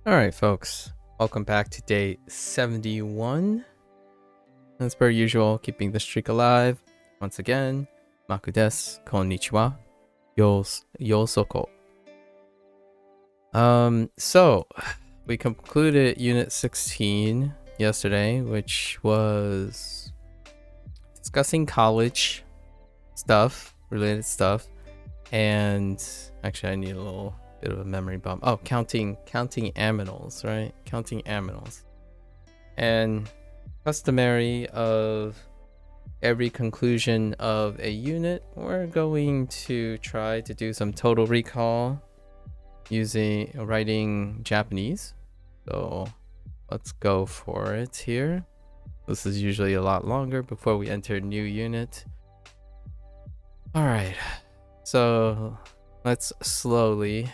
Alright, folks. Welcome back to day 71. As per usual, keeping the streak alive. Once again, MAKU desu, konnichiwa, yosoko. So, we concluded Unit 16 yesterday, which was discussing college stuff, related stuff. And actually, I need a little bit of a memory bump. Oh, counting aminals, right? Counting aminals. And customary of every conclusion of a unit, we're going to try to do some total recall using writing Japanese. So let's go for it here. This is usually a lot longer before we enter a new unit. All right. So let's slowly,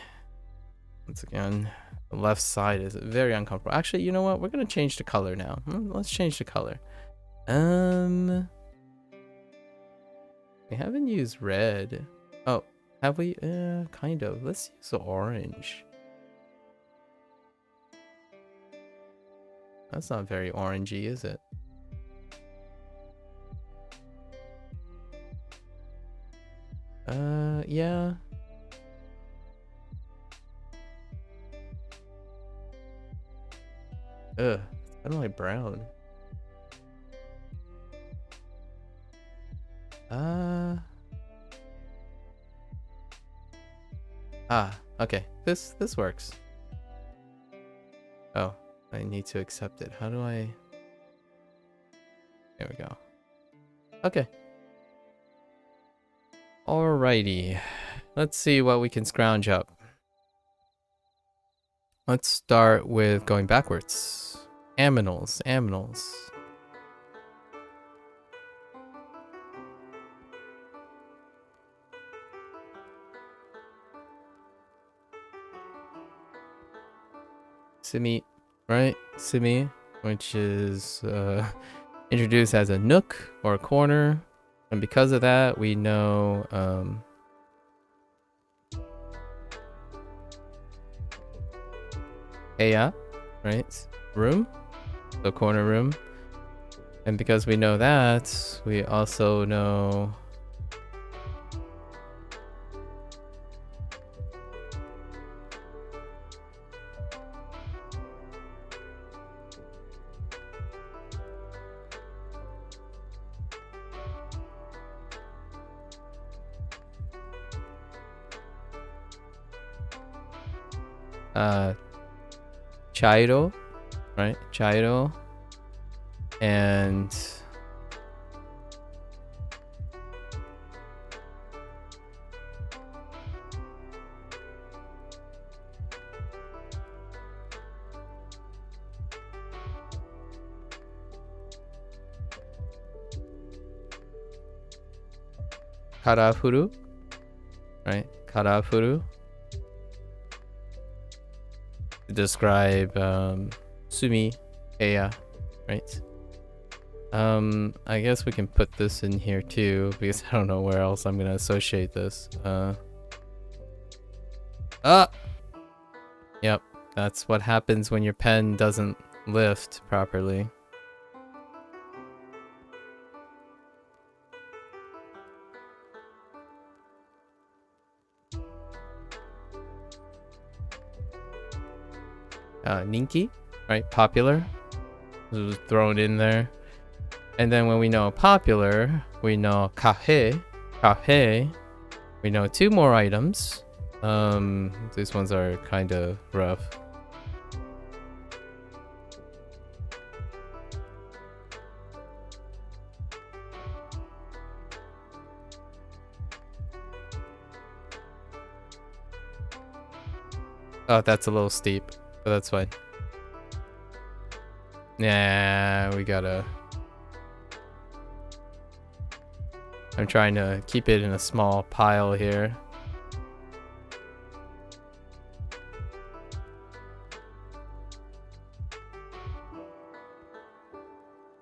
once again, the left side is very uncomfortable. Actually, you know what? We're going to change the color now. Let's change the color. We haven't used red. Oh, have we? Kind of. Let's use the orange. That's not very orangey, is it? Yeah. Ugh, it's kind of like brown. Okay. This works. Oh, I need to accept it. How do I? There we go. Okay. Alrighty. Let's see what we can scrounge up. Let's start with going backwards. Aminals. Simi, right? Simi, which is introduced as a nook or a corner. And because of that, we know Heya, right? Room, the corner room. And because we know that, we also know Chairo, right? Chairo and Karafuru, right? Karafuru to describe Sumi, Heya, right? I guess we can put this in here too because I don't know where else I'm gonna associate this. Yep, that's what happens when your pen doesn't lift properly. Ninki, right? Popular. This was thrown in there. And then when we know popular, we know kahe. We know two more items. These ones are kind of rough. Oh, that's a little steep, but that's fine. Yeah, we gotta... I'm trying to keep it in a small pile here.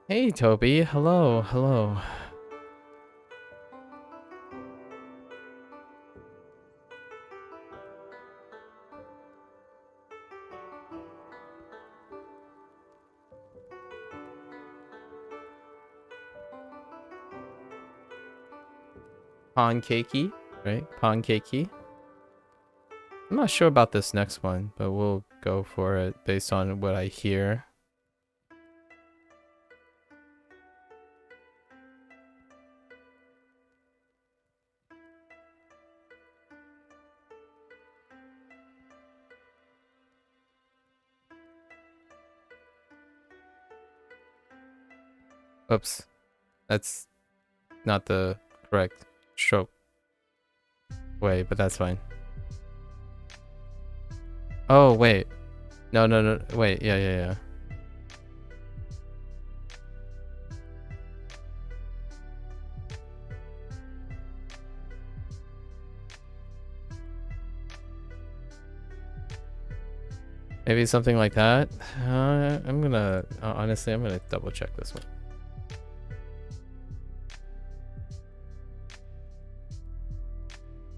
Hey, Toby. Hello. pancakey, right? Pancakey. I'm not sure about this next one, but we'll go for it based on what I hear. Oops, that's not the correct stroke way, but that's fine. Oh, wait. No, wait, yeah. Maybe something like that. I'm gonna, honestly, I'm gonna double check this one.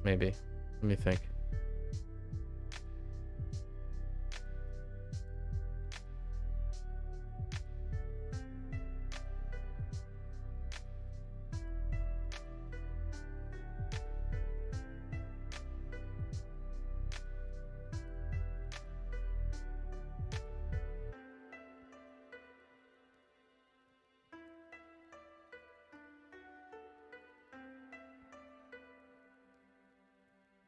Maybe. Let me think.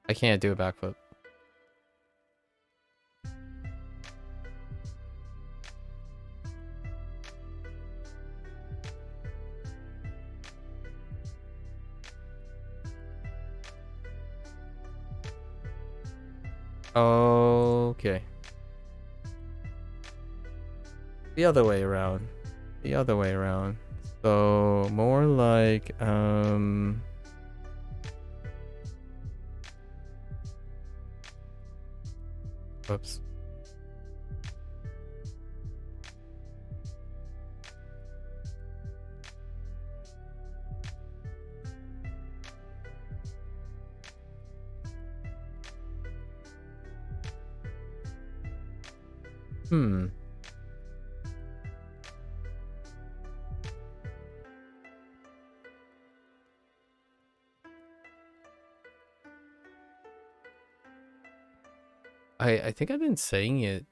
I can't do a backflip. Okay. The other way around. The other way around. So more like whoops. I think I've been saying it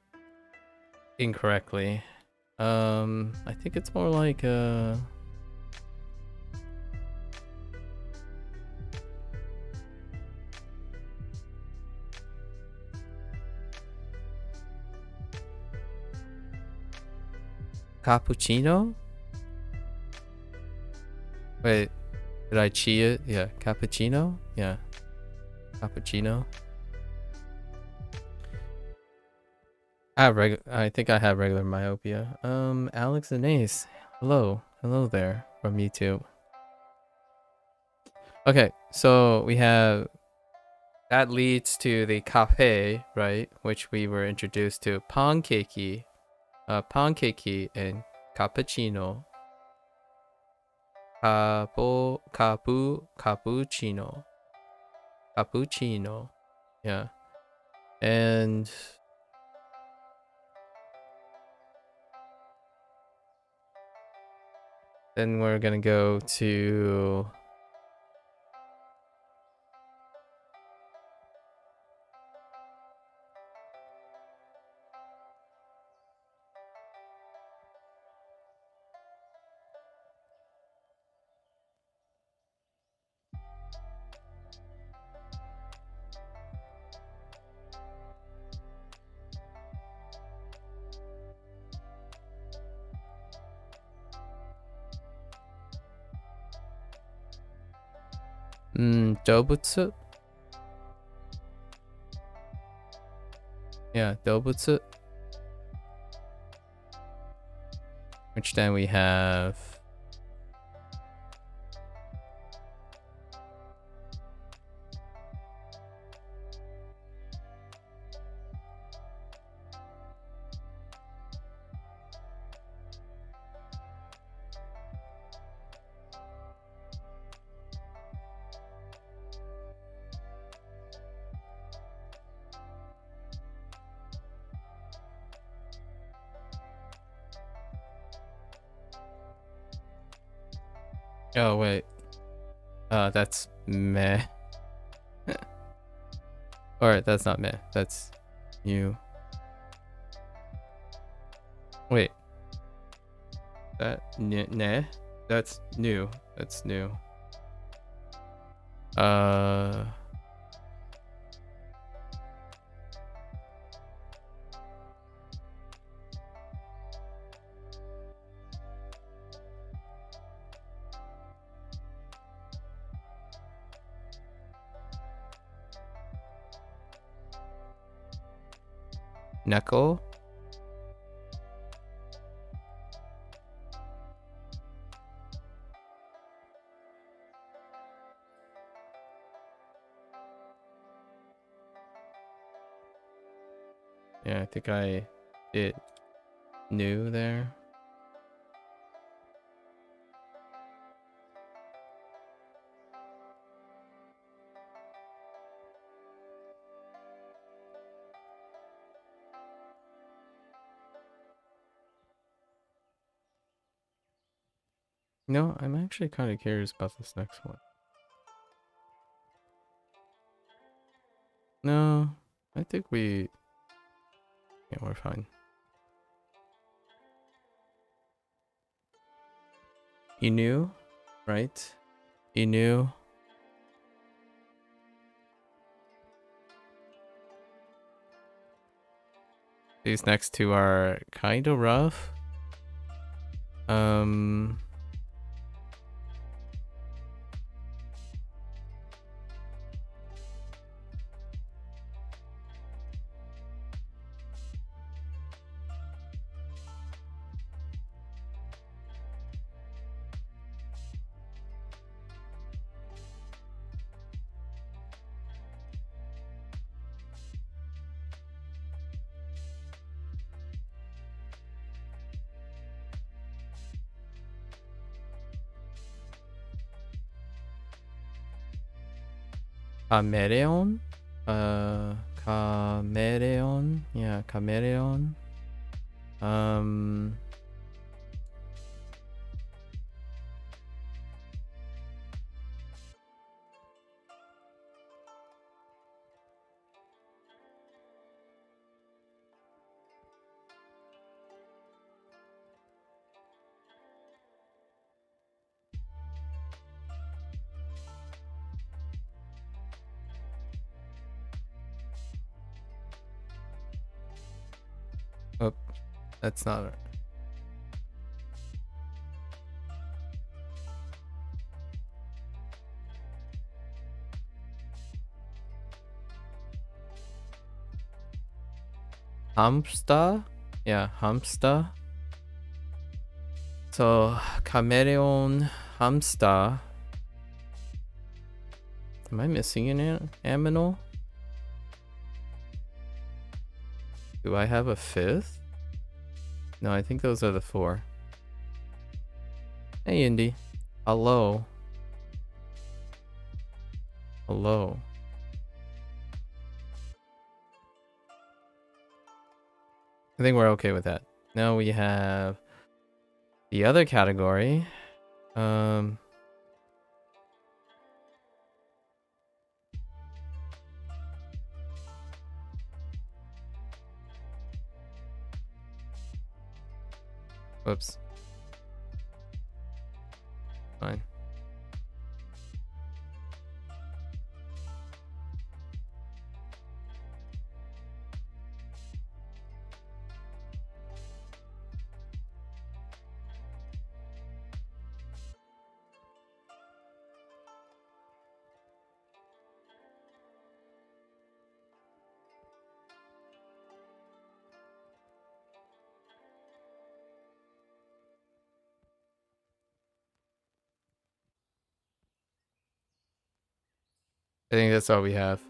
incorrectly. I think it's more like cappuccino? Wait, did I cheat it? Yeah, cappuccino? Yeah. Cappuccino. I think I have regular myopia. Alex and Ace. Hello. Hello there from YouTube. Okay, so we have that leads to the cafe, right? Which we were introduced to pancakey, and cappuccino. Cappuccino. Cappuccino. Yeah. And then we're gonna go to Dobutsu. Yeah, Dobutsu. Which then we have oh wait. That's meh. Or that's not meh. That's new. Wait. That nah. That's new. That's new. Neko. Yeah, I think I did new there. No, I'm actually kind of curious about this next one. No, I think yeah, we're fine. Inu, right? Inu. These next two are kind of rough. Chameleon. Chameleon. Yeah, chameleon. Oh, that's not it. Hamster? Yeah, hamster. So, chameleon, hamster. Am I missing an aminal? Do I have a fifth? No, I think those are the four. Hey, Indy. Hello. Hello. I think we're okay with that. Now we have the other category. Whoops. Fine. I think that's all we have.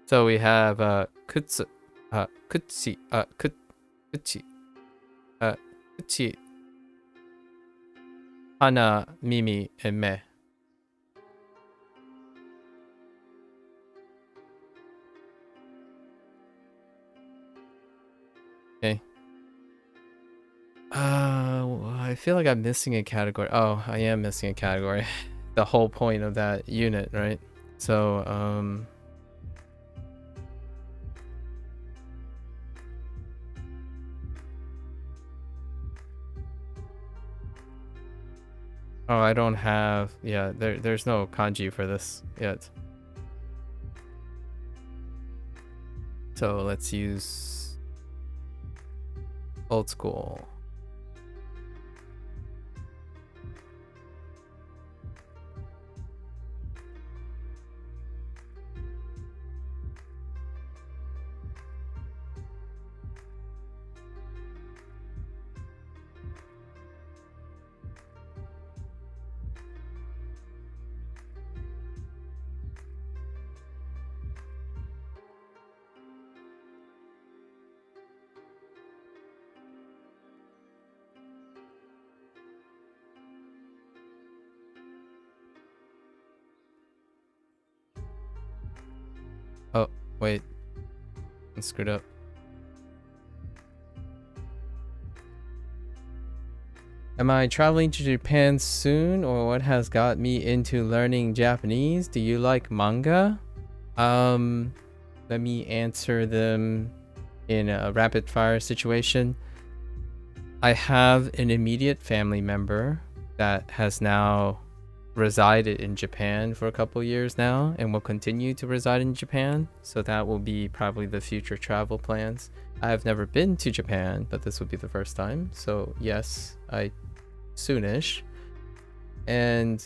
So we have kutsu, kutsi, kuchi, kuchi, hana, mimi, and me. Okay. I feel like I'm missing a category. Oh, I am missing a category. the whole point of that unit, right? So oh, I don't have, yeah, there's no kanji for this yet. So let's use old school. Oh, wait. I screwed up. Am I traveling to Japan soon, or what has got me into learning Japanese? Do you like manga? Let me answer them in a rapid fire situation. I have an immediate family member that has now resided in Japan for a couple years now and will continue to reside in Japan. So that will be probably the future travel plans. I have never been to Japan, but this would be the first time. So yes, I soonish. And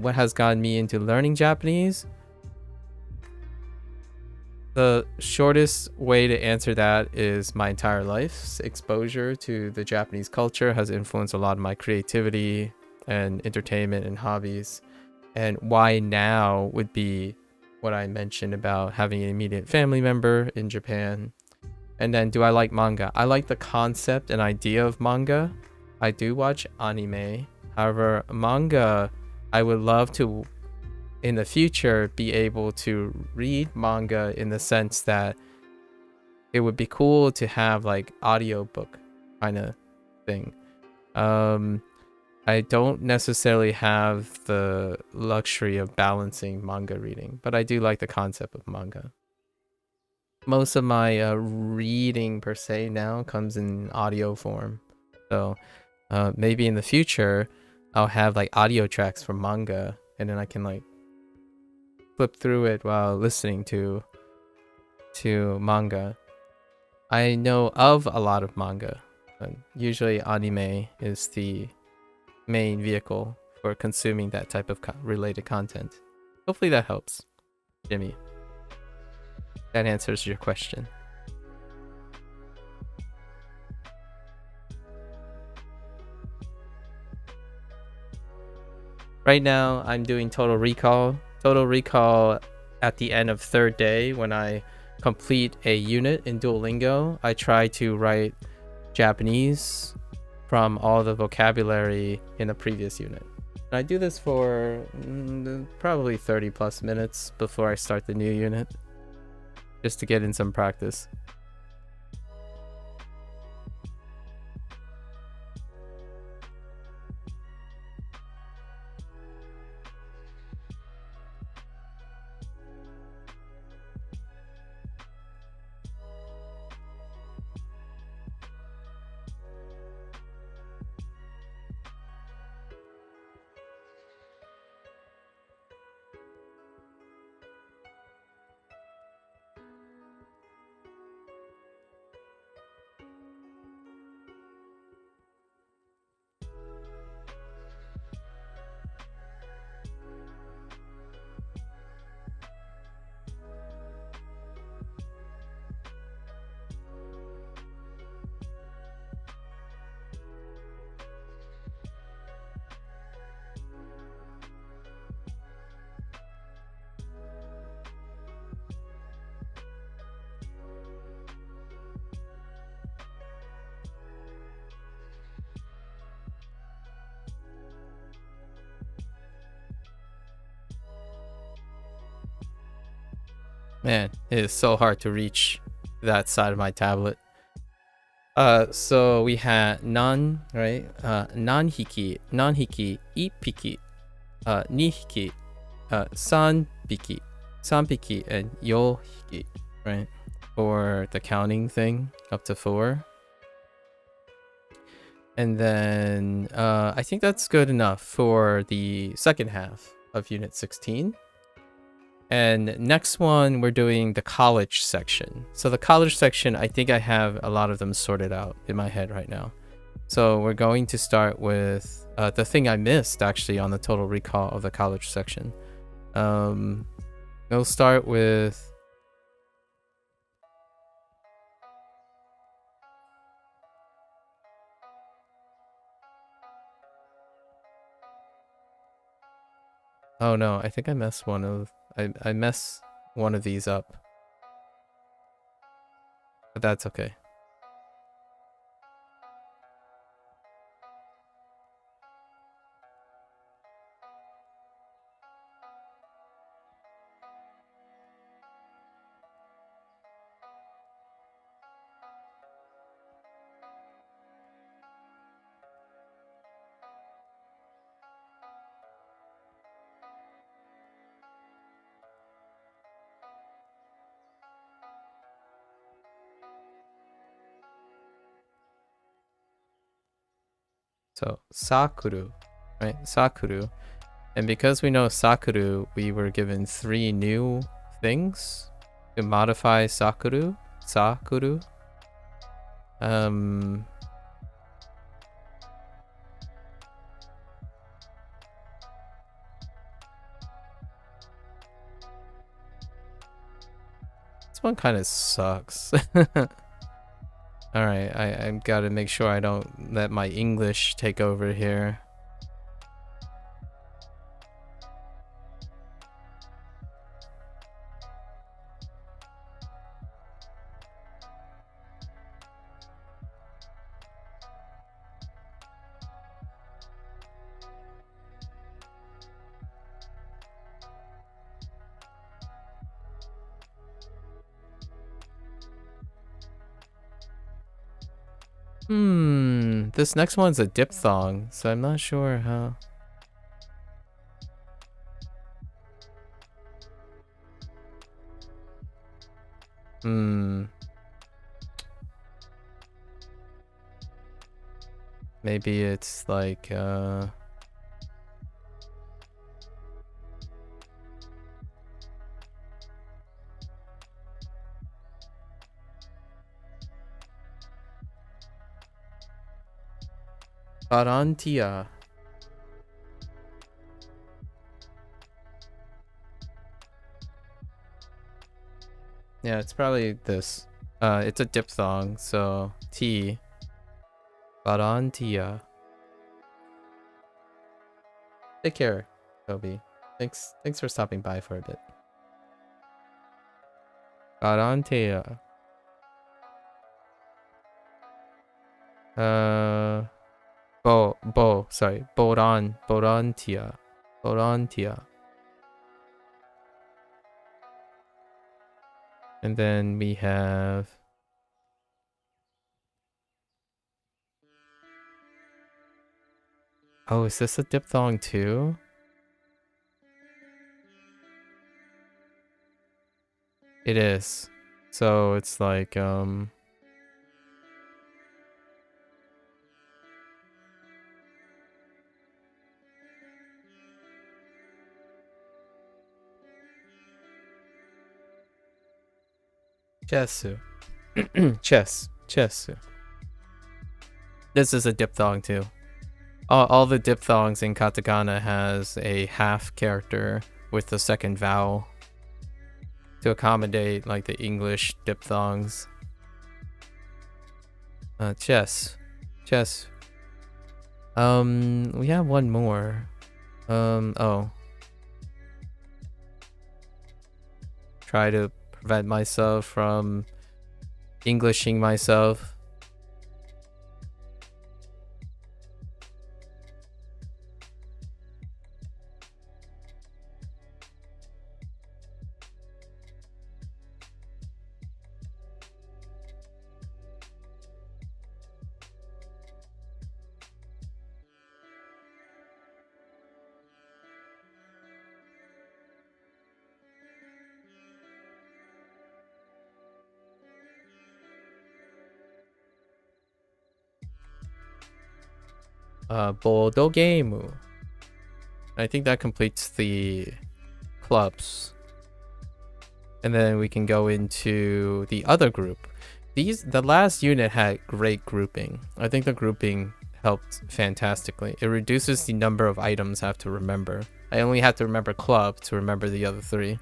what has gotten me into learning Japanese? The shortest way to answer that is my entire life's exposure to the Japanese culture has influenced a lot of my creativity and entertainment and hobbies. And why now would be what I mentioned about having an immediate family member in Japan. And then, do I like manga? I like the concept and idea of manga. I do watch anime. However, manga, I would love to in the future be able to read manga in the sense that it would be cool to have like audiobook kind of thing. I don't necessarily have the luxury of balancing manga reading, but I do like the concept of manga. Most of my reading per se now comes in audio form. So maybe in the future I'll have like audio tracks from manga, and then I can like flip through it while listening to manga. I know of a lot of manga, but usually anime is the main vehicle for consuming that type of related content. Hopefully that helps, Jimmy. That answers your question. Right now, I'm doing Total Recall. Total Recall at the end of third day, when I complete a unit in Duolingo, I try to write Japanese from all the vocabulary in the previous unit. And I do this for probably 30 plus minutes before I start the new unit, just to get in some practice. Man, it is so hard to reach that side of my tablet. So we had nan, right? Nanhiki, ipiki. 2匹, 3匹, 3匹, and 4匹, right? For the counting thing, up to 4. And then I think that's good enough for the second half of Unit 16. And next one, we're doing the college section. So the college section, I think I have a lot of them sorted out in my head right now. So we're going to start with the thing I missed actually on the total recall of the college section. We'll start with... Oh no, I think I messed one of... I messed one of these up. But that's okay. So, Sakuru, right? Sakuru. And because we know Sakuru, we were given 3 new things to modify Sakuru. Sakuru. This one kind of sucks. Alright, I've got to make sure I don't let my English take over here. This next one's a diphthong, so I'm not sure how... Maybe it's like, Barantia. Yeah, it's probably this. It's a diphthong, so T. Barantia. Take care, Toby. Thanks for stopping by for a bit. Barantia. Sorry. Borantia. Borantia. And then we have... Oh, is this a diphthong too? It is. So it's like, Chesu. Chesu. This is a diphthong too. All the diphthongs in katakana has a half character with the second vowel to accommodate like the English diphthongs. Chess. We have one more. Oh. Try to prevent myself from Englishing myself. Bodo game. I think that completes the clubs. And then we can go into the other group. The last unit had great grouping. I think the grouping helped fantastically. It reduces the number of items I have to remember. I only have to remember club to remember the other three.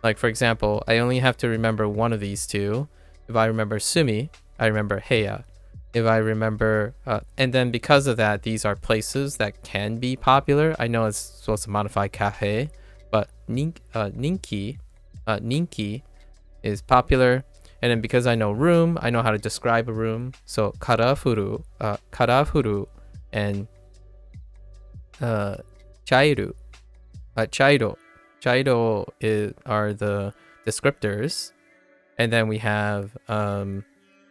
Like, for example, I only have to remember one of these two. If I remember Sumi, I remember Heya. If I remember, and then because of that, these are places that can be popular. I know it's supposed to modify cafe, but Ninki is popular. And then because I know room, I know how to describe a room. So karafuru and chairu, chairo are the descriptors. And then we have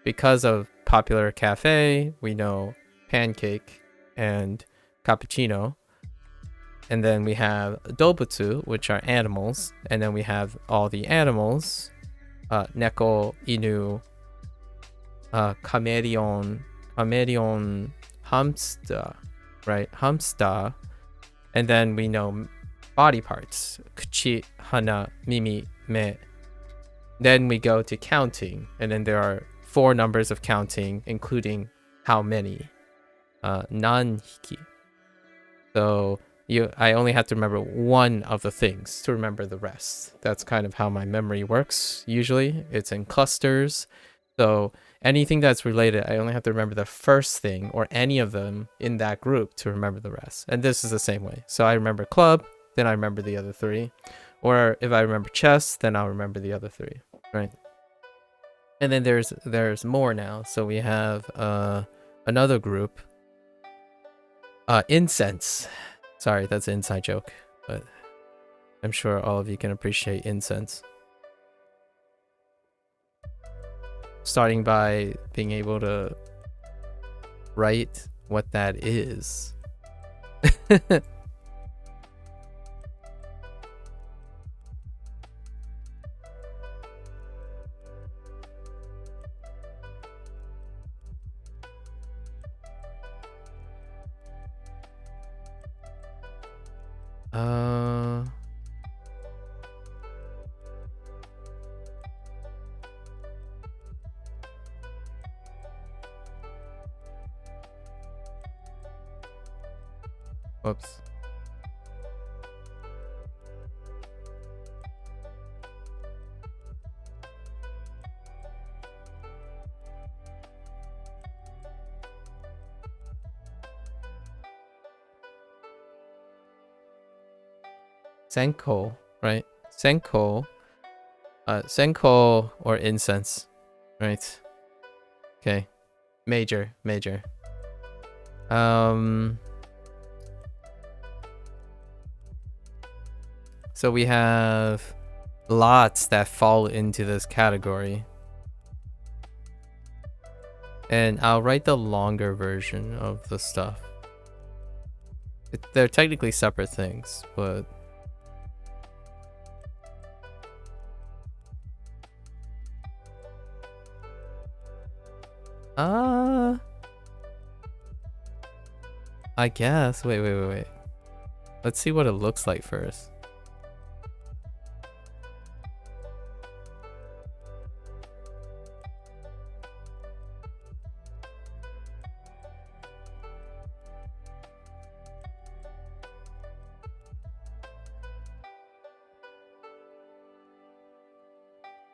because of popular cafe, we know pancake and cappuccino. And then we have dobutsu, which are animals. And then we have all the animals. Neko, inu, chameleon, hamster, right? Hamster. And then we know body parts. Kuchi, hana, mimi, me. Then we go to counting. And then there are 4 numbers of counting, including how many. Nanhiki. So I only have to remember one of the things to remember the rest. That's kind of how my memory works. Usually it's in clusters. So anything that's related, I only have to remember the first thing or any of them in that group to remember the rest. And this is the same way. So I remember club, then I remember the other 3. Or if I remember chess, then I'll remember the other 3, right? And then there's more now. So we have another group. Incense. Sorry, that's an inside joke, but I'm sure all of you can appreciate incense. Starting by being able to write what that is. Whoops. Senko, right? Senko. Senko or incense, right? Okay. Major. So we have lots that fall into this category. And I'll write the longer version of the stuff. They're technically separate things, but... I guess. Wait. Let's see what it looks like first.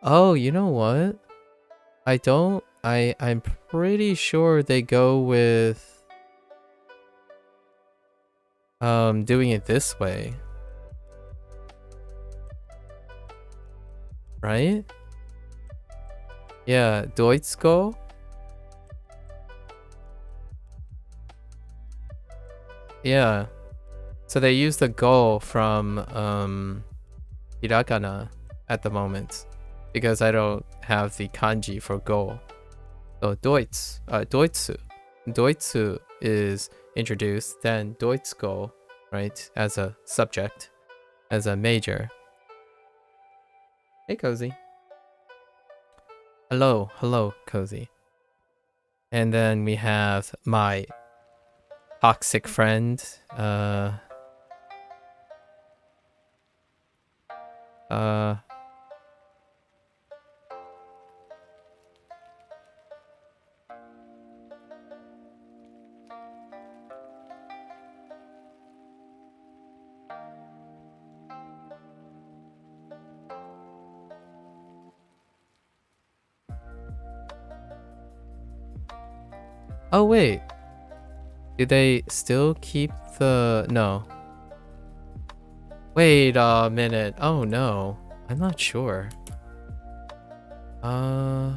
Oh, you know what? I'm pretty sure they go with doing it this way. Right? Yeah, Deutschgo. Yeah. So they use the go from hiragana at the moment because I don't have the kanji for go. So Deutsu is introduced, then Deutschgo, right, as a subject, as a major. Hey, Cozy. Hello, Cozy. And then we have my toxic friend. Oh wait, do they still keep the no? Wait a minute. Oh no, I'm not sure. Hmm.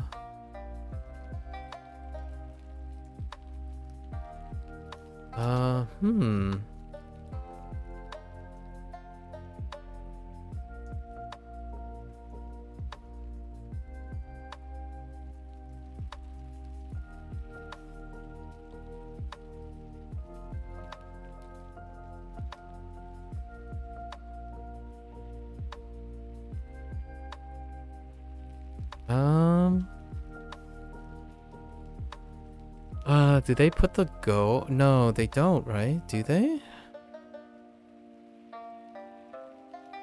Do they put the go? No, they don't, right? Do they?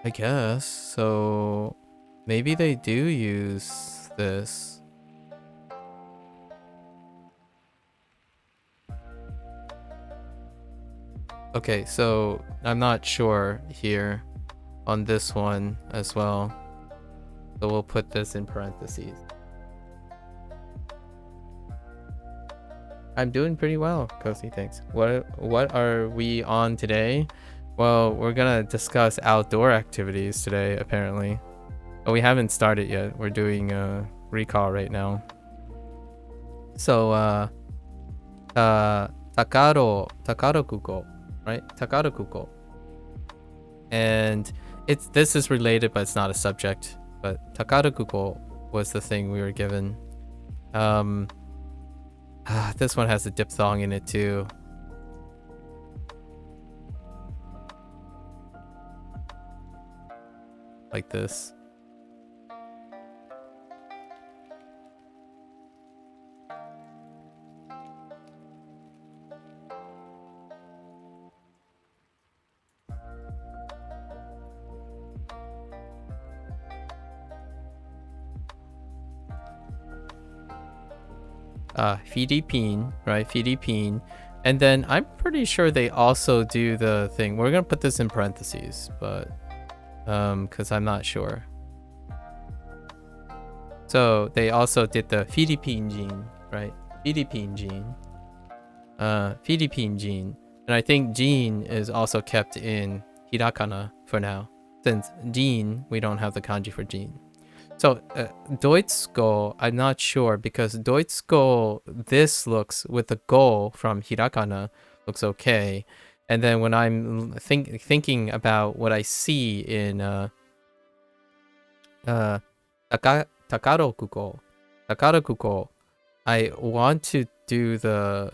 I guess. So maybe they do use this. Okay, so I'm not sure here on this one as well. So we'll put this in parentheses. I'm doing pretty well, Kosi, thanks. What are we on today? Well, we're gonna discuss outdoor activities today, apparently. But we haven't started yet. We're doing a recall right now. So, Takaro Kuko, right? Takaro Kuko. And this is related, but it's not a subject. But Takaro Kuko was the thing we were given. This one has a diphthong in it too. Like this. Philippine, right? Philippine. And then I'm pretty sure they also do the thing. We're gonna put this in parentheses, but because I'm not sure. So they also did the Philippine gene, right? Philippine gene. Philippine gene. And I think gene is also kept in Hirakana for now. Since gene, we don't have the kanji for gene. So Deutsch-go, I'm not sure because Deutsch-go, this looks with the go from Hirakana looks okay. And then when I'm thinking about what I see in Takaro Kuko, I want to do the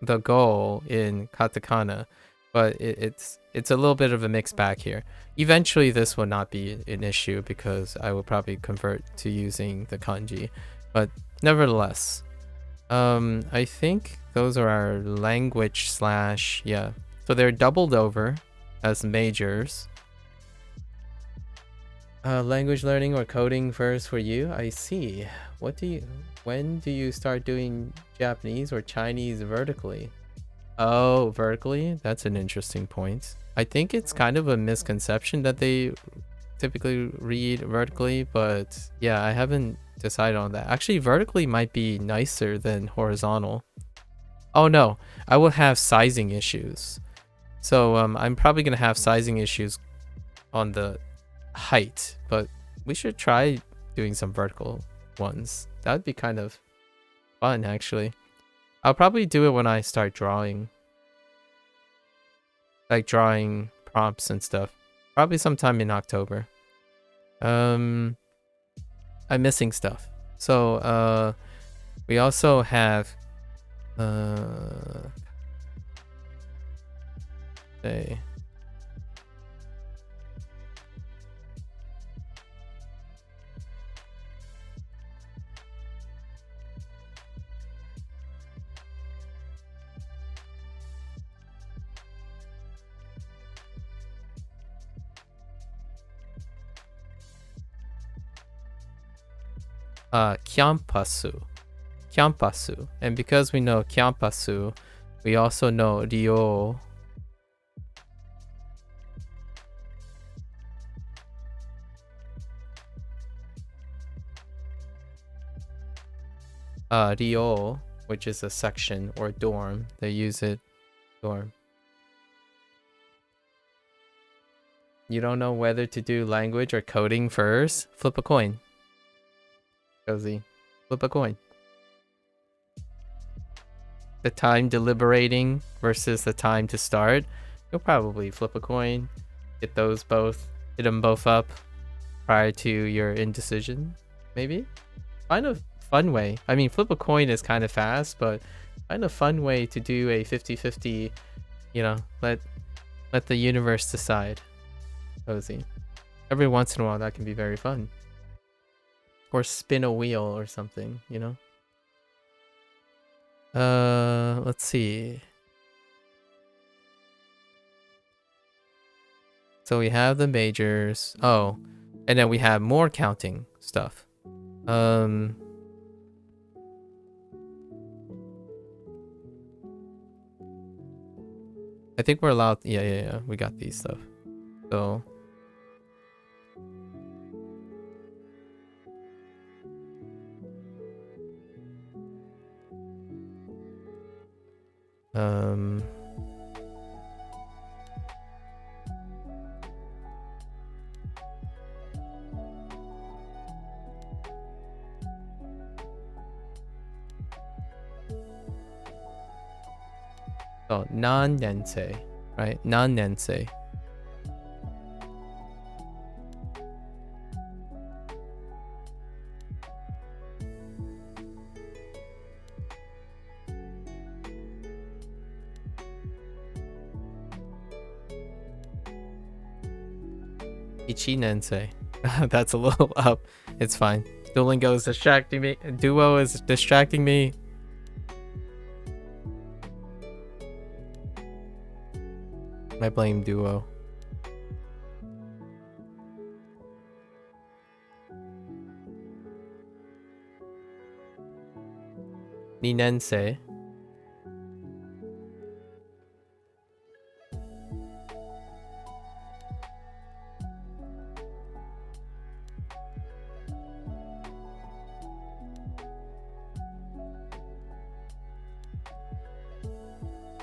the go in katakana, but it's a little bit of a mixed bag here. Eventually this will not be an issue because I will probably convert to using the kanji, but nevertheless, I think those are our language / yeah, so they're doubled over as majors. Language learning or coding first for you? I see. When do you start doing Japanese or Chinese vertically? Oh, vertically? That's an interesting point. I think it's kind of a misconception that they typically read vertically, but yeah, I haven't decided on that. Actually, vertically might be nicer than horizontal. Oh no, I will have sizing issues. So I'm probably gonna have sizing issues on the height, but we should try doing some vertical ones. That would be kind of fun, actually. I'll probably do it when I start drawing, like drawing prompts and stuff, probably sometime in October. I'm missing stuff, so we also have say Kyampasu. Kyampasu. And because we know Kyampasu, we also know Ryo. Ryo, which is a section or dorm. They use it dorm. You don't know whether to do language or coding first? Flip a coin. Cozy. Flip a coin. The time deliberating versus the time to start. You'll probably flip a coin. Hit those both. Hit them both up prior to your indecision. Maybe? Find a fun way. I mean, flip a coin is kind of fast, but find a fun way to do a 50-50, you know, let the universe decide. Cozy. Every once in a while, that can be very fun. Or spin a wheel or something, you know? Let's see. So we have the majors. Oh, and then we have more counting stuff. I think we're allowed. Yeah. We got these stuff. So. Oh, non-nensei, right? Non-nensei. Ichi-nensei. That's a little up. It's fine. Duolingo is distracting me. Duo is distracting me. I blame Duo. Ninensei.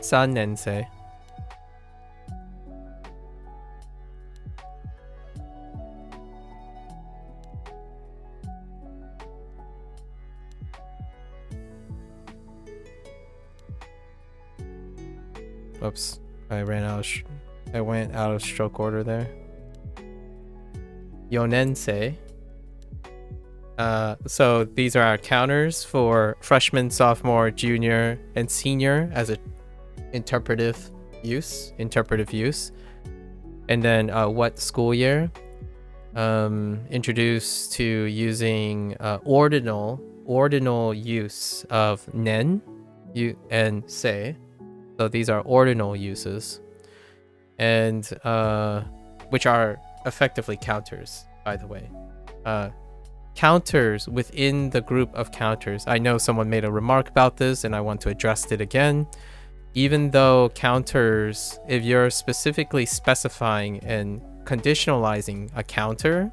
San-nensei. Oops, I went out of stroke order there. Yonensei. So these are our counters for freshman, sophomore, junior, and senior as a interpretive use. And then what school year? Introduced to using ordinal use of nen, and sei. So these are ordinal uses, and which are effectively counters, by the way. Counters within the group of counters. I know someone made a remark about this, and I want to address it again. Even though counters, if you're specifically specifying and conditionalizing a counter,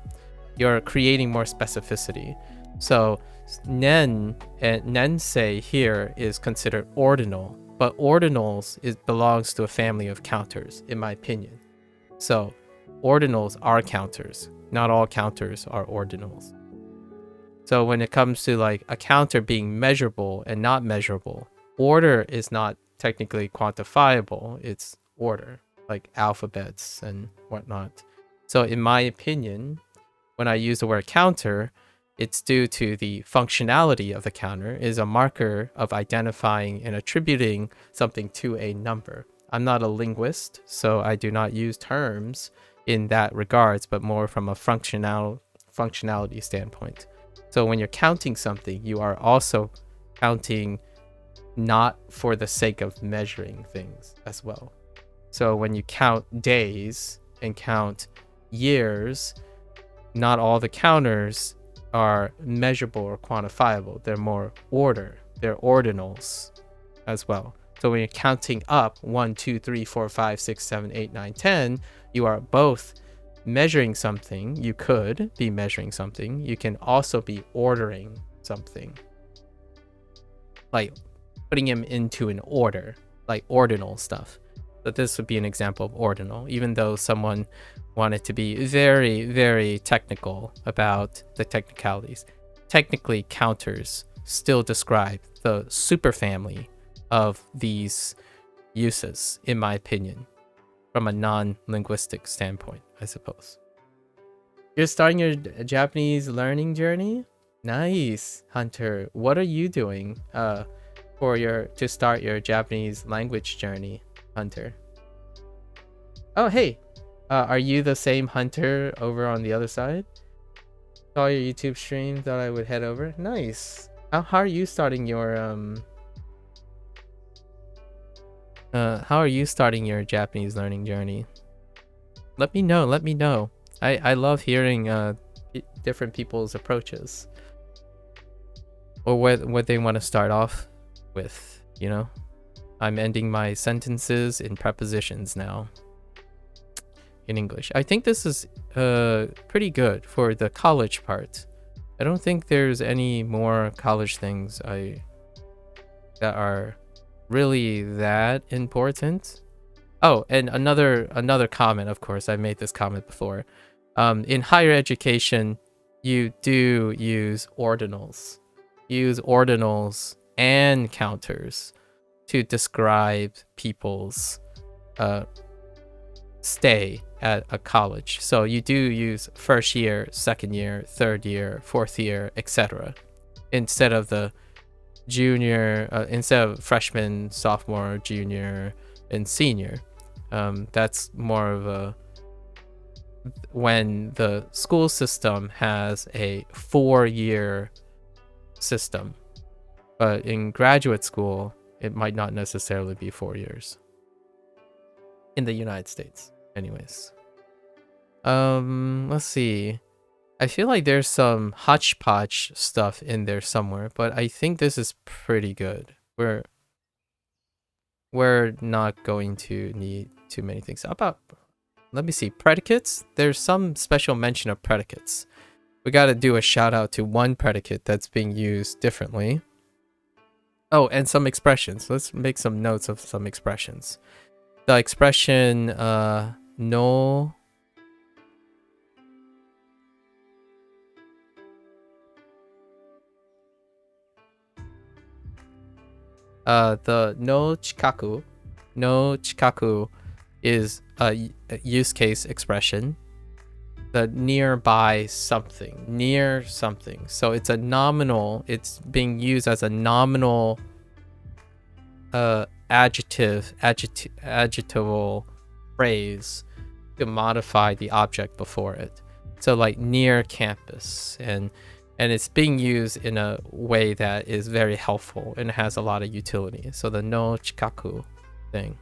you're creating more specificity. So nen and nensei here is considered ordinal, but ordinals belongs to a family of counters, in my opinion. So ordinals are counters. Not all counters are ordinals. So when it comes to like a counter being measurable and not measurable, order is not technically quantifiable. It's order, like alphabets and whatnot. So in my opinion, when I use the word counter, it's due to the functionality of the counter is a marker of identifying and attributing something to a number. I'm not a linguist, so I do not use terms in that regards, but more from a functionality standpoint. So when you're counting something, you are also counting not for the sake of measuring things as well. So when you count days and count years, not all the counters are measurable or quantifiable. They're more order. They're ordinals as well. So when you're counting up 1, 2, 3, 4, 5, 6, 7, 8, 9, 10, you are both measuring something. You could be measuring something. You can also be ordering something, like putting them into an order, like ordinal stuff. But this would be an example of ordinal, even though someone wanted to be very, very technical about the technicalities. Technically, counters still describe the superfamily of these uses, in my opinion, from a non-linguistic standpoint, I suppose. You're starting your Japanese learning journey? Nice, Hunter. What are you doing to start your Japanese language journey, Hunter? Oh, hey. Are you the same Hunter over on the other side? Saw your YouTube stream, thought I would head over. Nice. How are you starting your Japanese learning journey? Let me know. I love hearing different people's approaches, or what they want to start off with, you know? I'm ending my sentences in prepositions now in English. I think this is pretty good for the college part. I don't think there's any more college things that are really that important. Oh, and another comment, of course, I made this comment before. In higher education, you do use ordinals. Use ordinals and counters to describe people's stay at a college. So you do use first year, second year, third year, fourth year, etc. instead of the junior, instead of freshman, sophomore, junior, and senior. That's more of a when the school system has a 4-year system, but in graduate school it might not necessarily be 4 years in the United States anyways. Let's see. I feel like there's some hodgepodge stuff in there somewhere, but I think this is pretty good. We're not going to need too many things. How about, let me see, predicates? There's some special mention of predicates. We got to do a shout out to one predicate that's being used differently. Oh, and some expressions. Let's make some notes of some expressions. The expression no. The no chikaku. No chikaku is a use case expression. The nearby something. Near something. So it's a nominal. It's being used as a nominal adjectival phrase to modify the object before it. So like near campus, and it's being used in a way that is very helpful and has a lot of utility. So the no chikaku thing.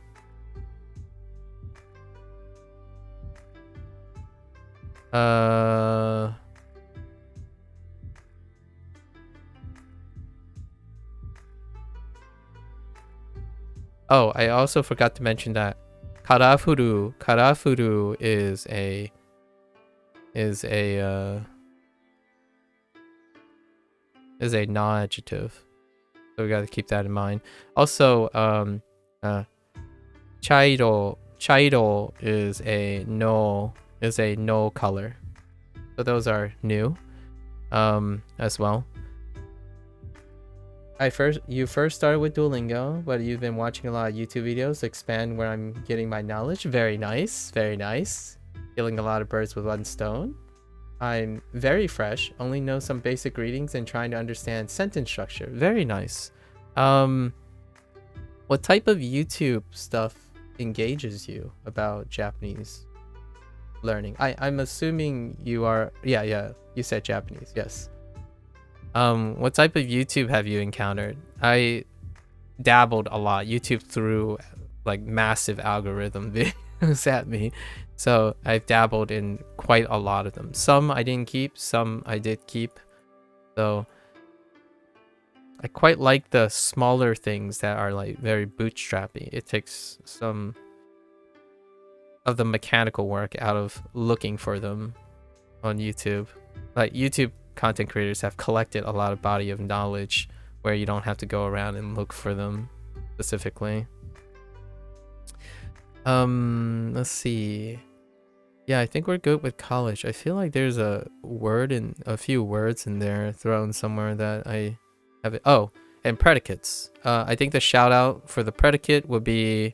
Oh, I also forgot to mention that karafuru is a non-adjective. So we got to keep that in mind. Also, chairo is a no color. So those are new as well. You first started with Duolingo, but you've been watching a lot of YouTube videos to expand where I'm getting my knowledge. Very nice, very nice. Killing a lot of birds with one stone. I'm very fresh, only know some basic readings and trying to understand sentence structure. Very nice. What type of YouTube stuff engages you about Japanese learning? I'm assuming you are, yeah, you said Japanese, yes. What type of YouTube have you encountered? I dabbled a lot. YouTube threw like massive algorithm videos at me, so I've dabbled in quite a lot of them. Some I didn't keep, some I did keep. So I quite like the smaller things that are like very bootstrappy. It takes some of the mechanical work out of looking for them on YouTube. Like YouTube content creators have collected a lot of body of knowledge where you don't have to go around and look for them specifically. Let's see. Yeah, I think we're good with college. I feel like there's a few words in there thrown somewhere that I have it. Oh, and predicates. I think the shout out for the predicate would be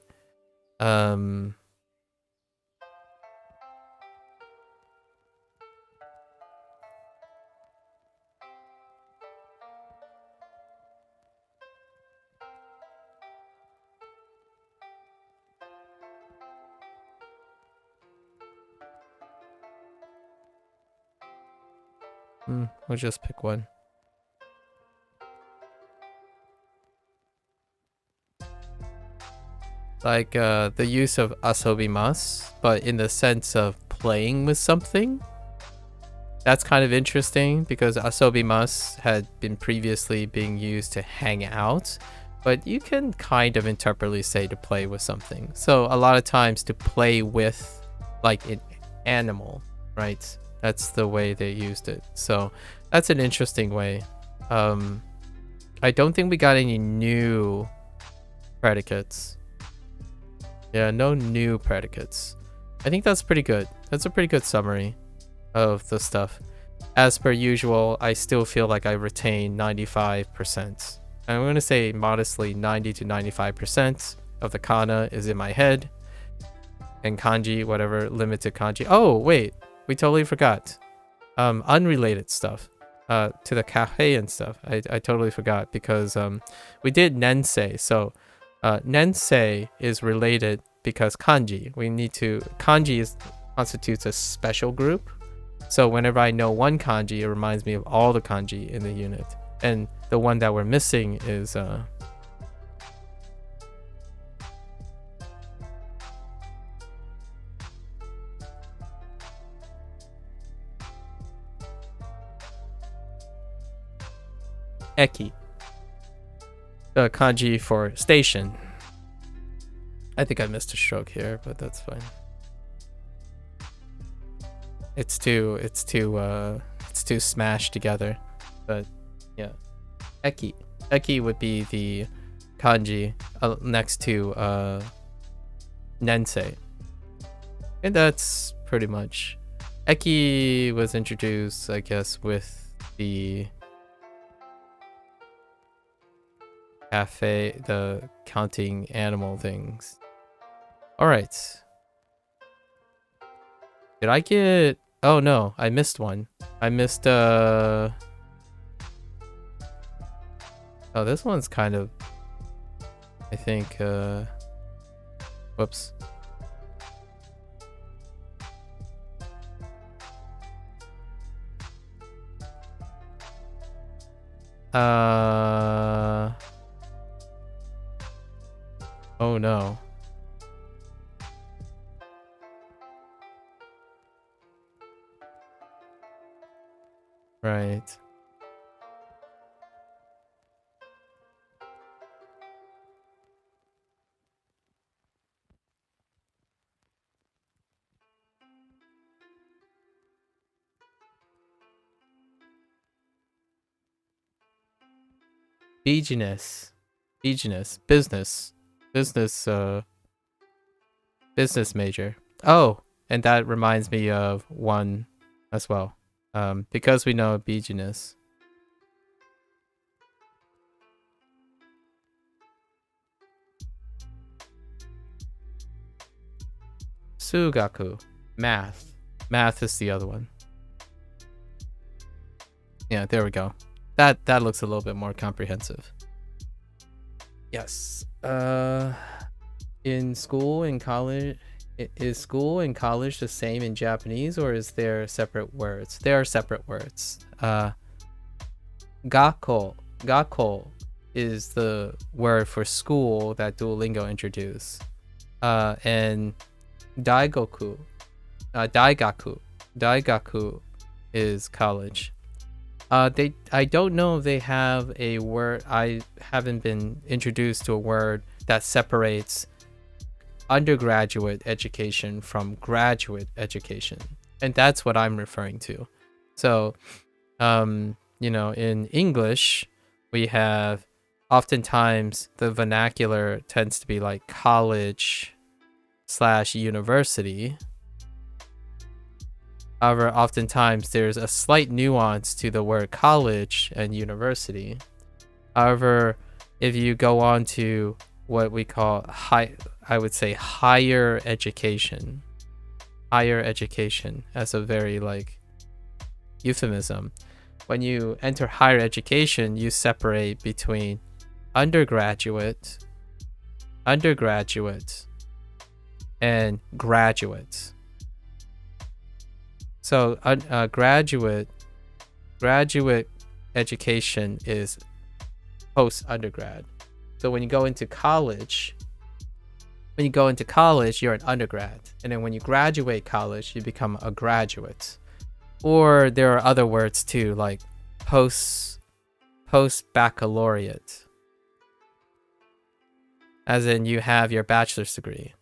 we'll just pick one. Like the use of asobimasu, but in the sense of playing with something. That's kind of interesting because asobimasu had been previously being used to hang out, but you can kind of interpretally say to play with something. So a lot of times to play with like an animal, right? That's the way they used it. So that's an interesting way. I don't think we got any new predicates. Yeah, no new predicates. I think that's pretty good. That's a pretty good summary of the stuff. As per usual, I still feel like I retain 95%. I'm going to say modestly 90 to 95% of the kana is in my head. And kanji, whatever, limited kanji. Oh, wait, we totally forgot. Unrelated stuff to the cafe and stuff. I totally forgot because we did nensei. So nensei is related because kanji. Kanji constitutes a special group. So whenever I know one kanji, it reminds me of all the kanji in the unit. And the one that we're missing is eki, the kanji for station. I think I missed a stroke here, but that's fine. It's too smashed together, but yeah. Eki would be the kanji next to nensei, and that's pretty much. Eki was introduced, I guess, with the cafe, the counting animal things. All right. Did I get? Oh no, I missed one. I missed oh, this one's kind of, I think whoops. Oh no. Right. Business, business major. Oh, and that reminds me of one as well. Because we know business. Sugaku, math. Math is the other one. Yeah, there we go. That looks a little bit more comprehensive. Yes. In school and college, is school and college the same in Japanese, or is there separate words? There are separate words. Gakko is the word for school that Duolingo introduced. And daigaku is college. I don't know if they have a word. I haven't been introduced to a word that separates undergraduate education from graduate education, and that's what I'm referring to. So, in English, we have oftentimes the vernacular tends to be like college/university. However, oftentimes there's a slight nuance to the word college and university. However, if you go on to what we call I would say higher education as a very like euphemism. When you enter higher education, you separate between undergraduate, and graduate. So graduate education is post undergrad. So when you go into college, you're an undergrad, and then when you graduate college, you become a graduate. Or there are other words too, like post baccalaureate, as in you have your bachelor's degree,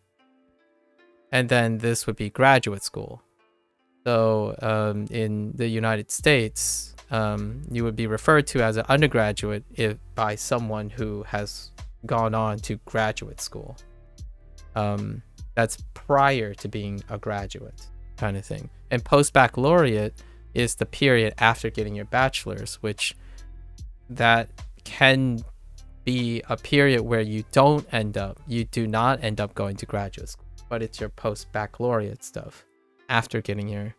and then this would be graduate school. So in the United States, you would be referred to as an undergraduate if by someone who has gone on to graduate school. That's prior to being a graduate kind of thing. And post-baccalaureate is the period after getting your bachelor's, which that can be a period where you do not end up going to graduate school, but it's your post-baccalaureate stuff after getting your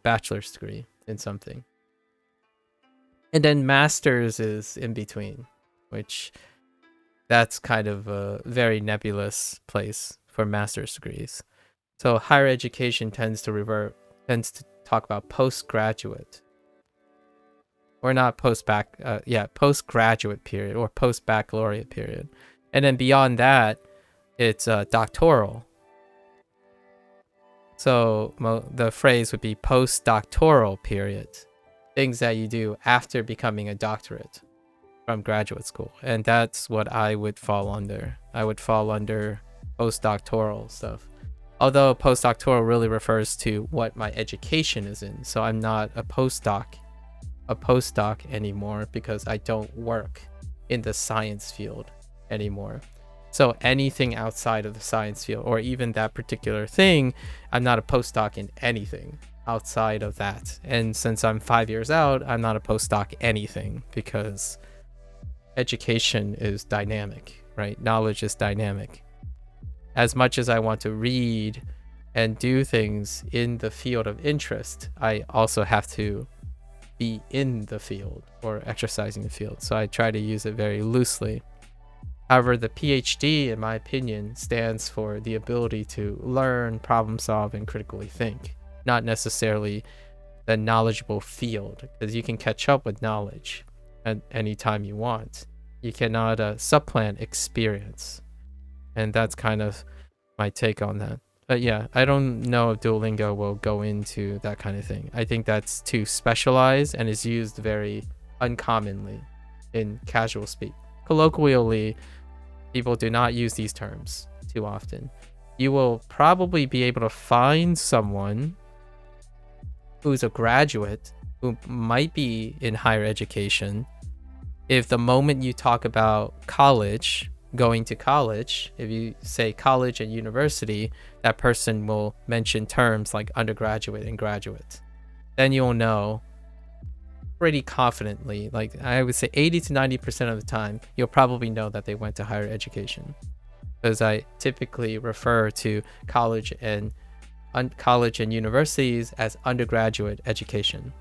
bachelor's degree in something. And then master's is in between, which that's kind of a very nebulous place for master's degrees. So higher education tends to talk about postgraduate, or not postgraduate period or post-baccalaureate period. And then beyond that, it's doctoral. So the phrase would be postdoctoral period, things that you do after becoming a doctorate from graduate school. And that's what I would fall under. I would fall under postdoctoral stuff. Although postdoctoral really refers to what my education is in. So I'm not a postdoc anymore because I don't work in the science field anymore. So anything outside of the science field, or even that particular thing, I'm not a postdoc in anything outside of that. And since I'm 5 years out, I'm not a postdoc anything, because education is dynamic, right? Knowledge is dynamic. As much as I want to read and do things in the field of interest, I also have to be in the field or exercising the field. So I try to use it very loosely. However, the PhD, in my opinion, stands for the ability to learn, problem solve, and critically think, not necessarily the knowledgeable field, because you can catch up with knowledge at any time you want. You cannot supplant experience. And that's kind of my take on that. But yeah, I don't know if Duolingo will go into that kind of thing. I think that's too specialized and is used very uncommonly in casual speak. Colloquially, people do not use these terms too often. You will probably be able to find someone who's a graduate who might be in higher education if the moment you talk about college, going to college, if you say college and university, that person will mention terms like undergraduate and graduate. Then you'll know pretty confidently, like I would say 80 to 90% of the time, you'll probably know that they went to higher education, because I typically refer to college and universities as undergraduate education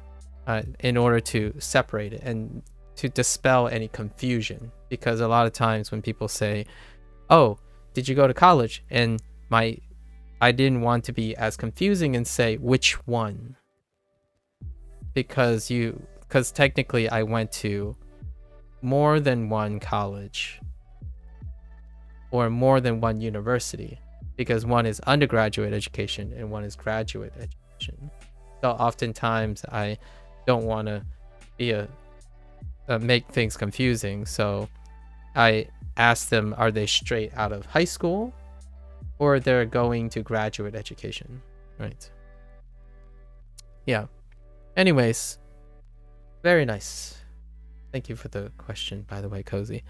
in order to separate it and to dispel any confusion. Because a lot of times when people say, oh, did you go to college? And I didn't want to be as confusing and say which one, because technically I went to more than one college or more than one university, because one is undergraduate education and one is graduate education. So oftentimes I don't want to be make things confusing. So I asked them, are they straight out of high school or they're going to graduate education, right? Yeah. Anyways, very nice. Thank you for the question, by the way, Cozy.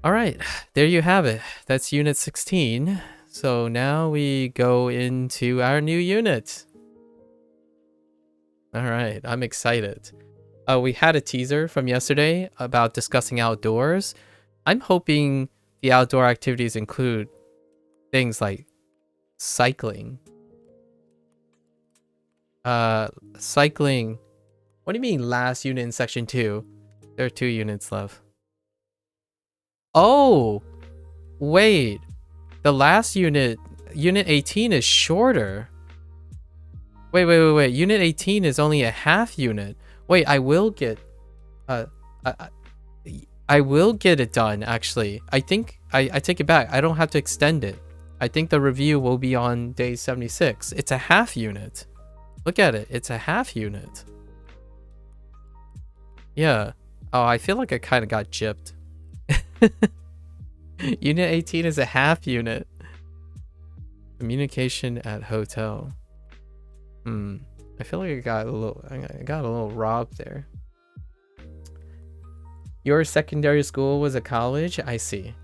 All right, there you have it. That's Unit 16. So now we go into our new unit. All right, I'm excited. We had a teaser from yesterday about discussing outdoors. I'm hoping the outdoor activities include things like cycling. Cycling. What do you mean last unit in section 2? There are 2 units left. Oh, wait. The last unit, unit 18 is shorter. Wait. Unit 18 is only a half unit. Wait, I will get I will get it done actually. I think I take it back. I don't have to extend it. I think the review will be on day 76. It's a half unit. Look at it. It's a half unit. Yeah. Oh, I feel like I kind of got gypped. Unit 18 is a half unit. Communication at hotel. I feel like I got a little robbed there. Your secondary school was a college? I see,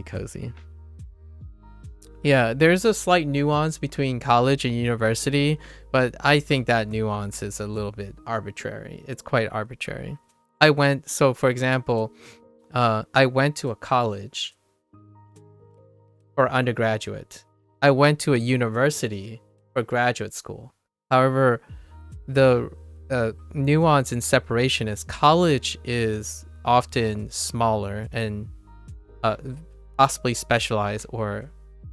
Cozy. Yeah, there's a slight nuance between college and university, but I think that nuance is a little bit arbitrary. It's quite arbitrary. So for example, I went to a college for undergraduate. I went to a university for graduate school. However, the nuance and separation is college is often smaller and possibly specialized, or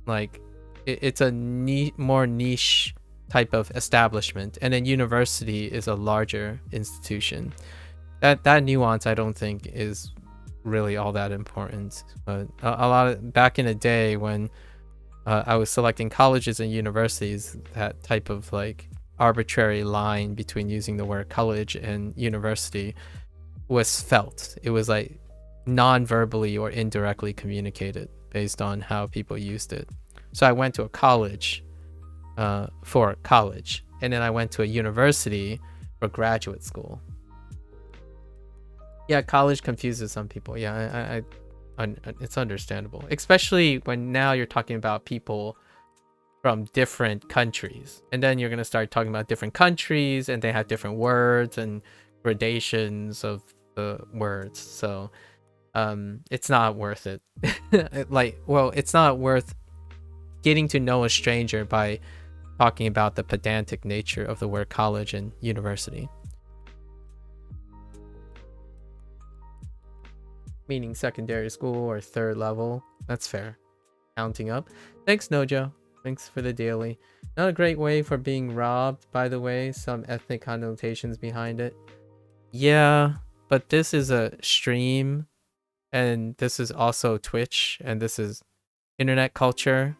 like it's a more niche type of establishment, and then university is a larger institution. That nuance I don't think is really all that important. But a lot of back in the day when I was selecting colleges and universities, that type of like arbitrary line between using the word college and university was felt. It was like non-verbally or indirectly communicated based on how people used it. So I went to a college for college, and then I went to a university for graduate school. Yeah, college confuses some people. Yeah, it's understandable, especially when now you're talking about people from different countries, and then you're going to start talking about different countries, and they have different words and gradations of the words. So it's not worth it. It's not worth getting to know a stranger by talking about the pedantic nature of the word college and university. Meaning secondary school or third level. That's fair. Counting up. Thanks, Nojo. Thanks for the daily. Not a great way for being robbed, by the way. Some ethnic connotations behind it. Yeah, but this is a stream, and this is also Twitch, and this is internet culture,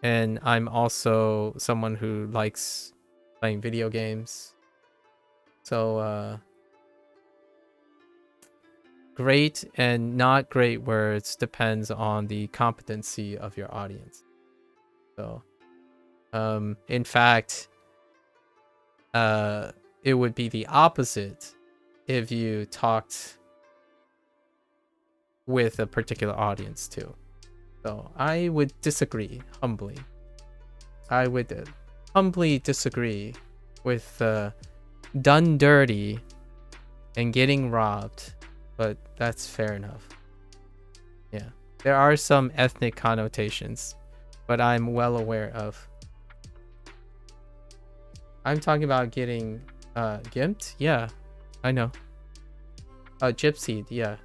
and I'm also someone who likes playing video games. So, great and not great words depends on the competency of your audience. So, in fact, it would be the opposite if you talked with a particular audience too. So I would disagree humbly. I would humbly disagree with done dirty and getting robbed, but that's fair enough. Yeah, there are some ethnic connotations, but I'm well aware of. I'm talking about getting gimped. Yeah, I know. Gypsied. Yeah.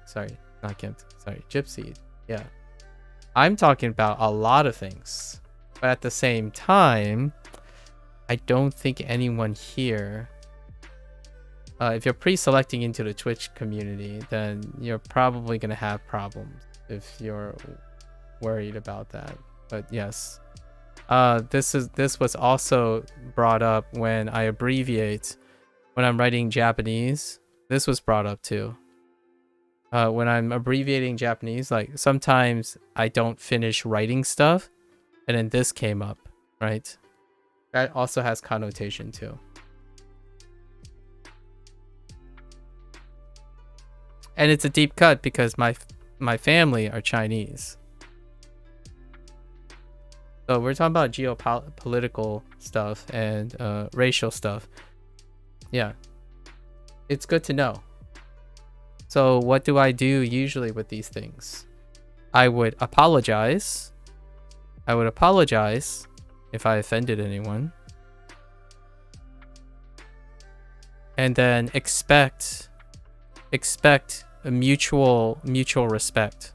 Sorry, not gimped. Sorry, gypsied. Yeah. I'm talking about a lot of things, but at the same time, I don't think anyone here. If you're pre-selecting into the Twitch community, then you're probably gonna have problems if you're worried about that. But yes, this was also brought up when I abbreviate when I'm writing Japanese, this was brought up too. When I'm abbreviating Japanese, like sometimes I don't finish writing stuff, and then this came up, right? That also has connotation too. And it's a deep cut because my family are Chinese. So we're talking about geopolitical stuff and racial stuff. Yeah. It's good to know. So what do I do usually with these things? I would apologize. I would apologize if I offended anyone. And then expect a mutual respect.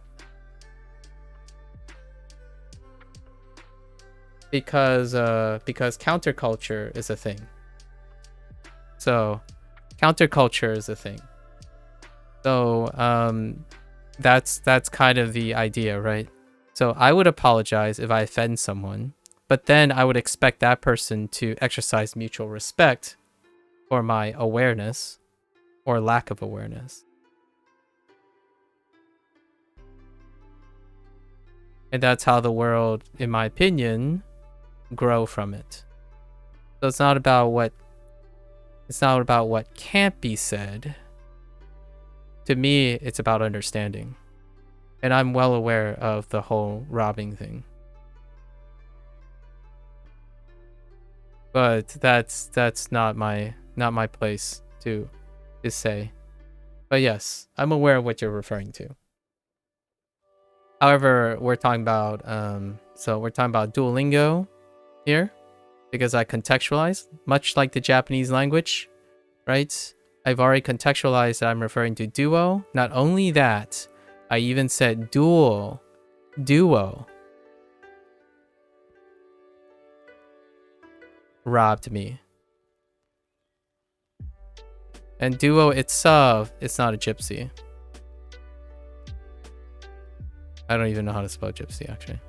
Because counterculture is a thing. So counterculture is a thing. So that's kind of the idea, right? So I would apologize if I offend someone, but then I would expect that person to exercise mutual respect for my awareness or lack of awareness. And that's how the world, in my opinion, grow from it. So it's not about what can't be said. To me, it's about understanding. And I'm well aware of the whole robbing thing. But that's not my place to say. But yes, I'm aware of what you're referring to. However, we're talking about Duolingo here, because I contextualize, much like the Japanese language, right? I've already contextualized that I'm referring to duo. Not only that, I even said duo. Robbed me. And duo itself, it's not a gypsy. I don't even know how to spell gypsy, actually.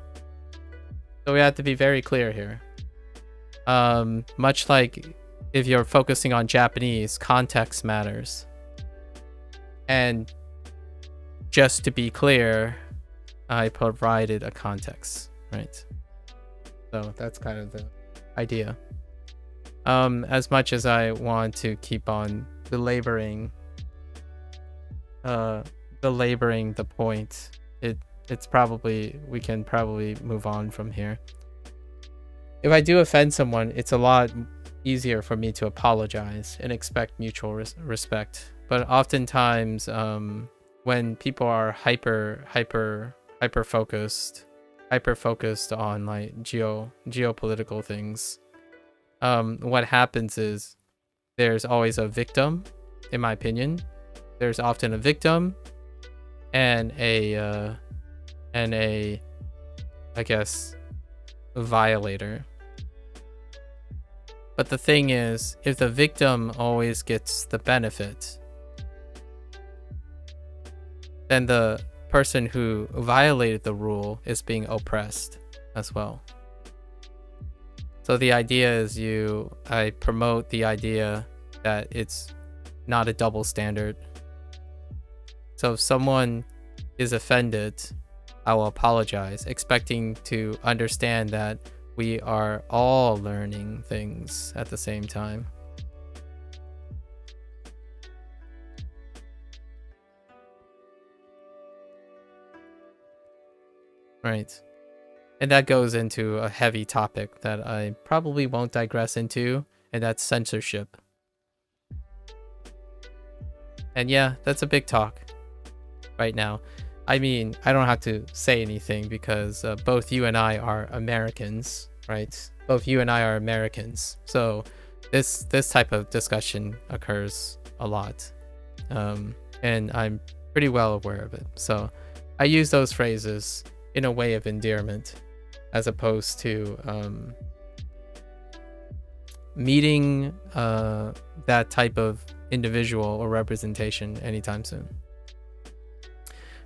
So we have to be very clear here. Much like if you're focusing on Japanese, context matters. And just to be clear, I provided a context, right? So that's kind of the idea. As much as I want to keep on belaboring the point, we can probably move on from here. If I do offend someone, it's a lot easier for me to apologize and expect mutual respect. But oftentimes, when people are hyper focused on like geopolitical things, what happens is there's always a victim. In my opinion, there's often a victim and a I guess a violator. But the thing is, if the victim always gets the benefit, then the person who violated the rule is being oppressed as well. So the idea is I promote the idea that it's not a double standard. So if someone is offended, I will apologize, expecting to understand that we are all learning things at the same time. Right. And that goes into a heavy topic that I probably won't digress into, and that's censorship. And yeah, that's a big talk right now. I mean, I don't have to say anything because both you and I are Americans, right? Both you and I are Americans. So this type of discussion occurs a lot. And I'm pretty well aware of it. So I use those phrases in a way of endearment as opposed to meeting that type of individual or representation anytime soon.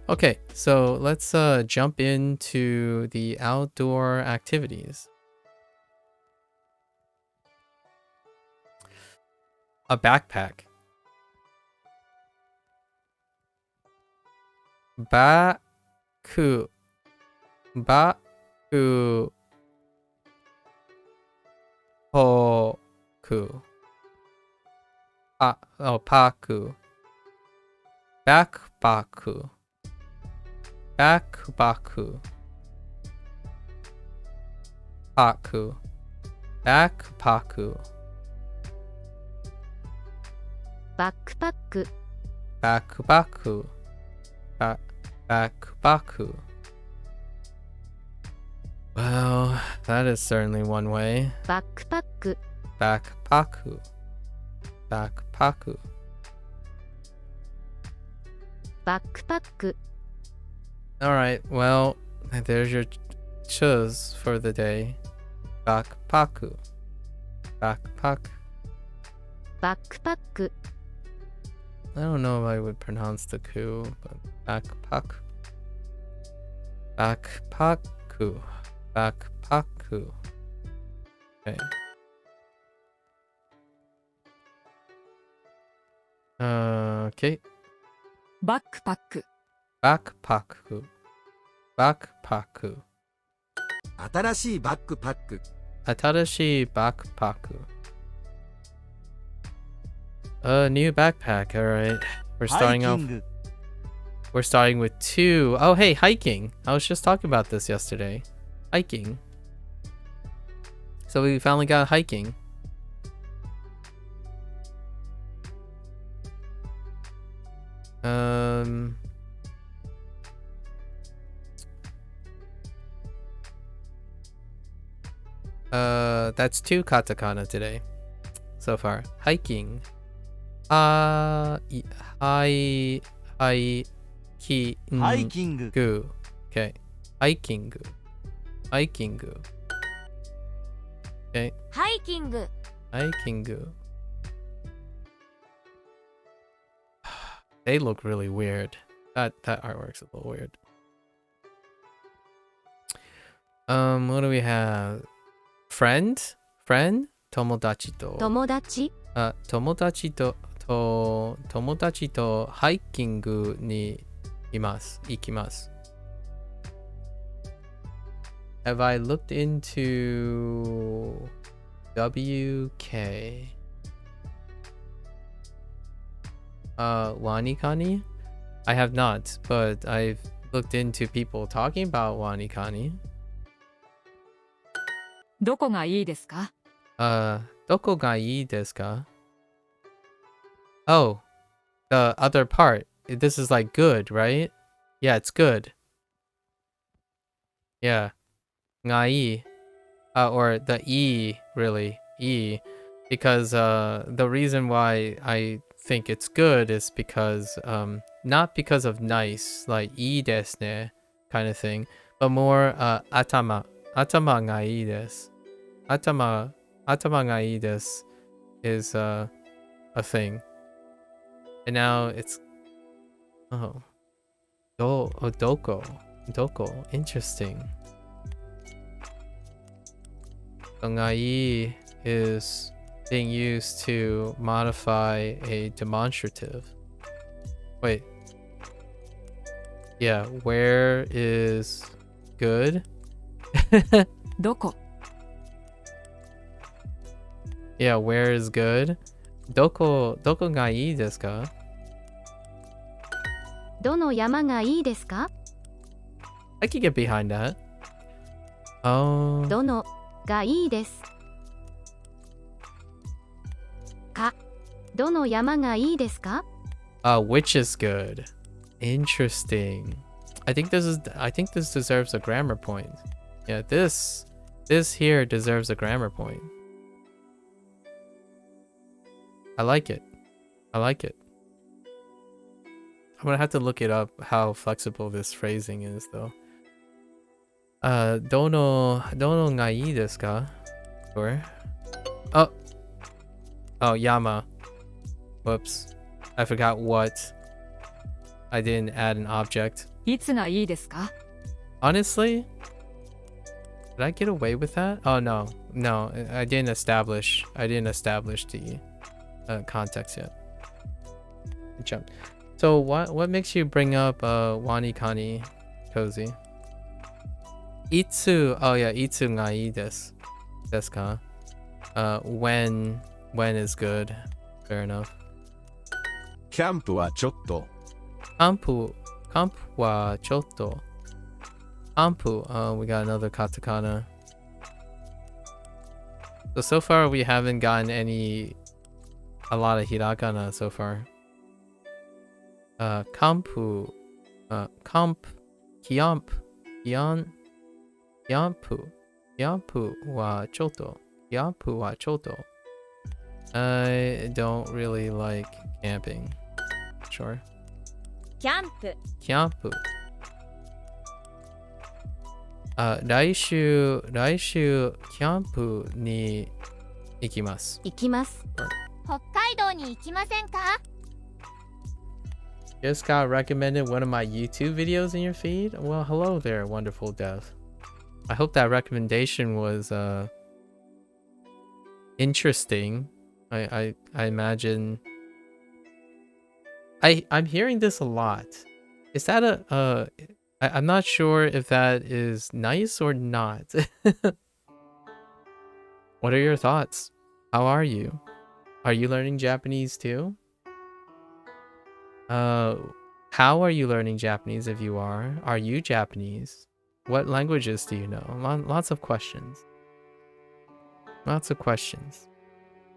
Okay, so let's jump into the outdoor activities. A backpack. Baku. Baku. Hoku. Paku. Backpaku. Backpaku. Paku. Backpaku. Backpack. Backpaku. Backpaku. Well, that is certainly one way. Backpack. Backpaku. Backpaku. Backpack. Alright, well, there's your chus for the day. Backpaku. Backpack. Backpack. I don't know if I would pronounce the ku, but backpack. Backpaku. Backpaku. Okay. Okay. Backpack. Backpaku. Backpaku. 新しいバックパック。 Atarashi backpaku. A new backpack. All right. We're starting off. We're starting with 2. Oh, hey, hiking. I was just talking about this yesterday. Hiking. So we finally got hiking. That's 2 katakana today so far. Hiking. Hiking. Okay. Hiking. Hiking. Okay. Hiking. Hiking. They look really weird. That artwork's a little weird. What do we have? Friend? Tomodachi to. 友達 Tomodachi to hiking ni ikimasu. Have I looked into WK? Wanikani? I have not, but I've looked into people talking about Wanikani. どこがいいですか Doko ga ii desu ka? Oh, the other part. This is like good, right? Yeah, it's good. Yeah. Ngai. Or the e, really. E. Because the reason why I think it's good is because not because of nice, like ii desu ne kind of thing, but more atama. Atama ga ii desu. Atama ga ii desu is a thing. And now it's doko. Interesting. So ngai is being used to modify a demonstrative. Wait. Yeah, where is good? どこ Yeah, where is good? Doko ga ii desu ka? どの山がいいですか I could get behind that. Oh. どのがいいですかどの山がいいですか Which is good. Interesting. I think this deserves a grammar point. Yeah, this here deserves a grammar point. I like it. I'm gonna have to look it up how flexible this phrasing is though. Dono ga ii desu ka? Sure. Oh, yama. Whoops. I forgot what. I didn't add an object. いつがいいですか Honestly, did I get away with that? Oh no, I didn't establish the context yet. Good job. So what makes you bring up Wanikani, Cozy? Itsu, oh yeah, itsu ga ii desu. Desu ka? When is good. Fair enough. キャンプはちょっと Kampu wa chotto. Kampu, we got another katakana. So far we haven't gotten a lot of hiragana so far. Kampu, kyampu wa chotto. Kyampu wa chotto. I don't really like camping. Sure. キャンプ Kyampu. 来週キャンプに行きます。行きます。北海道に行きませんか？ Just got recommended one of my YouTube videos in your feed? Well, hello there, wonderful dev. I hope that recommendation was interesting. I imagine I'm hearing this a lot. Is that I'm not sure if that is nice or not. What are your thoughts? How are you? Are you learning Japanese too? How are you learning Japanese if you are? Are you Japanese? What languages do you know? Lots of questions. Lots of questions.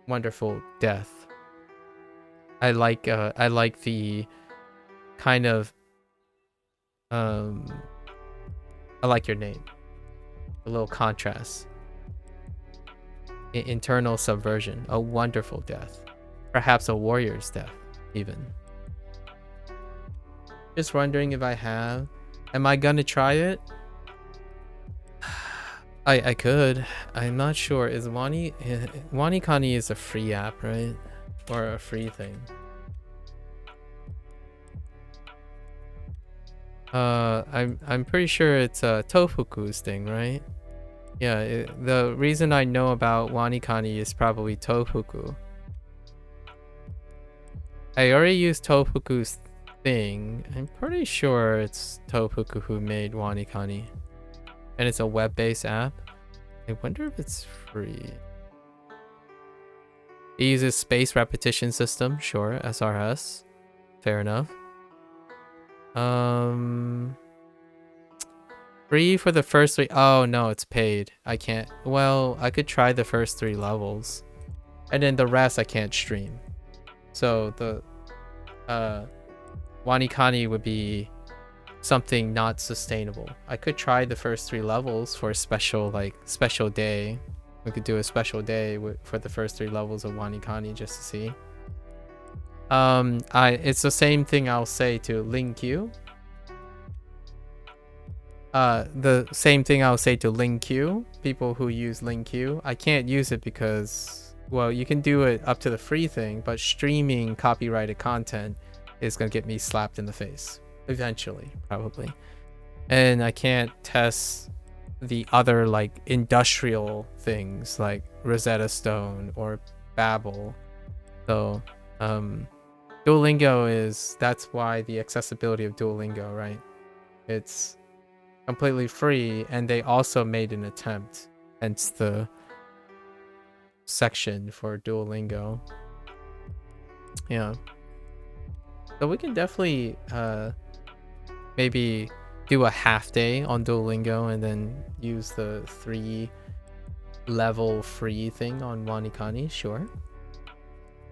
Wonderful death. I like the kind of I like your name. A little contrast. Internal subversion. A wonderful death. Perhaps a warrior's death, even. Just wondering if I have. Am I gonna try it? I could. I'm not sure. Is Wanikani is a free app, right? Or a free thing? I'm pretty sure it's Tofuku's thing, right? Yeah, the reason I know about Wanikani is probably Tofuku. I already used Tofuku's thing. I'm pretty sure it's Tofuku who made Wanikani. And it's a web-based app. I wonder if it's free. It uses space repetition system. Sure, SRS. Fair enough. Free for the first 3. Oh no, it's paid. I can't. Well, I could try the first 3 levels, and then the rest I can't stream. So the Wanikani would be something not sustainable. I could try the first 3 levels for a special day. We could do a special day for the first 3 levels of Wanikani just to see. It's the same thing I'll say to LingQ. The same thing I'll say to LingQ. People who use LingQ. I can't use it because, well, you can do it up to the free thing, but streaming copyrighted content is gonna get me slapped in the face. Eventually, probably. And I can't test the other like industrial things like Rosetta Stone or Babbel. So, Duolingo that's why the accessibility of Duolingo, right? It's completely free, and they also made an attempt, hence the section for Duolingo. Yeah. So we can definitely maybe do a half day on Duolingo and then use the 3 level free thing on Wanikani. Sure.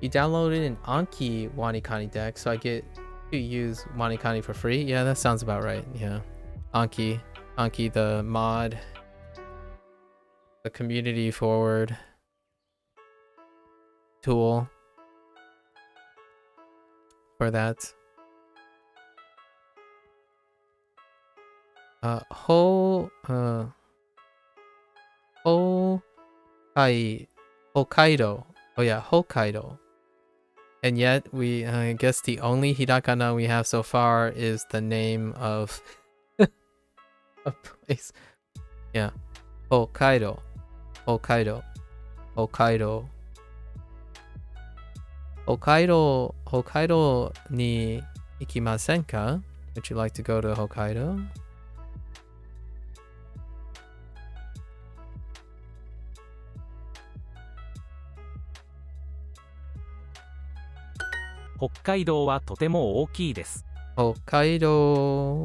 You downloaded an Anki Wanikani deck, so I get to use Wanikani for free. Yeah, that sounds about right. Yeah. Anki, the mod, the community forward tool for that. Hokkaido. Oh yeah, Hokkaido. And yet I guess the only hiragana we have so far is the name of a place. Yeah. Hokkaido. Hokkaido ni ikimasen ka? Would you like to go to Hokkaido? Hokkaido はとても大きいです。Hokkaido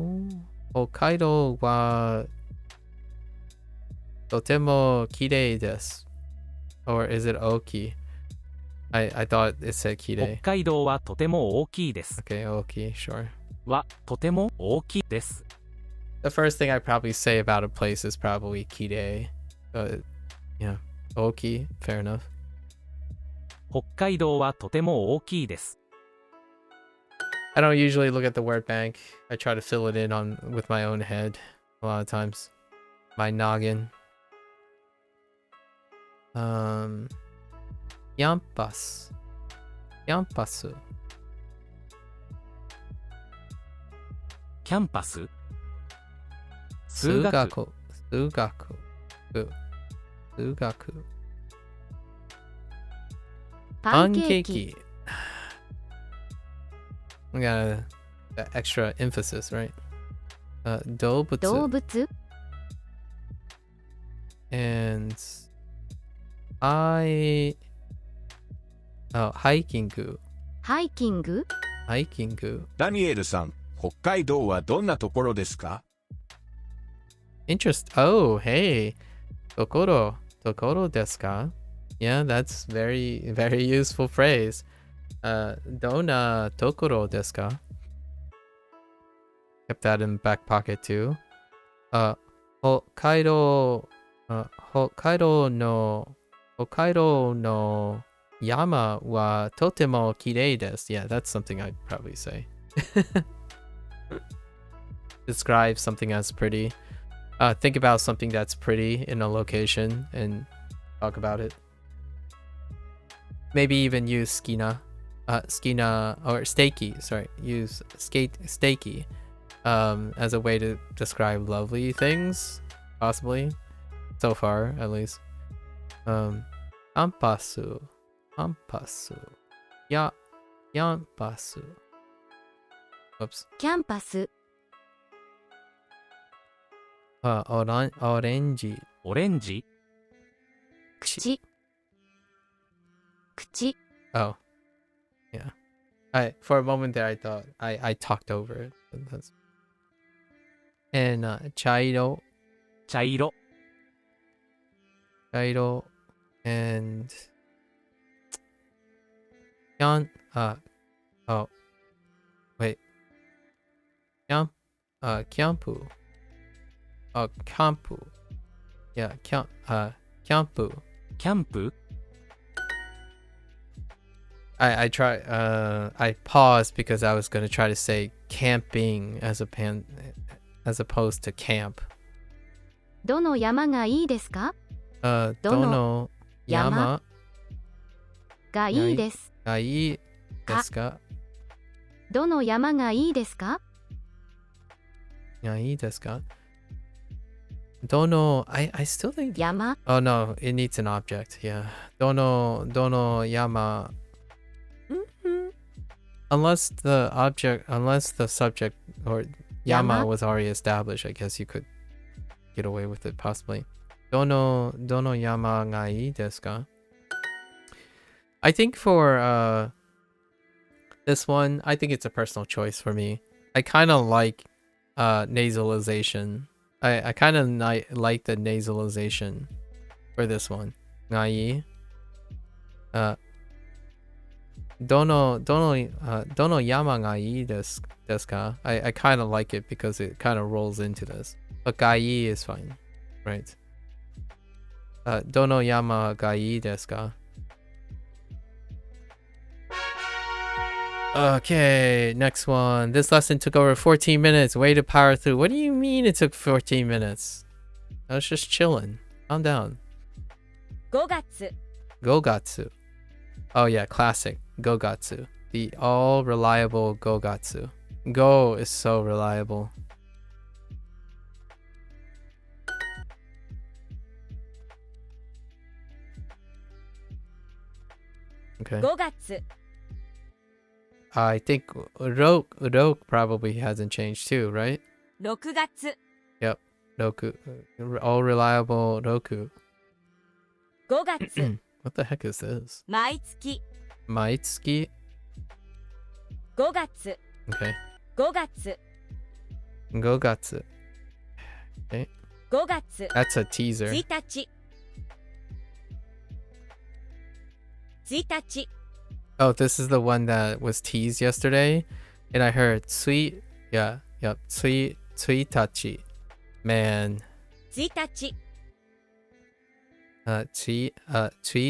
wa totemo kirei desu. Or is it oki? I thought it said 北 kirei. 海道はとても大きいです。 Okay, oki, sure. はとても大きいです。 The first thing I'd probably say about a place is probably kirei. Yeah, oki, fair enough. 北海道はとても大きいです。 I don't usually look at the word bank. I try to fill it in on with my own head a lot of times. My noggin. Campus. Campus. キャンパス、数学、 Sugaku. Sugaku. パンケーキ Pankeki. We got that extra emphasis, right? 動 Dobutsu. 物 And hiking. ハイキング Hiking. ダニエルさん、北海道はどんなところですか？ Oh, hey. Tokoro desu ka? Yeah, that's very, very useful phrase. Dona tokoro desu ka? Kept that in back pocket too. Hokkaido no yama wa totemo kirei desu. Yeah, that's something I'd probably say. Describe something as pretty. Think about something that's pretty in a location and talk about it. Maybe even use skina or steiki. Sorry, use steiki as a way to describe lovely things, possibly. So far, at least. Ampasu. Yampasu. Whoops. キャンパス Orange. オレンジ、口口 Oh, yeah. For a moment there, I thought I talked over it. And chairo, 茶色、 and Kyampu. Kampu. Yeah, Kyampu. キャンプ、 I paused because I was gonna try to say camping as opposed to camp. どの山がいいですか Dono yama がいいです ga ii desu ka? どの山がいいですか Ga ii desu ka? Dono, I still think. 山 Oh no, it needs an object. Yeah. Dono yama. Unless the subject or yama Yama? was already established, I guess you could get away with it possibly. Dono yama ga ii desu ka? I think for this one, I think it's a personal choice for me. I kind of like nasalization. I kind of like the nasalization for this one. Ga ii. Dono yama ga ii desu ka? I kind of like it because it kind of rolls into this. But ga ii is fine, right? Dono yama ga ii desu ka? Okay, next one. This lesson took over 14 minutes. Way to power through. What do you mean it took 14 minutes? I was just chilling. Calm down. 5月 Gogatsu. Oh yeah, classic. Gogatsu. The all reliable Gogatsu. Go is so reliable. Okay. 5月 I think Rok probably hasn't changed too, right? 6月 Yep. Roku. All reliable Roku. 5月 What the heck is this? 毎月 Maitsuki? 5月 Okay. 5月 Gogatsu. 5月 That's a teaser. 1日1日 Oh, this is the one that was teased yesterday. And I heard sweet. Yeah. Yep. Sweet tachi. Man. 1日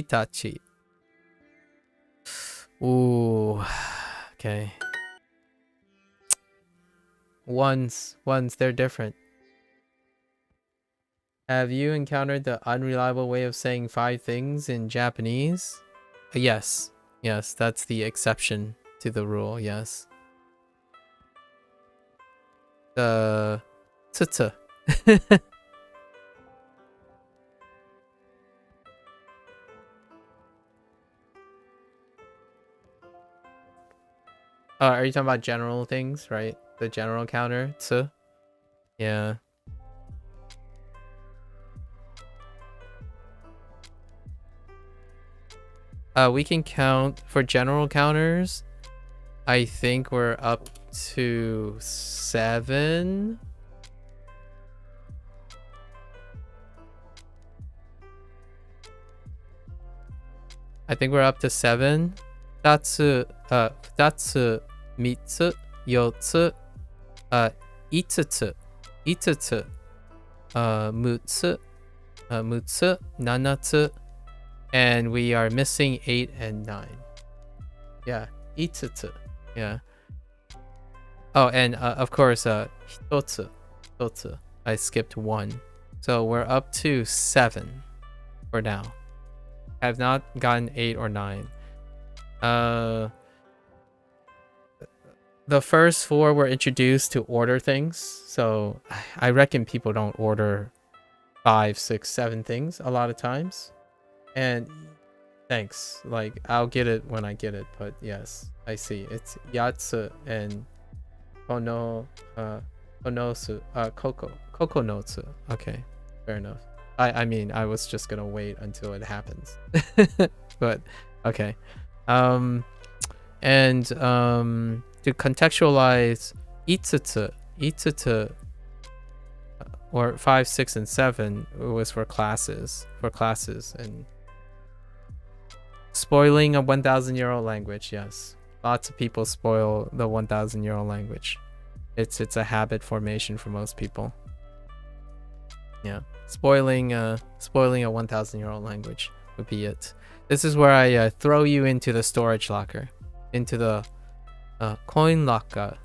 Tachi. Ooh. Okay. Ones, they're different. Have you encountered the unreliable way of saying 5 things in Japanese? Yes. Yes, that's the exception to the rule, yes. Tsuta. Are you talking about general things, right? The general counter, tsu? Yeah. We can count for general counters. I think we're up to 7. I think we're up to 7. Datsu, 2つ, 3つ, 4つ, 5つ, 5つ, 6つ, 6つ, 7つ, and we are missing 8 and 9. Yeah, 5つ. Yeah. Oh, and of course, 1つ. I skipped 1. So we're up to 7 for now. I have not gotten 8 or 9. The first 4 were introduced to order things, so I reckon people don't order 5, 6, 7 things a lot of times. And thanks, like I'll get it when I get it, but yes, I see. It's yatsu and konosu, kokonotsu. Okay, fair enough. I mean, I was just gonna wait until it happens. But okay. To contextualize 5つ, or 5, 6, and 7 was for classes, and spoiling a 1,000-year-old language. Yes, lots of people spoil the 1,000-year-old language. It's a habit formation for most people. Yeah, spoiling a 1,000-year-old language would be it. This is where I throw you into the storage locker, into the coin locker.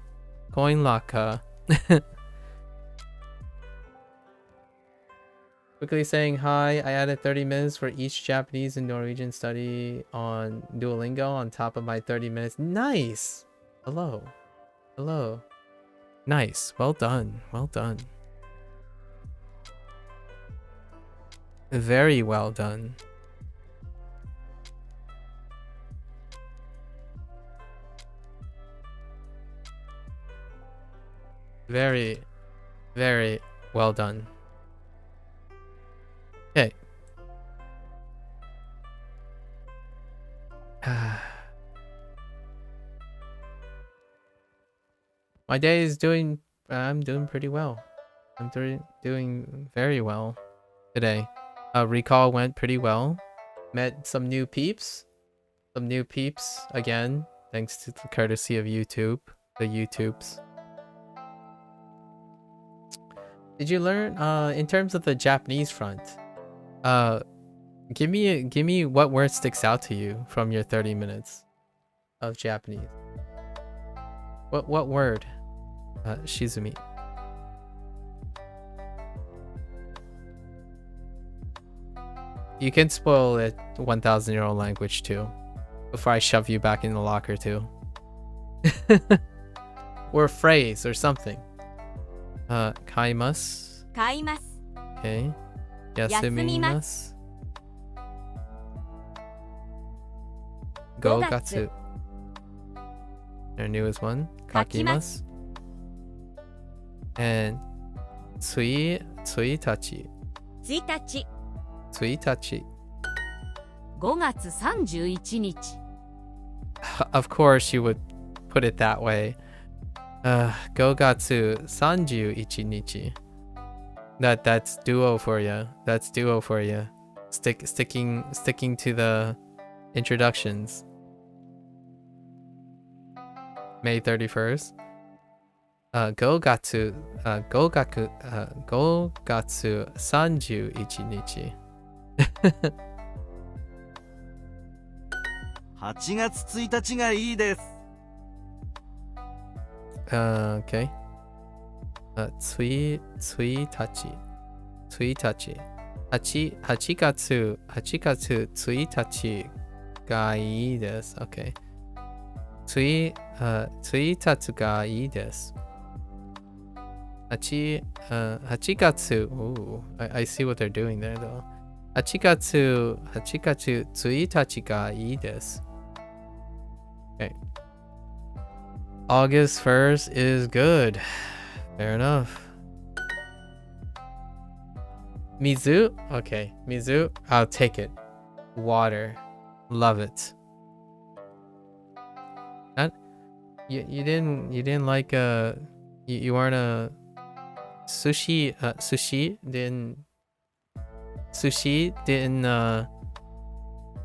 Quickly saying hi. I added 30 minutes for each Japanese and Norwegian study on Duolingo on top of my 30 minutes. Nice. Hello. Nice. Well done. Very well done. Very, very well done. Okay. My day is I'm doing pretty well. I'm doing very well today. Recall went pretty well. Met some new peeps. Again, thanks to the courtesy of YouTube. The YouTubes. Did you learn in terms of the Japanese front? Give me what word sticks out to you from your 30 minutes of Japanese. What word? Shizumi. You can spoil a 1,000-year-old language too, before I shove you back in the locker too. Or a phrase or something. Kaimasu. 買います Okay. Yasumimasu. Gogatsu. Our newest one. 書きます And 1日。 1日1日。 5月31日 Of course you would put it that way. 5月31日。That's duo for you. That's duo for you. Sticking to the introductions. May 31st. 5月31日。 8月1日がいいです。Okay. 1日。8月1日がいいです。Okay. 1日がいいです。8月 Ooh, I see what they're doing there though. 8月1日がいいです。Okay. August 1st is good. Fair enough. Mizu? Okay. Mizu, I'll take it. Water. Love it. You didn't like you weren't a sushi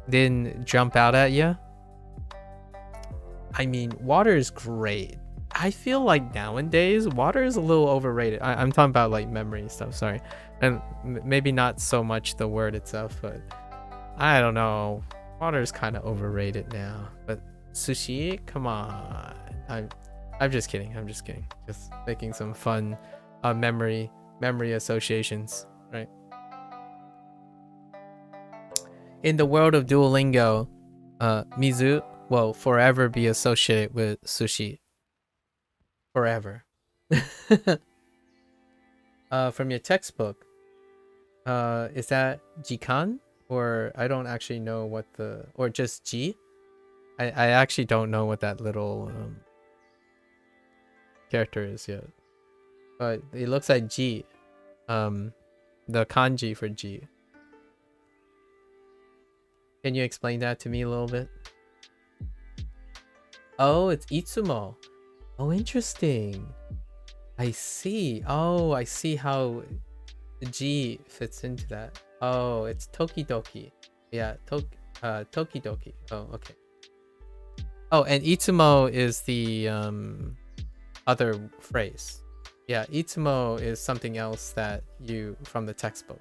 didn't jump out at you? I mean, water is great. I feel like nowadays water is a little overrated. I'm talking about like memory stuff, sorry. And maybe not so much the word itself, but I don't know. Water is kind of overrated now. But sushi, come on. I'm just kidding. Just making some fun memory associations, right? In the world of Duolingo, Mizu will forever be associated with sushi. Forever. From your textbook, is that jikan? Or I don't actually know what or just ji? I actually don't know what that little character is yet. But it looks like ji. The kanji for ji. Can you explain that to me a little bit? Oh, it's Itsumo. Oh, interesting. I see. Oh, I see how G fits into that. Oh, it's Tokidoki. Yeah, Tokidoki. Oh, okay. Oh, and Itsumo is the other phrase. Yeah, Itsumo is something else that you from the textbook.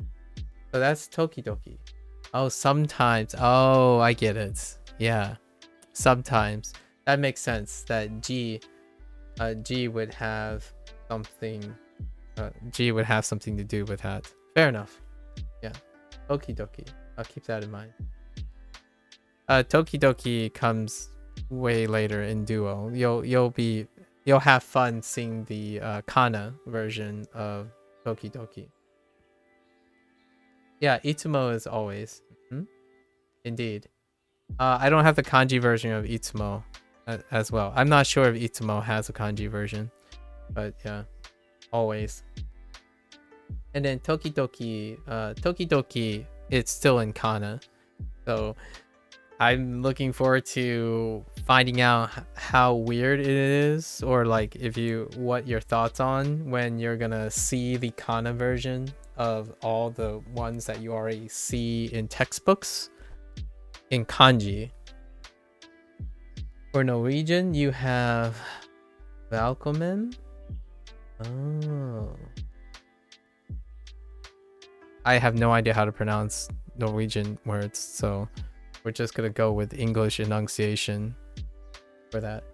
So that's Tokidoki. Oh, sometimes. Oh, I get it. Yeah, sometimes. That makes sense that G would have something to do with that. Fair enough. Yeah. Tokidoki. I'll keep that in mind. Tokidoki comes way later in Duo. You'll have fun seeing the kana version of Tokidoki. Yeah, Itsumo is always. Indeed. I don't have the kanji version of Itsumo as well. I'm not sure if Itsumo has a kanji version, but yeah, always. And then Tokidoki, it's still in kana. So I'm looking forward to finding out how weird it is, or like what your thoughts on when you're gonna see the kana version of all the ones that you already see in textbooks in kanji. For Norwegian, you have Velkommen. Oh. I have no idea how to pronounce Norwegian words, so we're just gonna go with English enunciation for that.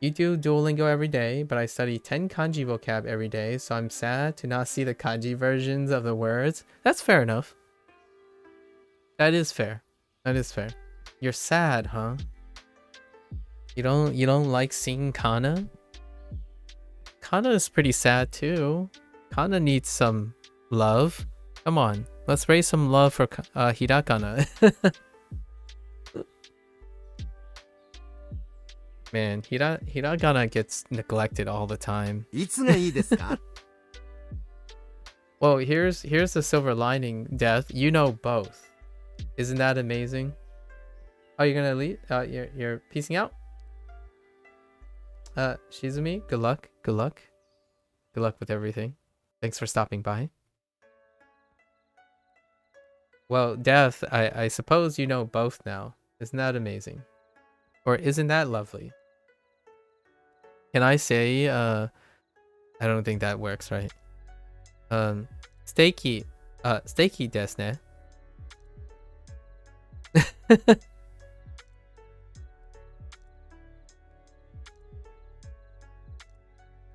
You do Duolingo every day, but I study 10 kanji vocab every day, so I'm sad to not see the kanji versions of the words. That's fair enough. That is fair. You're sad, huh? You don't like seeing kana? Kana is pretty sad too. Kana needs some love. Come on, let's raise some love for hiragana. Man, hiragana gets neglected all the time. いつがいいですか？ Well, here's the silver lining, Death. You know both. Isn't that amazing? Oh, you're gonna leave? You're peacing out? Shizumi, good luck. Good luck. Good luck with everything. Thanks for stopping by. Well, Death, I suppose you know both now. Isn't that amazing? Or isn't that lovely? Can I say, I don't think that works, right? Steaky desu ne.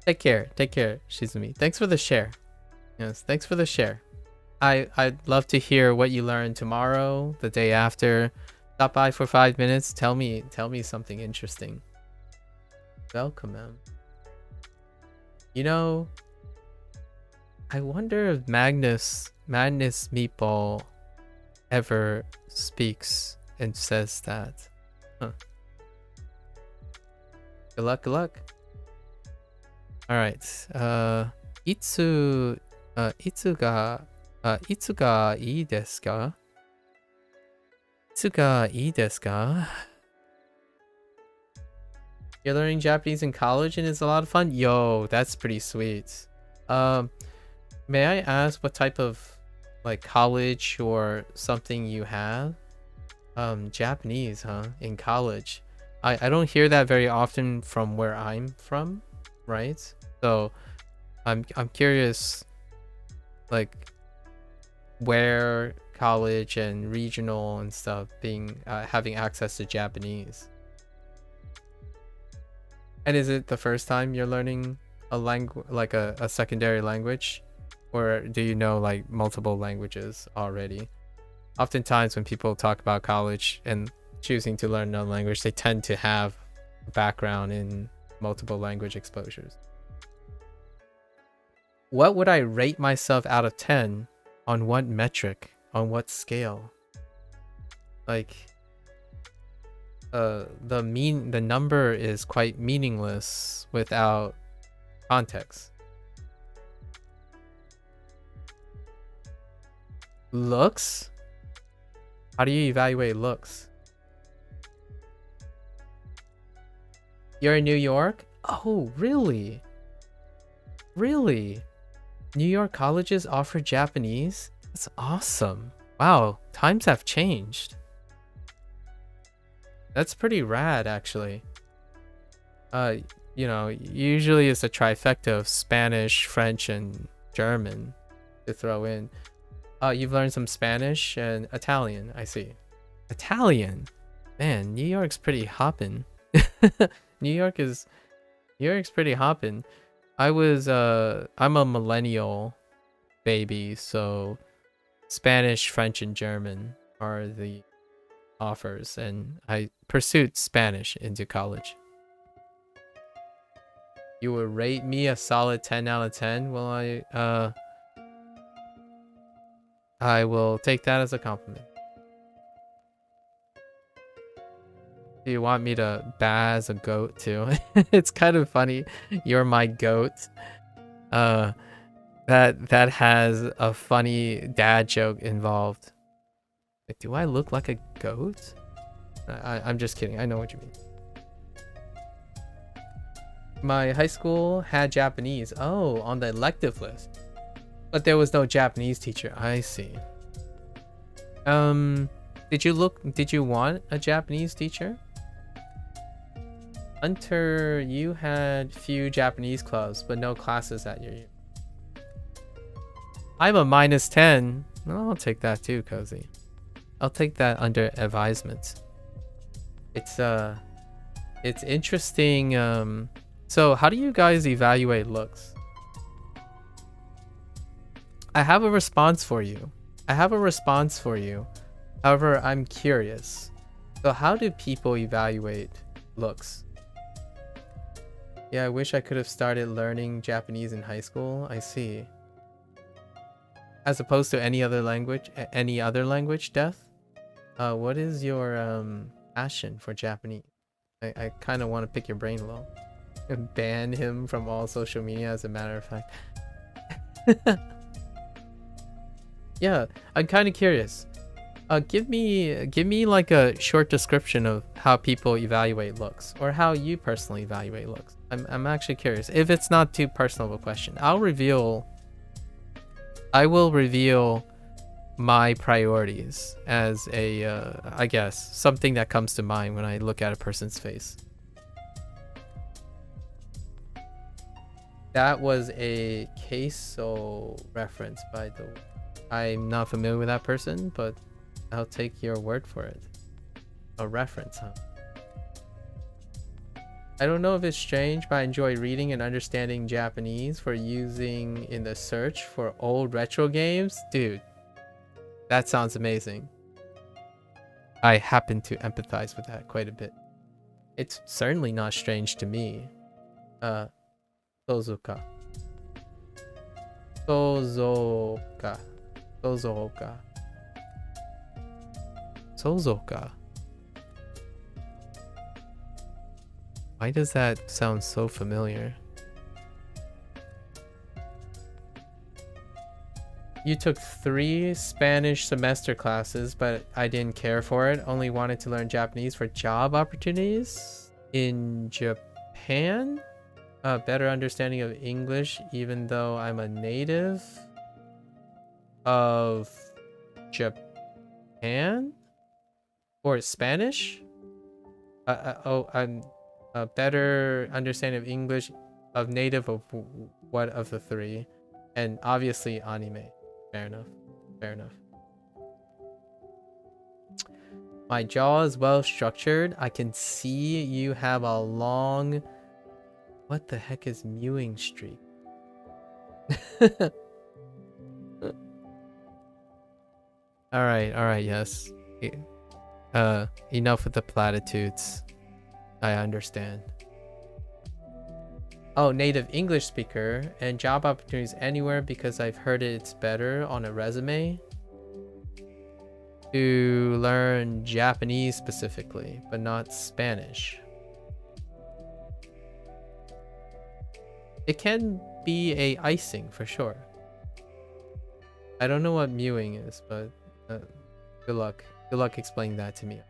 Take care, Shizumi. Thanks for the share. Yes, thanks for the share. I'd love to hear what you learn tomorrow, the day after. Stop by for 5 minutes. Tell me something interesting. Welcome, man. You know, I wonder if Madness Meatball ever speaks and says that. Huh. Good luck, good luck. Alright. Itsu ga ii desu ka? Itsu ga ii desu ka? You're learning Japanese in college and it's a lot of fun? Yo, that's pretty sweet. May I ask what type of like college or something you have? Japanese, huh? In college. I don't hear that very often from where I'm from, right? So I'm curious like where college and regional and stuff being having access to Japanese. And is it the first time you're learning a language, like a secondary language? Or do you know like multiple languages already? Oftentimes when people talk about college and choosing to learn another language, they tend to have a background in multiple language exposures. What would I rate myself out of 10 on what metric? On what scale? Like the number is quite meaningless without context. Looks? How do you evaluate looks? You're in New York? Oh, really? Really? New York colleges offer Japanese? That's awesome. Wow, times have changed. That's pretty rad, actually. You know, usually it's a trifecta of Spanish, French, and German to throw in. You've learned some Spanish and Italian, I see. Italian? Man, New York's pretty hoppin'. New York's pretty hoppin'. I'm a millennial baby, so Spanish, French, and German are the offers, and I pursued Spanish into college. You would rate me a solid 10 out of 10? Well, I will take that as a compliment. Do you want me to baa as a goat too? It's kind of funny. You're my goat. That has a funny dad joke involved. Like, do I look like a goat? I'm just kidding. I know what you mean. My high school had Japanese. Oh, on the elective list. But there was no Japanese teacher. I see. Did you want a Japanese teacher? Hunter, you had few Japanese clubs, but no classes at your uni. I'm a -10. I'll take that too, Cozy. I'll take that under advisement. It's interesting. So how do you guys evaluate looks? I have a response for you. However, I'm curious. So how do people evaluate looks? Yeah, I wish I could have started learning Japanese in high school. I see. As opposed to any other language, Death? What is your passion for Japanese? I kind of want to pick your brain a little. And ban him from all social media, as a matter of fact. Yeah, I'm kind of curious. Give me like a short description of how people evaluate looks, or how you personally evaluate looks. I'm actually curious. If it's not too personal of a question, I will reveal my priorities as a I guess something that comes to mind when I look at a person's face. That was a queso reference, by the way. I'm not familiar with that person, but I'll take your word for it. A reference, huh? I don't know if it's strange, but I enjoy reading and understanding Japanese for using in the search for old retro games. Dude, that sounds amazing. I happen to empathize with that quite a bit. It's certainly not strange to me. Sozuka. Sozoka. Sozoka. Sozoka. Why does that sound so familiar? You took 3 Spanish semester classes, but I didn't care for it. Only wanted to learn Japanese for job opportunities in Japan. A better understanding of English, even though I'm a native of Japan or Spanish. I'm a better understanding of English of native of what of the 3, and obviously anime. Fair enough. Fair enough. My jaw is well structured. I can see you have a long. What the heck is mewing streak? All right, yes. Enough with the platitudes. I understand. Oh, native English speaker and job opportunities anywhere because I've heard it's better on a resume to learn Japanese specifically, but not Spanish. It can be a icing for sure. I don't know what mewing is, but good luck. Good luck explaining that to me.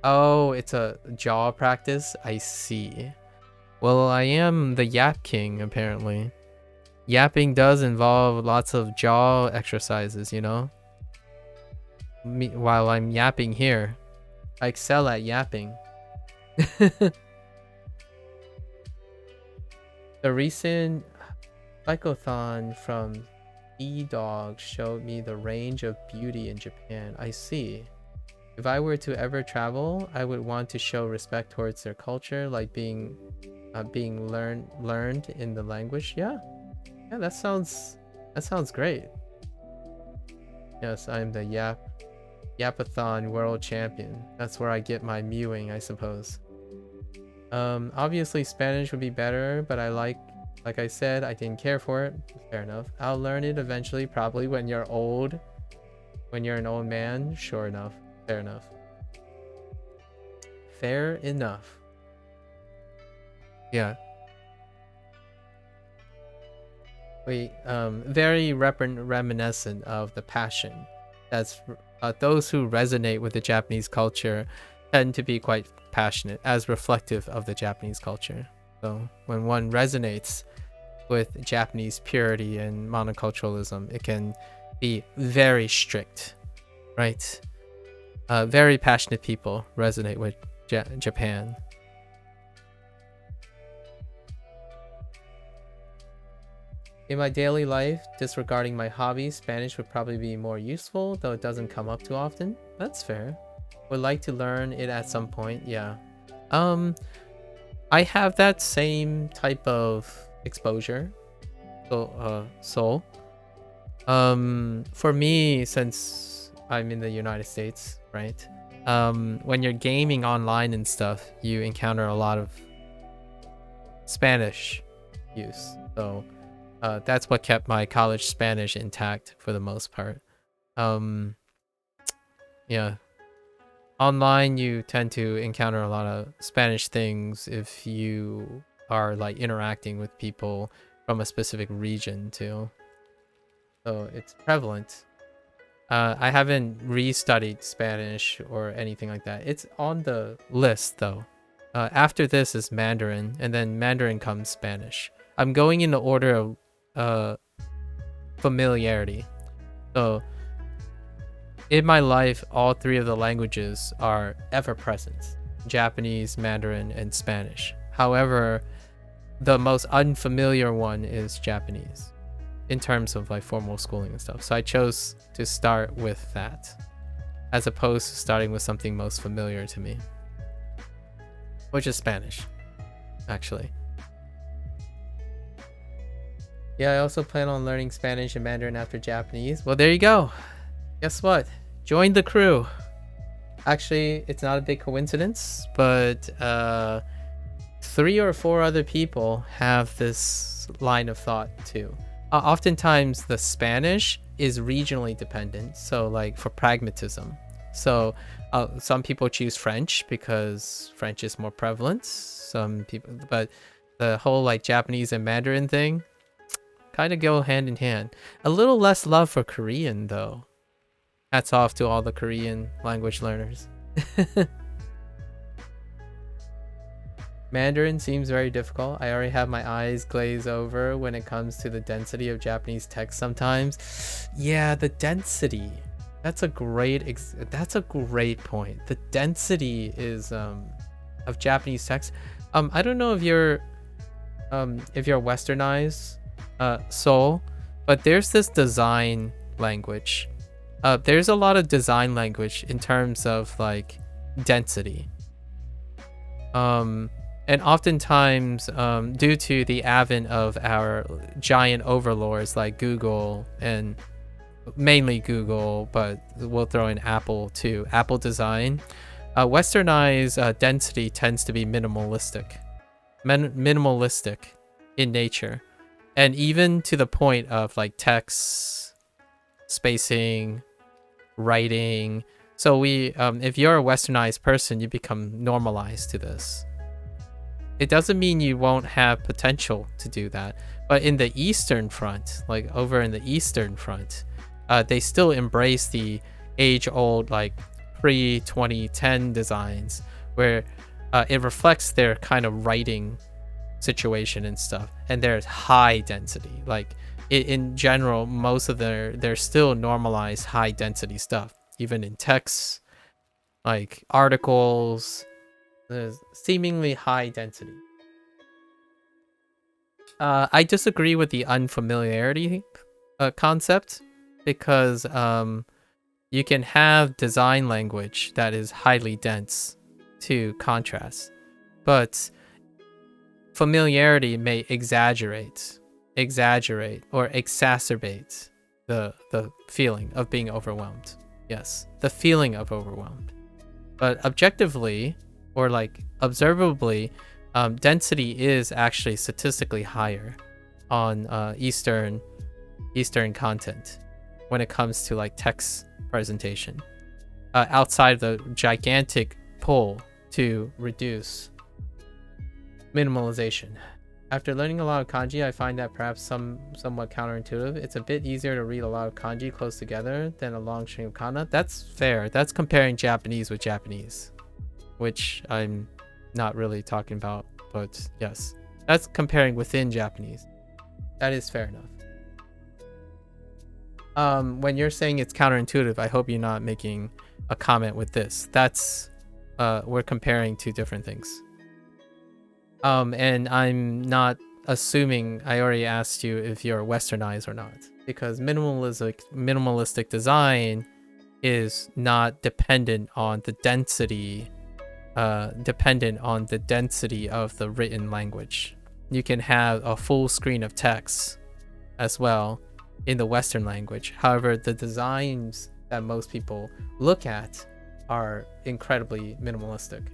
Oh, it's a jaw practice? I see. Well, I am the Yap King, apparently. Yapping does involve lots of jaw exercises, you know? While I'm yapping here, I excel at yapping. The recent Psychothon from E-Dog showed me the range of beauty in Japan. I see. If I were to ever travel, I would want to show respect towards their culture, like being learned in the language. Yeah, that sounds great. Yes, I'm the Yapathon world champion. That's where I get my mewing, I suppose. Obviously Spanish would be better, but like I said, I didn't care for it. Fair enough. I'll learn it eventually, probably when you're old. When you're an old man, sure enough. Fair enough. Fair enough. Yeah. Very reminiscent of the passion. That's those who resonate with the Japanese culture tend to be quite passionate, as reflective of the Japanese culture. So when one resonates with Japanese purity and monoculturalism, it can be very strict, right? Very passionate people resonate with Japan. In my daily life, disregarding my hobbies, Spanish would probably be more useful, though it doesn't come up too often. That's fair. Would like to learn it at some point, yeah. I have that same type of exposure. So, for me, since I'm in the United States, right? When you're gaming online and stuff, you encounter a lot of Spanish use. So, that's what kept my college Spanish intact for the most part. Yeah. Online, you tend to encounter a lot of Spanish things if you are like interacting with people from a specific region too. So it's prevalent. I haven't restudied Spanish or anything like that. It's on the list though. After this is Mandarin, and then Mandarin comes Spanish. I'm going in the order of familiarity. So in my life, all three of the languages are ever present: Japanese, Mandarin, and Spanish. However, the most unfamiliar one is Japanese in terms of like formal schooling and stuff. So I chose to start with that as opposed to starting with something most familiar to me, which is Spanish, actually. Yeah, I also plan on learning Spanish and Mandarin after Japanese. Well, there you go. Guess what? Join the crew. Actually, it's not a big coincidence, but 3 or 4 other people have this line of thought too. Oftentimes, the Spanish is regionally dependent. So, like for pragmatism. So, some people choose French because French is more prevalent. Some people, but the whole like Japanese and Mandarin thing kind of go hand in hand. A little less love for Korean though. Hats off to all the Korean language learners. Mandarin seems very difficult. I already have my eyes glaze over when it comes to the density of Japanese text sometimes. Yeah, the density. That's a great point. The density is of Japanese text. I don't know if you're westernized, Seoul, but there's this design language. There's a lot of design language in terms of like density. And oftentimes, due to the advent of our giant overlords like Google, and mainly Google, but we'll throw in Apple too, Apple design, westernized density tends to be minimalistic in nature. And even to the point of like text, spacing, writing. So if you're a westernized person, you become normalized to this. It doesn't mean you won't have potential to do that. But in the Eastern Front, like over in the Eastern Front, they still embrace the age-old like pre-2010 designs where it reflects their kind of writing situation and stuff. And there's high density. Like in general, most of they're still normalized high density stuff. Even in texts, like articles, there's seemingly high density. I disagree with the unfamiliarity concept because you can have design language that is highly dense to contrast, but familiarity may exaggerate or exacerbate the feeling of being overwhelmed. Yes, the feeling of overwhelmed. But objectively, or like observably, density is actually statistically higher on Eastern content when it comes to like text presentation, outside the gigantic pull to reduce minimalization. After learning a lot of kanji, I find that perhaps somewhat counterintuitive. It's a bit easier to read a lot of kanji close together than a long string of kana. That's fair. That's comparing Japanese with Japanese, which I'm not really talking about, but yes. That's comparing within Japanese. That is fair enough. When you're saying it's counterintuitive, I hope you're not making a comment with this. That's we're comparing two different things. And I'm not assuming I already asked you if you're westernized or not, because minimalistic design is not dependent on the density of the written language. You can have a full screen of text as well in the Western language. However, the designs that most people look at are incredibly minimalistic.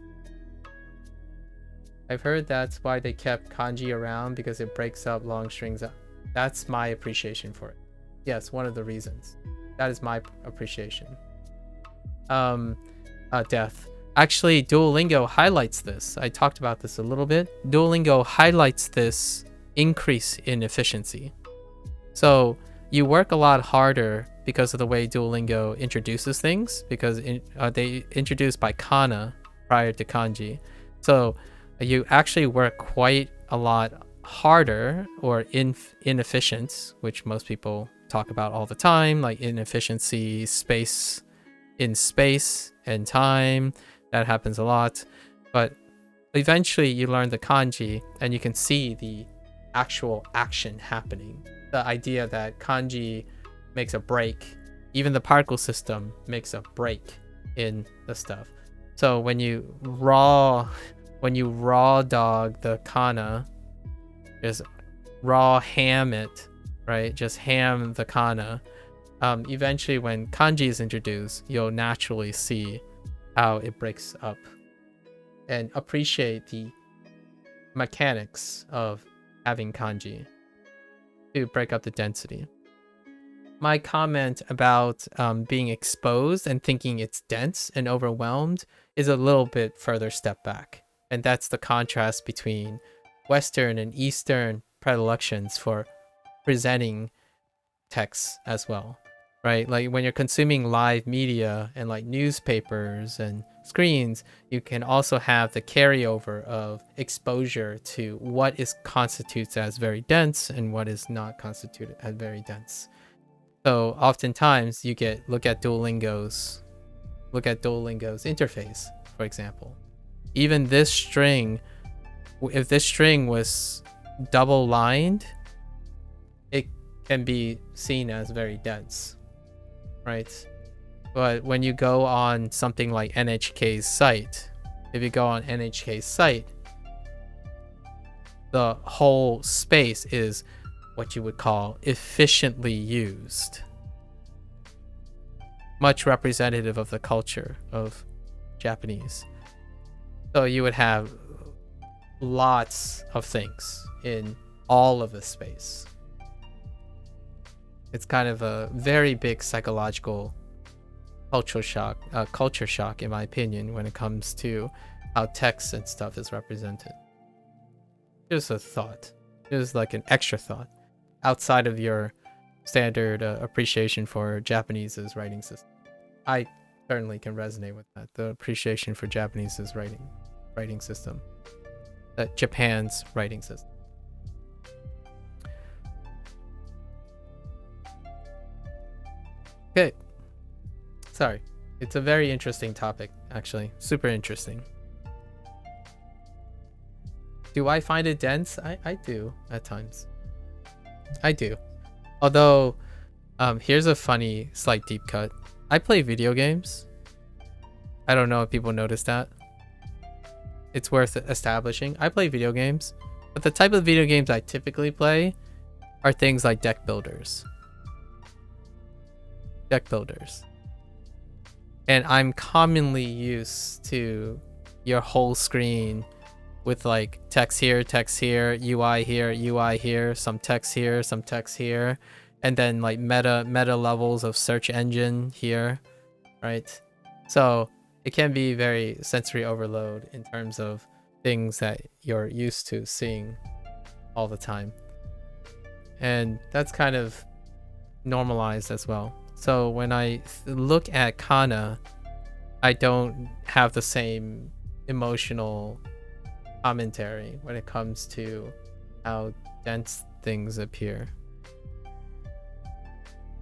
I've heard that's why they kept kanji around, because it breaks up long strings. That's my appreciation for it. Yes, one of the reasons. That is my appreciation. death. Actually, Duolingo highlights this. I talked about this a little bit. Duolingo highlights this increase in efficiency. So you work a lot harder because of the way Duolingo introduces things, because they introduced by kana prior to kanji. So you actually work quite a lot harder, or inefficient, which most people talk about all the time, like inefficiency, in space and time. That happens a lot. But eventually you learn the kanji and you can see the actual action happening. The idea that kanji makes a break, even the particle system makes a break in the stuff. So when you raw dog the kana, just raw ham it, right? Just ham the kana. Eventually when kanji is introduced, you'll naturally see how it breaks up and appreciate the mechanics of having kanji to break up the density. My comment about being exposed and thinking it's dense and overwhelmed is a little bit further step back. And that's the contrast between Western and Eastern predilections for presenting texts as well, right? Like when you're consuming live media and like newspapers and screens, you can also have the carryover of exposure to what is constitutes as very dense and what is not constituted as very dense. So oftentimes you look at Duolingo's interface, for example. Even this string, if this string was double lined, it can be seen as very dense, right? But when you go on something like NHK's site, if you go on NHK's site, the whole space is what you would call efficiently used. Much representative of the culture of Japanese. So you would have lots of things in all of the space. It's kind of a very big psychological culture shock, in my opinion, when it comes to how text and stuff is represented. Just a thought. Just like an extra thought outside of your standard appreciation for Japanese's writing system. I certainly can resonate with that. The appreciation for Japanese's writing system. Japan's writing system. Okay. Sorry. It's a very interesting topic, actually. Super interesting. Do I find it dense? I do at times. I do. Although, here's a funny, slight deep cut. I play video games. I don't know if people notice that. It's worth establishing. I play video games, but the type of video games I typically play are things like deck builders. And I'm commonly used to your whole screen with like text here, UI here, some text here, and then like meta levels of search engine here, right? So it can be very sensory overload in terms of things that you're used to seeing all the time. And that's kind of normalized as well. So when I look at kana, I don't have the same emotional commentary when it comes to how dense things appear.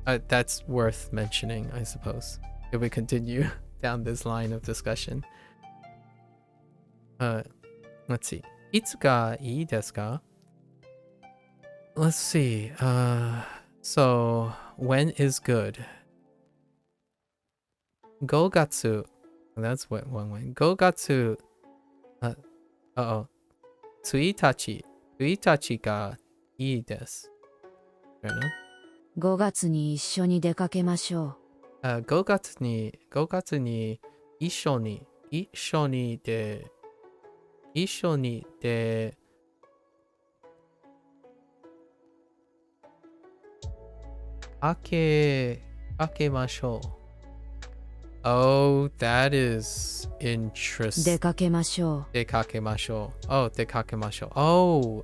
That's worth mentioning, I suppose, if we continue down this line of discussion. Let's see. Itsu ga ii desu ka? Let's see. So when is good? Gogatsu. That's what one way. Gogatsu. Tsuitachi ga ii desu. Fair enough. 5月に一緒に出かけましょう。5月に一緒に開けましょう。Oh, that is interesting. 出かけましょ Dekakemashou. Oh, dekakemashou. Oh,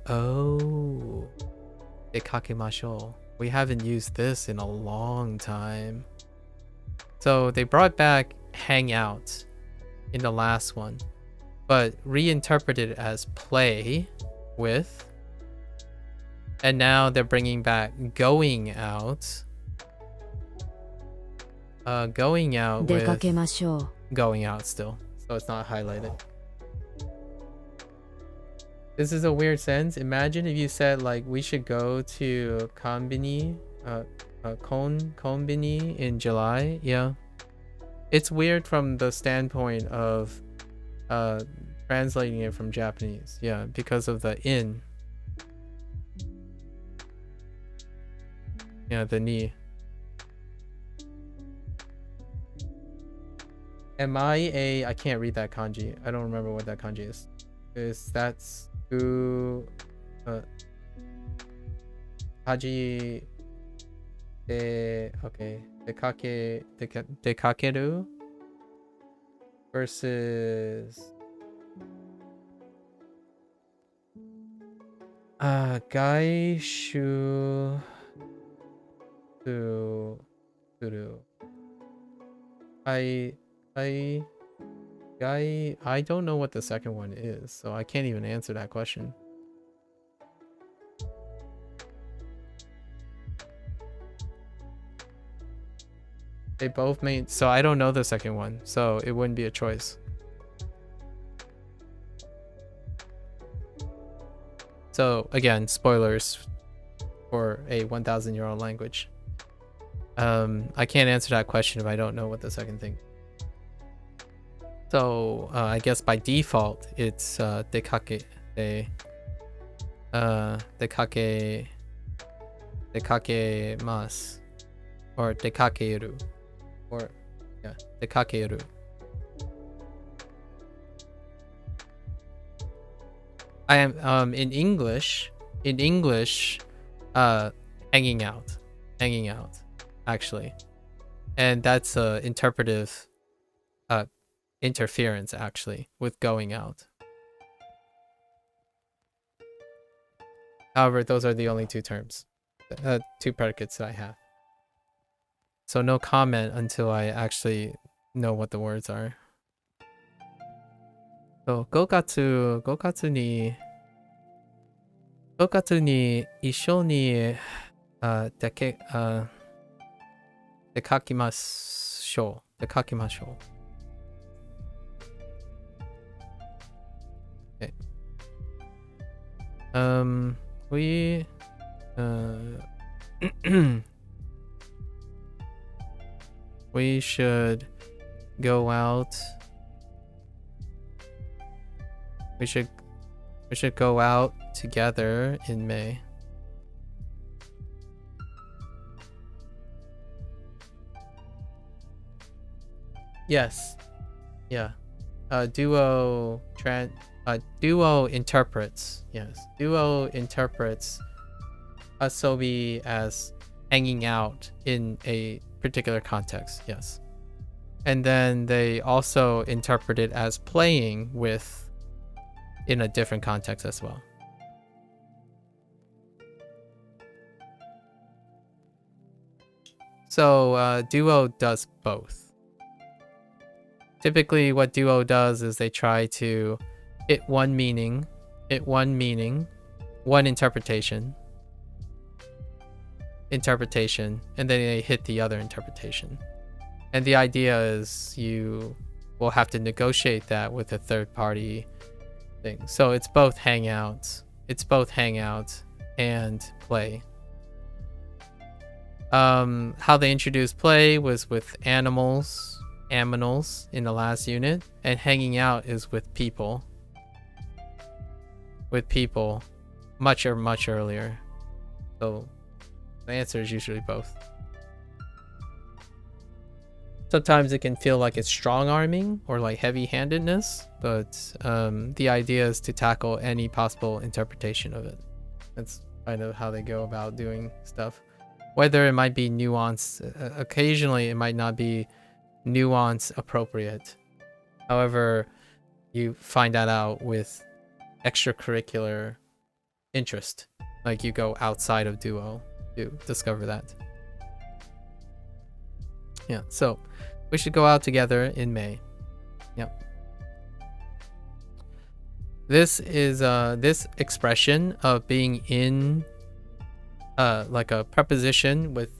dekakemashou. We haven't used this in a long time. So they brought back hang out in the last one, but reinterpreted as play with. And now they're bringing back going out. Going う。 out 出か with けましょう。 going out still. So it's not highlighted. This is a weird sentence. Imagine if you said like we should go to konbini, konbini in July. Yeah. It's weird from the standpoint of translating it from Japanese. Yeah, because of the in. Yeah, the ni. I can't read that kanji. I don't remember what that kanji is. That's who Haji okay. Dekakeru versus Gaishu Suru. I don't know what the second one is, so I can't even answer that question. They both made, so I don't know the second one, so it wouldn't be a choice. So again, spoilers for a 1,000-year-old language. I can't answer that question if I don't know what the second thing. So I guess by default it's dekake mas or dekakeru or yeah, dekakeru. I am in English hanging out actually, and that's interpretive interference actually with going out. However, those are the only two terms, two predicates that I have, so no comment until I actually know what the words are. So 5月に一緒に出かけましょう。Okay. We we should go out. We should go out together in May. Yes. Yeah. Duo interprets. Yes. Duo interprets asobi as hanging out in a particular context. Yes. And then they also interpret it as playing with in a different context as well. So Duo does both. Typically what Duo does is they try to hit one meaning, one interpretation, and then they hit the other interpretation. And the idea is you will have to negotiate that with a third party thing. So it's both hangout and play. How they introduced play was with aminals in the last unit, and hanging out is with people much earlier. So the answer is usually both. Sometimes it can feel like it's strong arming or like heavy-handedness, but the idea is to tackle any possible interpretation of it. That's kind of how they go about doing stuff. Whether it might be nuanced, occasionally it might not be nuance appropriate. However, you find that out with extracurricular interest. Like you go outside of Duo to discover that. Yeah, so we should go out together in May. Yep. This is this expression of being in like a preposition with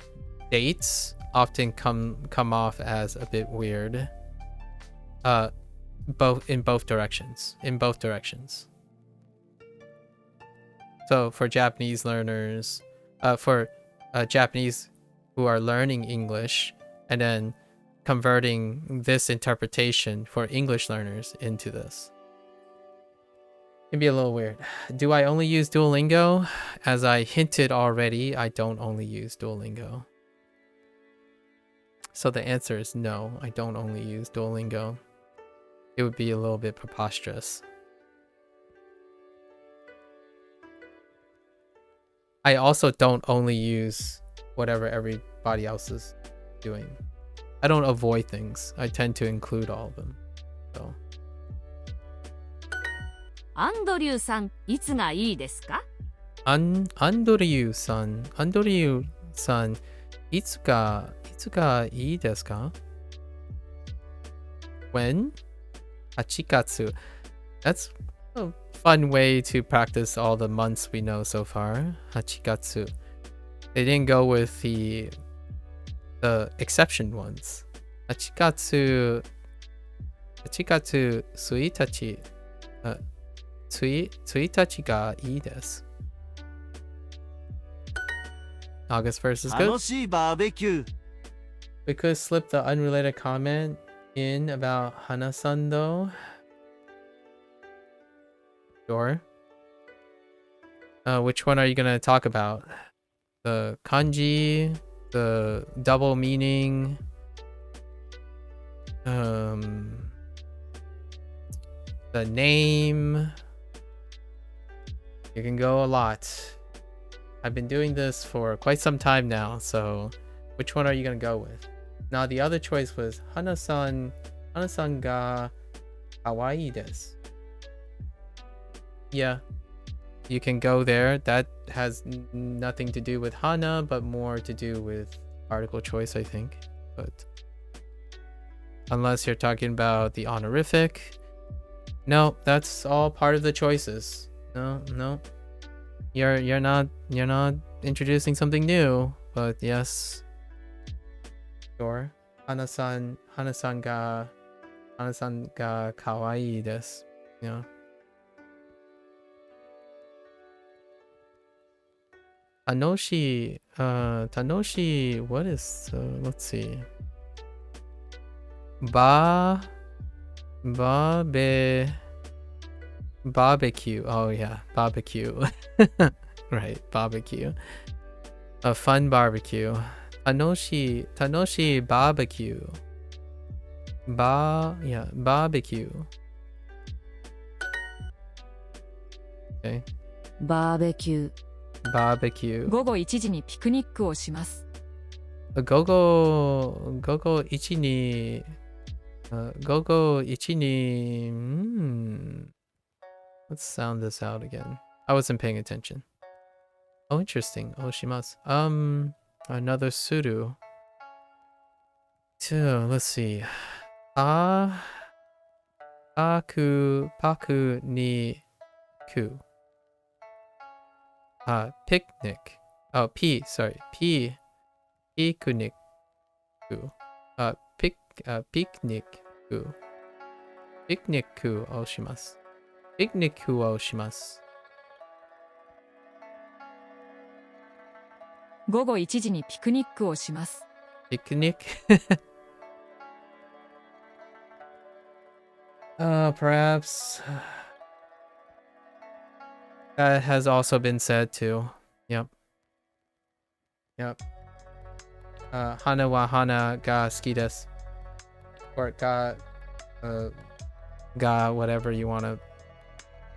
dates often come off as a bit weird. In both directions. So for Japanese learners, for Japanese who are learning English, and then converting this interpretation for English learners into this. It'd be a little weird. Do I only use Duolingo? As I hinted already, I don't only use Duolingo. So the answer is no, I don't only use Duolingo. It would be a little bit preposterous. I also don't only use whatever everybody else is doing. I don't avoid things. I tend to include all of them. So. アンドリューさん、いつがいいですか？アンドリューさん、いつがいいですか？ When? 8月. That's a fun way to practice all the months we know so far. 8月. They didn't go with the exception ones. 8月1日。1日がいいです。August 1st is good. 楽しいバーベキュー。 We could slip the unrelated comment in about Hana-san though. Sure. Which one are you gonna talk about? The kanji, the double meaning, the name. You can go a lot. I've been doing this for quite some time now, so which one are you gonna go with? Now the other choice was Hana-san ga kawaii desu. Yeah, you can go there. That has nothing to do with Hana, but more to do with article choice, I think. But unless you're talking about the honorific, no, that's all part of the choices. No, you're not introducing something new. But yes, sure. Hana-san ga kawaii desu. Yeah. Tanoshi, what is, let's see. Barbecue. Oh yeah, barbecue. Right, barbecue. A fun barbecue. Tanoshi barbecue. Barbecue. Okay. バーベキュー。 Barbecue. 午後1時にピクニックをします。午後1に Let's sound this out again. I wasn't paying attention. Oh, interesting. Oshimasu. Another suru. So, let's see. Paku ni ku. Picnic. Oh, picnic. Picnic. Picnicをします。Picnicをします。午後1時にピクニックをします。Picnic? Perhaps. That has also been said too. Yep. Hana wa hana ga suki desu. Or ga whatever you want to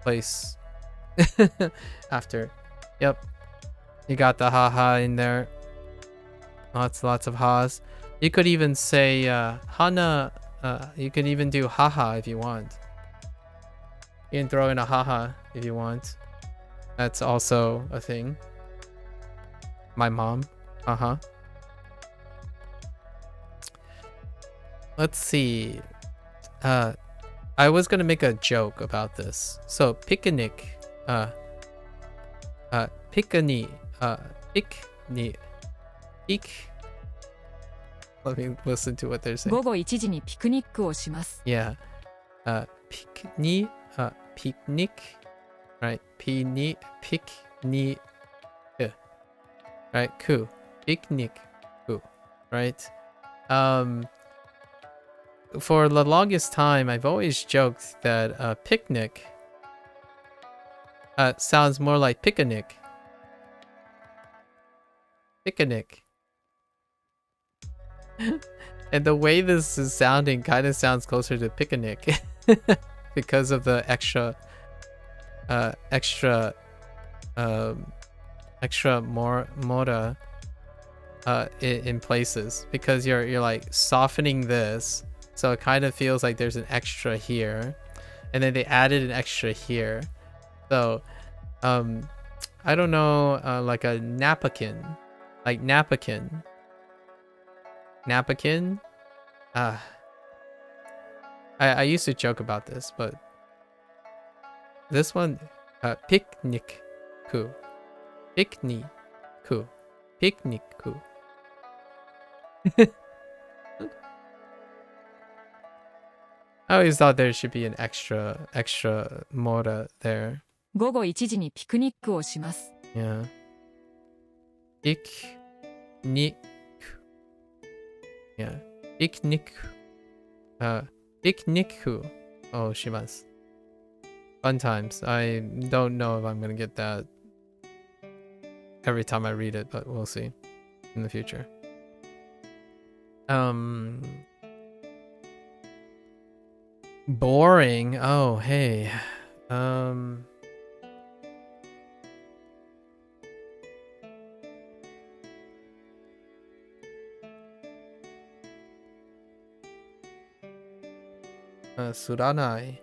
place after. Yep. You got the haha in there. Lots of ha's. You could even say hana. You could even do haha if you want. You can throw in a haha if you want. That's also a thing. My mom. Let's see. I was gonna make a joke about this. So picnic. Picnic. Let me listen to what they're saying. 午後1時にピクニックをします。 Yeah. Picnic. Picnic. Right. Picnic. Right. Ku. Picnic. Ku. Right. For the longest time, I've always joked that picnic sounds more like picnic. Picnic. And the way this is sounding kind of sounds closer to picnic because of the extra mora in places, because you're like softening this, so it kind of feels like there's an extra here, and then they added an extra here. So I don't know, like a napkin, like napkin. I used to joke about this, but this one, picnic ku. I always thought there should be an extra mora there. 午後1時にピクニックをします。 Yeah. Picnic. Yeah. Picnic. Picnic. Oh, shimasu. Fun times. I don't know if I'm gonna get that every time I read it, but we'll see in the future. Boring. Oh, hey. Suranai.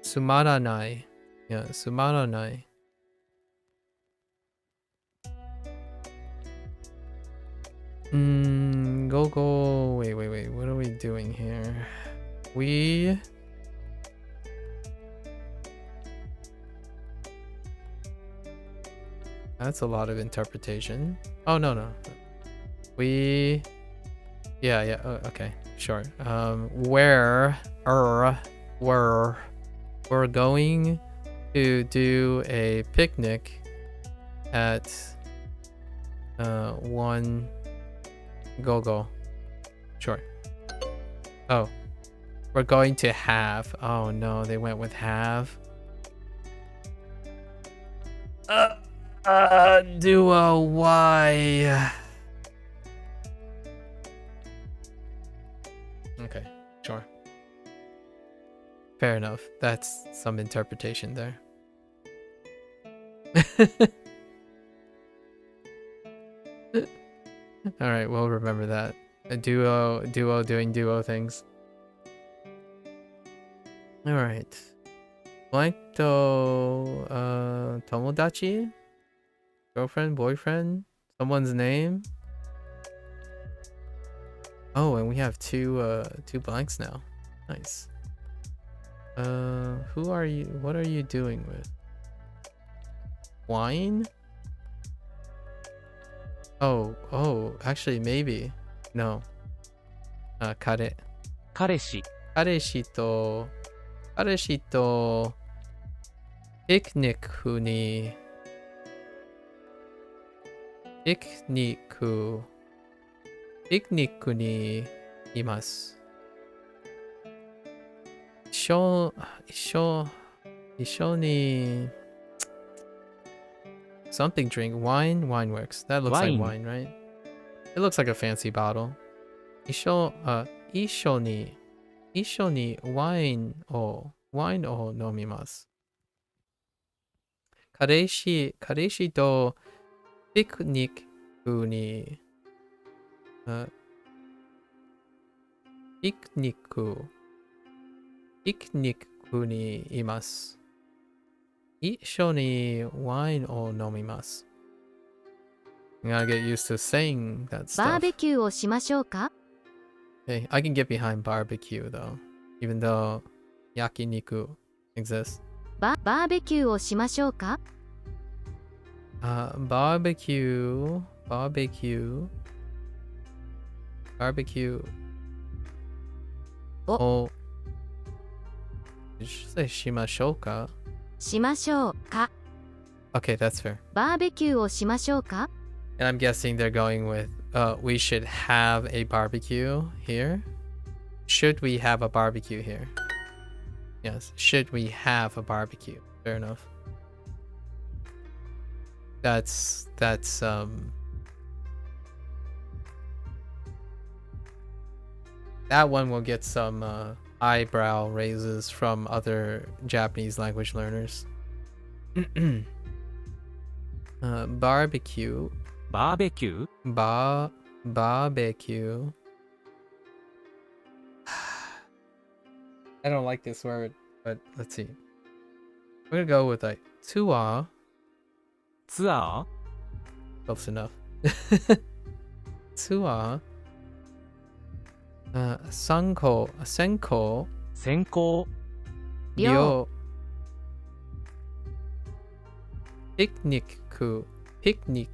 Sumaranai. Yeah, sumaranai. Go. Wait. What are we doing here? That's a lot of interpretation. Oh, no. Yeah. Okay, sure. We're going to do a picnic at 1 go. Sure. Oh, we're going to have. Oh no, they went with have. Duo, why? Okay, sure. Fair enough. That's some interpretation there. All right, we'll remember that. A duo doing duo things. All right. Blank to tomodachi? Girlfriend, boyfriend, someone's name. Oh, and we have two blanks now. Nice. Who are you? What are you doing with? Wine? Oh, actually maybe. No. Kare. 彼氏、彼氏とピクニックにいます。一緒に something drink. Wine works. That looks like wine, right? It looks like a fancy bottle. 一緒にワインを飲みます。彼氏と picnic ni picnic ni imasu. 一緒にワインを飲みます。You gotta get used to saying that バー stuff. ベキューをしましょうか Okay, I can get behind barbecue though, even though yakiniku exists. バーベキューをしましょうか Barbecue. Oh. Did you say しましょうか?しましょうか Okay, that's fair. バーベキューをしましょうか And I'm guessing they're going with, we should have a barbecue here. Should we have a barbecue here? Yes, should we have a barbecue? Fair enough. That's that one will get some eyebrow raises from other Japanese language learners. Barbecue. バーベキュー Barbecue. I don't like this word, but let's see. We're gonna go with like tour. ツア Close enough. Tour. Senko. ー先行 量 Picnic. Picnic.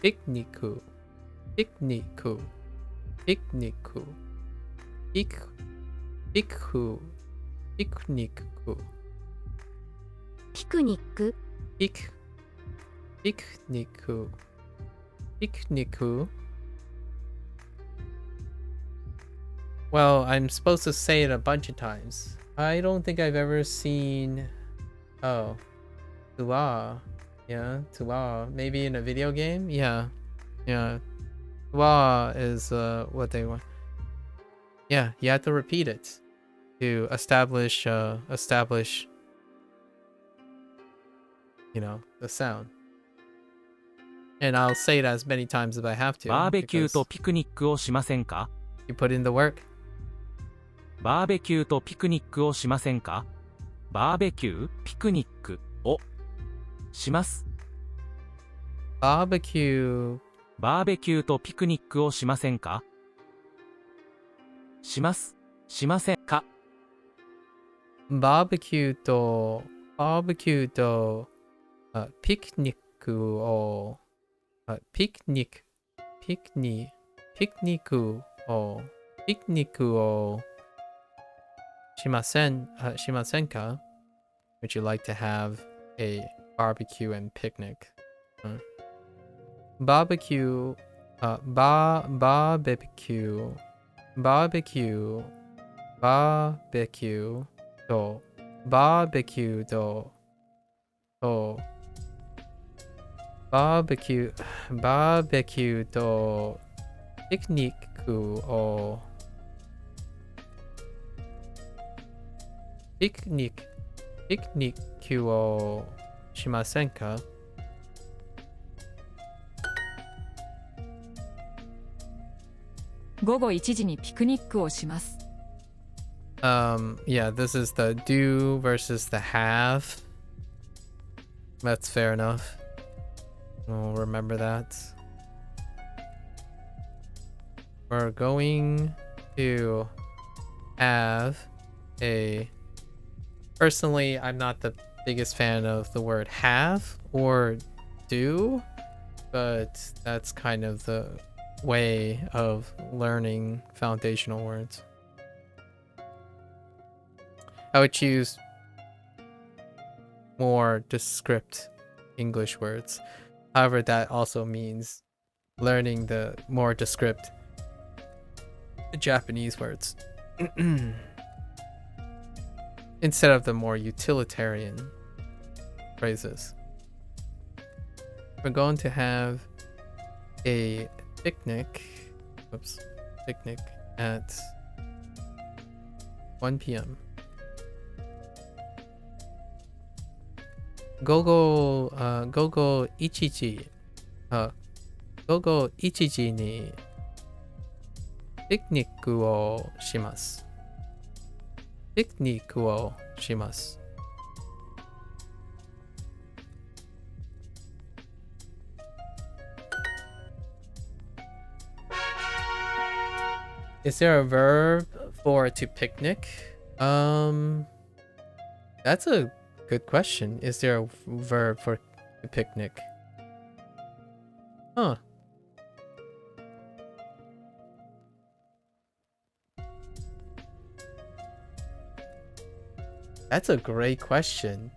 Picnic. Picnic. Picnic. Picnic. Picnic. ピクニック Picnic. Picnic. Well, I'm supposed to say it a bunch of times. I don't think I've ever seen... Oh. Tua. Yeah, Tua. Maybe in a video game? Yeah. Yeah. Tua is what they want. Yeah, you have to repeat it to establish, you know, the sound. And I'll say it as many times as I have to. バーベキュー because とピクニックをしませんか you put in the work. バーベキューとピクニックをしませんかバーベキュー、ピクニックをします。 Barbecue. バーベキューとピクニックをしませんかします。しませんか Barbecue とピクニックをピクニックをしませんか Would you like to have a barbecue and picnic? Barbecue. Barbecue とバーベキューとピクニックをしませんか午後1時にピクニックをします。Yeah, this is the do versus the have. That's fair enough. We'll remember that. We're going to have a... Personally, I'm not the biggest fan of the word have or do, but that's kind of the way of learning foundational words. I would choose more descript English words. However, that also means learning the more descript Japanese words instead of the more utilitarian phrases. We're going to have a picnic at 1 p.m. 午後1時午後1時にピクニックをします。ピクニックをします。Is there a verb for to picnic? That's a good question. Is there a verb for to picnic? Huh. That's a great question.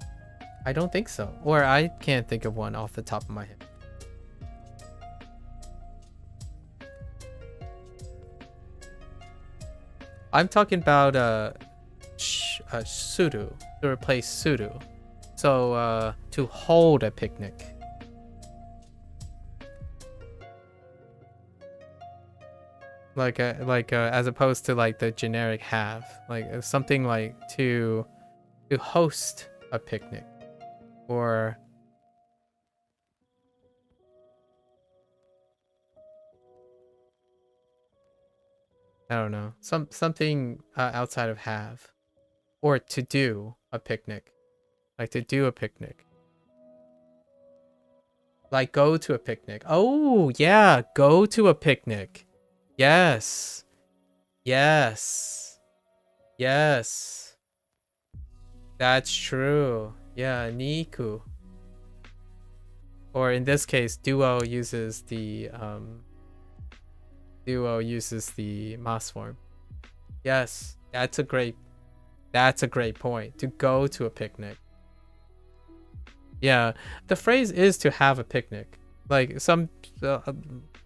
I don't think so. Or I can't think of one off the top of my head. I'm talking about suru, to replace suru. So to hold a picnic. Like as opposed to like the generic have, like something like to host a picnic, or I don't know, something outside of have, or to do a picnic, like to do a picnic, like go to a picnic. Oh yeah, go to a picnic. Yes, yes, yes, that's true. Yeah, niku. Or in this case, Duo uses the mass form. Yes, that's a great point. To go to a picnic. Yeah, the phrase is to have a picnic. Like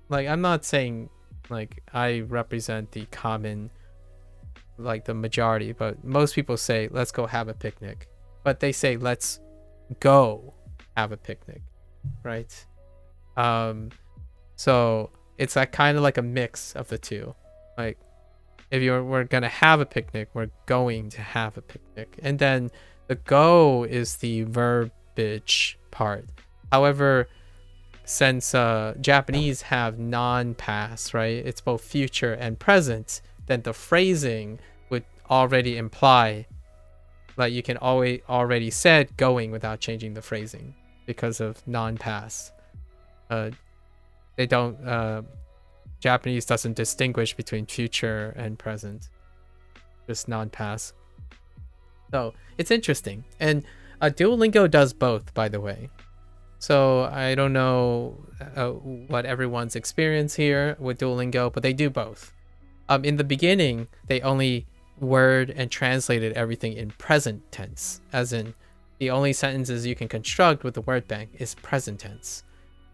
like I'm not saying like I represent the common, like the majority, but most people say let's go have a picnic, but they say let's go have a picnic, right? So it's like kind of like a mix of the two. Like if we're gonna have a picnic, we're going to have a picnic, and then the go is the verbiage part. However, since Japanese have non-past, right? It's both future and present. Then the phrasing would already imply, like you can already said going without changing the phrasing because of non-past. They don't. Japanese doesn't distinguish between future and present, just non-past. So it's interesting, and Duolingo does both, by the way. So I don't know what everyone's experience here with Duolingo, but they do both. In the beginning, they only word and translated everything in present tense, as in the only sentences you can construct with the word bank is present tense.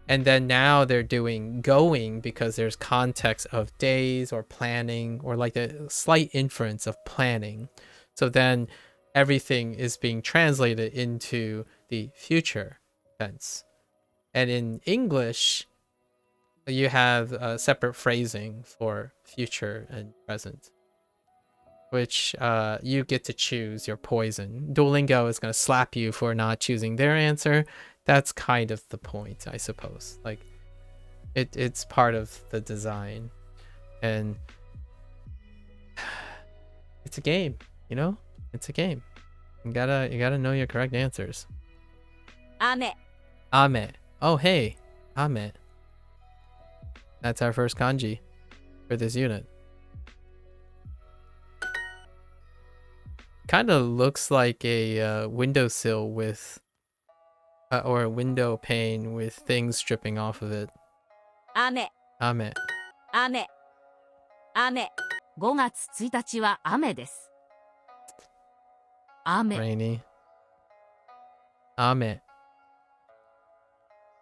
And then now they're doing going because there's context of days or planning, or like a slight inference of planning. So then everything is being translated into the future tense. And in English, you have a separate phrasing for future and present, which you get to choose your poison. Duolingo is going to slap you for not choosing their answer. That's kind of the point, I suppose. Like it's part of the design, and it's a game, you know? It's a game. You gotta know your correct answers. Ame. Ame. Oh hey, ame. That's our first kanji for this unit. Kind of looks like a windowsill with or a window pane with things dripping off of it. Ame. Ame. Ame. Ame. 5月1日は雨です。雨。 Rainy. Ame.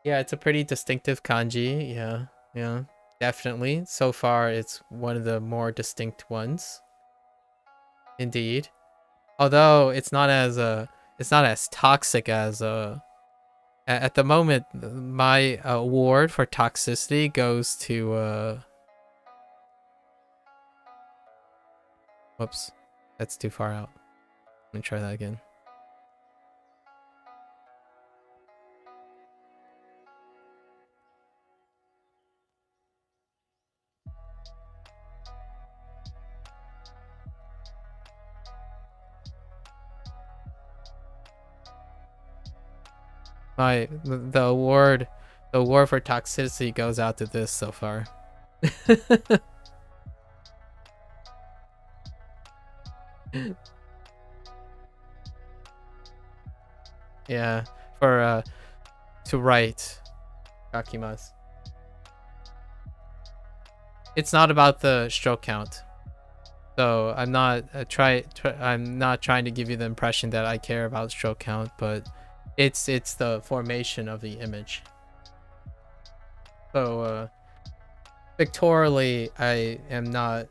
Yeah, it's a pretty distinctive kanji. Yeah, definitely. So far, it's one of the more distinct ones. Indeed. Although it's not as toxic as at the moment. My award for toxicity goes to whoops, that's too far out. Let me try that again. The award for toxicity goes out to this so far. Yeah, for to write kakimasu. It's not about the stroke count. So I'm not I'm not trying to give you the impression that I care about stroke count, but it's the formation of the image. So pictorially, I am not.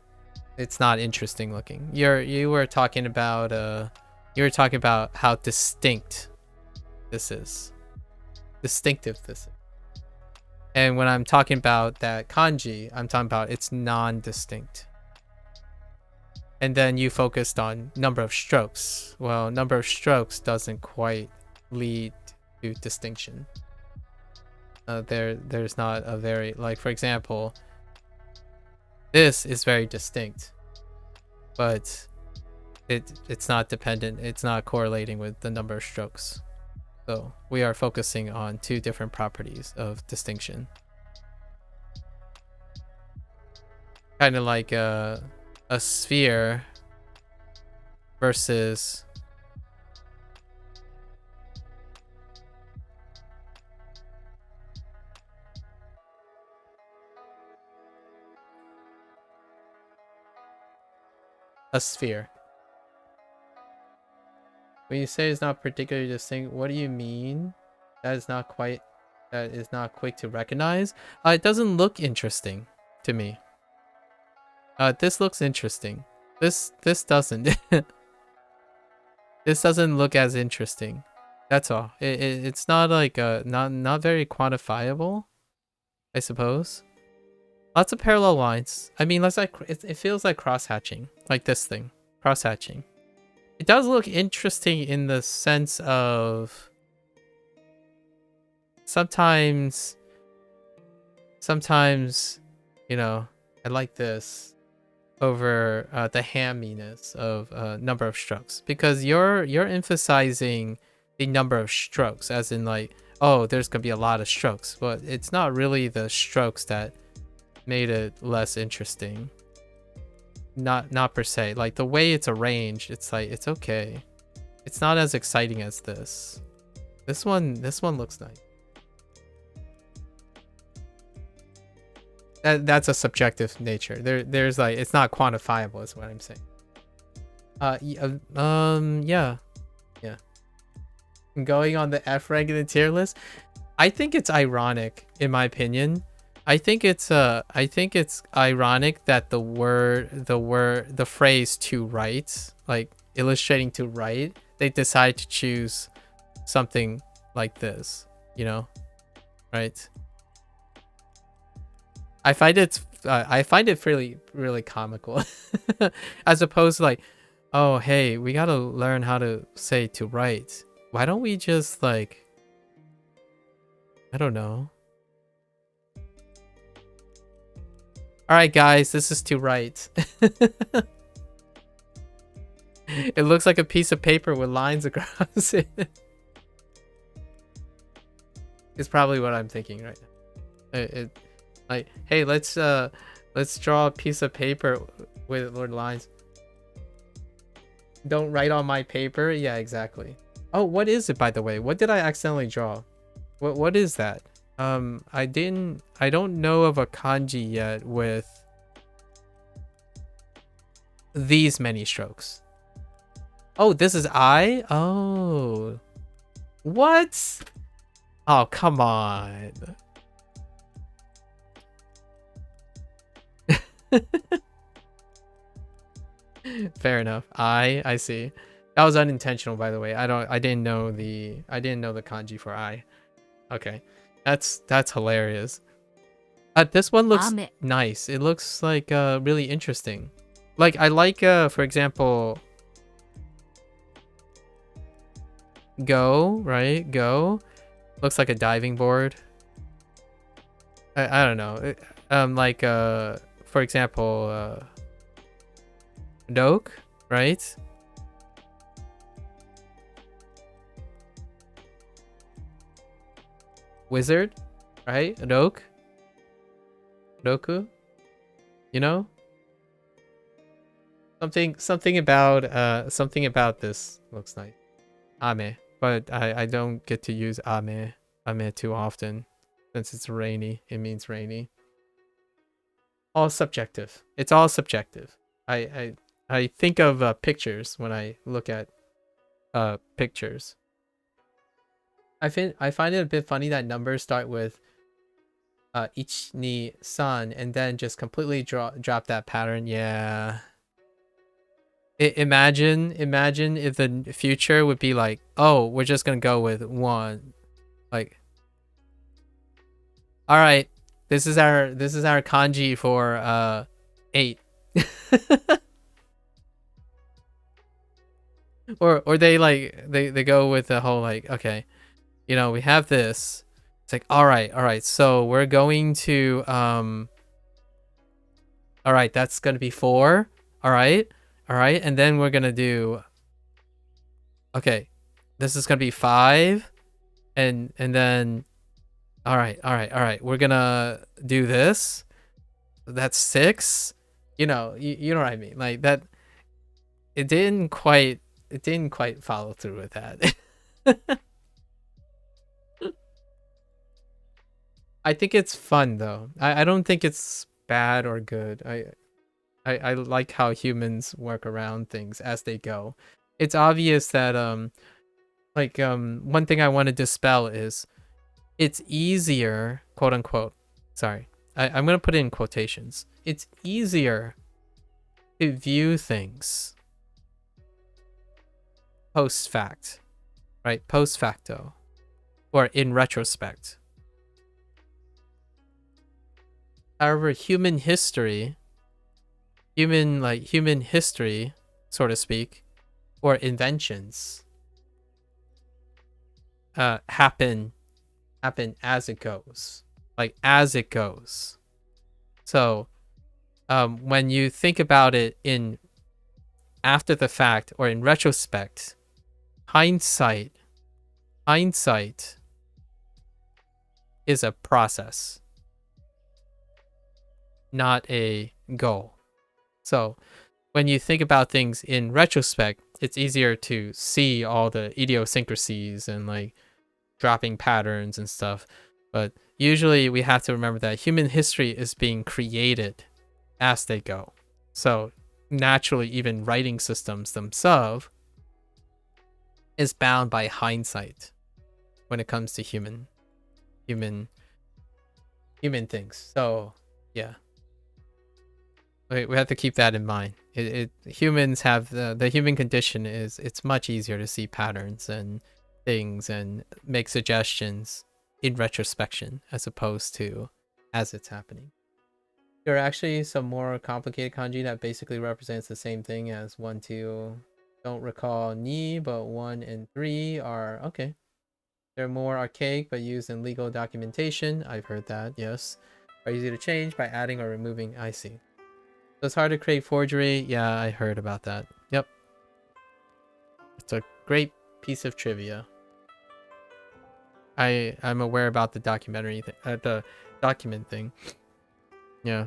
It's not interesting looking. You were talking about how distinct this is, distinctive this is. And when I'm talking about that kanji, I'm talking about it's non-distinct. And then you focused on number of strokes. Well, number of strokes doesn't quite lead to distinction. There's not a very, like, for example, this is very distinct, but it's not dependent. It's not correlating with the number of strokes. So we are focusing on two different properties of distinction. Kind of like a sphere versus a sphere. When you say it's not particularly distinct, what do you mean? That is not quick to recognize. It doesn't look interesting to me. This looks interesting. This doesn't. This doesn't look as interesting. That's all. It's not like not very quantifiable, I suppose. Lots of parallel lines. I mean, it feels like cross hatching, like this thing, cross hatching. It does look interesting in the sense of sometimes, you know, I like this over the hamminess of number of strokes, because you're emphasizing the number of strokes as in like, oh, there's gonna be a lot of strokes, but it's not really the strokes that made it less interesting. Not per se. Like the way it's arranged, it's like it's okay. It's not as exciting as this. This one looks nice. That's a subjective nature. There's like, it's not quantifiable is what I'm saying. Yeah. Going on the F rank in the tier list, I think it's ironic, in my opinion. I think it's ironic that the phrase "to write," like illustrating to write, they decide to choose something like this, you know, right? I find it really comical, as opposed to like, oh hey, we gotta learn how to say to write. Why don't we just like, I don't know. All right, guys, this is to write. It looks like a piece of paper with lines across it. It's probably what I'm thinking right now. Like, hey, let's draw a piece of paper with lines. Don't write on my paper. Yeah, exactly. Oh, what is it, by the way? What did I accidentally draw? What is that? I don't know of a kanji yet with these many strokes. Oh, this is I? Oh. What? Oh, come on. Fair enough. I see. That was unintentional, by the way. I didn't know the kanji for I. Okay. That's hilarious. This one looks nice. It looks like really interesting. Like I like for example, go, right? Go looks like a diving board. I don't know. Like for example, doke, right? wizard, right? Roku, you know? Something about this looks nice. Ame, but I don't get to use ame too often since it's rainy. It means rainy. All subjective. It's all subjective. I think of pictures when I look at pictures. I find it a bit funny that numbers start with ich ni san and then just completely drop that pattern. Yeah. Imagine if the future would be like, oh, we're just gonna go with 1. Like, all right, this is our kanji for 8. or they go with the whole like, okay, you know, we have this. It's like, all right, so we're going to all right, that's gonna be 4. All right, and then we're gonna do, okay, this is gonna be 5, and then all right, we're gonna do this. That's 6. You know what I mean, like that. It didn't quite follow through with that. I think it's fun though. I don't think it's bad or good. I like how humans work around things as they go. It's obvious that one thing I want to dispel is it's easier, quote unquote. Sorry. I'm gonna put it in quotations. It's easier to view things post fact, right? Post facto, or in retrospect. However, human history, so to speak, or inventions happen as it goes, like as it goes. So when you think about it in after the fact or in retrospect, hindsight is a process, not a goal. So when you think about things in retrospect, it's easier to see all the idiosyncrasies and like dropping patterns and stuff. But usually we have to remember that human history is being created as they go. So naturally, even writing systems themselves is bound by hindsight when it comes to human things. So yeah, we have to keep that in mind. Humans have the human condition is it's much easier to see patterns and things and make suggestions in retrospection as opposed to as it's happening. There are actually some more complicated kanji that basically represents the same thing as 1, 2. Don't recall ni, but 1 and 3 are okay. They're more archaic but used in legal documentation. I've heard that, yes. Are easy to change by adding or removing. I see. So it's hard to create forgery. Yeah, I heard about that. Yep. It's a great piece of trivia. I'm aware about the documentary thing, the document thing. Yeah.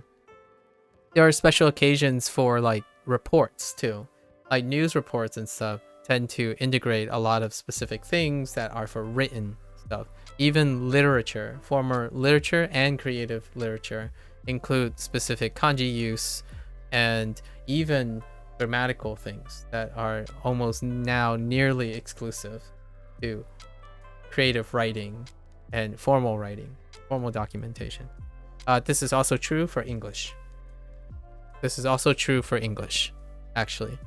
There are special occasions for like reports too. Like news reports and stuff tend to integrate a lot of specific things that are for written stuff. Even literature, former literature and creative literature include specific kanji use and even grammatical things that are almost now nearly exclusive to creative writing and formal writing, formal documentation. This is also true for English. Actually.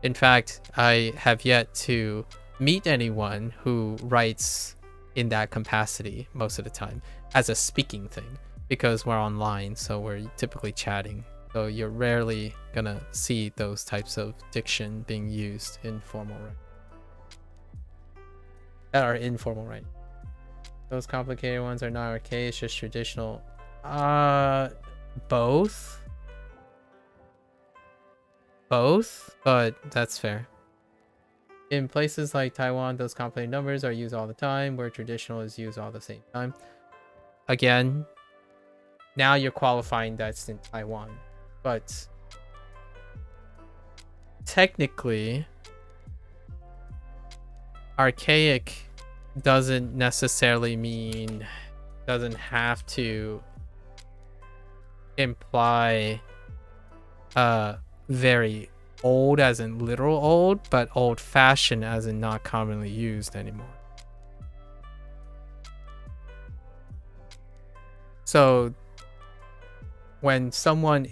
In fact, I have yet to meet anyone who writes in that capacity most of the time as a speaking thing, because we're online, so we're typically chatting. So you're rarely gonna see those types of diction being used in formal writing. That are informal writing. Those complicated ones are not archaic, it's just traditional. Both, but that's fair. In places like Taiwan, those complex numbers are used all the time, where traditional is used all the same time. Again, now you're qualifying that's in Taiwan. But technically, archaic doesn't necessarily mean, doesn't have to imply very old as in literal old, but old-fashioned as in not commonly used anymore. So when something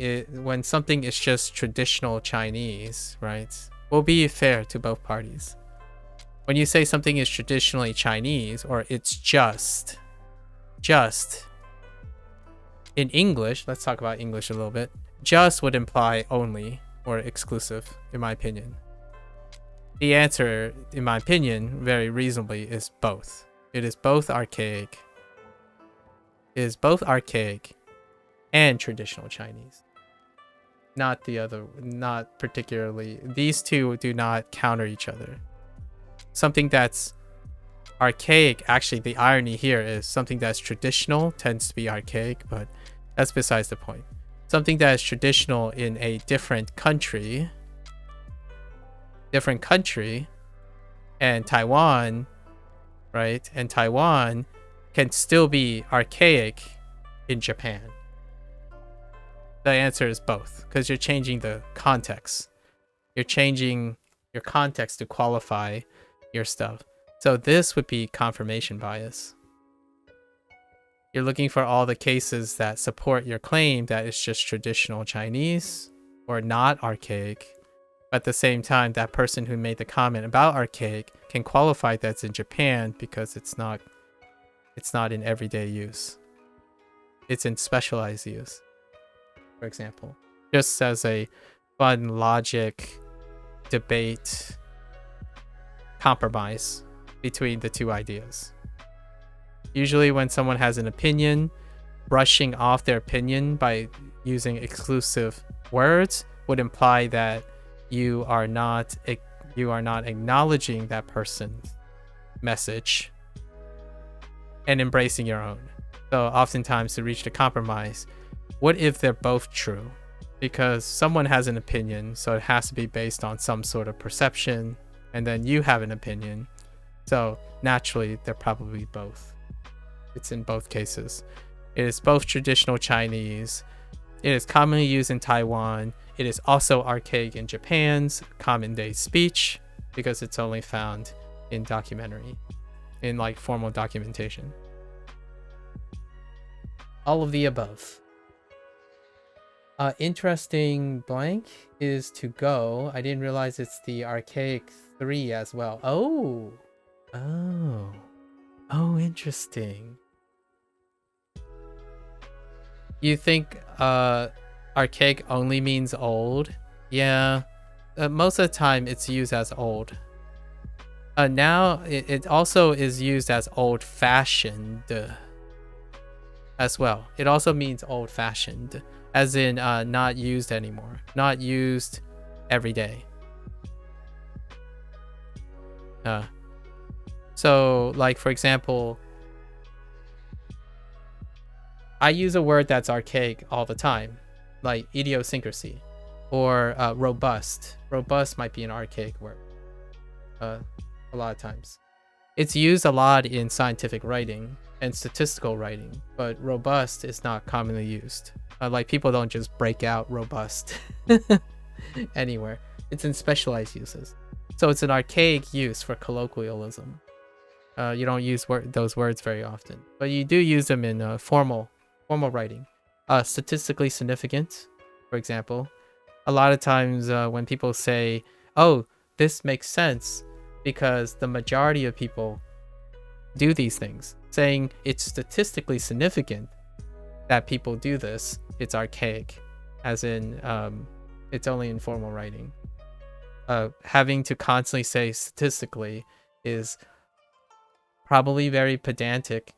is just traditional Chinese, right? We'll be fair to both parties. When you say something is traditionally Chinese, or it's just in English, let's talk about English a little bit. Just would imply only or exclusive, in my opinion. The answer, in my opinion, very reasonably, is both. It is both archaic. It is both archaic and traditional Chinese. Not the other, not particularly. These two do not counter each other. Something that's archaic, actually, the irony here is something that's traditional tends to be archaic, but that's besides the point. Something that is traditional in a different country, and Taiwan, right? And Taiwan can still be archaic in Japan. The answer is both, because you're changing the context. You're changing your context to qualify your stuff. So this would be confirmation bias. You're looking for all the cases that support your claim that it's just traditional Chinese or not archaic. But at the same time, that person who made the comment about archaic can qualify that's in Japan because it's not in everyday use. It's in specialized use, for example. Just as a fun logic debate compromise between the two ideas. Usually when someone has an opinion, brushing off their opinion by using exclusive words would imply that you are not acknowledging that person's message and embracing your own. So oftentimes to reach the compromise, what if they're both true? Because someone has an opinion, so it has to be based on some sort of perception, and then you have an opinion. So naturally, they're probably both. It's in both cases. It is both traditional Chinese. It is commonly used in Taiwan. It is also archaic in Japan's common day speech because it's only found in documentary, in like formal documentation. All of the above. Interesting blank is to go. I didn't realize it's the archaic 3 as well. Oh, interesting. You think archaic only means old? Yeah, most of the time it's used as old. Now it also is used as old-fashioned as well. It also means old-fashioned, as in not used anymore, not used every day. So like, for example, I use a word that's archaic all the time, like idiosyncrasy or robust. Robust might be an archaic word a lot of times. It's used a lot in scientific writing and statistical writing, but robust is not commonly used. Like, people don't just break out robust anywhere. It's in specialized uses. So it's an archaic use for colloquialism. You don't use those words very often, but you do use them in formal writing. Statistically significant, for example. A lot of times when people say, oh, this makes sense because the majority of people do these things, saying it's statistically significant that people do this, it's archaic, as in it's only in formal writing. Having to constantly say statistically is probably very pedantic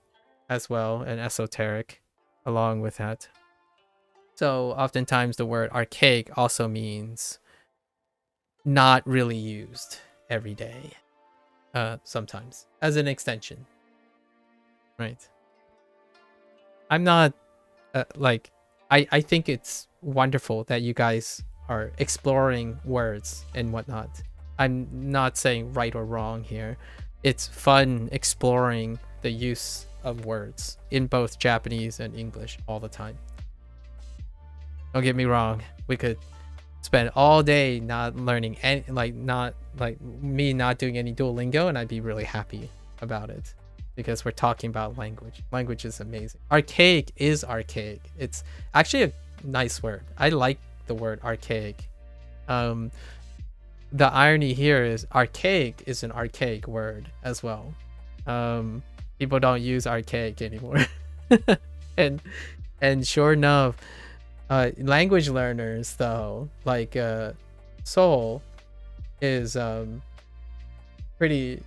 as well, and esoteric along with that. So oftentimes the word archaic also means not really used every day. Sometimes as an extension, right? I'm not like I think it's wonderful that you guys are exploring words and whatnot. I'm not saying right or wrong here. It's fun exploring the use of words in both Japanese and English all the time. Don't get me wrong. We could spend all day not learning any, not doing any Duolingo, and I'd be really happy about it because we're talking about language. Language is amazing. Archaic is archaic. It's actually a nice word. I like the word archaic. The irony here is archaic is an archaic word as well. People don't use archaic anymore. and sure enough, language learners though, like Seoul is pretty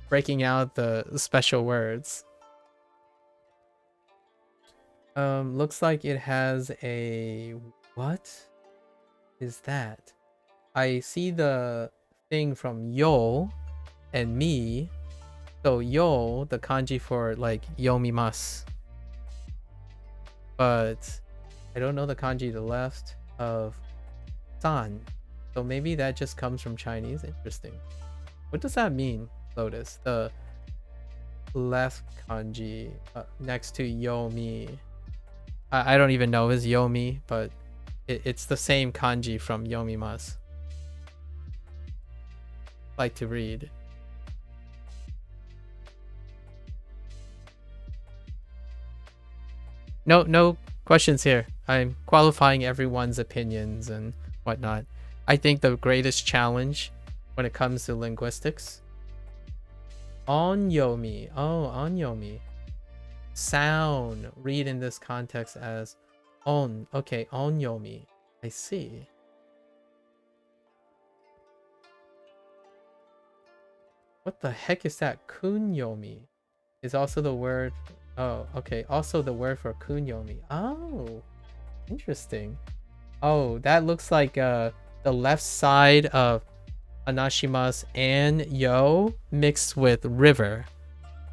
breaking out the special words. Looks like it has a, what is that? I see the thing from yo and me. So yo, the kanji for like yomimasu. But I don't know the kanji to the left of san. So maybe that just comes from Chinese. Interesting. What does that mean, Lotus? The left kanji next to yomi. I don't even know is yomi, but it's the same kanji from yomimasu. Like to read. No questions here. I'm qualifying everyone's opinions and whatnot. I think the greatest challenge when it comes to linguistics. Onyomi. Oh, onyomi. Sound. Read in this context as on. Okay, onyomi. I see. What the heck is that? Kunyomi is also the word. Oh, okay. Also the word for kunyomi. Oh, interesting. Oh, that looks like the left side of anashimasu and yo mixed with river.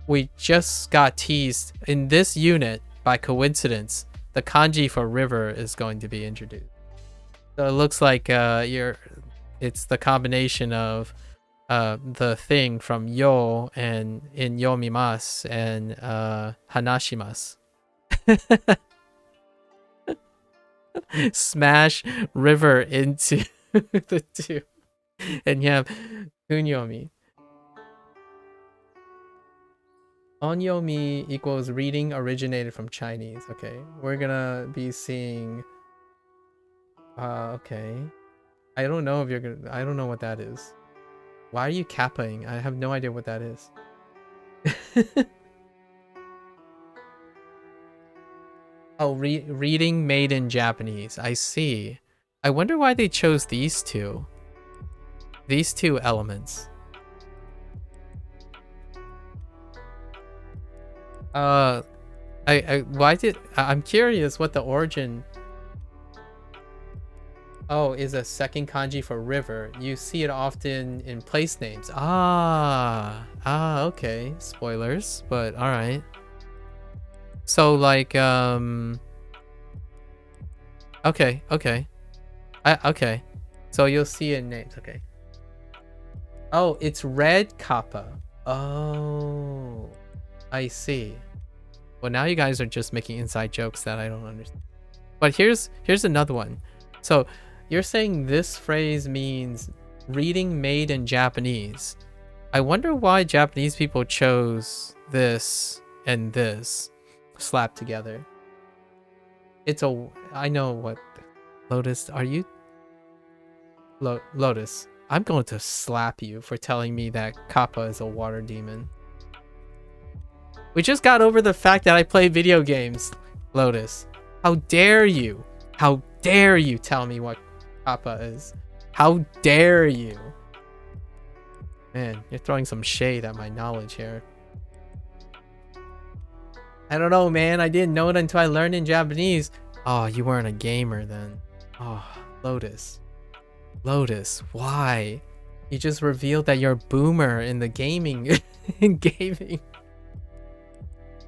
We just got teased in this unit by coincidence. The kanji for river is going to be introduced. So it looks like it's the combination of the thing from yo and in yomimasu and hanashimasu. Smash river into the two, and you have kunyomi. Onyomi equals reading originated from Chinese. Okay, we're gonna be seeing. Okay, I don't know if you're gonna. I don't know what that is. Why are you kappaing? I have no idea what that is. Oh, reading made in Japanese. I see. I wonder why they chose these two. These two elements. I'm curious what the origin. Oh, is a second kanji for river. You see it often in place names. Okay. Spoilers, but all right. So like okay. Okay. So you'll see it in names. Okay. Oh, it's red kappa. Oh, I see. Well, now you guys are just making inside jokes that I don't understand. But here's another one. So you're saying this phrase means reading made in Japanese. I wonder why Japanese people chose this and this slapped together. I know what. Lotus, are you? Lotus, I'm going to slap you for telling me that Kappa is a water demon. We just got over the fact that I play video games, Lotus. How dare you? How dare you tell me what Kappa is? How dare you? Man, you're throwing some shade at my knowledge here. I don't know, man. I didn't know it until I learned in Japanese. Oh, you weren't a gamer then. Oh, Lotus. Lotus, why? You just revealed that you're a boomer in the gaming in gaming.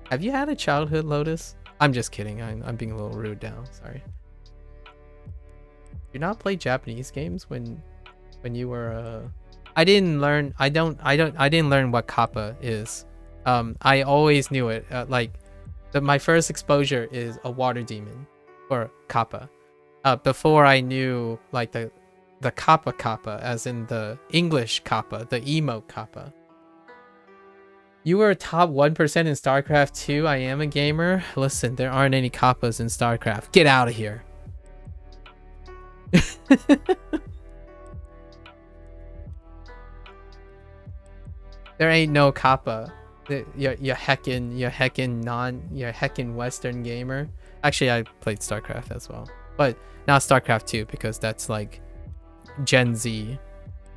Have you had a childhood, Lotus? I'm just kidding. I'm being a little rude now. Sorry. You not play Japanese games when you were I didn't learn I didn't learn what kappa is. I always knew it. My first exposure is a water demon or kappa. Before I knew like the kappa as in the English kappa, the emote kappa. You were top 1% in StarCraft 2. I am a gamer. Listen, there aren't any kappas in StarCraft. Get out of here. There ain't no kappa. You're heckin' Western gamer. Actually, I played StarCraft as well, but not StarCraft 2 because that's like Gen Z.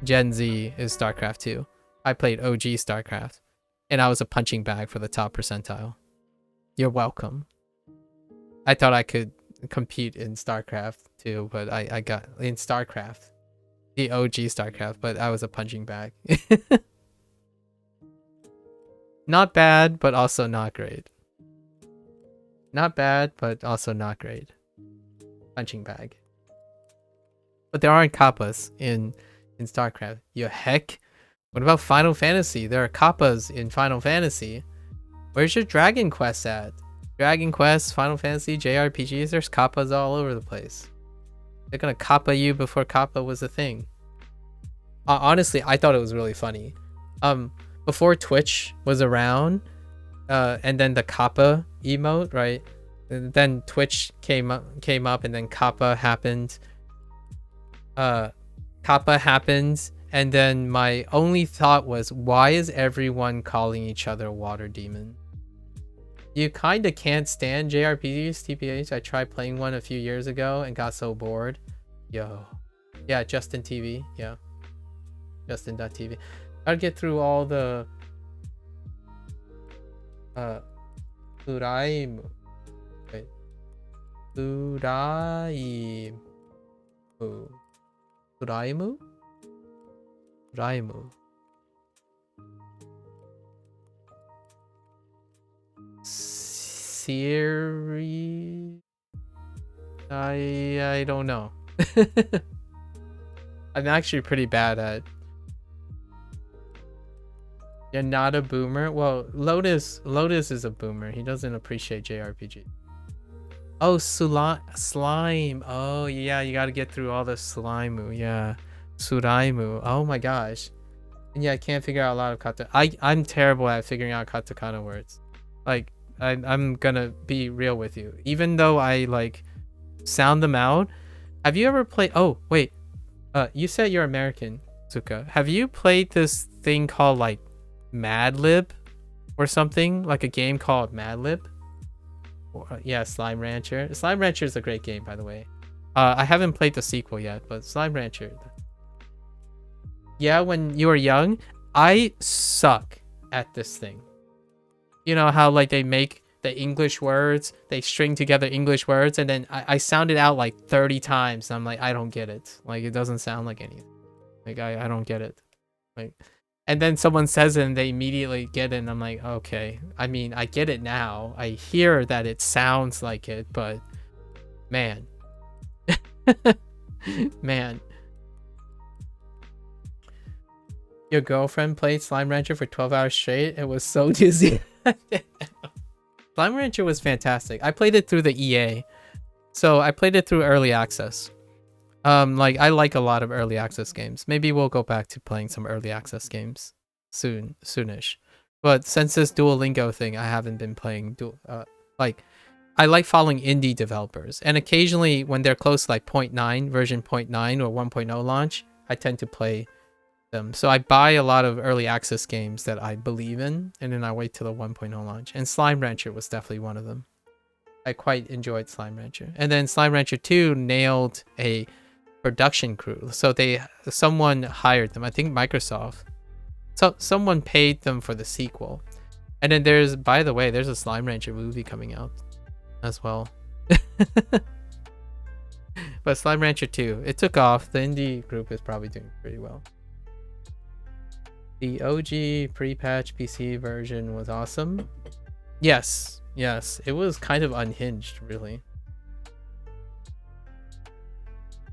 Gen Z is StarCraft 2. I played OG StarCraft, and I was a punching bag for the top percentile. You're welcome. I thought I could compete in StarCraft 2, but I got in StarCraft, the OG StarCraft, but I was a punching bag. Not bad, but also not great. Not bad, but also not great. Punching bag. But there aren't kappas in StarCraft. You heck? What about Final Fantasy? There are kappas in Final Fantasy. Where's your Dragon Quest at? Dragon Quest, Final Fantasy, JRPGs, there's kappas all over the place. They're gonna kappa you before kappa was a thing. Honestly, I thought it was really funny. Before Twitch was around, and then the kappa emote, right? And then Twitch came up, and then kappa happened. Kappa happened, and then my only thought was, why is everyone calling each other water demon? You kind of can't stand JRPGs, TPH. I tried playing one a few years ago and got so bored. Yo. Yeah, Justin TV. Yeah. Justin.tv. I'd get through all the Uraimu. Wait. Uraimu. Uraimu? Uraimu. Siri? I don't know. I'm actually pretty bad at. You're not a boomer? Well, Lotus is a boomer. He doesn't appreciate JRPG. Oh, slime. Oh, yeah, you gotta get through all the slime. Yeah. Suraimu. Oh my gosh. And yeah, I can't figure out a lot of I'm terrible at figuring out katakana words. Like, I'm gonna be real with you. Even though I, like, sound them out. Have you ever played... Oh, wait. You said you're American, Zuka. Have you played this thing called, like, Mad Lib or something, like a game called Mad Lib? Or, yeah, Slime Rancher. Slime Rancher is a great game, by the way. I haven't played the sequel yet, but Slime Rancher. Yeah, when you were young, I suck at this thing. You know how like they make the English words, they string together English words, and then I sound it out like 30 times. And I'm like, I don't get it. Like, it doesn't sound like anything. Like, I don't get it. Like, and then someone says it and they immediately get it, and I'm like, okay. I mean, I get it now. I hear that it sounds like it, but man. Man. Your girlfriend played Slime Rancher for 12 hours straight. It was so dizzy. Slime Rancher was fantastic. I played it through the EA. So I played it through early access. Like, I like a lot of early access games. Maybe we'll go back to playing some early access games soonish. But since this Duolingo thing, I haven't been playing like, I like following indie developers, and occasionally when they're close to like version 0.9 or 1.0 launch, I tend to play them. So I buy a lot of early access games that I believe in, and then I wait till the 1.0 launch. And Slime Rancher was definitely one of them. I quite enjoyed Slime Rancher. And then Slime Rancher 2 nailed a production crew. So someone hired them. I think Microsoft. So someone paid them for the sequel. And then there's, by the way, there's a Slime Rancher movie coming out as well. But Slime Rancher 2, it took off. The indie group is probably doing pretty well. The OG pre-patch PC version was awesome. Yes, yes, it was kind of unhinged, really.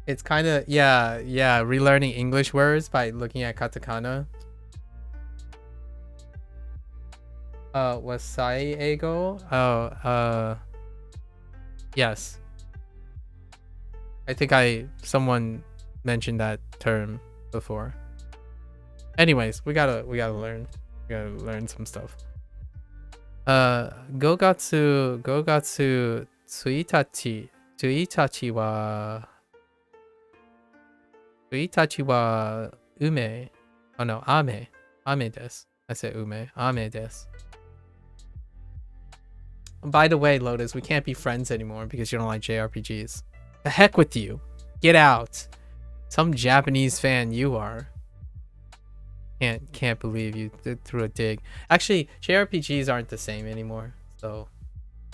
It's kind of, yeah, relearning English words by looking at katakana. Wasai ego? Oh, yes. I think someone mentioned that term before. Anyways, we gotta learn. We gotta learn some stuff. Gogatsu 1日は梅. Oh no, ame desu. I said ume. Ame desu. By the way, Lotus, we can't be friends anymore because you don't like JRPGs. The heck with you. Get out. Some Japanese fan you are. Can't believe you threw a dig. Actually, JRPGs aren't the same anymore. So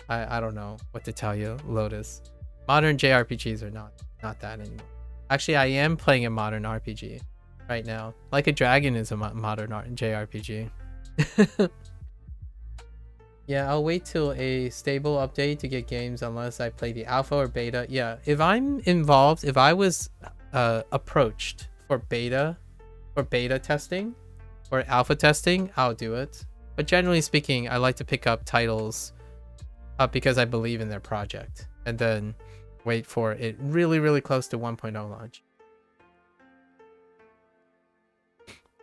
I don't know what to tell you, Lotus. Modern JRPGs are not that anymore. Actually, I am playing a modern RPG right now. Like a Dragon is a modern JRPG. Yeah, I'll wait till a stable update to get games unless I play the alpha or beta. Yeah, if I'm involved, if I was approached for beta testing or alpha testing, I'll do it. But generally speaking, I like to pick up titles because I believe in their project and then wait for it really close to 1.0 launch.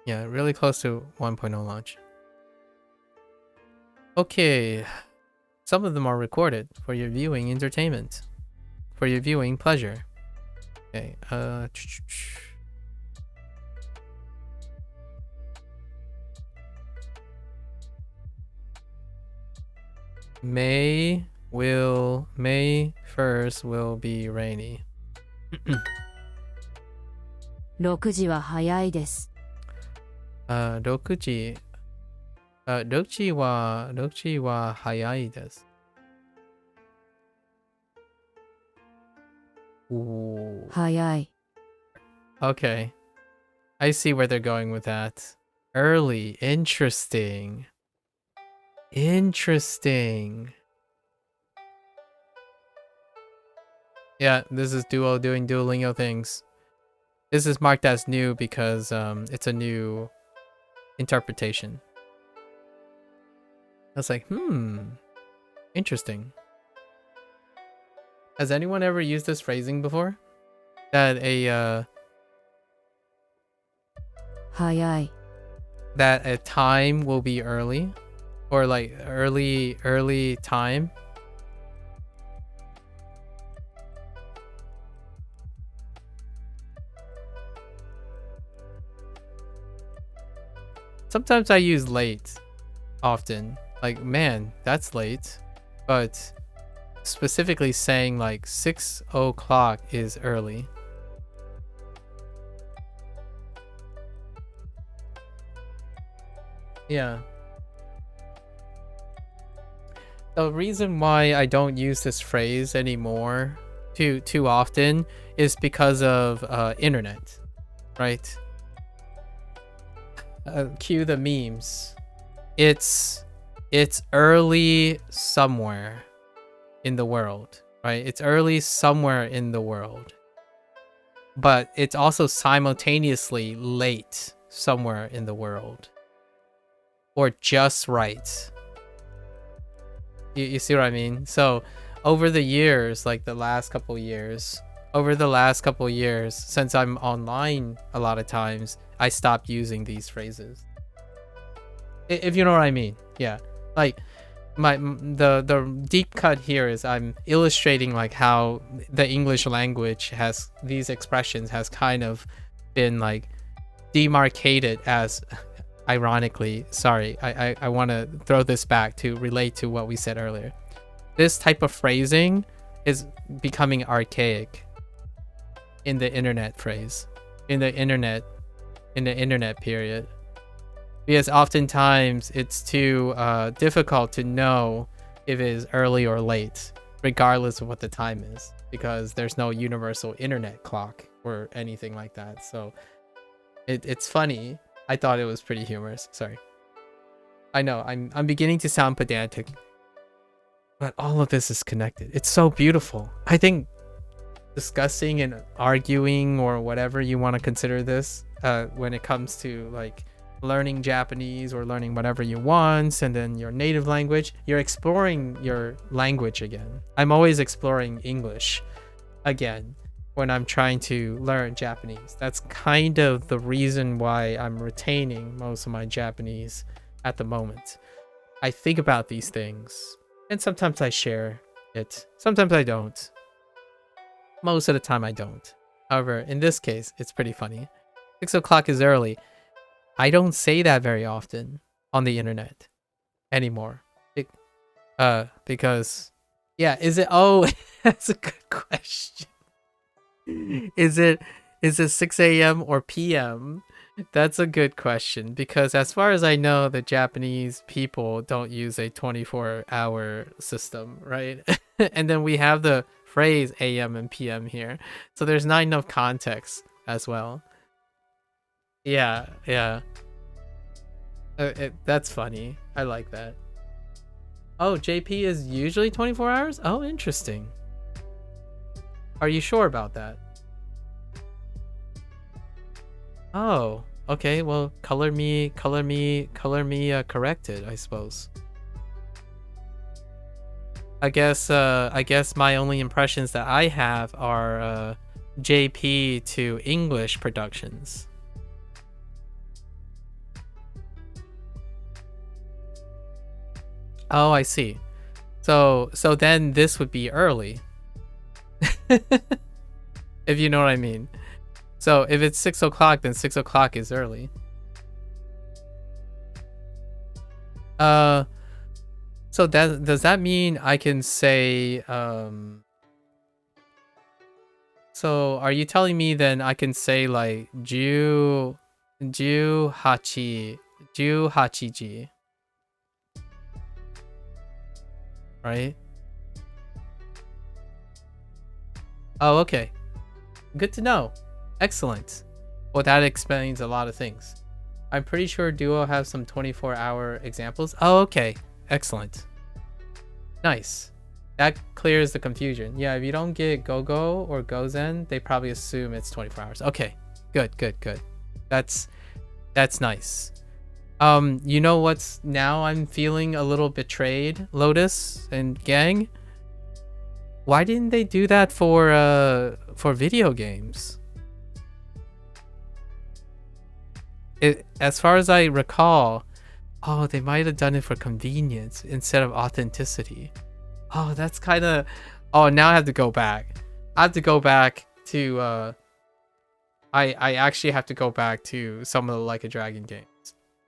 Yeah, really close to 1.0 launch. Okay, some of them are recorded for your viewing entertainment, for your viewing pleasure. Okay, May 1st will be rainy. 6時は早いです。6時は早いです。Ooh. 早い。Okay. I see where they're going with that. Early. Interesting. Interesting. Yeah, this is Duo doing Duolingo things. This is marked as new because it's a new interpretation. I was like, interesting. Has anyone ever used this phrasing before? That a time will be early, or like early time. Sometimes I use late, often. Like, man, that's late. But specifically saying like 6 o'clock is early. Yeah. The reason why I don't use this phrase anymore too often is because of internet, right? Cue the memes. It's early somewhere in the world, right? It's early somewhere in the world. But it's also simultaneously late somewhere in the world. Or just right. You see what I mean? So over the years, like the last couple years, since I'm online a lot of times, I stopped using these phrases. If you know what I mean. Yeah. Like the deep cut here is I'm illustrating like how the English language has these expressions has kind of been like demarcated as, ironically, sorry, I want to throw this back to relate to what we said earlier. This type of phrasing is becoming archaic in the internet period. Because oftentimes it's too difficult to know if it is early or late, regardless of what the time is, because there's no universal internet clock or anything like that. So it's funny. I thought it was pretty humorous. Sorry. I know, I'm beginning to sound pedantic. But all of this is connected. It's so beautiful. I think discussing and arguing or whatever you want to consider this when it comes to like learning Japanese or learning whatever you want, and then your native language, you're exploring your language again. I'm always exploring English again when I'm trying to learn Japanese. That's kind of the reason why I'm retaining most of my Japanese at the moment. I think about these things, and sometimes I share it. Sometimes I don't. Most of the time I don't. However, in this case, it's pretty funny. 6 o'clock is early. I don't say that very often on the internet anymore. Because, yeah, is it? Oh, that's a good question. Is it 6 a.m. or p.m.? That's a good question, because as far as I know, the Japanese people don't use a 24-hour system, right? And then we have the phrase AM and PM here, so there's not enough context as well. Yeah. That's funny. I like that. Oh, JP is usually 24 hours? Oh, interesting. Are you sure about that? Oh, okay. Well, color me corrected, I suppose. I guess my only impressions that I have are JP to English productions. Oh, I see. So then this would be early. If you know what I mean. So if it's 6 o'clock, then 6 o'clock is early. So does that mean I can say so are you telling me then I can say like ju hachiji, right? Oh, okay. Good to know. Excellent. Well, that explains a lot of things. I'm pretty sure Duo has some 24-hour examples. Oh, okay. Excellent. Nice. That clears the confusion. Yeah, if you don't get Gogo or Gozen, they probably assume it's 24 hours. Okay. Good. That's nice. You know what's now I'm feeling a little betrayed, Lotus and gang? Why didn't they do that for video games? As far as I recall, oh, they might have done it for convenience instead of authenticity. Oh, that's kind of... Oh, now I have to go back. I have to go back to... I actually have to go back to some of the Like a Dragon games.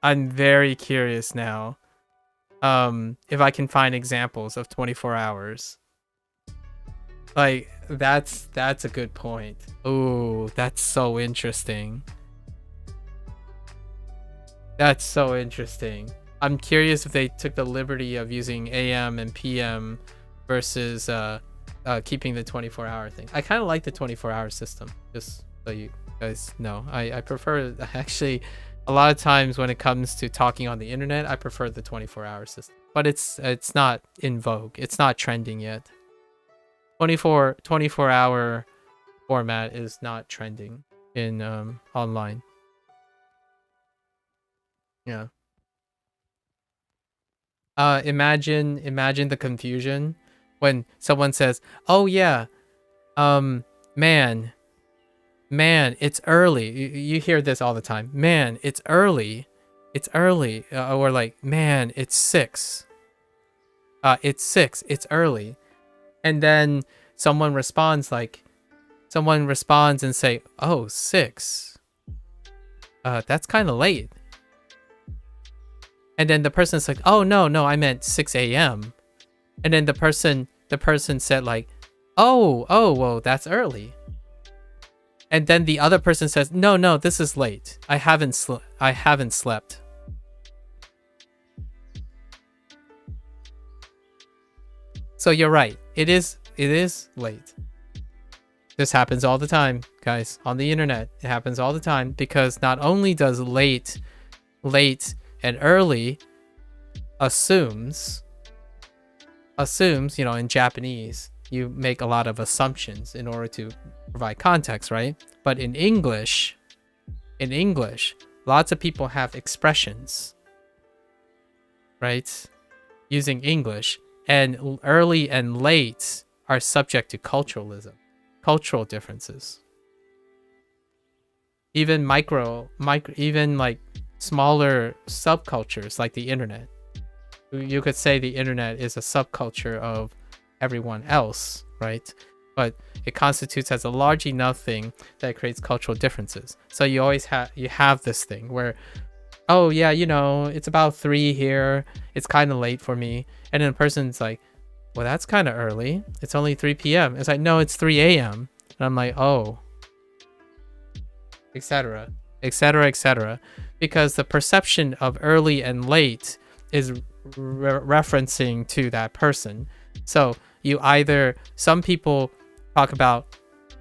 I'm very curious now if I can find examples of 24 hours. Like, that's a good point. Oh, that's so interesting. That's so interesting. I'm curious if they took the liberty of using AM and PM versus keeping the 24-hour thing. I kind of like the 24-hour system, just so you guys know. I prefer, actually, a lot of times when it comes to talking on the internet, I prefer the 24-hour system. But it's not in vogue. It's not trending yet. 24-hour format is not trending in online. Yeah. Imagine the confusion when someone says, "Oh yeah, man, it's early." You hear this all the time. Man, it's early. It's early. Or like, man, it's 6. It's 6. It's early. And then someone responds and say, "Oh, 6. That's kind of late." And then the person's like, "Oh, no, I meant 6 a.m. And then the person said like, oh, well, that's early. And then the other person says, no, this is late. I haven't slept. So you're right. It is late. This happens all the time, guys, on the internet. It happens all the time because not only does late late and early assumes, in Japanese, you make a lot of assumptions in order to provide context, right? But in English, lots of people have expressions, right? Using English, and early and late are subject to cultural differences. Even even like smaller subcultures like the internet. You could say the internet is a subculture of everyone else, right? But it constitutes as a large enough thing that it creates cultural differences. So you always have this thing where, oh yeah, it's about 3 here. It's kind of late for me. And then a person's like, well, that's kind of early. It's only 3 p.m. It's like, no, it's 3 a.m. And I'm like, oh, etc., etc., etc. Because the perception of early and late is referencing to that person. So some people talk about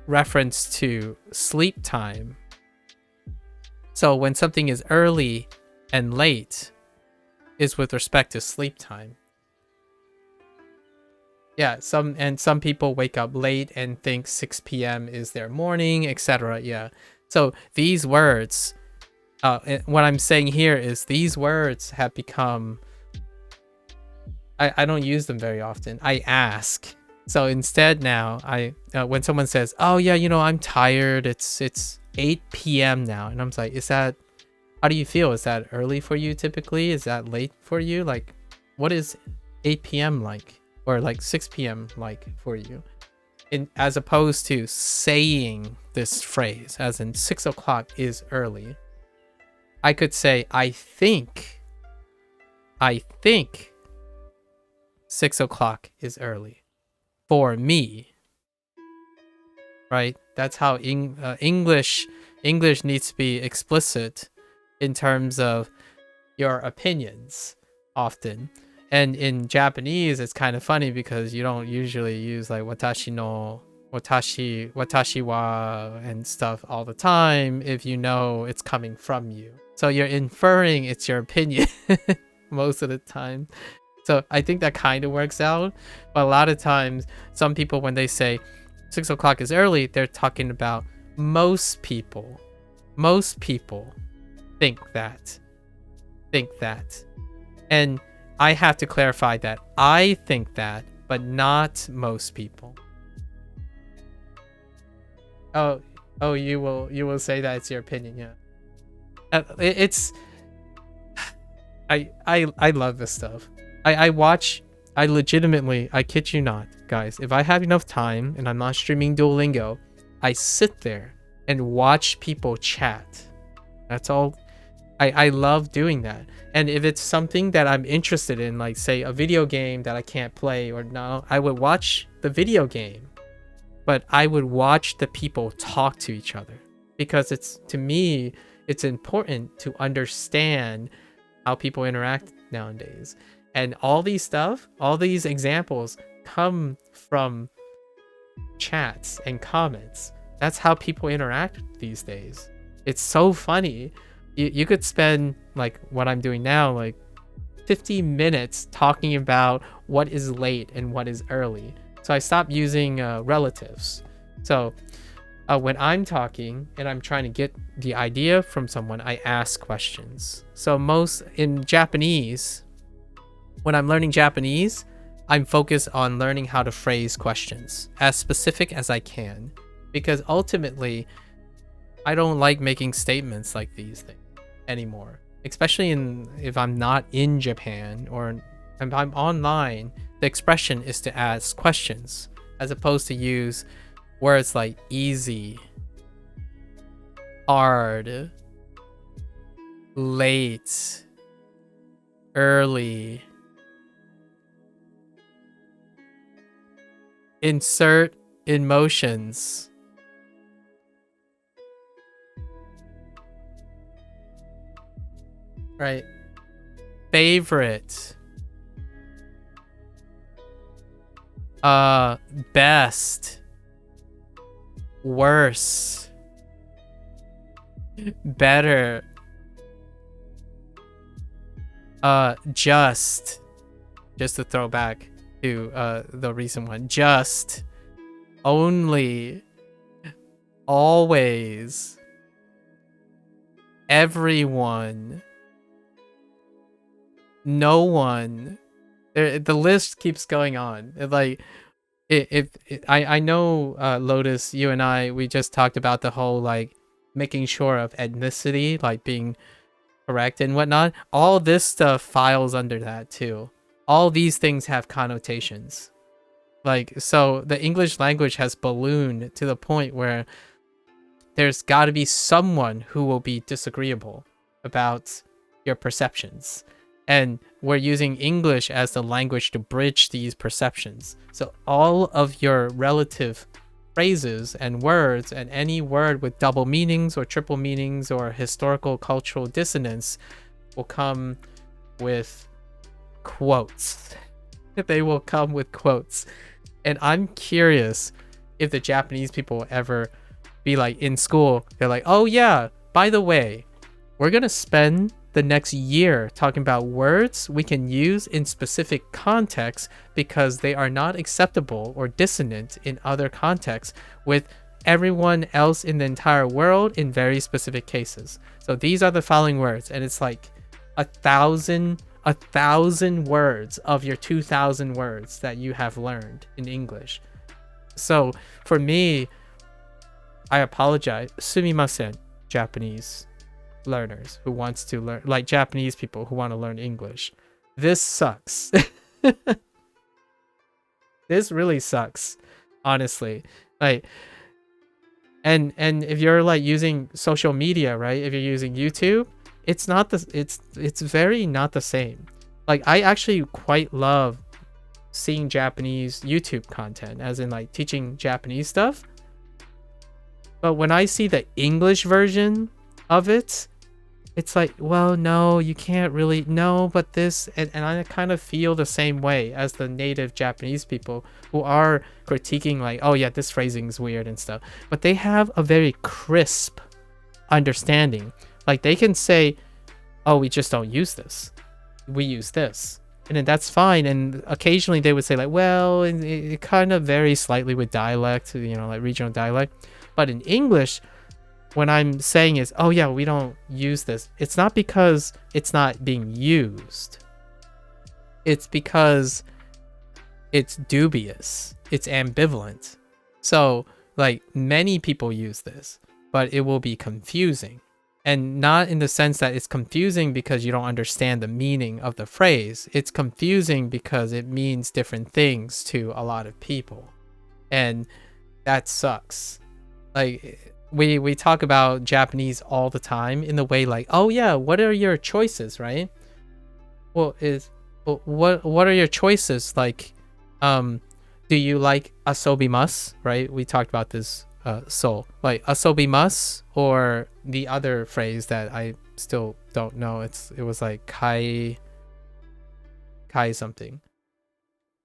reference to sleep time. So when something is early and late is with respect to sleep time. Yeah, some people wake up late and think 6 p.m. is their morning, etc. Yeah. So these words, what I'm saying here is these words have become, I don't use them very often. I ask. So instead now, when someone says, oh yeah, I'm tired, it's 8 p.m. now. And I'm like, how do you feel? Is that early for you typically? Is that late for you? Like, what is 8 p.m. like? Or like 6 p.m. like for you? As opposed to saying this phrase, as in 6 o'clock is early. I could say, I think 6 o'clock is early for me, right? That's how English needs to be explicit in terms of your opinions often. And in Japanese, it's kind of funny because you don't usually use like watashi wa and stuff all the time if you know it's coming from you. So you're inferring it's your opinion most of the time. So I think that kind of works out. But a lot of times, some people, when they say 6 o'clock is early, they're talking about most people. Most people think that. And I have to clarify that I think that, but not most people. Oh, you will say that it's your opinion, yeah. I love this stuff. I legitimately, I kid you not, guys, if I have enough time and I'm not streaming Duolingo, I sit there and watch people chat. That's all. I love doing that. And if it's something that I'm interested in, like say a video game that I can't play or no, I would watch the video game. But I would watch the people talk to each other. Because to me, it's important to understand how people interact nowadays. And all these examples come from chats and comments. That's how people interact these days. It's so funny. You could spend, like what I'm doing now, like 50 minutes talking about what is late and what is early. So I stopped using relatives. So when I'm talking and I'm trying to get the idea from someone, I ask questions. So in Japanese, when I'm learning Japanese, I'm focused on learning how to phrase questions as specific as I can. Because ultimately, I don't like making statements like these things anymore. Especially if I'm not in Japan or if I'm online, the expression is to ask questions as opposed to use words like easy, hard, late, early. Insert emotions. Right. Favorite. Best. Worse. Better. Just to throw back to the recent one. Just, only, always, everyone, no one. The list keeps going on. I know, Lotus, you and we just talked about the whole like making sure of ethnicity, like being correct and whatnot. All this stuff files under that too. All these things have connotations. Like, so the English language has ballooned to the point where there's got to be someone who will be disagreeable about your perceptions. And we're using English as the language to bridge these perceptions. So all of your relative phrases and words, and any word with double meanings or triple meanings or historical cultural dissonance, will come with quotes. They will come with quotes. And I'm curious if the Japanese people ever be like in school, they're like, oh yeah, by the way, we're gonna spend the next year talking about words we can use in specific contexts because they are not acceptable or dissonant in other contexts with everyone else in the entire world in very specific cases. So these are the following words, and it's like 1,000 words of your 2,000 words that you have learned in English. So for me, I apologize. Sumimasen, Japanese learners who wants to learn, like Japanese people who want to learn English. This sucks. This really sucks, honestly. Like, and if you're like using social media, right? If you're using YouTube, it's not the it's very not the same. Like, I actually quite love seeing Japanese YouTube content, as in like teaching Japanese stuff. But when I see the English version of it, it's like, well, no, you can't really, no, but this, and I kind of feel the same way as the native Japanese people who are critiquing like, oh yeah, this phrasing is weird and stuff. But they have a very crisp understanding. Like, they can say, oh, we just don't use this. We use this. And then that's fine. And occasionally they would say like, well, it kind of varies slightly with dialect, you know, like regional dialect. But in English, when I'm saying is, oh yeah, we don't use this, it's not because it's not being used. It's because it's dubious. It's ambivalent. So like, many people use this, but it will be confusing. And not in the sense that it's confusing because you don't understand the meaning of the phrase. It's confusing because it means different things to a lot of people. And that sucks. Like, we talk about Japanese all the time in the way like, oh yeah, what are your choices, right? Well, what are your choices? Like, do you like asobimasu, right? We talked about this, so like asobimasu, or the other phrase that I still don't know. It was like kai something.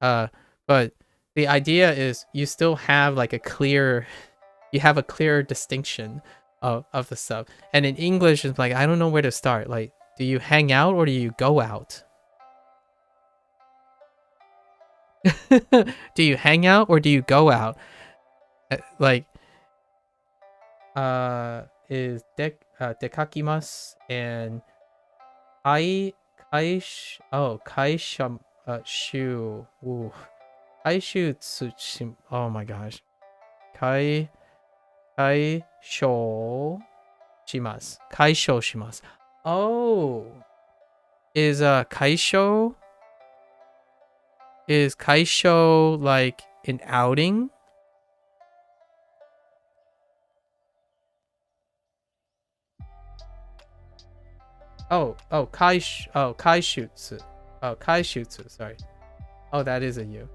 But the idea is you still have like a clear distinction of the stuff. And in English, it's like, I don't know where to start. Like, do you hang out or do you go out? Do you hang out or do you go out? Like, is dekakimasu and kaisha shu. Ooh. Kaishu tsushim. Oh my gosh. Kaisho shimasu. Oh, is kaisho like an outing? Kaishutsu. Kaishutsu, sorry. Oh, that is a U.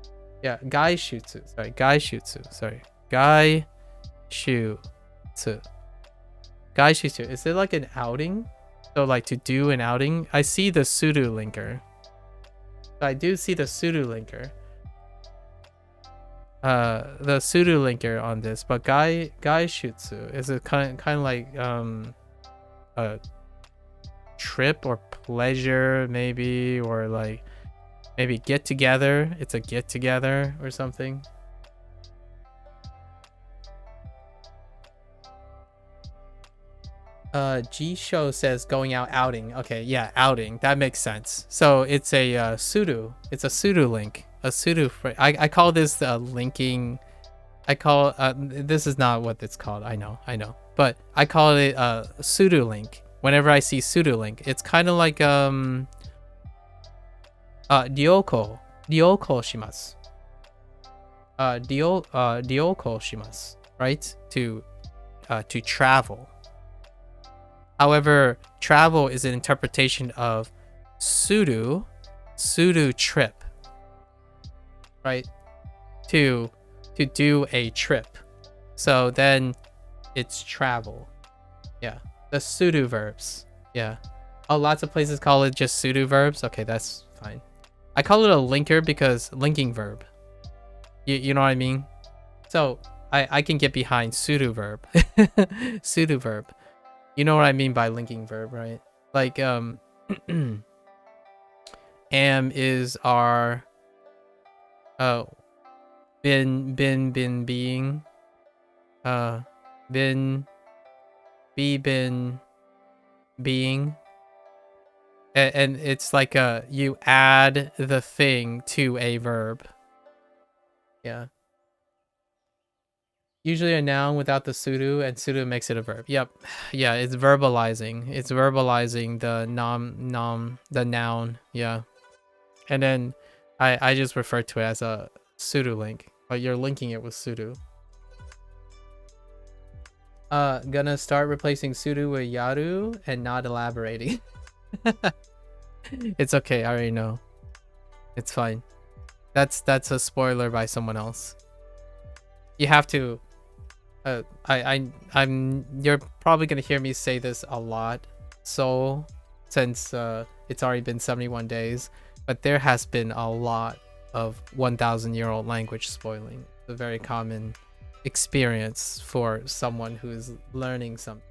Yeah, gaishutsu. Sorry, gaishutsu. Sorry. Gaishutsu. Gaishutsu. Is it like an outing? So like to do an outing? I see the sudo linker. I do see the sudo linker. The sudo linker on this, but gaishutsu is a kind of like trip or pleasure, maybe, or like maybe get together. It's a get together or something. G Show says going out outing. Okay, yeah, outing. That makes sense. So it's a pseudo. It's a pseudo link. A pseudo. I call this linking. I call this is not what it's called. I know. But I call it pseudo link. Whenever I see pseudo link, it's kind of like ryoko shimasu. Ryoko shimasu, right? To travel. However, travel is an interpretation of pseudo trip, right? To do a trip. So then it's travel. Yeah. The pseudo verbs. Yeah. Oh, lots of places call it just pseudo verbs. Okay, that's fine. I call it a linker because linking verb. You know what I mean? So I can get behind pseudo verb. Pseudo verb. You know what I mean by linking verb, right? Like am is our been being been being, and it's like you add the thing to a verb. Yeah. Usually a noun without the pseudo, and pseudo makes it a verb. Yep. Yeah, it's verbalizing. It's verbalizing the the noun. Yeah. And then I just refer to it as a pseudo link, but you're linking it with pseudo. Gonna start replacing pseudo with yaru and not elaborating. It's okay, I already know. It's fine. That's a spoiler by someone else. You have to you're probably gonna hear me say this a lot, so since it's already been 71 days, but there has been a lot of 1,000-year-old language spoiling. It's a very common experience for someone who is learning something.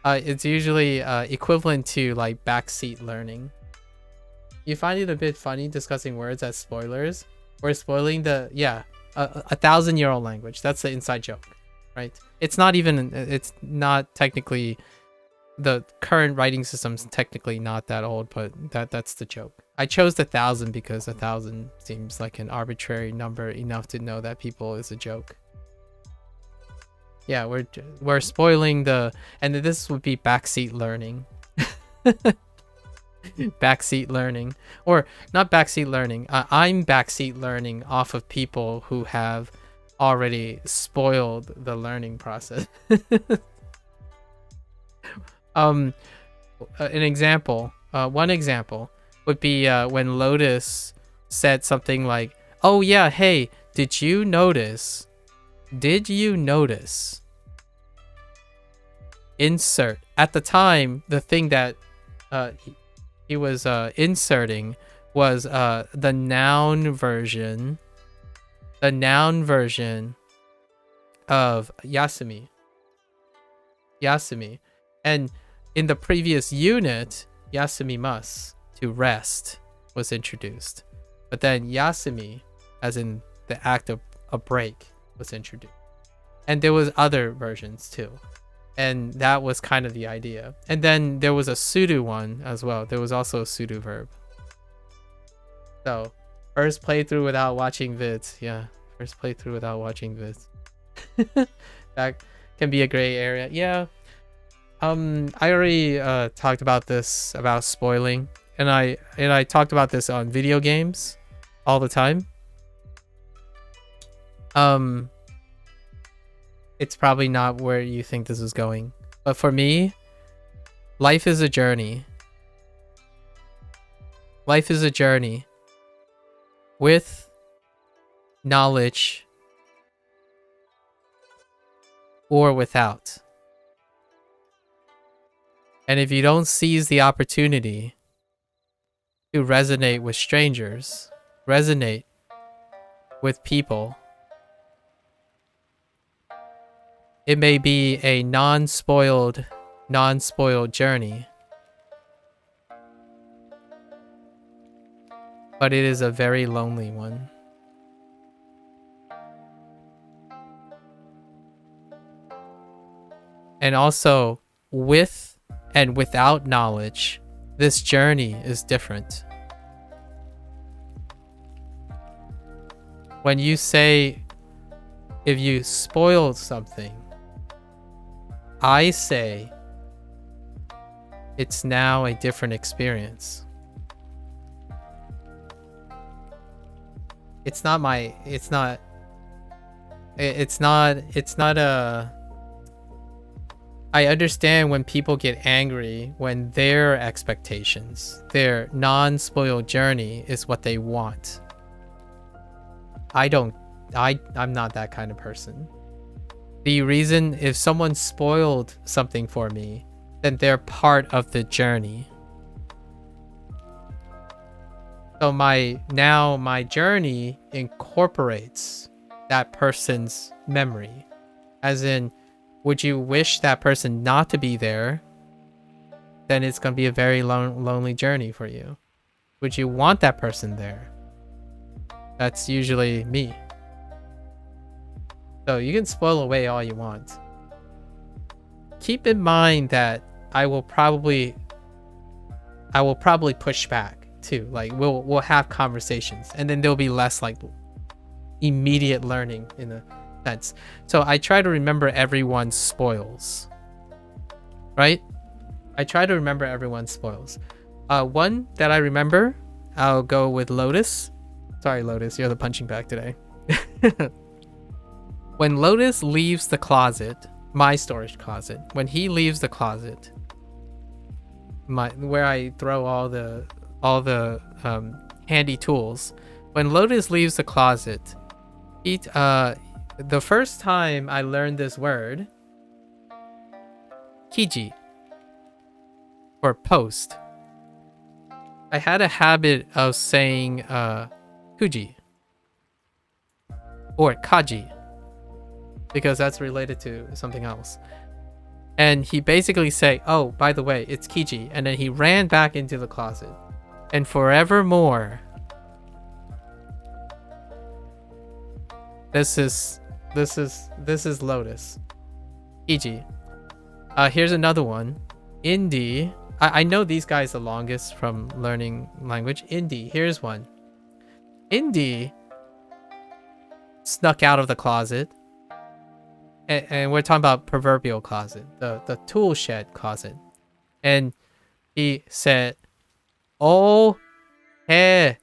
It's usually equivalent to like backseat learning. You find it a bit funny discussing words as spoilers? We're spoiling the, yeah, a 1,000-year-old language. That's the inside joke, right? It's not even, it's not technically, the current writing system's technically not that old, but that's the joke. I chose the 1,000 because 1,000 seems like an arbitrary number enough to know that people is a joke. Yeah, we're spoiling the, and this would be backseat learning. Backseat learning, or not backseat learning. I'm backseat learning off of people who have already spoiled the learning process. An example, one example would be when Lotus said something like, "Oh yeah, hey, did you notice? Insert." At the time, the thing that he was inserting was the noun version of Yasumi. And in the previous unit, Yasumimasu, to rest, was introduced. But then Yasumi, as in the act of a break, was introduced. And there was other versions too. And that was kind of the idea. And then there was a pseudo one as well. There was also a pseudo verb. So, first playthrough without watching vids. Yeah, first playthrough without watching vids. That can be a gray area. Yeah. I already talked about this, about spoiling. And I talked about this on video games all the time. It's probably not where you think this is going. But for me, life is a journey. Life is a journey with knowledge or without. And if you don't seize the opportunity to resonate with strangers, resonate with people, it may be a non-spoiled non-spoiled journey. But it is a very lonely one. And also, with and without knowledge, this journey is different. When you say, if you spoiled something, I say, it's now a different experience. It's not a... I understand when people get angry when their expectations, their non-spoiled journey is what they want. I'm not that kind of person. The reason, if someone spoiled something for me, then they're part of the journey. So my journey incorporates that person's memory. As in, would you wish that person not to be there? Then it's going to be a very lonely journey for you. Would you want that person there? That's usually me. So you can spoil away all you want. Keep in mind that I will probably push back too. Like we'll have conversations, and then there'll be less like immediate learning in a sense. So I try to remember everyone's spoils. Right? I try to remember everyone's spoils. One that I remember, I'll go with Lotus. Sorry, Lotus, you're the punching bag today. When Lotus leaves the closet, my storage closet, when he leaves the closet, where I throw all the handy tools, when Lotus leaves the closet, the first time I learned this word, kiji, or post, I had a habit of saying kuji or kaji, because that's related to something else. And he basically say, oh, by the way, it's kiji, and then he ran back into the closet. And forevermore, this is Lotus. Kiji. Here's another one. Indie. I know these guys the longest from learning language. Indie. Here's one. Indie snuck out of the closet. And we're talking about proverbial closet, the tool shed closet. And he said, oh, hey,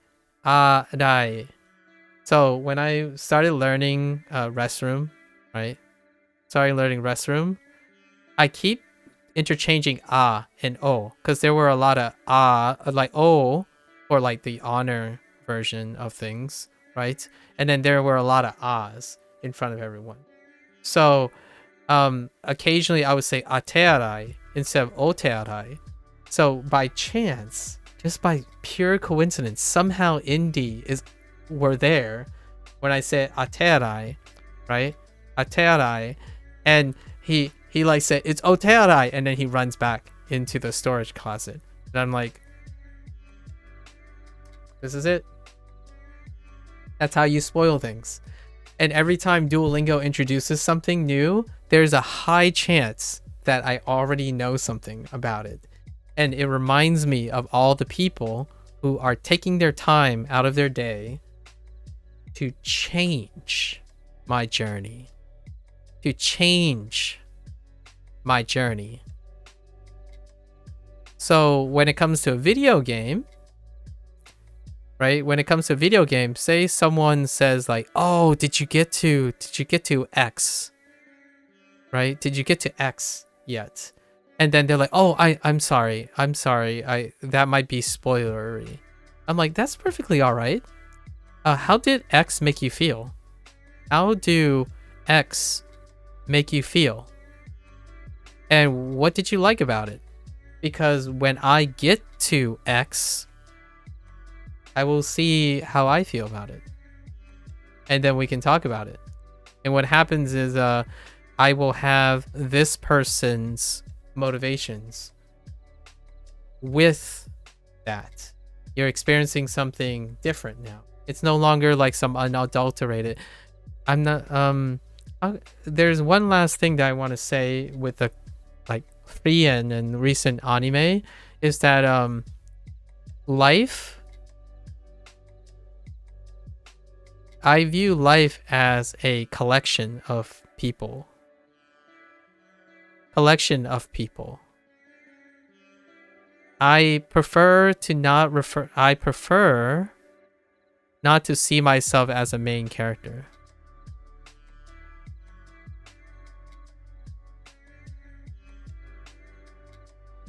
dai. So when I started learning restroom, right? I keep interchanging and o, because there were a lot of like o, or like the honor version of things, right? And then there were a lot of ahs in front of everyone. So occasionally I would say atearai instead of otearai. So by chance, just by pure coincidence, somehow indie were there when I said atearai, right? Atearai, and he like said it's otearai, and then he runs back into the storage closet. And I'm like, this is it. That's how you spoil things. And every time Duolingo introduces something new, there's a high chance that I already know something about it. And it reminds me of all the people who are taking their time out of their day to change my journey. So when it comes to a video game, right? When it comes to a video game, say someone says like, "Oh, did you get to X?" Right? Did you get to X yet? And then they're like, "Oh, I'm sorry. That might be spoilery." I'm like, "That's perfectly all right. How did X make you feel? How do X make you feel? And what did you like about it? Because when I get to X, I will see how I feel about it. And then we can talk about it." And what happens is I will have this person's motivations with that. You're experiencing something different now. It's no longer like some unadulterated. I'm not there's one last thing that I want to say with the like Frien and recent anime is that life, I view life as a collection of people. I prefer not to see myself as a main character.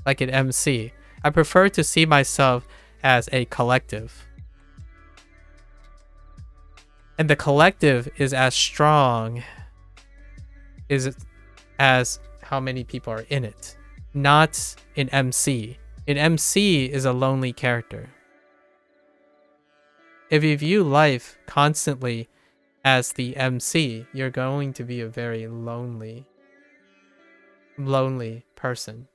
Like an MC. I prefer to see myself as a collective. And the collective is as strong as how many people are in it. Not an MC. An MC is a lonely character. If you view life constantly as the MC, you're going to be a very lonely person.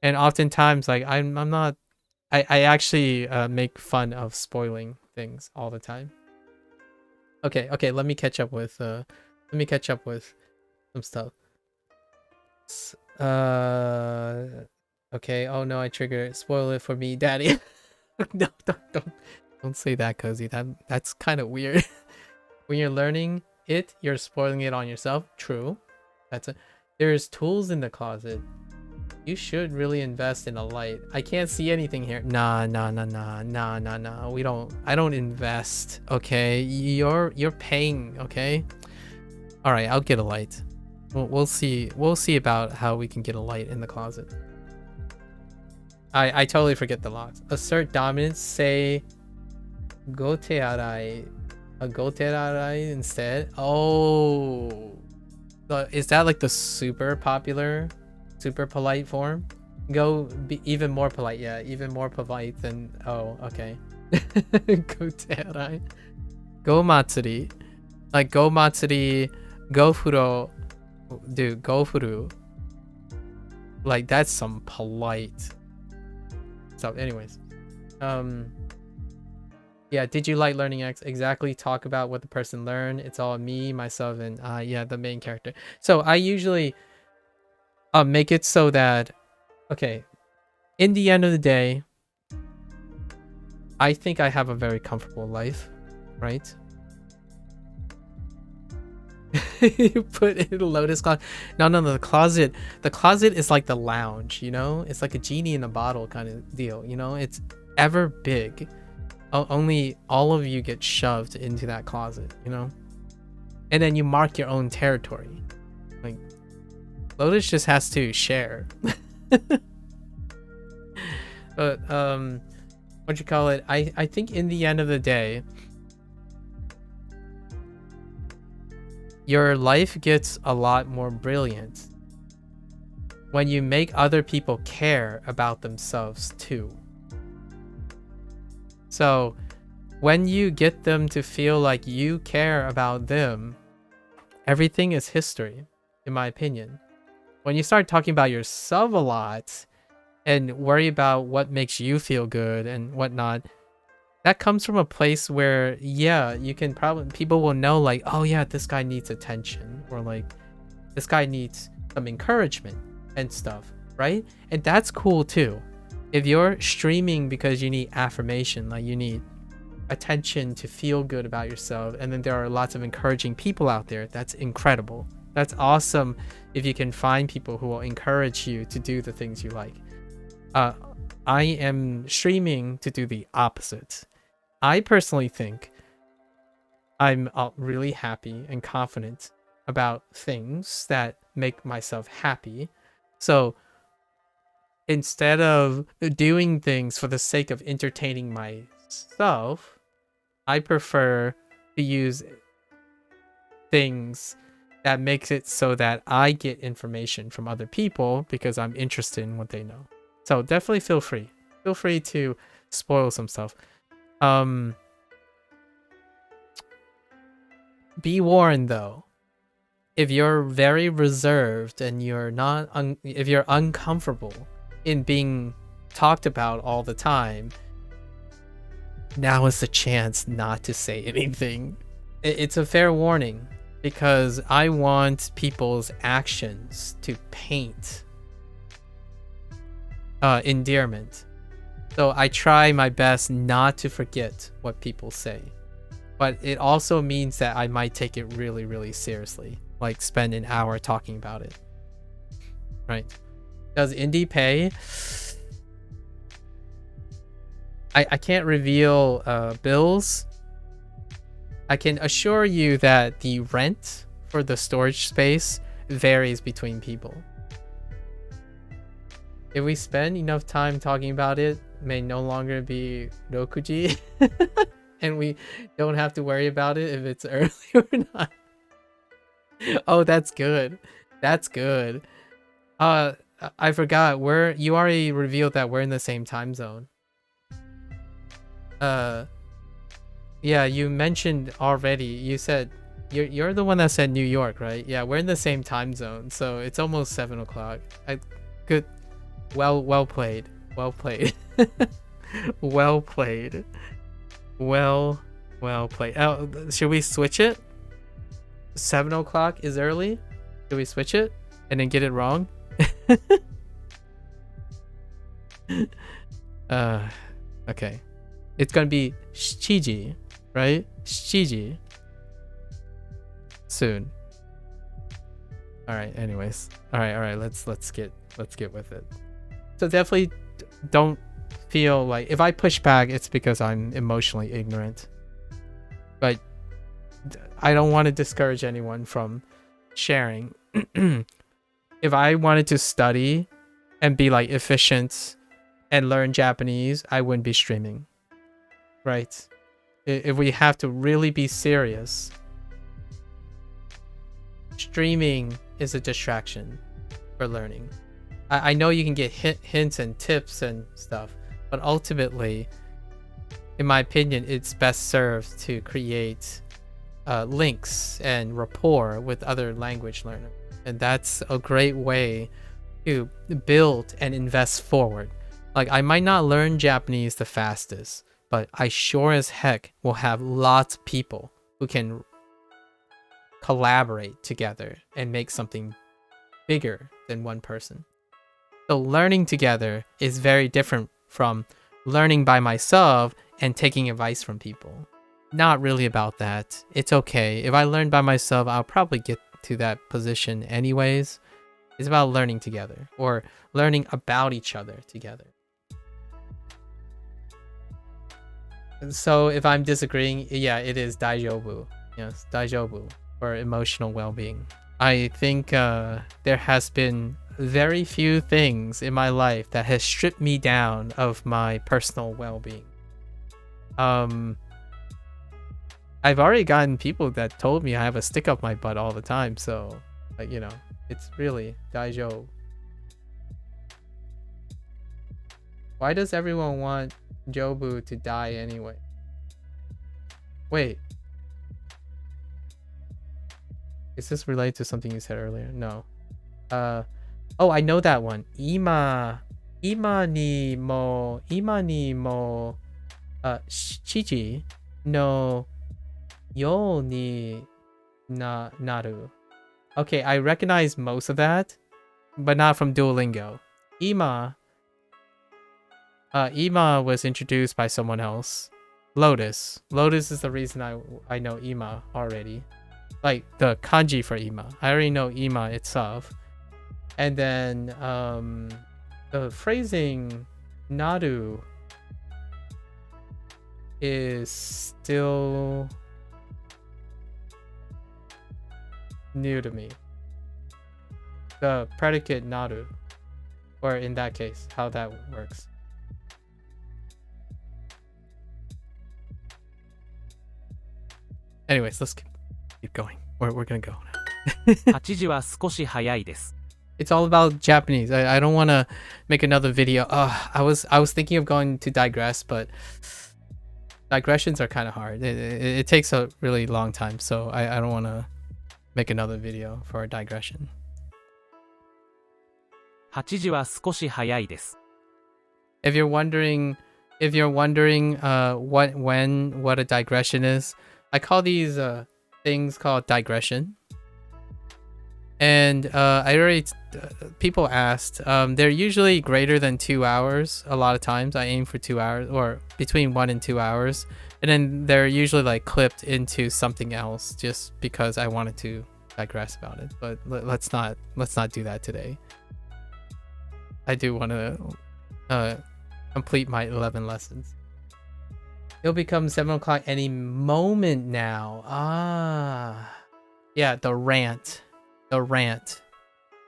And oftentimes, like I actually make fun of spoiling things all the time. Okay, let me catch up with some stuff. Okay, oh no, I triggered it. Spoil it for me, daddy. No, don't say that, Cozy. That's kind of weird. When you're learning it, you're spoiling it on yourself. True. There's tools in the closet. You should really invest in a light. I can't see anything here. Nah. I don't invest, okay? You're paying, okay? All right, I'll get a light. We'll see about how we can get a light in the closet. I totally forget the locks. Assert dominance, say gotearai. A gotearai instead. Oh. Is that like the super popular, super polite form? Go be even more polite. Yeah, even more polite than, oh, okay. Gotearai. Go matsuri. Like go matsuri, go furo. Dude, go furu. Like that's some polite stuff. Anyways, yeah, did you like learning X? Exactly. Talk about what the person learned. It's all me, myself, and yeah, the main character. So I usually make it so that, okay, in the end of the day, I think I have a very comfortable life, right? You put in a lotus closet. No, the closet is like the lounge, you know? It's like a genie in a bottle kind of deal, you know? It's ever big. Only all of you get shoved into that closet, you know? And then you mark your own territory. Like, Lotus just has to share. But what you call it? I think in the end of the day, your life gets a lot more brilliant when you make other people care about themselves too. So when you get them to feel like you care about them, everything is history, in my opinion. When you start talking about yourself a lot and worry about what makes you feel good and whatnot, that comes from a place where, yeah, you can probably, people will know like, oh yeah, this guy needs attention, or like this guy needs some encouragement and stuff, right? And that's cool too. If you're streaming because you need affirmation, like you need attention to feel good about yourself, and then there are lots of encouraging people out there, that's incredible. That's awesome if you can find people who will encourage you to do the things you like. I am streaming to do the opposite. I personally think I'm really happy and confident about things that make myself happy. So instead of doing things for the sake of entertaining myself, I prefer to use things that makes it so that I get information from other people because I'm interested in what they know. So definitely feel free. Feel free to spoil some stuff. Be warned though. if you're very reserved and you're not if you're uncomfortable in being talked about all the time, now is the chance not to say anything. It's a fair warning, because I want people's actions to paint endearment. So I try my best not to forget what people say. But it also means that I might take it really, really seriously. Like spend an hour talking about it. Right? Does indie pay? I can't reveal bills. I can assure you that the rent for the storage space varies between people. If we spend enough time talking about it, it may no longer be Rokuji. And we don't have to worry about it if it's early or not. Oh, that's good. That's good. I forgot, you already revealed that we're in the same time zone. Yeah, you mentioned already. You said you're the one that said New York, right? Yeah, we're in the same time zone, so it's almost 7 o'clock. Good. Well played. Well played. Well played. Well played. Oh, should we switch it? 7 o'clock is early. Should we switch it and then get it wrong? Okay. It's gonna be Shichiji, right? Shichiji. Soon. All right. Anyways. All right. Let's get with it. So definitely don't feel like if I push back, it's because I'm emotionally ignorant. But I don't want to discourage anyone from sharing. If I wanted to study and be like efficient and learn Japanese, I wouldn't be streaming. Right? If we have to really be serious, streaming is a distraction for learning. I know you can get hints and tips and stuff, but ultimately, in my opinion, it's best served to create links and rapport with other language learners. And that's a great way to build and invest forward. Like, I might not learn Japanese the fastest, but I sure as heck will have lots of people who can collaborate together and make something bigger than one person. So learning together is very different from learning by myself and taking advice from people. Not really about that. It's okay. If I learn by myself, I'll probably get to that position anyways. It's about learning together or learning about each other together. So if I'm disagreeing, yeah, it is daijoubu. Yes, daijoubu for emotional well-being. I think there has been very few things in my life that has stripped me down of my personal well-being. I've already gotten people that told me I have a stick up my butt all the time, so like, you know, it's really daijou. Why does everyone want Jobu to die anyway? Wait. Is this related to something you said earlier? No. Oh, I know that one. Ima ni mo shichi no yo ni naru. Okay, I recognize most of that, but not from Duolingo. Ima was introduced by someone else. Lotus is the reason I know Ima already. Like the kanji for Ima. I already know Ima itself. And then the phrasing naru is still new to me. The predicate naru, or in that case, how that works. Anyways, let's keep going. We're gonna go now. 8時は少し早いです。 It's all about Japanese. I don't want to make another video. I was thinking of going to digress, but digressions are kind of hard. It takes a really long time, so I don't want to make another video for a digression. 8時は少し早いです。 If you're wondering what a digression is, I call these things called digression. And people asked, they're usually greater than 2 hours. A lot of times I aim for 2 hours, or between 1 and 2 hours. And then they're usually like clipped into something else just because I wanted to digress about it. But let's not do that today. I do want to complete my 11 lessons. It'll become 7 o'clock any moment now. Yeah, the rant.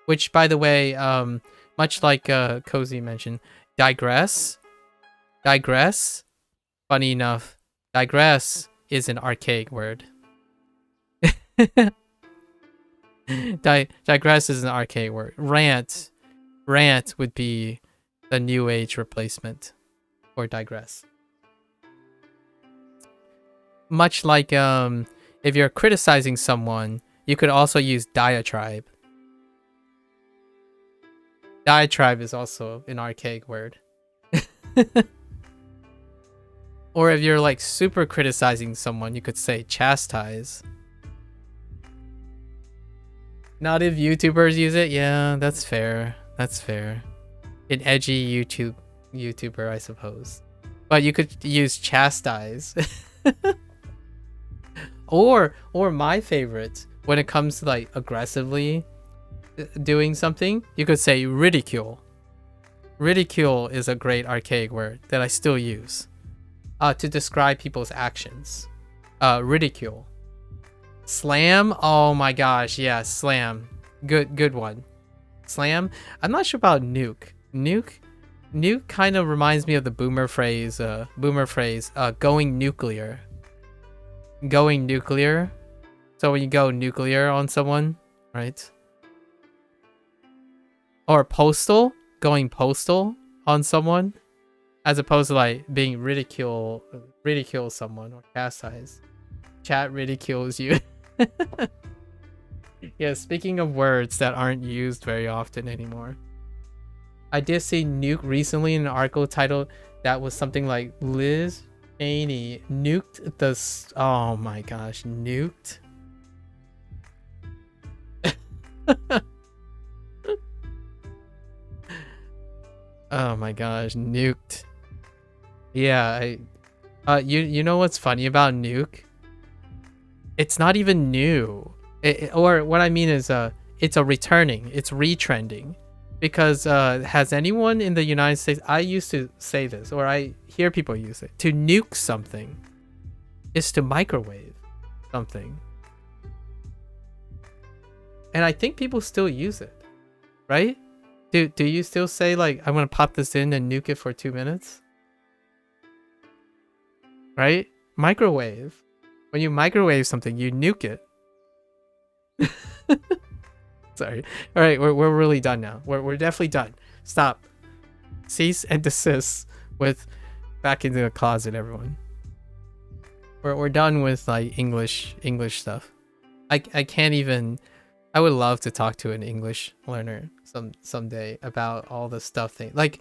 Which, by the way, much like Cozy mentioned, digress. Funny enough, digress is an archaic word. Digress is an archaic word. Rant would be the new age replacement for digress. Much like if you're criticizing someone, you could also use diatribe. Diatribe is also an archaic word. Or if you're like super criticizing someone, you could say chastise. Not if YouTubers use it. Yeah, that's fair. An edgy YouTuber, I suppose. But you could use chastise. Or my favorite, when it comes to like aggressively doing something, you could say ridicule. Ridicule is a great archaic word that I still use to describe people's actions. Ridicule. Slam. Oh my gosh, yeah, slam. Good one. Slam. I'm not sure about nuke. Nuke kind of reminds me of the boomer phrase. Going nuclear. Going nuclear. So when you go nuclear on someone, right? Or postal, going postal on someone, as opposed to like being ridicule someone or chastise. Chat ridicules you. Yeah, speaking of words that aren't used very often anymore. I did see nuke recently in an article titled that was something like Liz Cheney nuked the oh my gosh, nuked. Oh my gosh, nuked. Yeah, you know what's funny about nuke? It's not even new. Or what I mean is it's retrending. Because has anyone in the United States, I used to say this, or I hear people use it, to nuke something is to microwave something. And I think people still use it, right? Do you still say like, I'm gonna pop this in and nuke it for 2 minutes? Right? Microwave. When you microwave something, you nuke it. Sorry. All right, we're really done now. We're definitely done. Stop. Cease and desist with back into the closet, everyone. We're done with like English stuff. I can't even. I would love to talk to an English learner someday about all the stuff thing. Like,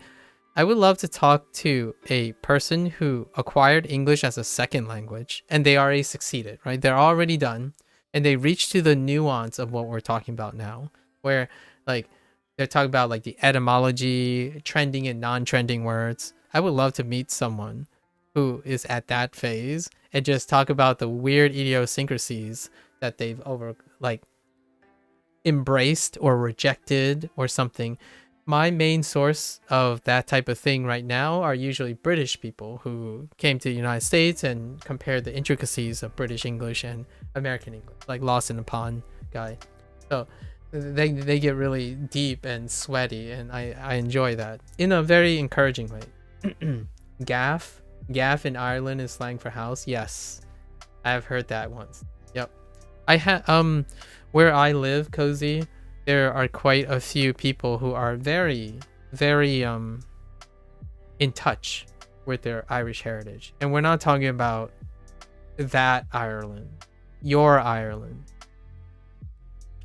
I would love to talk to a person who acquired English as a second language and they already succeeded, right? They're already done. And they reach to the nuance of what we're talking about now, where like they're talking about like the etymology, trending and non-trending words. I would love to meet someone who is at that phase and just talk about the weird idiosyncrasies that they've embraced or rejected or something. My main source of that type of thing right now are usually British people who came to the United States and compared the intricacies of British English and American English, like Lost in the Pond guy. So they get really deep and sweaty, and I enjoy that in a very encouraging way. Gaff in Ireland is slang for house. Yes, I have heard that once. Yep. I had where I live, Cozy, there are quite a few people who are very, very in touch with their Irish heritage. And we're not talking about that Ireland, your Ireland.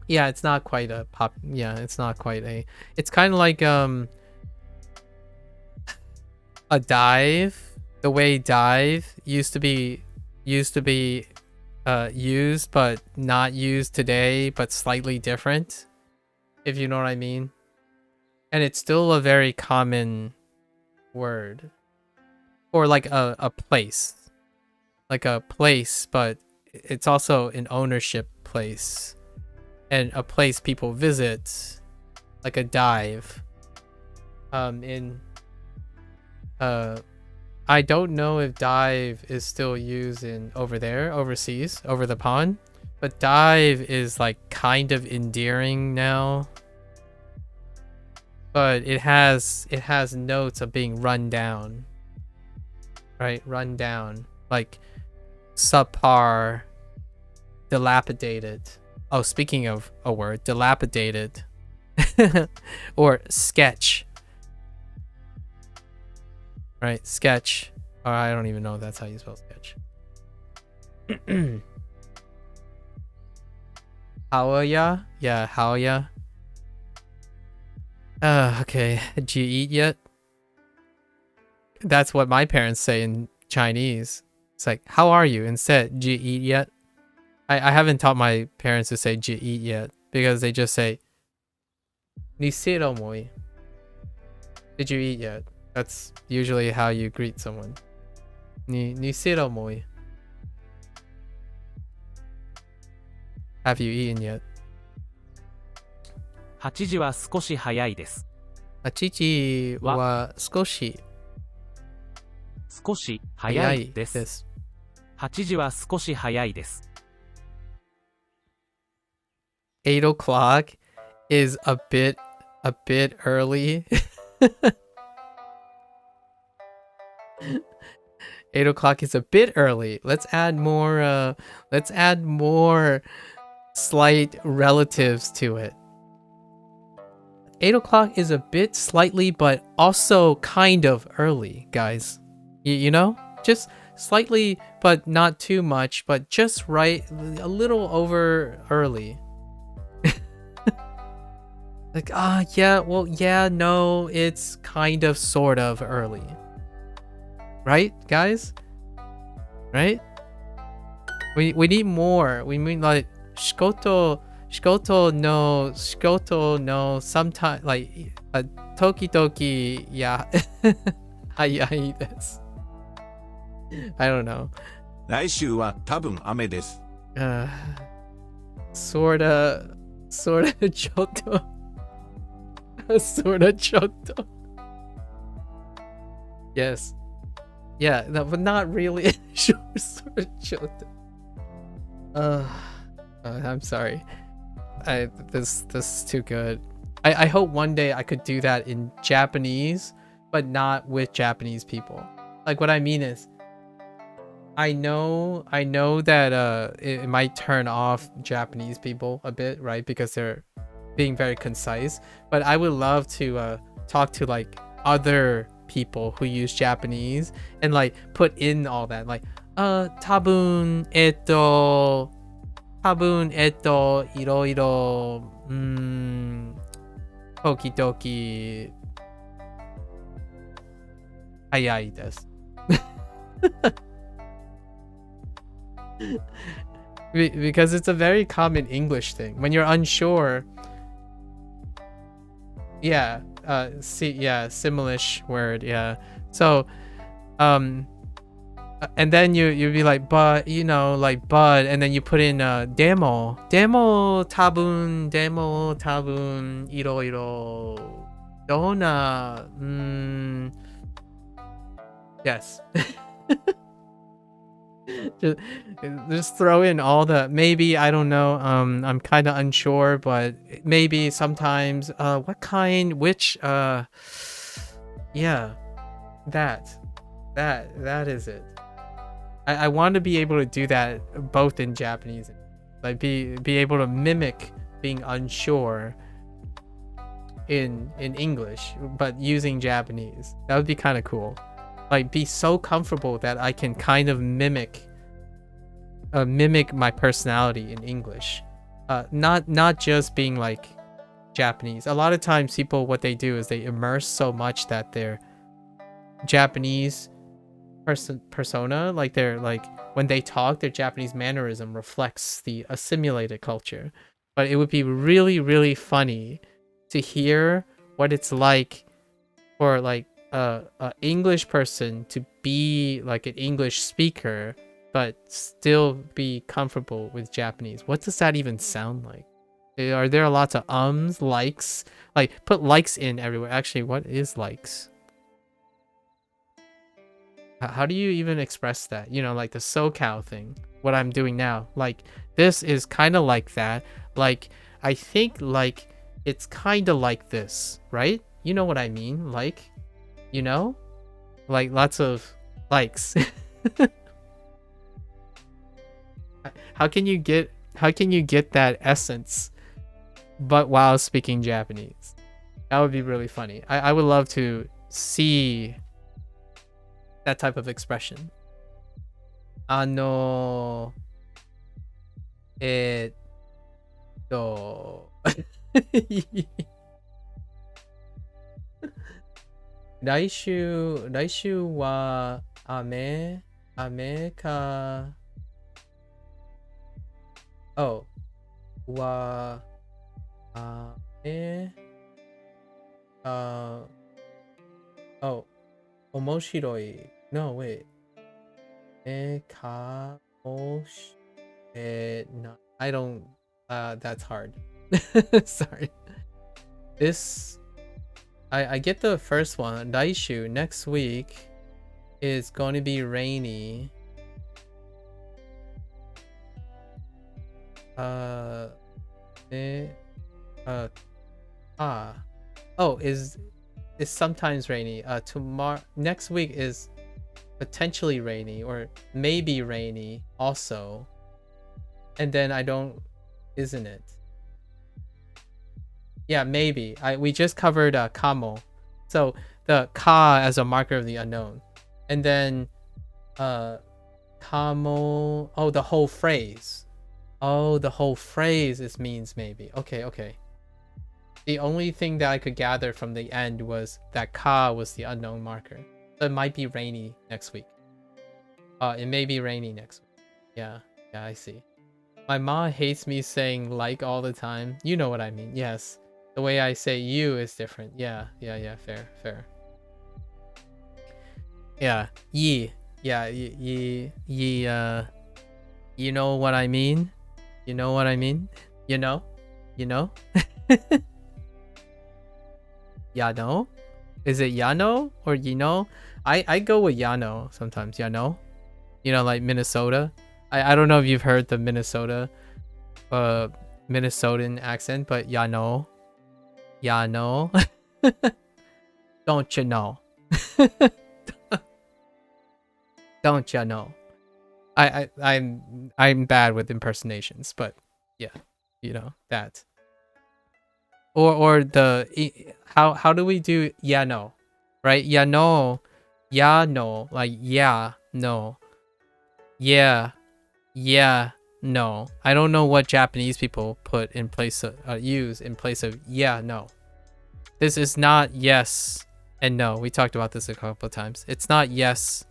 Yeah, it's not quite a pop. Yeah, it's not quite a. It's kind of like a dive. The way dive used to be used, but not used today, but slightly different. If you know what I mean. And it's still a very common word. Or like a place. Like a place, but it's also an ownership place. And a place people visit. Like a dive. I don't know if dive is still used in over there, overseas, over the pond. But dive is like kind of endearing now. But it has notes of being run down. Right? Run down. Like subpar, dilapidated. Oh, speaking of a word, dilapidated. Or sketch. Right? Sketch. Or I don't even know if that's how you spell sketch. How ya? Yeah, how ya? Okay. Did you eat yet? That's what my parents say in Chinese. It's like, how are you? Instead, did you eat yet? I haven't taught my parents to say, did you eat yet? Because they just say, ni siro moi. Did you eat yet? That's usually how you greet someone. Ni siro moi. Have you eaten yet? 8時は少し早いです。8時は少し少し早いで。です。8時は少し早いです。8 o'clock is a bit early. 8 o'clock is a bit early. Let's add more slight relatives to it. 8 o'clock is a bit slightly, but also kind of early, guys. You know? Just slightly, but not too much, but just right, a little over early. Like, yeah, well, yeah, no, it's kind of sort of early. Right, guys? Right? We need more. We mean like shikoto no sometime like tokidoki yeah. Hayai desu. I don't know. 来週は多分雨です。Sorta chotto. Sorta chotto. Yes. Yeah, no, but not really. Sorta chotto. I'm sorry. This is too good. I hope one day I could do that in Japanese, but not with Japanese people. Like what I mean is, I know that it might turn off Japanese people a bit, right? Because they're being very concise. But I would love to talk to like other people who use Japanese and like put in all that, like tabun iroiro okidoki hayai desu. Because it's a very common English thing. When you're unsure, yeah, similish word, yeah. So, and then you'd be like, but, you know, like, but, and then you put in demo tabun, iroiro, dona, yes. just throw in all the maybe, I don't know, I'm kind of unsure, but maybe sometimes what kind, which yeah, that is it. I want to be able to do that both in Japanese, like be able to mimic being unsure in English but using Japanese. That would be kind of cool. Like be so comfortable that I can kind of mimic my personality in English not just being like Japanese. A lot of times people, what they do is they immerse so much that their Japanese persona, like they're like when they talk, their Japanese mannerism reflects the assimilated culture. But it would be really, really funny to hear what it's like for like a English person to be like an English speaker but still be comfortable with Japanese. What does that even sound like? Are there lots of ums, likes? Like, put likes in everywhere. Actually, what is likes? How do you even express that? You know, like the SoCal thing. What I'm doing now. Like, this is kind of like that. Like, I think, like, it's kind of like this, right? You know what I mean? Like, you know? Like, lots of likes. How can you get that essence but while speaking Japanese? That would be really funny. I would love to see that type of expression. 来週は雨か Oh, は雨Oh, 面白い No, wait. かもしな I don't that's hard. Sorry. This I get the first one. 来週 next week is going to be rainy. Oh, is sometimes rainy. Tomorrow, next week is potentially rainy or maybe rainy also. And then isn't it? Yeah, maybe. We just covered kamo. So the ka as a marker of the unknown. And then kamo, oh, the whole phrase. Oh, the whole phrase means maybe. Okay. The only thing that I could gather from the end was that ka was the unknown marker. So it might be rainy next week. It may be rainy next week. Yeah, I see. My mom hates me saying like all the time. You know what I mean. Yes. The way I say you is different. Yeah. Fair. Yeah. Ye. Yeah, ye, you know what I mean? You know what I mean? You know? Yano? Is it Yano or Yino? I go with Yano sometimes. Yano? You know, like Minnesota. I don't know if you've heard the Minnesotan accent, but Yano. Don't you know? Don't you know? I'm bad with impersonations, but yeah, you know that. Or how do we do no, right? No, like no, no. I don't know what Japanese people put in place of use in place of no. This is not yes and no. We talked about this a couple of times. It's not yes,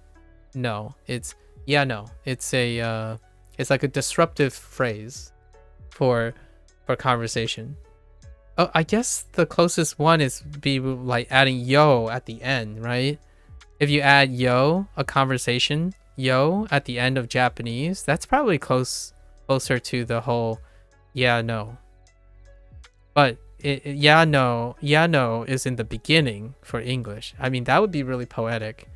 no. It's no. It's a it's like a disruptive phrase for conversation. Oh, I guess the closest one is be like adding yo at the end, right? If you add yo, a conversation, yo at the end of Japanese, that's probably closer to the whole no. But no is in the beginning for English. I mean, that would be really poetic.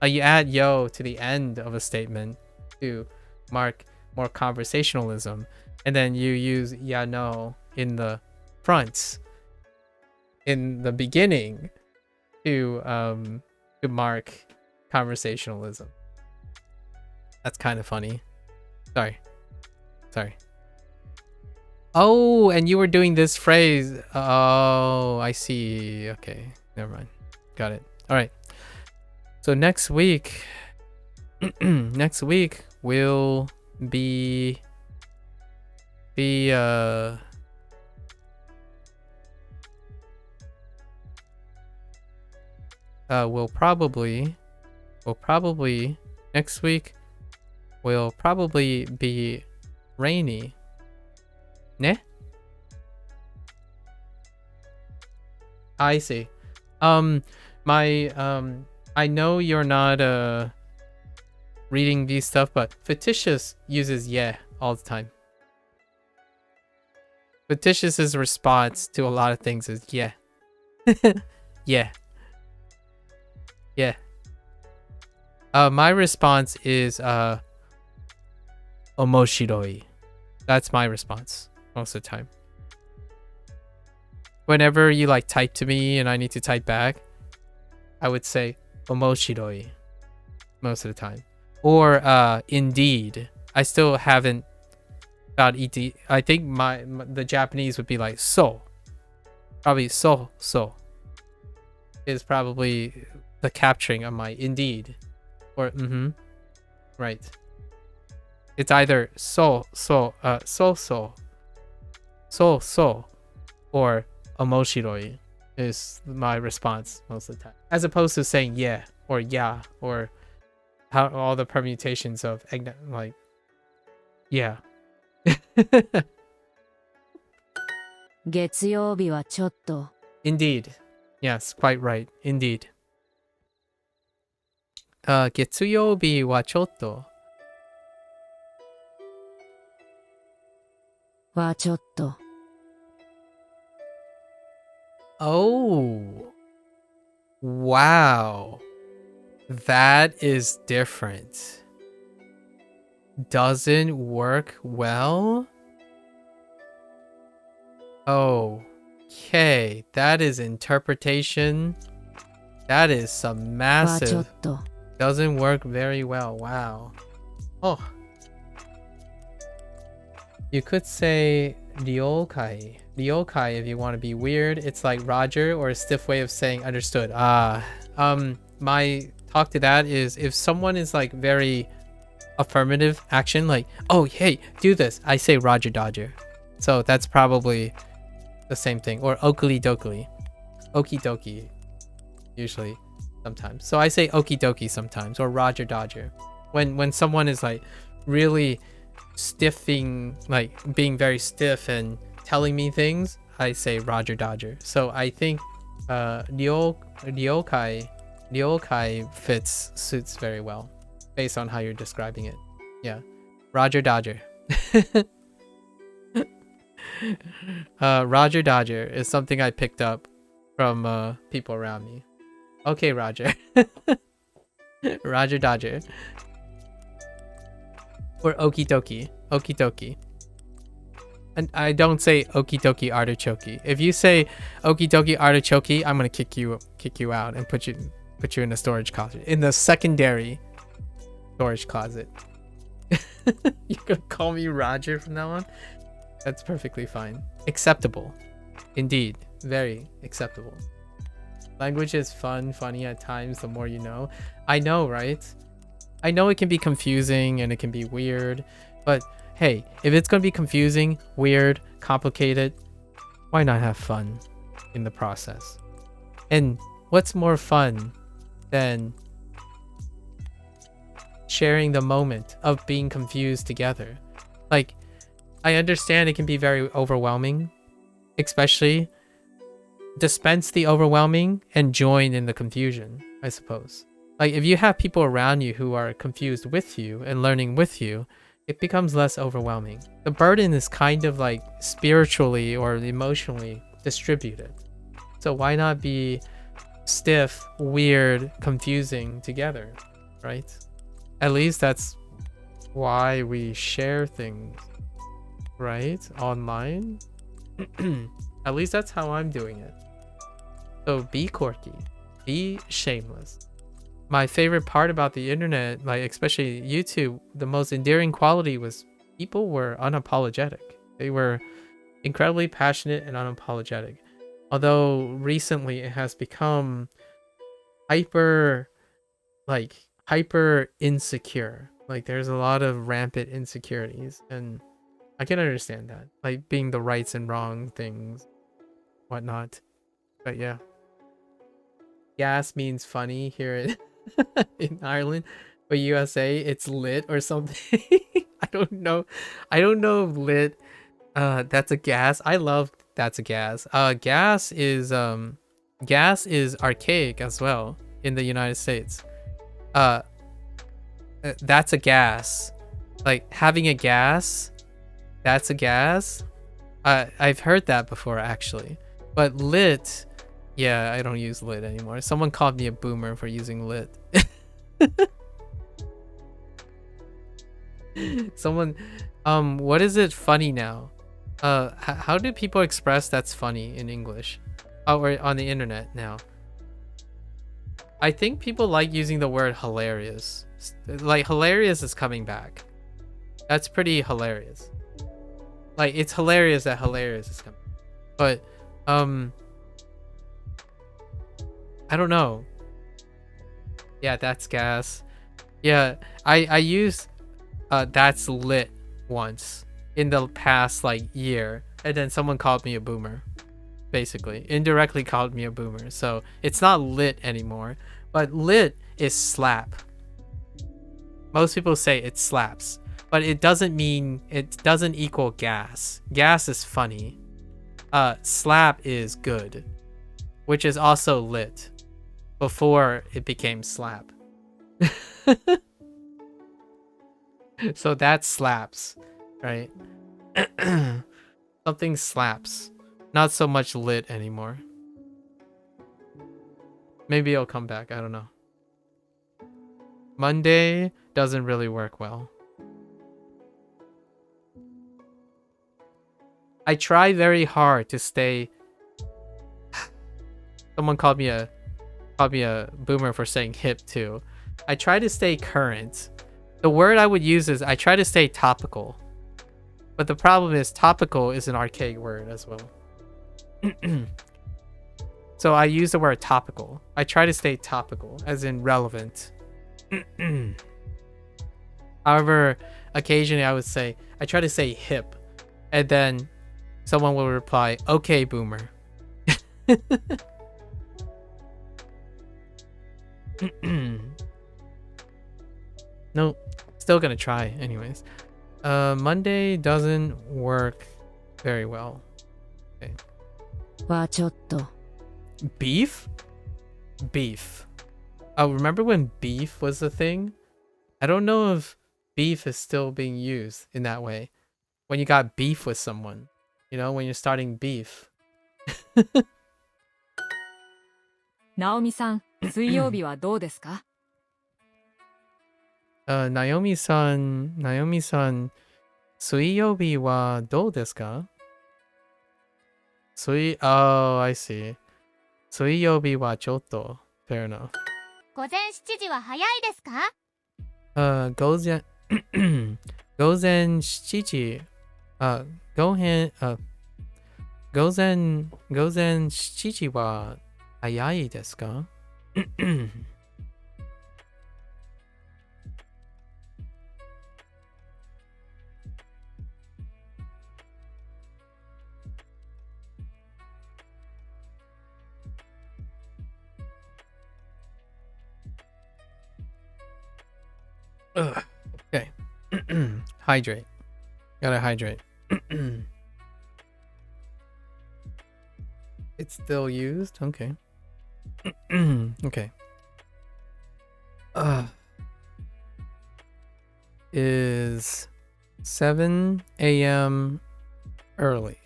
You add yo to the end of a statement to mark more conversationalism, and then you use no in the front in the beginning to mark conversationalism. That's kind of funny. Sorry. Oh, and you were doing this phrase. Oh, I see. Okay, never mind. Got it. All right. So next week will be be we'll probably next week will probably be rainy. Ne? I see. I know you're not reading these stuff, but fictitious uses yeah all the time. Fictitious's response to a lot of things is yeah. Yeah. Yeah. My response is omoshiroi. That's my response most of the time. Whenever you like type to me and I need to type back, I would say omoshiroi most of the time. Or indeed. I still haven't got ED. I think the Japanese would be like so. Probably so is probably the capturing of my indeed or right. It's either so or omoshiroi is my response most of the time, as opposed to saying yeah or yeah or how all the permutations of like yeah. 月曜日はちょっと。 Indeed. Yes, quite right. Indeed. 月曜日はちょっと。はちょっと。 Oh. Wow. That is different. Doesn't work well? Okay. That is interpretation. That is some はちょ massive. っと。 Doesn't work very well. Wow. Oh. You could say ryokai. Ryokai if you want to be weird. It's like Roger, or a stiff way of saying understood. My talk to that is if someone is like very affirmative action, like, oh, hey, do this, I say Roger Dodger. So that's probably the same thing. Or okili dokili. Okie dokie. Usually. Sometimes. So I say okie dokie sometimes, or Roger Dodger. When someone is like really stiffing, like being very stiff and telling me things, I say Roger Dodger. So I think ryokai suits very well based on how you're describing it. Yeah. Roger Dodger. Roger Dodger is something I picked up from people around me. Okay, Roger. Roger Dodger. Or okie dokie. Okie dokie. And I don't say okie dokie artichoke. If you say okie dokie artichoke, I'm gonna kick you out and put you in the storage closet. In the secondary storage closet. You gonna call me Roger from now on? That's perfectly fine. Acceptable. Indeed. Very acceptable. Language is funny at times, the more you know. I know, right? I know it can be confusing and it can be weird, but hey, if it's gonna be confusing, weird, complicated, why not have fun in the process? And what's more fun than sharing the moment of being confused together? Like, I understand it can be very overwhelming, especially dispense the overwhelming and join in the confusion, I suppose. Like, if you have people around you who are confused with you and learning with you, it becomes less overwhelming. The burden is kind of like spiritually or emotionally distributed. So why not be stiff, weird, confusing together, right? At least that's why we share things, right? Online. At least that's how I'm doing it. So be quirky, be shameless. My favorite part about the internet, like especially YouTube, the most endearing quality was people were unapologetic. They were incredibly passionate and unapologetic. Although recently it has become hyper insecure. Like there's a lot of rampant insecurities, and I can understand that. Like being the rights and wrong things, whatnot. But yeah. Gas means funny here in Ireland. But USA, it's lit or something. I don't know. I don't know if lit that's a gas. I love that's a gas. Gas is archaic as well in the United States. That's a gas. Like having a gas, that's a gas. I've heard that before actually. But lit, yeah, I don't use lit anymore. Someone called me a boomer for using lit. Someone, what is it funny now? How do people express that's funny in English? Oh, or on the internet now? I think people like using the word hilarious. Like hilarious is coming back. That's pretty hilarious. Like it's hilarious that hilarious is coming. But I don't know. Yeah, that's gas. Yeah, I used that's lit once in the past like year, and then someone called me a boomer. Basically, indirectly called me a boomer. So it's not lit anymore, but lit is slap. Most people say it slaps, but it doesn't mean, it doesn't equal gas. Gas is funny. Slap is good, which is also lit before it became slap. So that slaps, right? Something slaps. Not so much lit anymore. Maybe it'll come back. I don't know. Monday doesn't really work well. I try very hard to stay. Someone called me a boomer for saying hip too. I try to stay current. The word I would use is I try to stay topical. But the problem is topical is an archaic word as well. So I use the word topical. I try to stay topical, as in relevant. However, occasionally I would say, I try to say hip, and then someone will reply, okay, boomer. No, still gonna try anyways. Monday doesn't work very well. Okay. はちょっと Beef? Beef. Oh, remember when beef was a thing? I don't know if beef is still being used in that way. When you got beef with someone. You know, when you're starting beef. ナオミさん、水曜日はどうですか？ Naomi-san, 水曜日はどうですか? Oh, I see. 水曜日はちょっと fair enough. 午前7時は早いですか？午前午前7時午前7時は早いですか? Ugh. Okay. Hydrate. Gotta hydrate. It's still used? Okay. Okay. Is 7 a.m. early?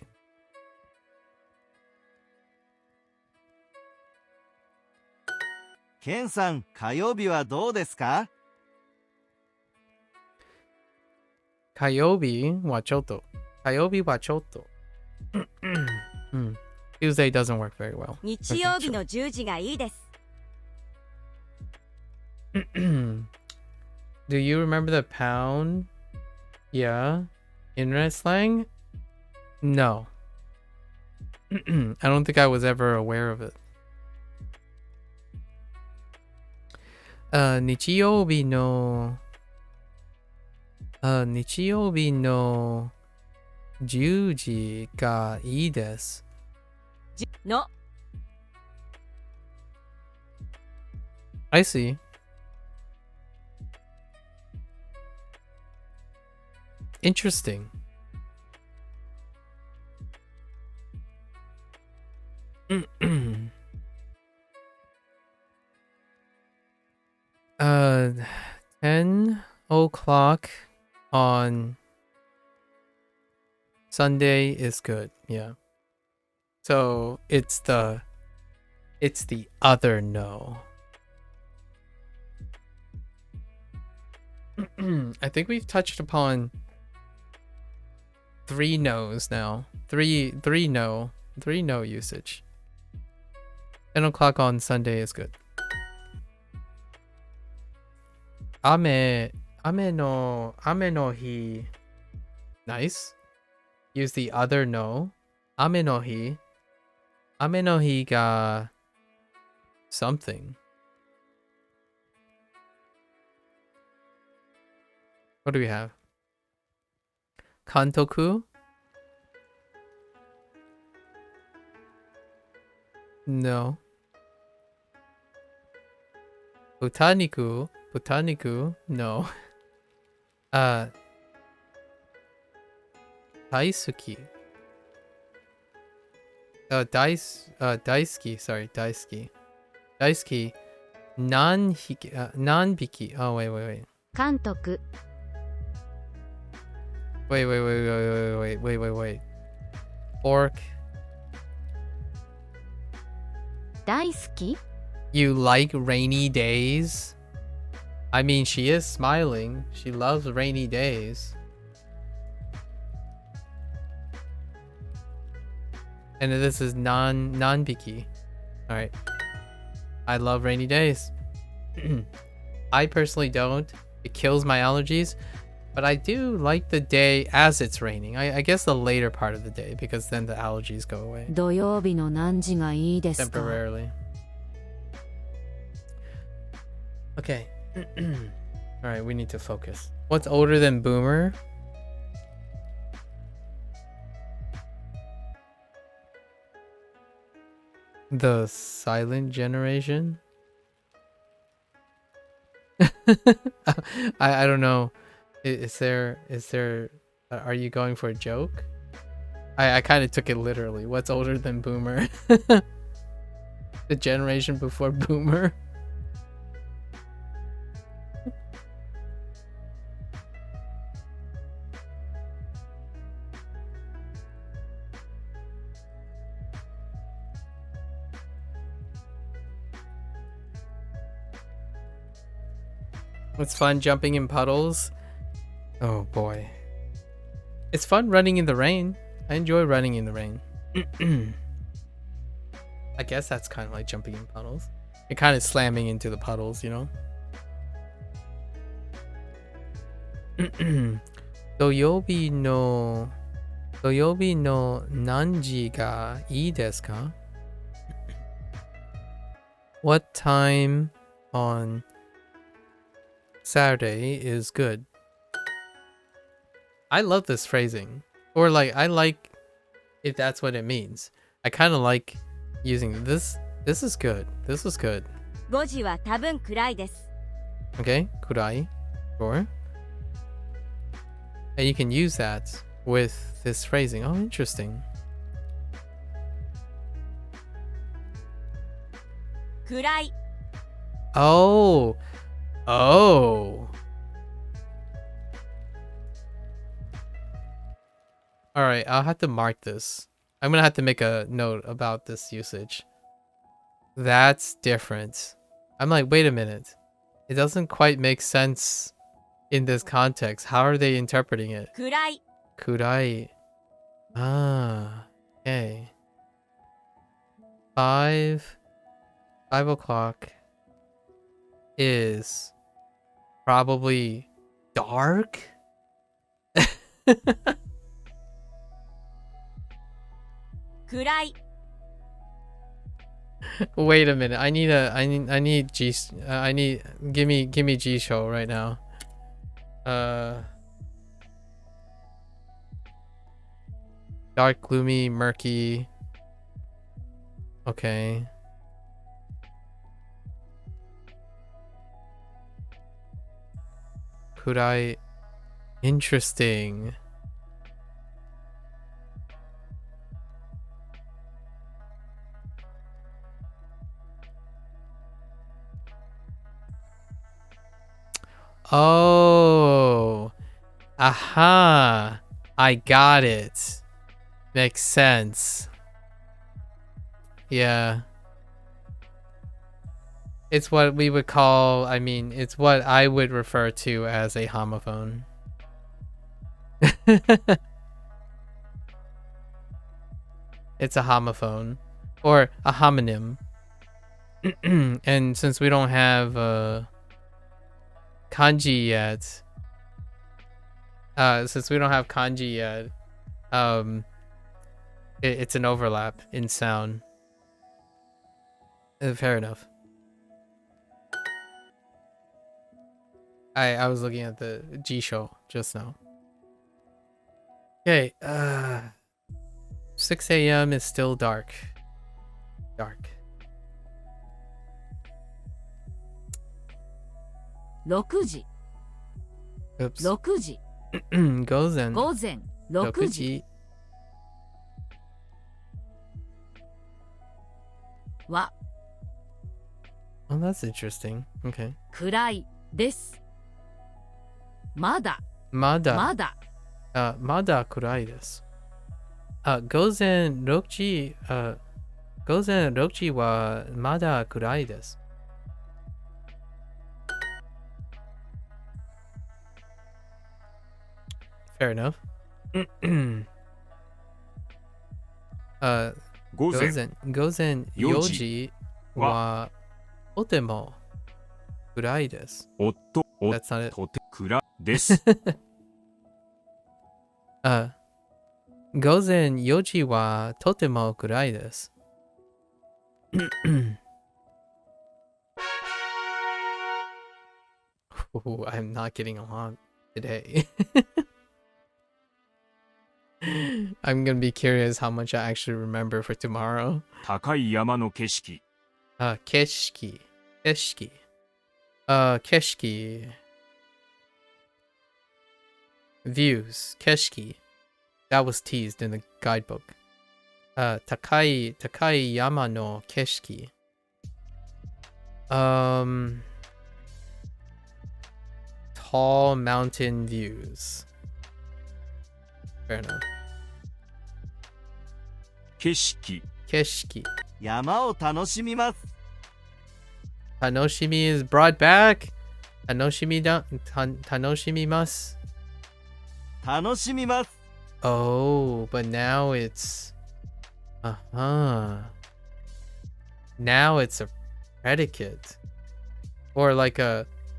ケンさん、火曜日はどうですか？火曜日はちょっと。火曜日はちょっと。Tuesday doesn't work very well. 日曜日の10時がいいです。Do you remember the pound? Yeah. Internet slang? No. I don't think I was ever aware of it. 日曜日の10時がいいです。の I see. Interesting. uh 10 o'clock on Sunday is good. Yeah. So it's the other no. I think we've touched upon 3 no's now. Three no usage. 10 o'clock on Sunday is good. 雨の日 Nice. Use the other no. 雨の日が something. What do we have? Kantoku? No. Botaniku? No. 大好き。大好き。Sorry, 大好き。大好き。何匹。Oh, wait. 監督 Wait. Fork. 大好き You like rainy days? I mean, she is smiling. She loves rainy days. And this is non-biki. Alright. I love rainy days. I personally don't. It kills my allergies. But I do like the day as it's raining. I guess the later part of the day, because then the allergies go away. 土曜日の何時がいいですか Temporarily. Okay. Alright, we need to focus. What's older than Boomer? The silent generation? I don't know. Is there are you going for a joke? I kind of took it literally. What's older than Boomer? The generation before Boomer? It's fun jumping in puddles. Oh boy. It's fun running in the rain. I enjoy running in the rain. I guess that's kind of like jumping in puddles. You're kind of slamming into the puddles, you know? 土曜日の何時がいいですか? What time on Saturday is good? I love this phrasing. Or like, I like if that's what it means. I kind of like using this. This is good. This is good. 5時は多分暗いです Okay, kurai. Sure. And you can use that with this phrasing. Oh, interesting. 暗い Oh. Alright, I'll have to mark this. I'm gonna have to make a note about this usage. That's different. I'm like, wait a minute. It doesn't quite make sense in this context. How are they interpreting it? 暗い Kurai. Ah, okay. 5 o'clock is probably dark. Kurai. Wait a minute. I need give me G show right now. Dark, gloomy, murky. Okay. Kurai. Interesting. Oh. Aha. I got it. Makes sense. Yeah. It's what we would call, I mean, it's what I would refer to as a homophone. It's a homophone. Or a homonym. And since we don't have kanji yet, it's an overlap in sound. Fair enough. I was looking at the G show just now. Okay, 6 a.m. is still dark. Dark. 6時 Oops. 6時 Gozen. 午前6時 は Oh, that's interesting. Okay. 暗いですまだ Mada. まだ Mada kurai desu. Gozen rokji. Gozen rokji wa mada kurai desu. Fair enough. 午前Gozen 4 4時はとても暗いです。おっと That's not it. とて暗です午前4時はとても暗いです。Ooh, I'm not getting along today. I'm gonna be curious how much I actually remember for tomorrow. 高い山の景色 Keshiki. Keshiki. Keshiki. Views. Keshiki. That was teased in the guidebook. Takai yama no keshiki. Tall mountain views. Fair enough. 景色 Keshiki. 山を楽しみます。 Tanoshimi is brought back. Tanoshimimasu. 楽しみます。 Oh, but now it's now it's a predicate. Or like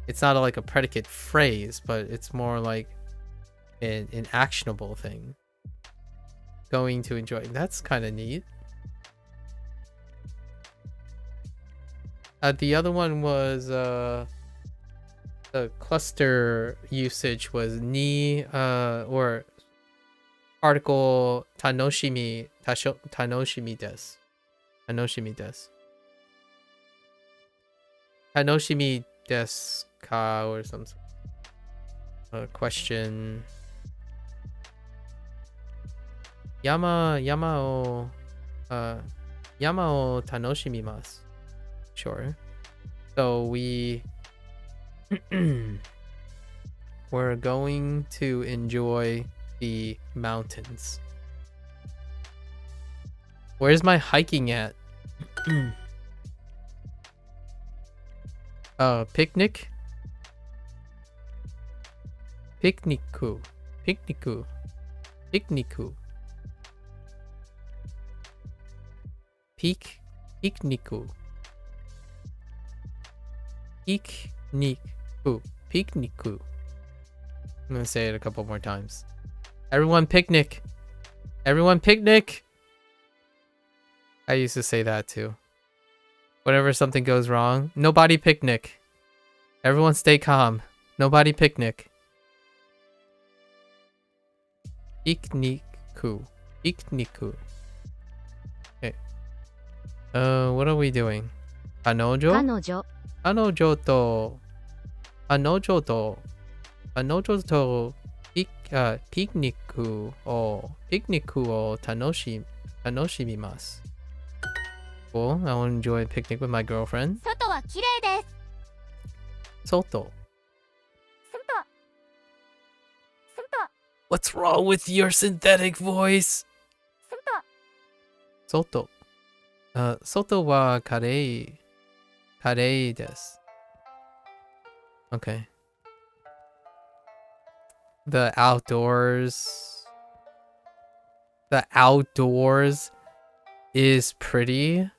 it's not like a predicate phrase, but it's more like an actionable thing. Going to enjoy. That's kind of neat. The other one was the cluster usage was ni or article tanoshimi tanoshimi desu. Tanoshimi desu. Tanoshimi desu ka or some question. Yama o tanoshimimasu. Sure. So we're going to enjoy the mountains. Where's my hiking at? Picnic? Picnicu. Picnicu. Picnicu. Picnicu. Picnicu. Picnicu. I'm gonna say it a couple more times. Everyone picnic. Everyone picnic. I used to say that too. Whenever something goes wrong, nobody picnic. Everyone stay calm. Nobody picnic. Picnicu. Pikniku. Okay. What are we doing? 彼女彼女彼女とピクニックを楽しみます。Cool. I will enjoy a picnic with my girlfriend. 外は綺麗です外 What's wrong with your synthetic voice? 外外はカレーです。Okay. The outdoors is pretty.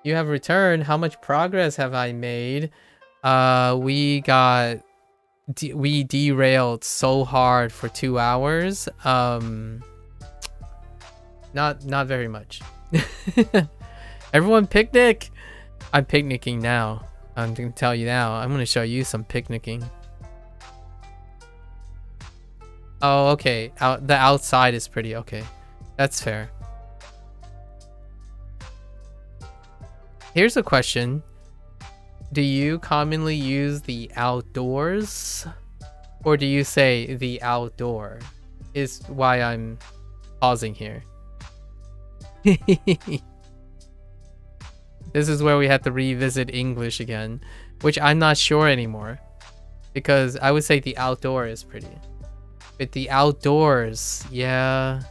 You have returned. How much progress have I made? We derailed so hard for 2 hours. Not very much. Everyone picnic. I'm picnicking now. I'm gonna tell you now. I'm gonna show you some picnicking. Oh, okay. The outside is pretty. Okay, that's fair. Here's a question. Do you commonly use the outdoors? Or do you say the outdoor? Is why I'm pausing here. This is where we have to revisit English again, which I'm not sure anymore. Because I would say the outdoor is pretty. But the outdoors, yeah.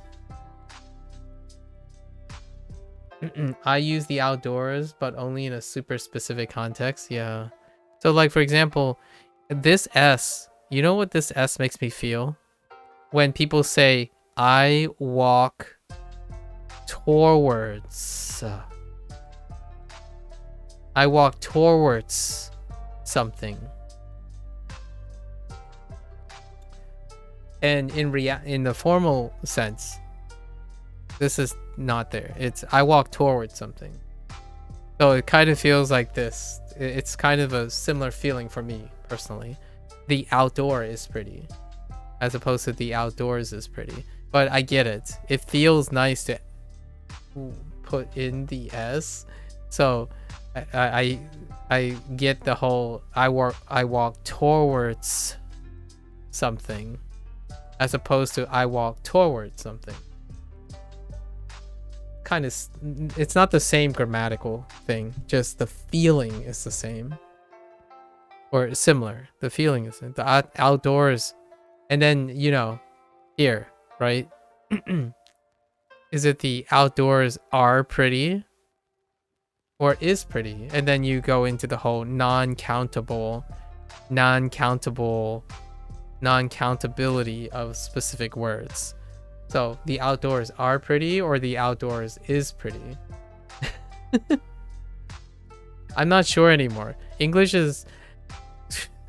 I use the outdoors, but only in a super specific context. Yeah. So like, for example, this S, you know what this S makes me feel? When people say, I walk towards. I walk towards something. And in the formal sense, this is not there. It's I walk towards something. So it kind of feels like this. It's kind of a similar feeling for me personally. The outdoor is pretty, as opposed to the outdoors is pretty. But I get it. It feels nice to put in the S. So I get the whole I walk towards something, as opposed to I walk towards something. Kind of, it's not the same grammatical thing, just the feeling is the same or similar. The feeling is the outdoors, and then here, right? Is it the outdoors are pretty or is pretty, and then you go into the whole non-countability of specific words. So the outdoors are pretty or the outdoors is pretty. I'm not sure anymore. English is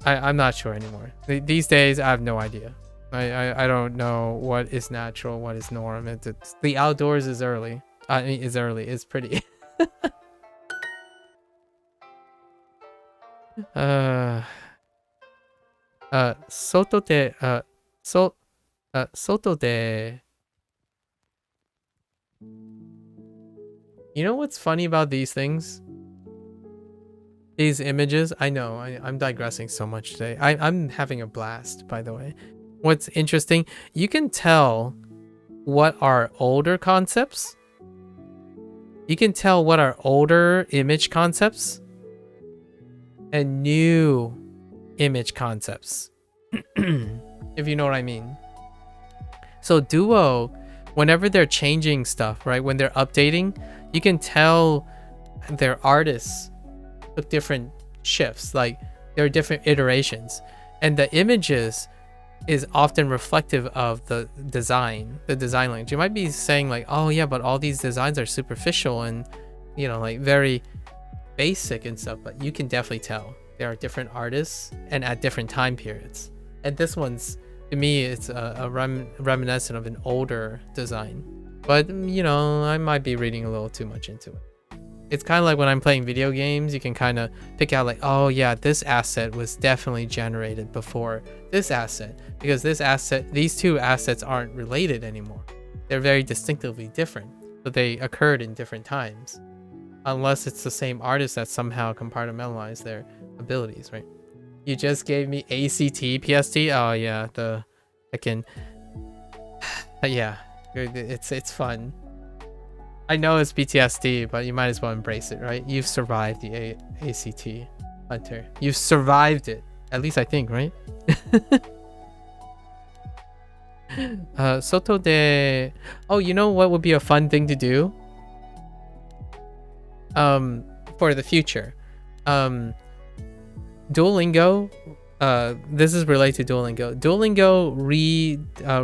I'm not sure anymore. These days I have no idea. I don't know what is natural, what is norm. It's the outdoors is early. Is pretty. 外で You know what's funny about these things? These images? I know, I'm digressing so much today. I'm having a blast, by the way. What's interesting, you can tell what are older concepts. You can tell what are older image concepts and new image concepts. If you know what I mean. So Duo, whenever they're changing stuff, right? When they're updating, you can tell their artists took different shifts. Like there are different iterations. And the images is often reflective of the design language. You might be saying like, oh yeah, but all these designs are superficial and, like very basic and stuff. But you can definitely tell there are different artists and at different time periods. And this one's, to me, it's a reminiscent of an older design. But, I might be reading a little too much into it. It's kind of like when I'm playing video games, you can kind of pick out like, oh yeah, this asset was definitely generated before this asset, because these two assets aren't related anymore. They're very distinctively different, but they occurred in different times, unless it's the same artist that somehow compartmentalized their abilities, right? You just gave me ACT, PST. Oh yeah, I can. Yeah, it's fun. I know it's PTSD, but you might as well embrace it, right? You've survived the ACT, Hunter. You've survived it. At least I think, right? Soto de... Oh, you know what would be a fun thing to do? For the future. Duolingo. This is related to Duolingo. Duolingo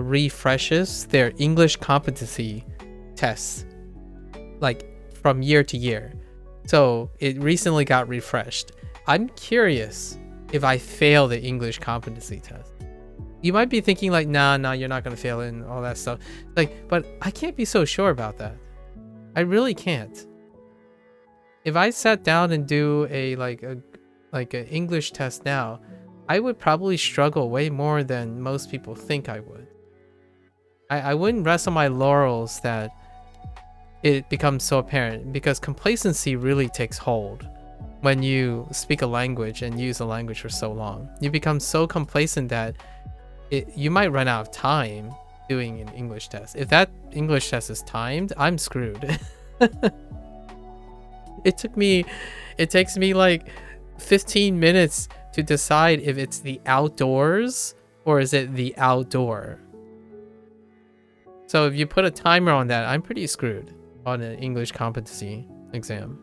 refreshes their English competency tests, like from year to year. So it recently got refreshed. I'm curious if I fail the English competency test. You might be thinking like, nah, you're not gonna fail it and all that stuff. Like, but I can't be so sure about that. I really can't. If I sat down and do a English test now, I would probably struggle way more than most people think I would. I wouldn't rest on my laurels that it becomes so apparent, because complacency really takes hold when you speak a language and use a language for so long. You become so complacent that you might run out of time doing an English test. If that English test is timed, I'm screwed. It takes me like 15 minutes to decide if it's the outdoors or is it the outdoor. So if you put a timer on that, I'm pretty screwed on an English competency exam.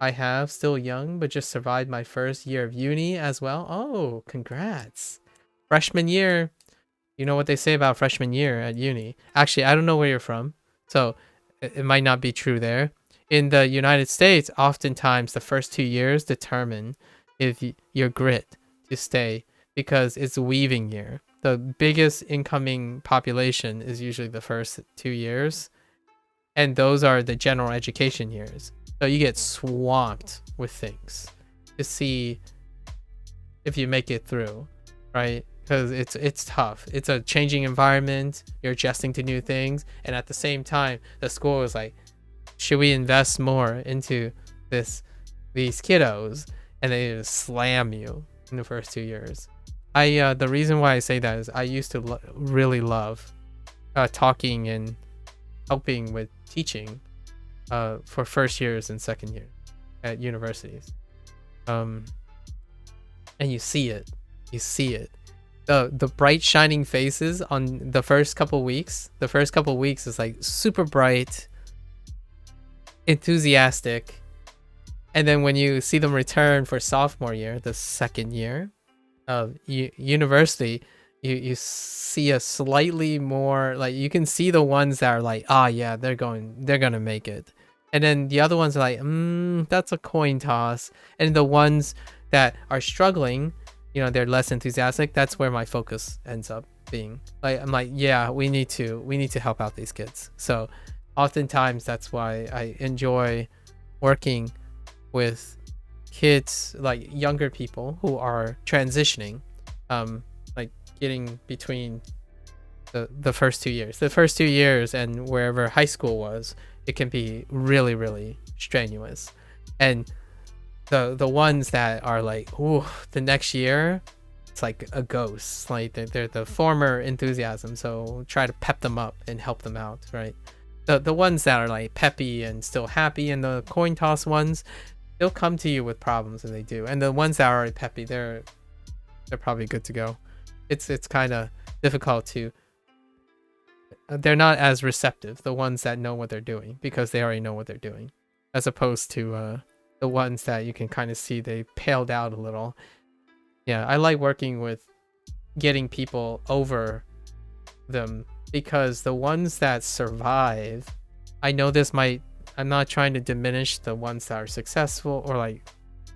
I have still young, but just survived my first year of uni as well. Oh, congrats. Freshman year. You know what they say about freshman year at uni. Actually, I don't know where you're from, so it might not be true there. In the United States, oftentimes the first 2 years determine if your grit to stay, because it's a weaving year. The biggest incoming population is usually the first 2 years, and those are the general education years. So you get swamped with things to see if you make it through, right? Because it's tough. It's a changing environment. You're adjusting to new things, and at the same time, the school is like, should we invest more into these kiddos? And they just slam you in the first 2 years. The reason why I say that is I used to really love talking and helping with teaching for first years and second years at universities. And you see it. The bright shining faces on the first couple weeks. The first couple weeks is like super bright, enthusiastic, and then when you see them return for sophomore year, the second year of university, you see a slightly more, like, you can see the ones that are like, yeah, they're gonna make it, and then the other ones are like, that's a coin toss. And the ones that are struggling, they're less enthusiastic. That's where my focus ends up being. Like, I'm like, yeah, we need to help out these kids. So oftentimes that's why I enjoy working with kids, like younger people who are transitioning, like getting between the first 2 years. The first 2 years and wherever high school was, it can be really, really strenuous. And the ones that are like, ooh, the next year, it's like a ghost. Like they're the former enthusiasm, so try to pep them up and help them out, right? The ones that are like peppy and still happy, and the coin toss ones, they'll come to you with problems, and they do. And the ones that are already peppy, they're probably good to go. It's kind of difficult to. They're not as receptive, the ones that know what they're doing, because they already know what they're doing, as opposed to the ones that you can kind of see they paled out a little. Yeah, I like working with getting people over them, because the ones that survive, I know I'm not trying to diminish the ones that are successful or like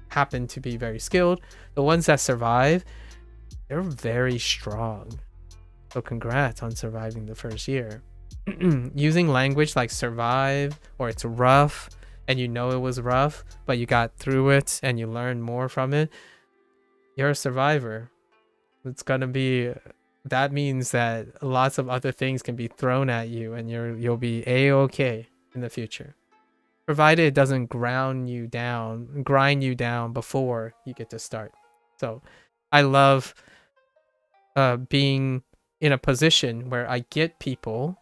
happen to be very skilled. The ones that survive, they're very strong. So congrats on surviving the first year. Using language like survive or it's rough and you know it was rough, but you got through it and you learned more from it, you're a survivor. It's gonna be, that means that lots of other things can be thrown at you and you'll be a-okay in the future, provided it doesn't grind you down before you get to start. So I love being in a position where I get people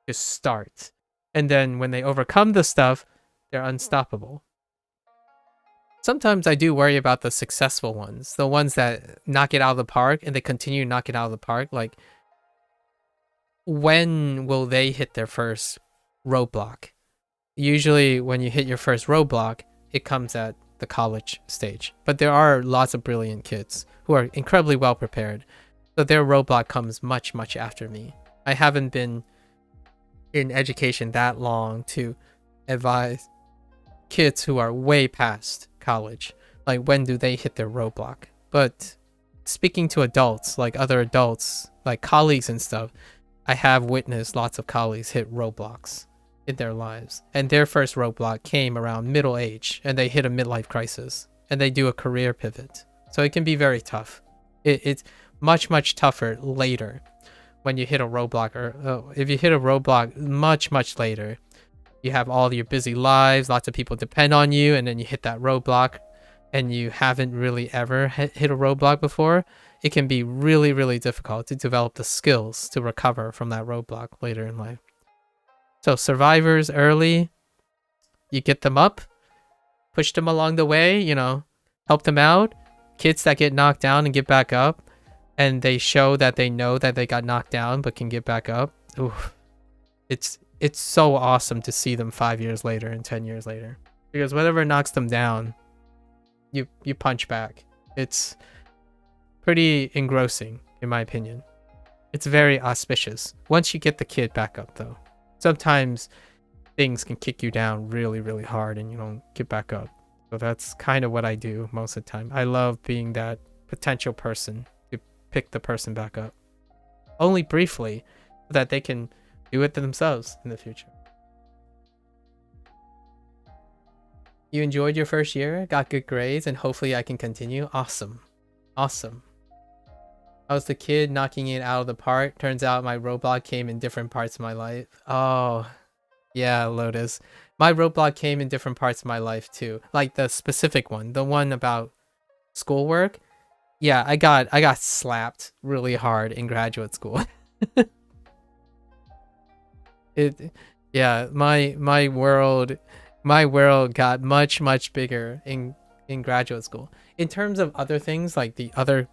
to start, and then when they overcome the stuff, they're unstoppable. Sometimes I do worry about the successful ones, the ones that knock it out of the park and they continue to knock it out of the park. Like, when will they hit their first roadblock? Usually when you hit your first roadblock, it comes at the college stage. But there are lots of brilliant kids who are incredibly well prepared, so their roadblock comes much, much after me. I haven't been in education that long to advise kids who are way past college, like when do they hit their roadblock. But speaking to adults, like other adults, like colleagues and stuff, I have witnessed lots of colleagues hit roadblocks in their lives, and their first roadblock came around middle age and they hit a midlife crisis and they do a career pivot. So it can be very tough. It's much, much tougher later when you hit a roadblock, or if you hit a roadblock much, much later, you have all your busy lives, lots of people depend on you, and then you hit that roadblock and you haven't really ever hit a roadblock before. It can be really, really difficult to develop the skills to recover from that roadblock later in life. So survivors early, you get them up, push them along the way, help them out. Kids that get knocked down and get back up, and they show that they know that they got knocked down but can get back up. Ooh, it's so awesome to see them 5 years later and 10 years later, because whatever knocks them down, you punch back. It's pretty engrossing, in my opinion. It's very auspicious once you get the kid back up, though. Sometimes things can kick you down really, really hard and you don't get back up. So that's kind of what I do most of the time. I love being that potential person to pick the person back up, only briefly, so that they can do it themselves in the future. You enjoyed your first year, got good grades, and hopefully I can continue. Awesome. Awesome. I was the kid knocking it out of the park. Turns out my roadblock came in different parts of my life. Oh, yeah, Lotus. My roadblock came in different parts of my life too. Like the specific one, the one about schoolwork. Yeah, I got slapped really hard in graduate school. My world got much bigger in graduate school. In terms of other things, like the other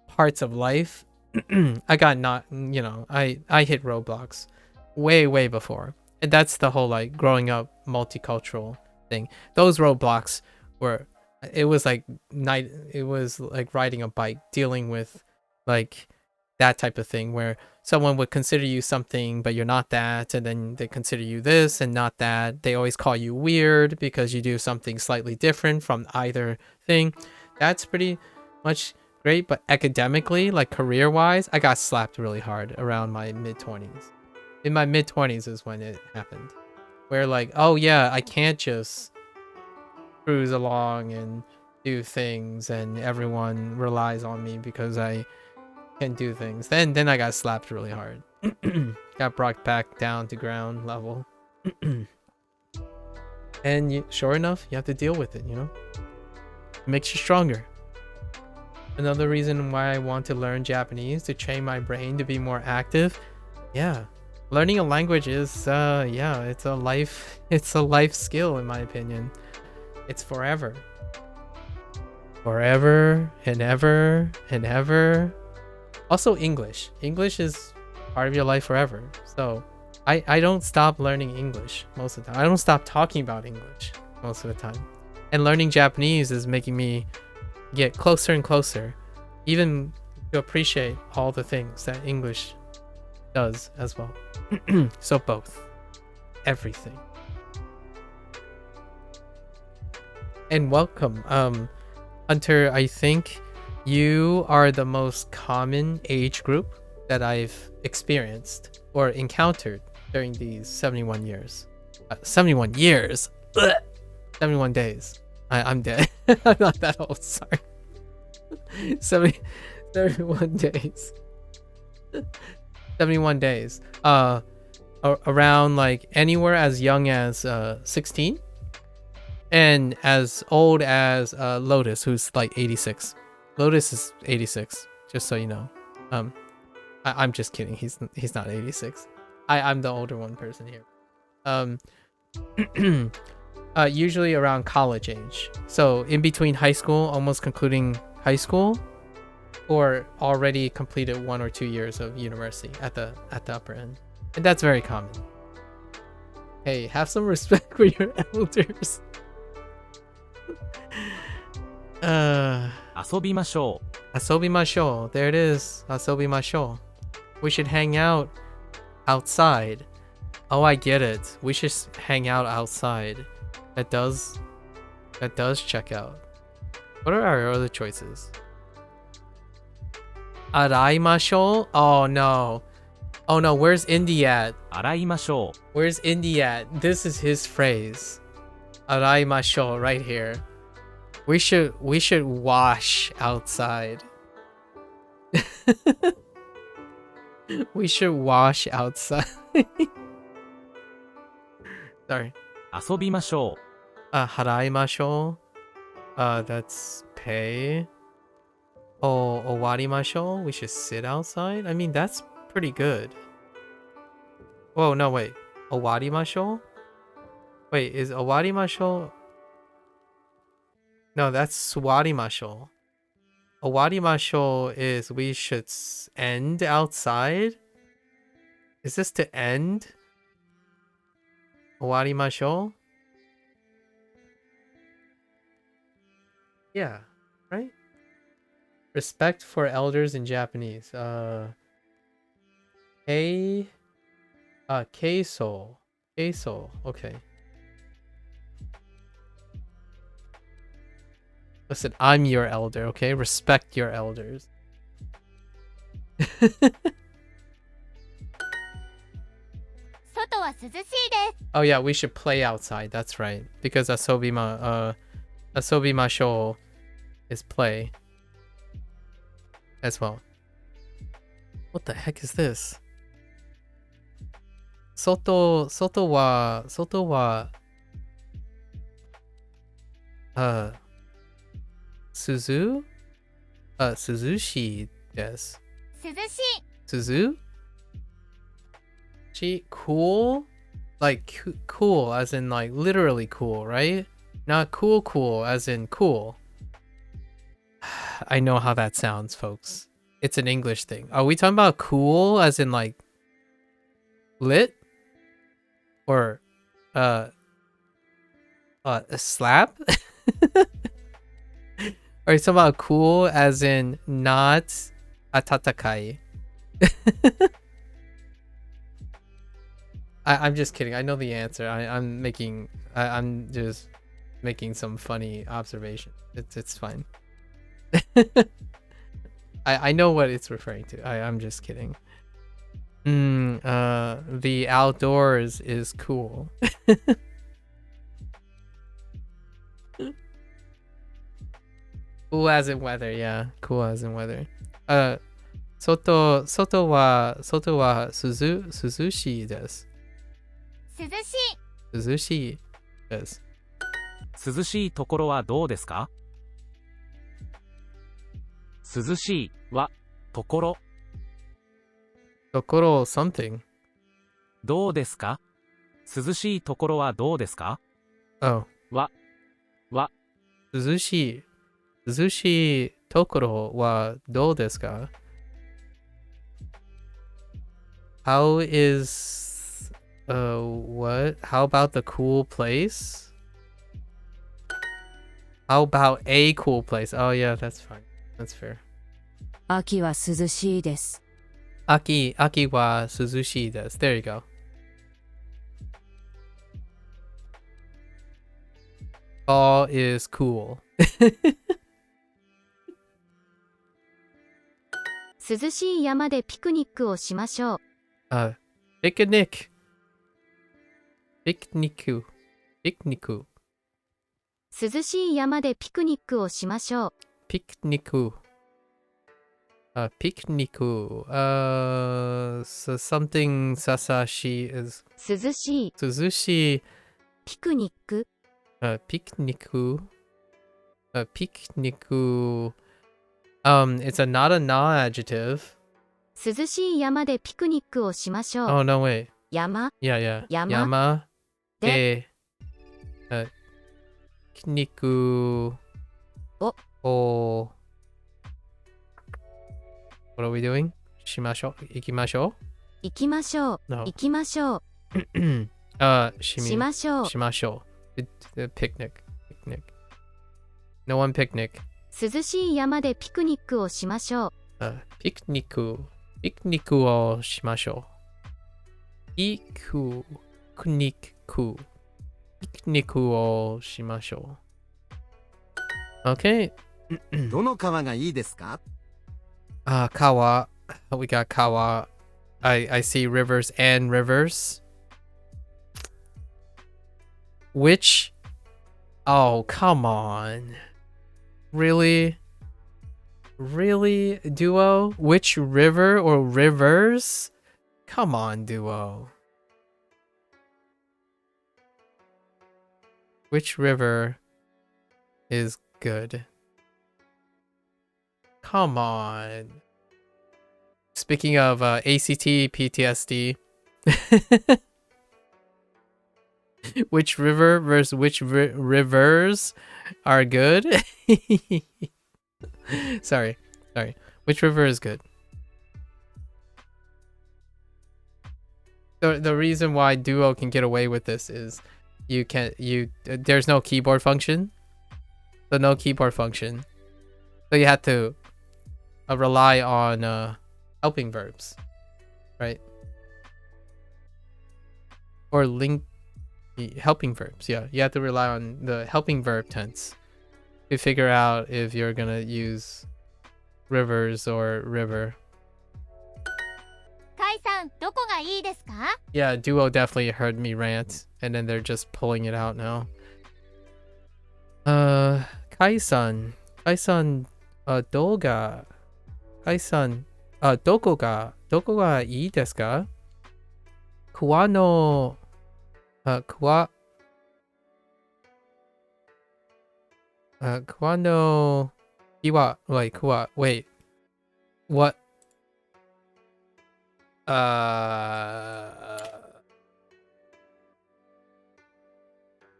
parts of life, I got not, I hit roadblocks way before. And that's the whole like growing up multicultural thing. Those roadblocks it was like riding a bike, dealing with like that type of thing where someone would consider you something but you're not that, and then they consider you this and not that. They always call you weird because you do something slightly different from either thing. That's pretty much great, but academically, like career wise, I got slapped really hard around my mid-20s. In my mid-20s is when it happened, where like, oh yeah, I can't just cruise along and do things and everyone relies on me because I can do things. Then I got slapped really hard. Got brought back down to ground level. And sure enough, you have to deal with it, It makes you stronger. Another reason why I want to learn Japanese, to train my brain to be more active. Yeah. Learning a language is it's a life skill, in my opinion. It's forever. Forever and ever and ever. Also English. English is part of your life forever. So I don't stop learning English most of the time. I don't stop talking about English most of the time. And learning Japanese is making me get closer and closer, even to appreciate all the things that English does as well. So both. Everything. And welcome. Hunter, I think you are the most common age group that I've experienced or encountered during these 71 years. 71 years! 71 days. I'm dead. I'm not that old. Sorry. 71 days. 71 days. Around like anywhere as young as 16 and as old as Lotus, who's like 86. Lotus is 86, just so you know. I'm just kidding. He's not 86. I'm the older one person here. Usually around college age. So in between high school, almost concluding high school, or already completed 1 or 2 years of university at the upper end. And that's very common. Hey, have some respect for your elders. 遊びましょう。 Asobimashou. There it is. Asobimashou. We should hang out outside. Oh, I get it. We should hang out outside. That does check out. What are our other choices? Araimashou? Oh no. Oh no, where's Indy at? 洗いましょう。 Where's Indy at? This is his phrase. Araimashou right here. We should wash outside. We should wash outside. Sorry. 遊びましょう。 Haraimashou. That's pay. Oh, owarimashou. We should sit outside. I mean, that's pretty good. Whoa, no, wait. Owarimashou? Wait, is owarimashou? No, that's suwarimashou. Owarimashou is we should end outside? Is this to end? Owarimashou? Yeah, right? Respect for elders in Japanese. Keiso. Keiso. Okay. Listen, I'm your elder, okay? Respect your elders. Oh yeah, we should play outside. That's right. Because asobimashou is play as well. What the heck is this? Soto wa Suzu? Suzushi desu. Suzu? Cool? Like cool as in like literally cool, right? Not cool as in cool. I know how that sounds, folks. It's an English thing. Are we talking about cool as in like lit? Or a slap? Or are you talking about cool as in not atatakai? I'm just kidding. I know the answer. I'm just making some funny observation. It's fine. I know what it's referring to. I'm just kidding. The outdoors is cool. Cool as in weather, yeah. Cool as in weather. Soto wa suzushi desu. Suzushi desu. 涼しいところはどうですか？涼しいはところ。Tokoro something. どうですか？涼しいところはどうですか？ Oh. は Suzushi Tokoro wa dou desu ka? How is what? How about the cool place? How about a cool place? Oh yeah, that's fine. That's fair. 秋は涼しいです。Aki wa suzushi desu. There you go. Fall is cool. 涼しい山でピクニックをしましょう。Picnic. Picnic. 涼しい山でピクニックをしましょう。 Picnic. Picnic. So something sasashi is 涼しい suzushi. ピクニック Picnic. Picnic. It's a not a na adjective. 涼しい山でピクニックをしましょう。 Oh no wait. 山 Yeah. Yama Yama. de Picnic. O. Oh. What are we doing? しましょう。行きましょ行きましょう。 No. 行きましょう。う。しましょう。しましょう。Picnic. Picnic. No one picnic. 涼しい山でピクニックをしましょう。ピクニック。ピクニックをしましょう。ピクニック。ピクニックをしましょう。Okay. どの川がいいですか？ Kawa. We got Kawa. I see rivers and rivers. Which? Oh, come on. Really? Really, Duo? Which river or rivers? Come on, Duo. Which river is good? Come on. Speaking of ACT PTSD, which river versus which rivers are good? Sorry. Which river is good? The reason why Duo can get away with this is there's no keyboard function. So no keyboard function. So you have to rely on helping verbs, right? Or helping verbs. Yeah, you have to rely on the helping verb tense to figure out if you're gonna use rivers or river. カイさん、どこがいいですか？ Yeah, Duo definitely heard me rant, and then they're just pulling it out now. Kai-san, どこがいいですか？川の岩 wait what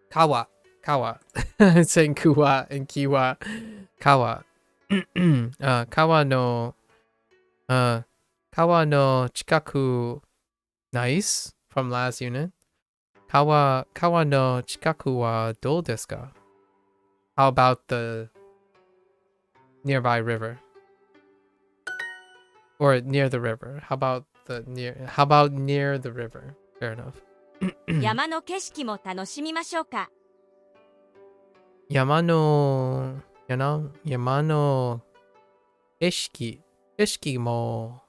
kawa it's saying kuwa and kiwa kawa kawa no chikaku. Nice from last unit. Kawa no chikaku wa dou desu ka? How about the nearby river? Or near the river? How about near the river? Fair enough. 山の景色も楽しみましょうか。山の景色も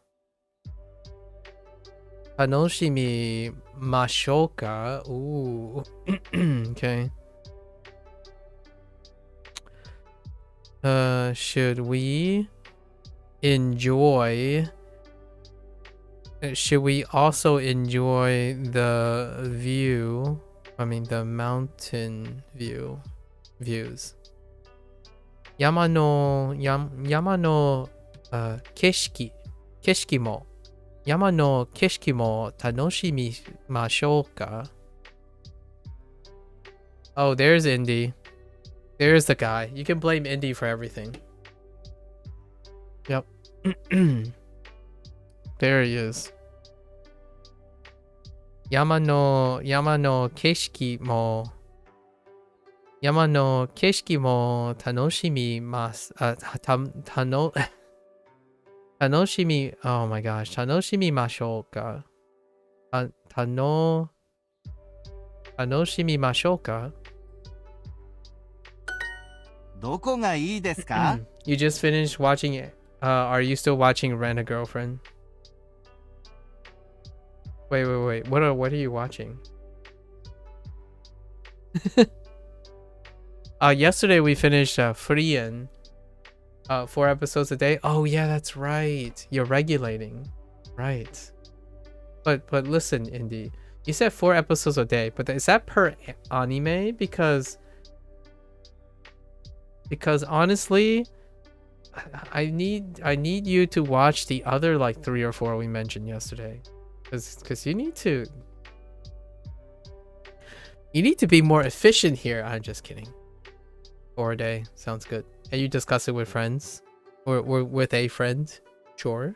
楽しみましょうか? Ooh. Okay. Should we also enjoy the view? I mean the mountain views. 山の景色も楽しみましょうか? Oh, there's Indy. There's the guy. You can blame Indy for everything. Yep. There he is. 山の景色も楽しみます。楽しみ oh my gosh 楽しみましょうか。楽しみましょうか。どこがいいですか？ You just finished watching it. Are you still watching Rent a Girlfriend? Wait. What are you watching? Yesterday we finished Frien. 4 episodes a day. Oh yeah, that's right. You're regulating. Right. But listen, Indy. You said 4 episodes a day, but is that per anime? Because honestly, I need you to watch the other like 3 or 4 we mentioned yesterday. Cuz you need to be more efficient here. I'm just kidding. 4 a day sounds good. And you discuss it with friends or with a friend? Sure.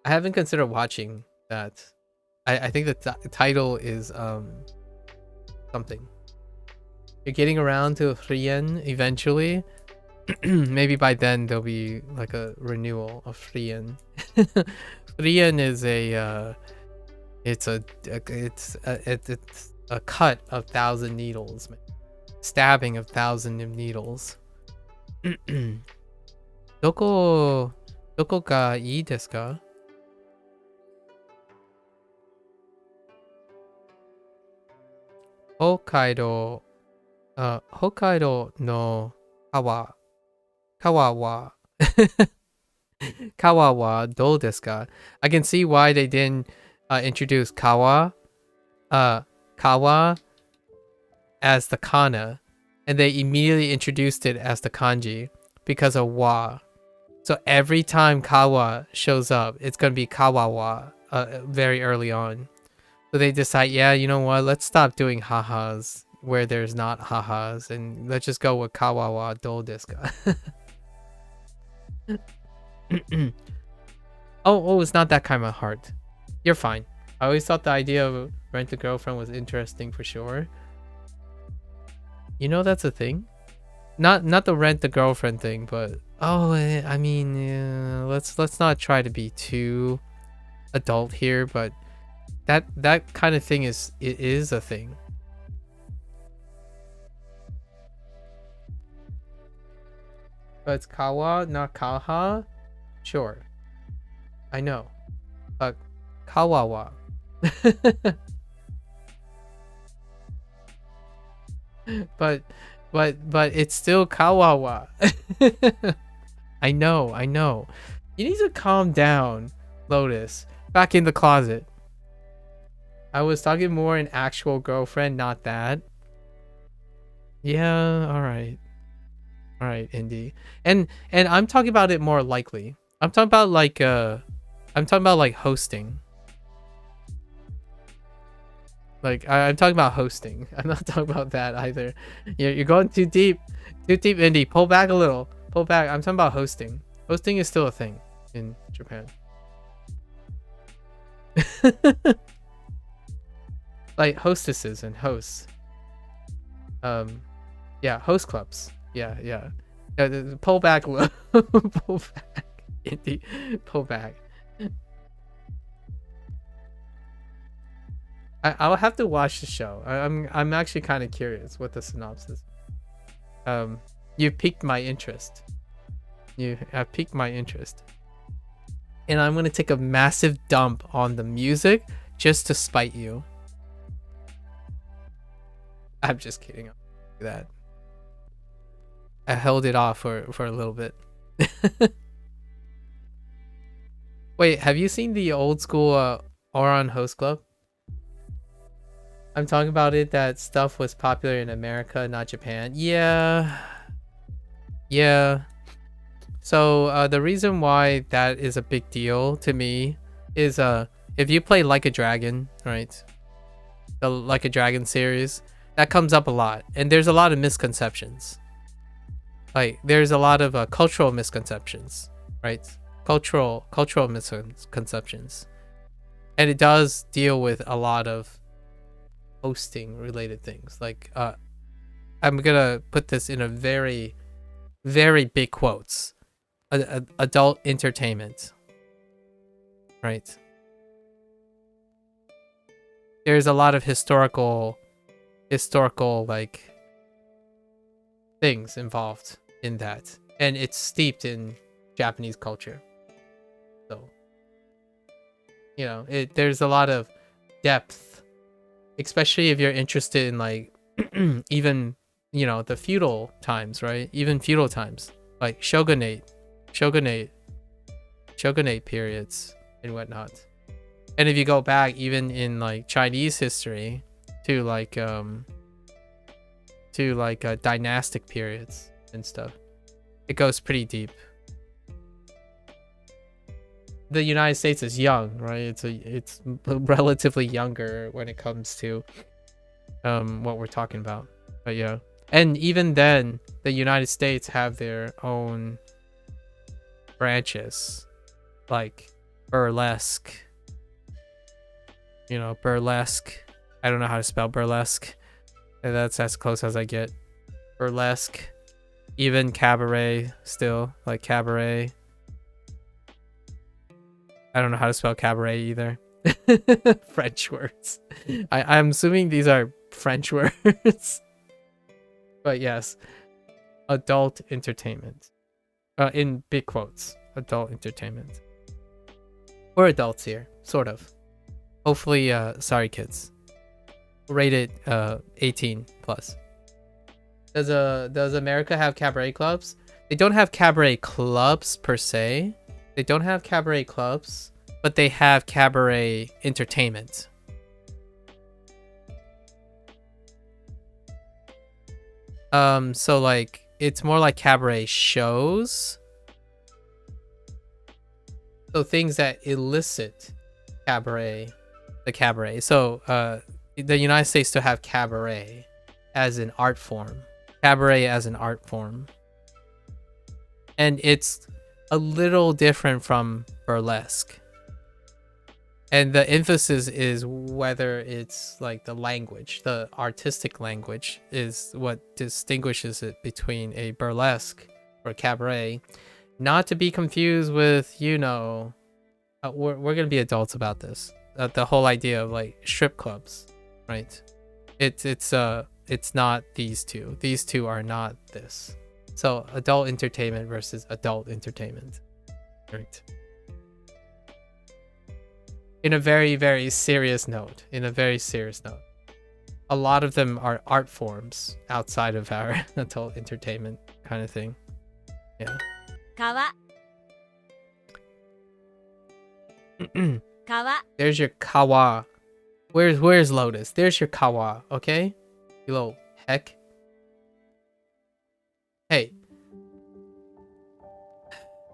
I haven't considered watching that. I think the title is something. You're getting around to Frien eventually. Maybe by then there'll be like a renewal of Frien. Frien is it's a cut of 1,000 needles, man. Stabbing of 1,000 needles. どこがいいですか? Hokkaido no kawa wa kawa wa dou desu ka? I can see why they didn't introduce kawa as the kana, and they immediately introduced it as the kanji because of wa. So every time kawa shows up, it's gonna be kawa wa very early on. So they decide, yeah, you know what? Let's stop doing hahas where there's not hahas, and let's just go with kawa wa dou desu ka. Oh, it's not that kind of heart. You're fine. I always thought the idea of rent a girlfriend was interesting for sure. You know that's a thing. Not the rent a girlfriend thing, but I mean, let's not try to be too adult here, but that kind of thing is a thing. But it's kawa, not kaha. Sure, I know, but kawawa. but it's still kawawa. I know. You need to calm down, Lotus. Back in the closet. I was talking more an actual girlfriend, not that. Yeah, all right, Indy. And I'm talking about it more likely. I'm talking about like hosting. Like I'm talking about hosting. I'm not talking about that either. You're going too deep, Indy. Pull back a little. Pull back. I'm talking about hosting. Hosting is still a thing in Japan. Like hostesses and hosts. Yeah, host clubs. Yeah. Pull back a little. Pull back, Indy. Pull back. I'll have to watch the show. I'm actually kind of curious what the synopsis. You piqued my interest. You have piqued my interest. And I'm gonna take a massive dump on the music just to spite you. I'm just kidding. I'll do that. I held it off for a little bit. Wait, have you seen the old school Oran Host Club? I'm talking about it, that stuff was popular in America, not Japan. Yeah. So the reason why that is a big deal to me is if you play Like a Dragon, right? The Like a Dragon series, that comes up a lot, and there's a lot of misconceptions. Like there's a lot of cultural misconceptions, right? Cultural misconceptions, and it does deal with a lot of hosting related things. Like I'm gonna put this in a very, very big quotes. Adult entertainment, right? There's a lot of historical like things involved in that, and it's steeped in Japanese culture. So you know, there's a lot of depth, especially if you're interested in like even, you know, the feudal times, right? Even feudal times, like shogunate periods and whatnot. And if you go back even in like Chinese history to like dynastic periods and stuff, it goes pretty deep. The United States is young, right? It's relatively younger when it comes to what we're talking about. But yeah, and even then, the United States have their own branches, like burlesque. You know, burlesque. I don't know how to spell burlesque. And that's as close as I get. Burlesque. Even cabaret still. Like cabaret. I don't know how to spell cabaret either. French words. I'm assuming these are French words. But yes. Adult entertainment. In big quotes. Adult entertainment. We're adults here. Sort of. Hopefully, sorry kids. Rated 18 plus. Does America have cabaret clubs? They don't have cabaret clubs per se. They don't have cabaret clubs, but they have cabaret entertainment. So like it's more like cabaret shows. So things that elicit the cabaret. So the United States still have cabaret as an art form. Cabaret as an art form. And it's a little different from burlesque. And the emphasis is whether it's like the language, the artistic language is what distinguishes it between a burlesque or cabaret. Not to be confused with, you know, we're going to be adults about this. The whole idea of like strip clubs, right? It's not these two. These two are not this. So adult entertainment versus adult entertainment, right? In a very, very serious note. A lot of them are art forms outside of our adult entertainment kind of thing. Yeah. 川 川 There's your kawa. Where's Lotus? There's your kawa, okay? You little heck. Hey.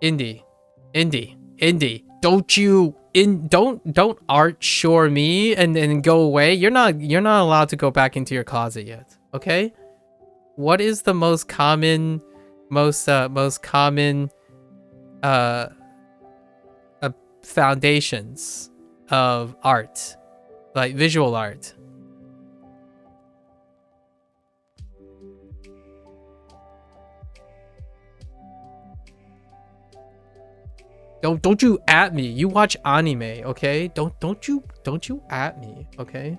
Indie. Don't art shore me and then go away. You're not allowed to go back into your closet yet, okay? What is the most common foundations of art, like visual art? Don't you at me. You watch anime, okay? Don't you at me, okay?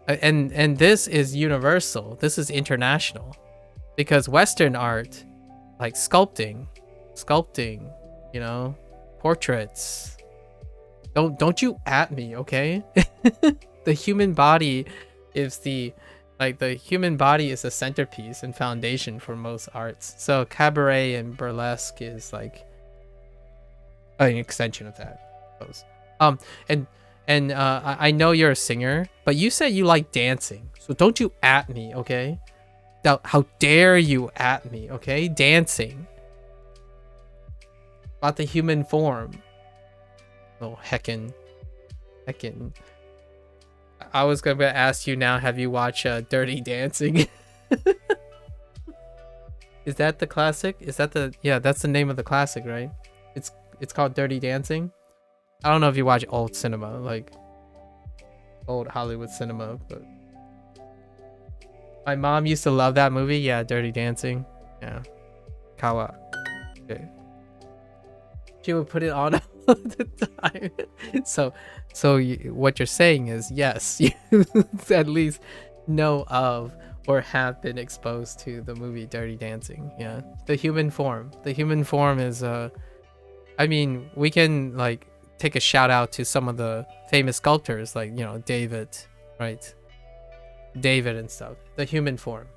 And this is universal. This is international. Because Western art, like sculpting, you know, portraits. Don't you at me, okay? The human body is the centerpiece and foundation for most arts. So cabaret and burlesque is like an extension of that, I suppose. I know you're a singer, but you said you like dancing. So don't you at me, okay? How dare you at me, okay? Dancing. About the human form. Oh, heckin'. I was gonna ask you now, have you watched Dirty Dancing? Is that the classic? Is that the... Yeah, that's the name of the classic, right? It's called Dirty Dancing. I don't know if you watch old cinema, like old Hollywood cinema, but my mom used to love that movie. Yeah, Dirty Dancing. Yeah. Kawa. Okay. She would put it on all the time. What you're saying is yes, you at least know of or have been exposed to the movie Dirty Dancing. Yeah. The human form. The human form is I mean, we can like take a shout out to some of the famous sculptors, like, you know, David, right? David and stuff. The human form.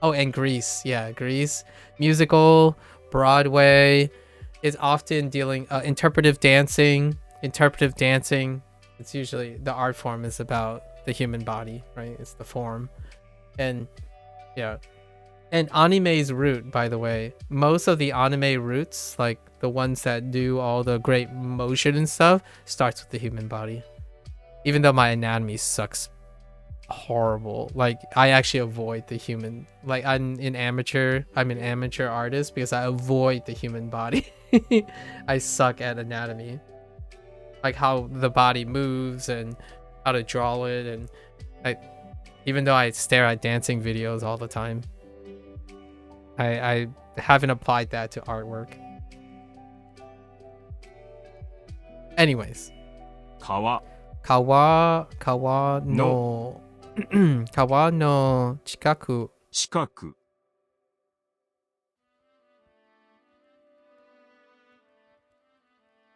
Oh, and Greece. Yeah, Greece. Musical, Broadway is often dealing interpretive dancing. It's usually the art form is about the human body, right? It's the form. And yeah. And anime's root, by the way, most of the anime roots, like the ones that do all the great motion and stuff, starts with the human body. Even though my anatomy sucks horrible, like I actually avoid the human, like I'm an amateur artist because I avoid the human body. I suck at anatomy, like how the body moves and how to draw it, and like even though I stare at dancing videos all the time, I haven't applied that to artwork. Anyways, 川 川の川の近く近く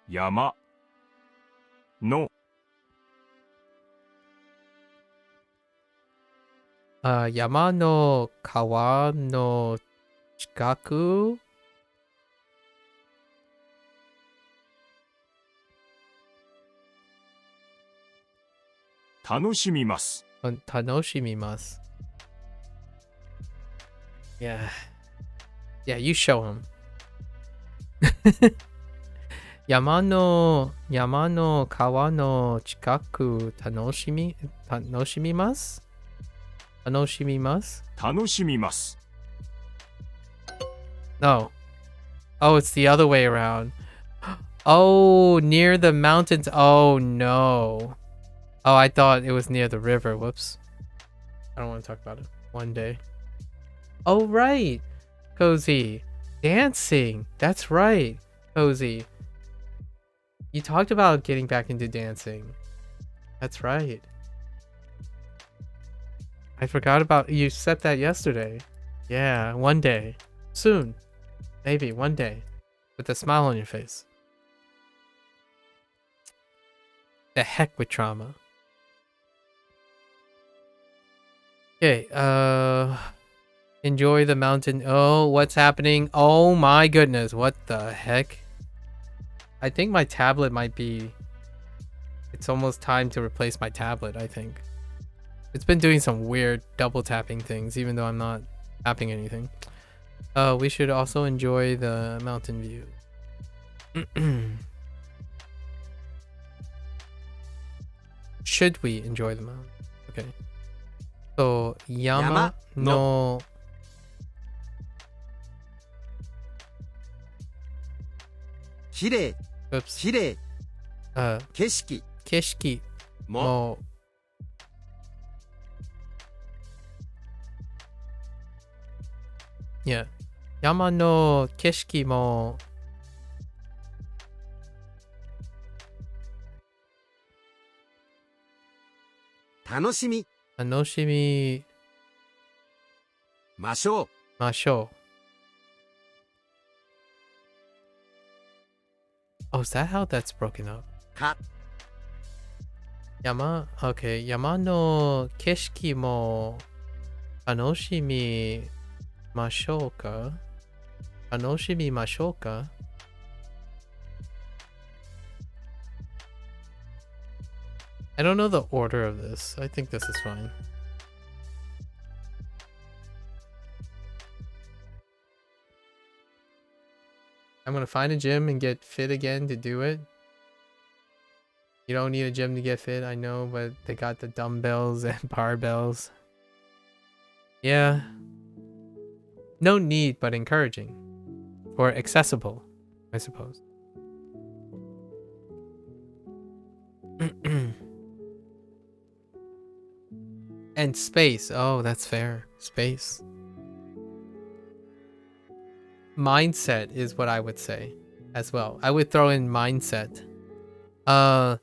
山の山の川の近く楽しみます。楽しみます。Yeah. Yeah, you show him. 山の川の近く楽しみます。楽しみます。楽しみます。 No. Oh, it's the other way around. Oh, near the mountains. Oh, no. Oh, I thought it was near the river. Whoops. I don't want to talk about it. One day. Oh, right. Cozy. Dancing. That's right. Cozy. You talked about getting back into dancing. That's right. I forgot about... You said that yesterday. Yeah, one day. Soon. Maybe one day. With a smile on your face. The heck with trauma. Okay, enjoy the mountain. Oh, what's happening? Oh my goodness, what the heck? I think my tablet might be... It's almost time to replace my tablet, I think. It's been doing some weird double tapping things, even though I'm not tapping anything. We should also enjoy the mountain view. Should we enjoy the mountain? Okay. So, Yama no... Kirei. Oops. Kirei. 景色。景色も Yeah. 山の景色も楽しみ楽しみましょう。ましょう。Oh, is that how that's broken up? か山 Okay. 山の景色も楽しみましょうか楽しみましょうか I don't know the order of this. I think this is fine. I'm gonna find a gym and get fit again to do it. You don't need a gym to get fit, I know, but they got the dumbbells and barbells. Yeah. No need, but encouraging. Or accessible, I suppose. And space. Oh, that's fair. Space. Mindset is what I would say as well. I would throw in mindset. I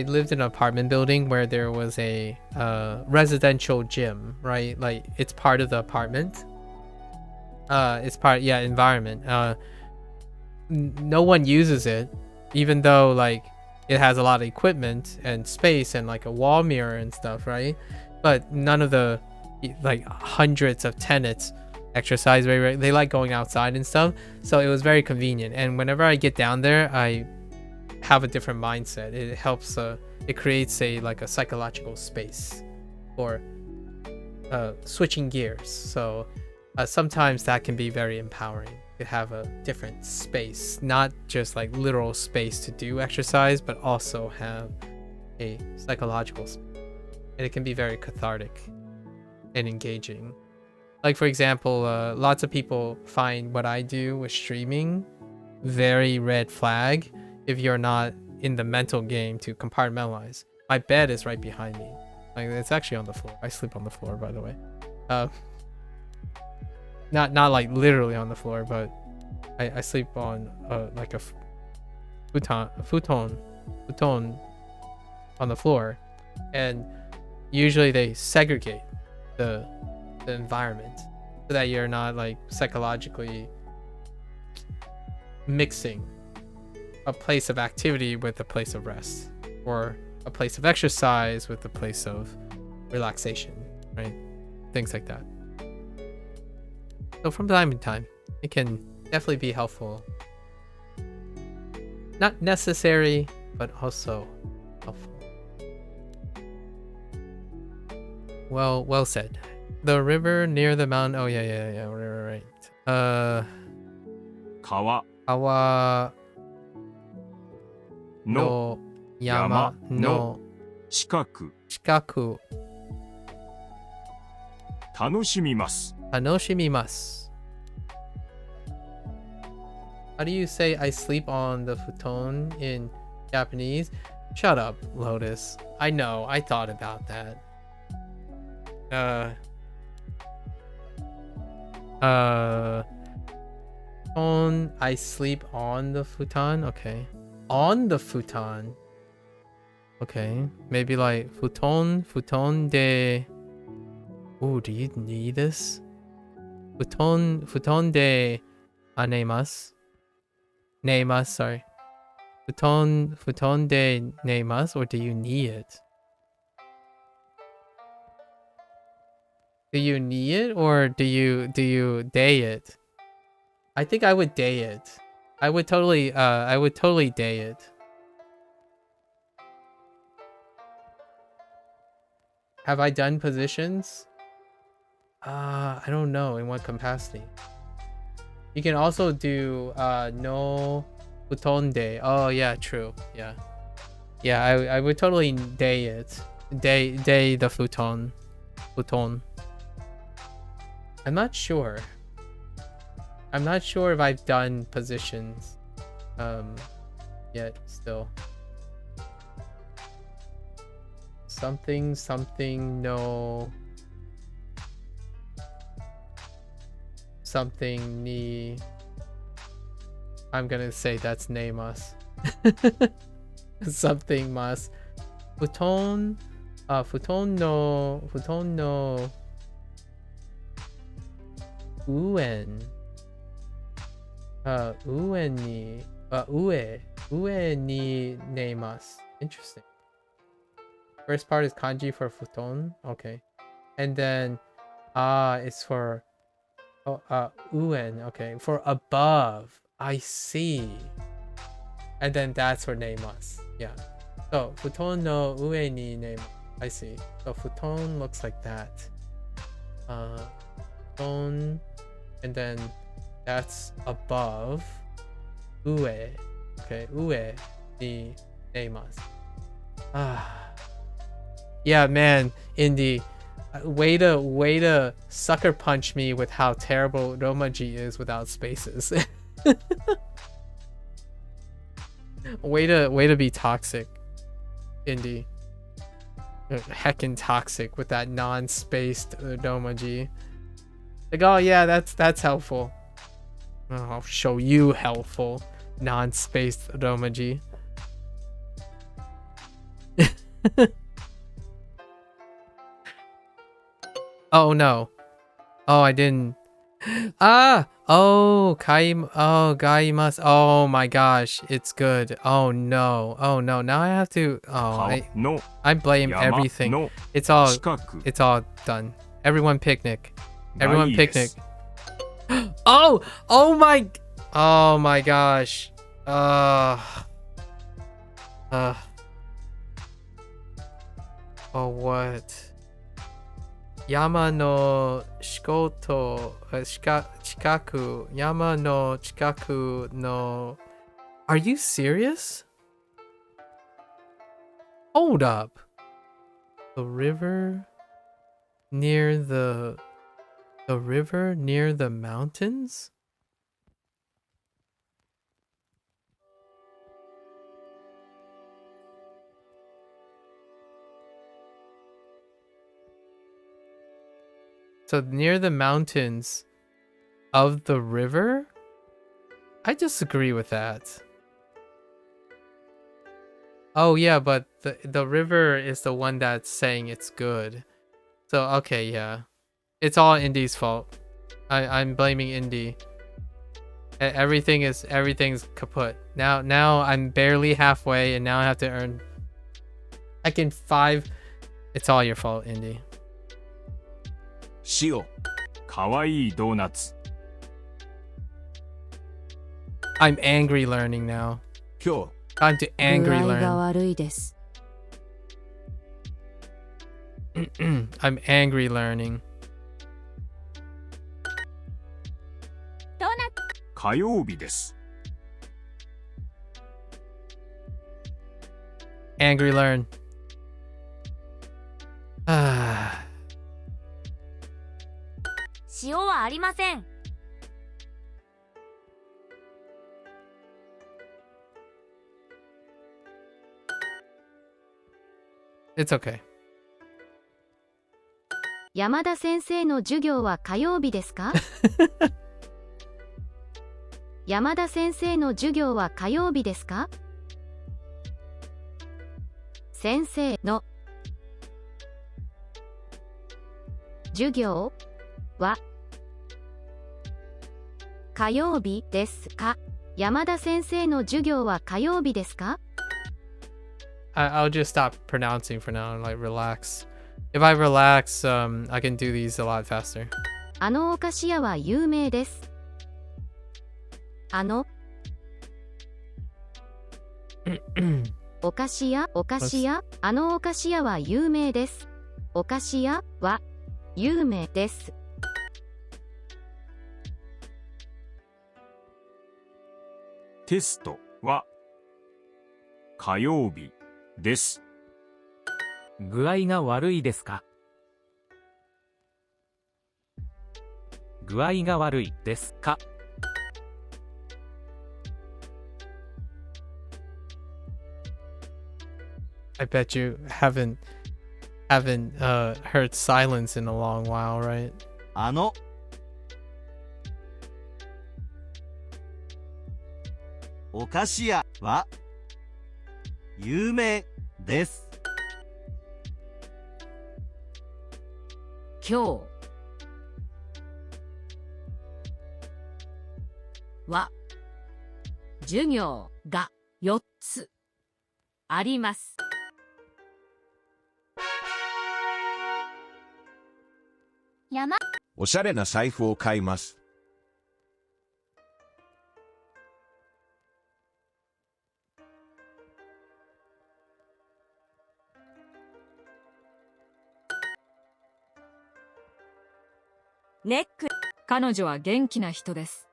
lived in an apartment building where there was a residential gym, right? Like it's part of the apartment. It's part, yeah, environment. No one uses it, even though like it has a lot of equipment and space and like a wall mirror and stuff, right? But none of the like hundreds of tenants exercise very. They like going outside and stuff, so it was very convenient. And whenever I get down there, I have a different mindset. It helps. It creates a psychological space for switching gears. So sometimes that can be very empowering to have a different space, not just like literal space to do exercise, but also have a psychological space. And it can be very cathartic and engaging. Like for example, lots of people find what I do with streaming very red flag if you're not in the mental game to compartmentalize. My bed is right behind me. Like it's actually on the floor. I sleep on the floor, by the way. Not like literally on the floor, but I sleep on like a futon on the floor, and usually they segregate the environment so that you're not like psychologically mixing a place of activity with a place of rest, or a place of exercise with a place of relaxation, right? Things like that. So from time to time, it can definitely be helpful. Not necessary, but also helpful. Well said. The river near the mountain. Oh yeah. Right. Kawa Kawa の no yama no 近く shikaku 楽しみます。 tanoshimimasu. How do you say I sleep on the futon in Japanese? Shut up, Lotus. I know, I thought about that. I sleep on the futon? Okay. On the futon. Okay. Maybe like futon de... Ooh, do you need this? Futon de anemasu. Neimasu, sorry. Futon de neimasu, or do you need it? Do you need it, or do you day it? I think I would day it. I would totally day it. Have I done positions? I don't know in what capacity. You can also do no futon day. Oh yeah, true. Yeah. Yeah, I would totally day it. Day the futon. I'm not sure. I'm not sure if I've done positions yet still. Something no something ni. I'm gonna say that's neimasu. Something mas. Futon no uen. Uen ni ue ni neimasu. Interesting. First part is kanji for futon. Okay. And then it's for uen. Okay. For above. I see. And then that's for neimasu. Yeah. So futon no ue ni neimasu. I see. So futon looks like that. Futon, and then that's above ue. Okay, ue ni neimasu. Yeah, man, Indy, way to sucker punch me with how terrible Romaji is without spaces. way to be toxic, Indy. Heckin' toxic with that non-spaced Romaji. Like, oh yeah, that's helpful. I'll show you helpful non-spaced Romaji. Oh no. Oh, I didn't Ah! Oh, gaimasu. Oh my gosh, it's good. Oh no. Oh no. Now I have to. Oh, 川の I blame 山 everything. の It's all 近く it's all done. Everyone picnic. が Everyone いいで picnic. す。 Oh! Oh my gosh. Oh what? Yama no shikoto chikaku. Yama no chikaku no. Are you serious? Hold up. The river near the river near the mountains? So near the mountains of the river? I disagree with that. Oh yeah, but the river is the one that's saying it's good. So okay, yeah. It's all Indy's fault. I'm blaming Indy. Everything's kaput. Now I'm barely halfway and now I have to earn like in 5. It's all your fault, Indy. 塩かわいいドーナツ。 I'm angry learning now. 今日 Time to 具 angry 合が learn. 悪いです。 I'm angry learning. 火曜日です。 Angry learn. Ah. 塩はありません。 It's okay. 山田先生の授業は火曜日ですか？山田先生の授業は火曜日ですか？先生の授業は火曜日ですか？山田先生の授業は火曜日ですか？ I'll just stop pronouncing for now and like relax. If I relax, I can do these a lot faster. あのお菓子屋は有名です。あのお菓子屋あのお菓子屋は有名です。お菓子屋は有名です。テストは火曜日です。具合が悪いですか？具合が悪いですか？ I bet you haven't heard silence in a long while, right? あのお菓子屋は有名です。今日は授業が4つあります。山おしゃれな財布を買います。 ネック。彼女は元気な人です。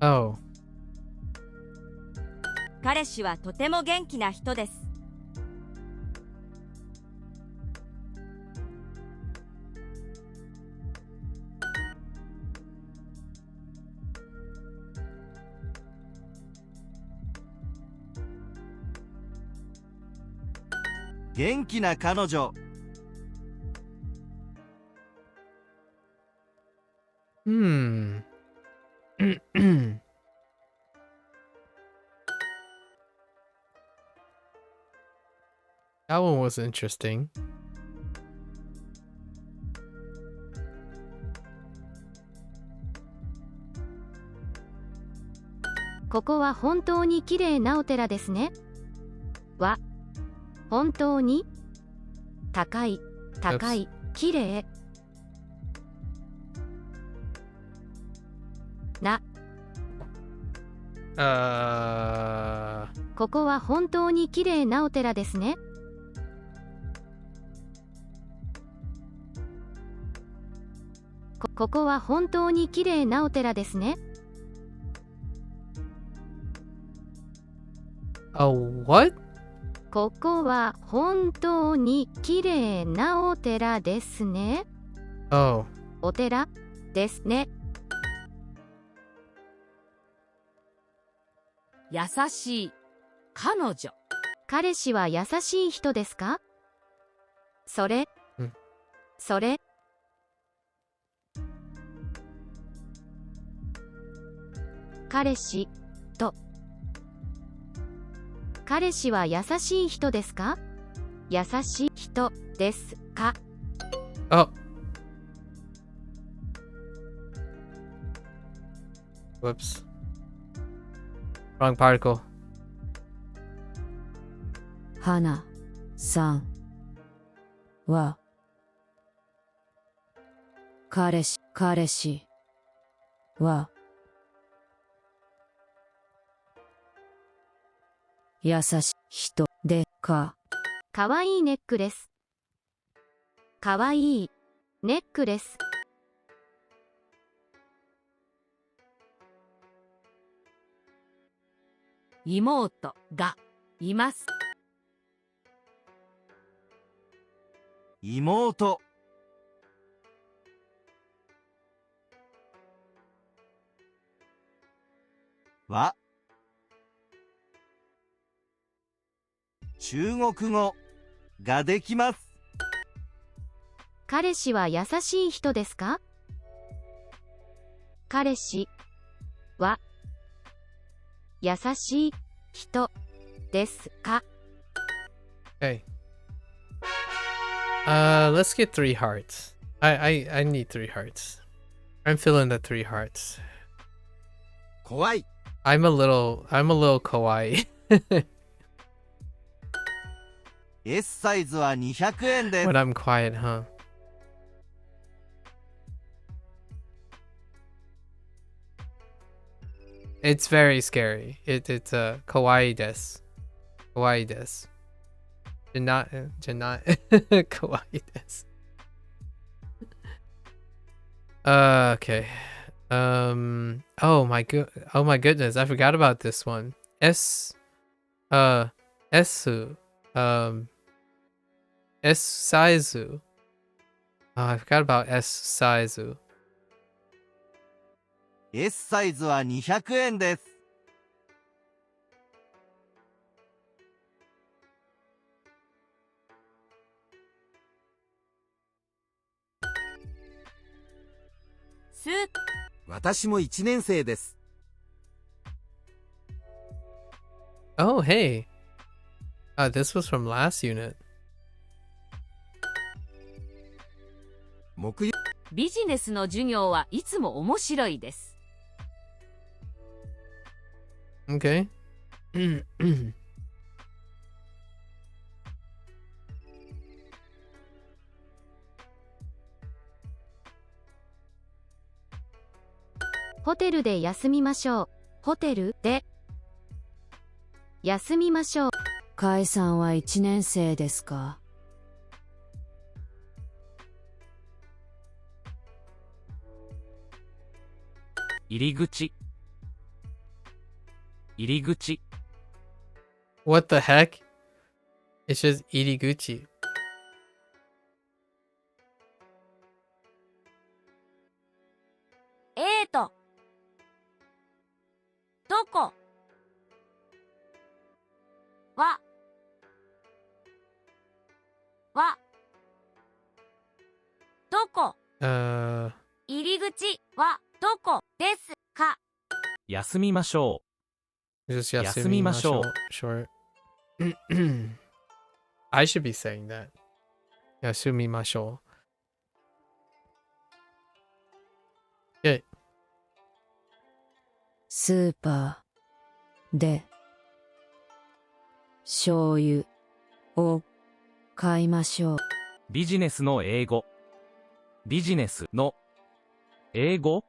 Oh. 彼氏はとても元気な人です。元気な彼女。Hmm. That one was interesting. ここは本当に綺麗なお寺ですね。は、本当に、高い、高い、綺麗。な、ここは本当に綺麗なお寺ですね。ここは本当に綺麗なお寺ですね。What? ここは本当に綺麗なお寺ですね。Oh. お寺ですね。優しい。彼女。彼氏は優しい人ですか？それ、それ。彼氏と。彼氏は優しい人ですか？優しい人ですか？ Oh. Whoops. Wrong particle. 花さんは彼氏は優しい人でか？かわいいネックレス。かわいいネックレス。妹がいます。妹。は、中国語ができます。彼氏は優しい人ですか？彼氏は優しい人ですか？ Okay. Let's get 3 hearts. I need 3 hearts. I'm feeling the 3 hearts. 怖い。I'm a little kawaii. S サイズは200円です。 When I'm quiet, huh? It's very scary. It's kawaii desu. Kawaii desu. Janat kawaii desu. Okay. Oh my goodness, I forgot about this one. Esu. S saizu. Oh, I forgot about S saizu. S サイズは200円です。私も1年生です。Oh, hey. This was from last unit. 木曜ビジネスの授業はいつも面白いです。Okay. ホテルで休みましょう。ホテルで休みましょう。カイさんは1年生ですか？入り口。入り口。 What the heck? It's just iriguchi. とどこは Uh, 入り口はどこですか？休みましょ just 休みましょう。 Short. I should be saying that. Yasumimasho. Okay. スーパーで醤油を買いましょう。う。ビジネスの英語。ビジネスの英語。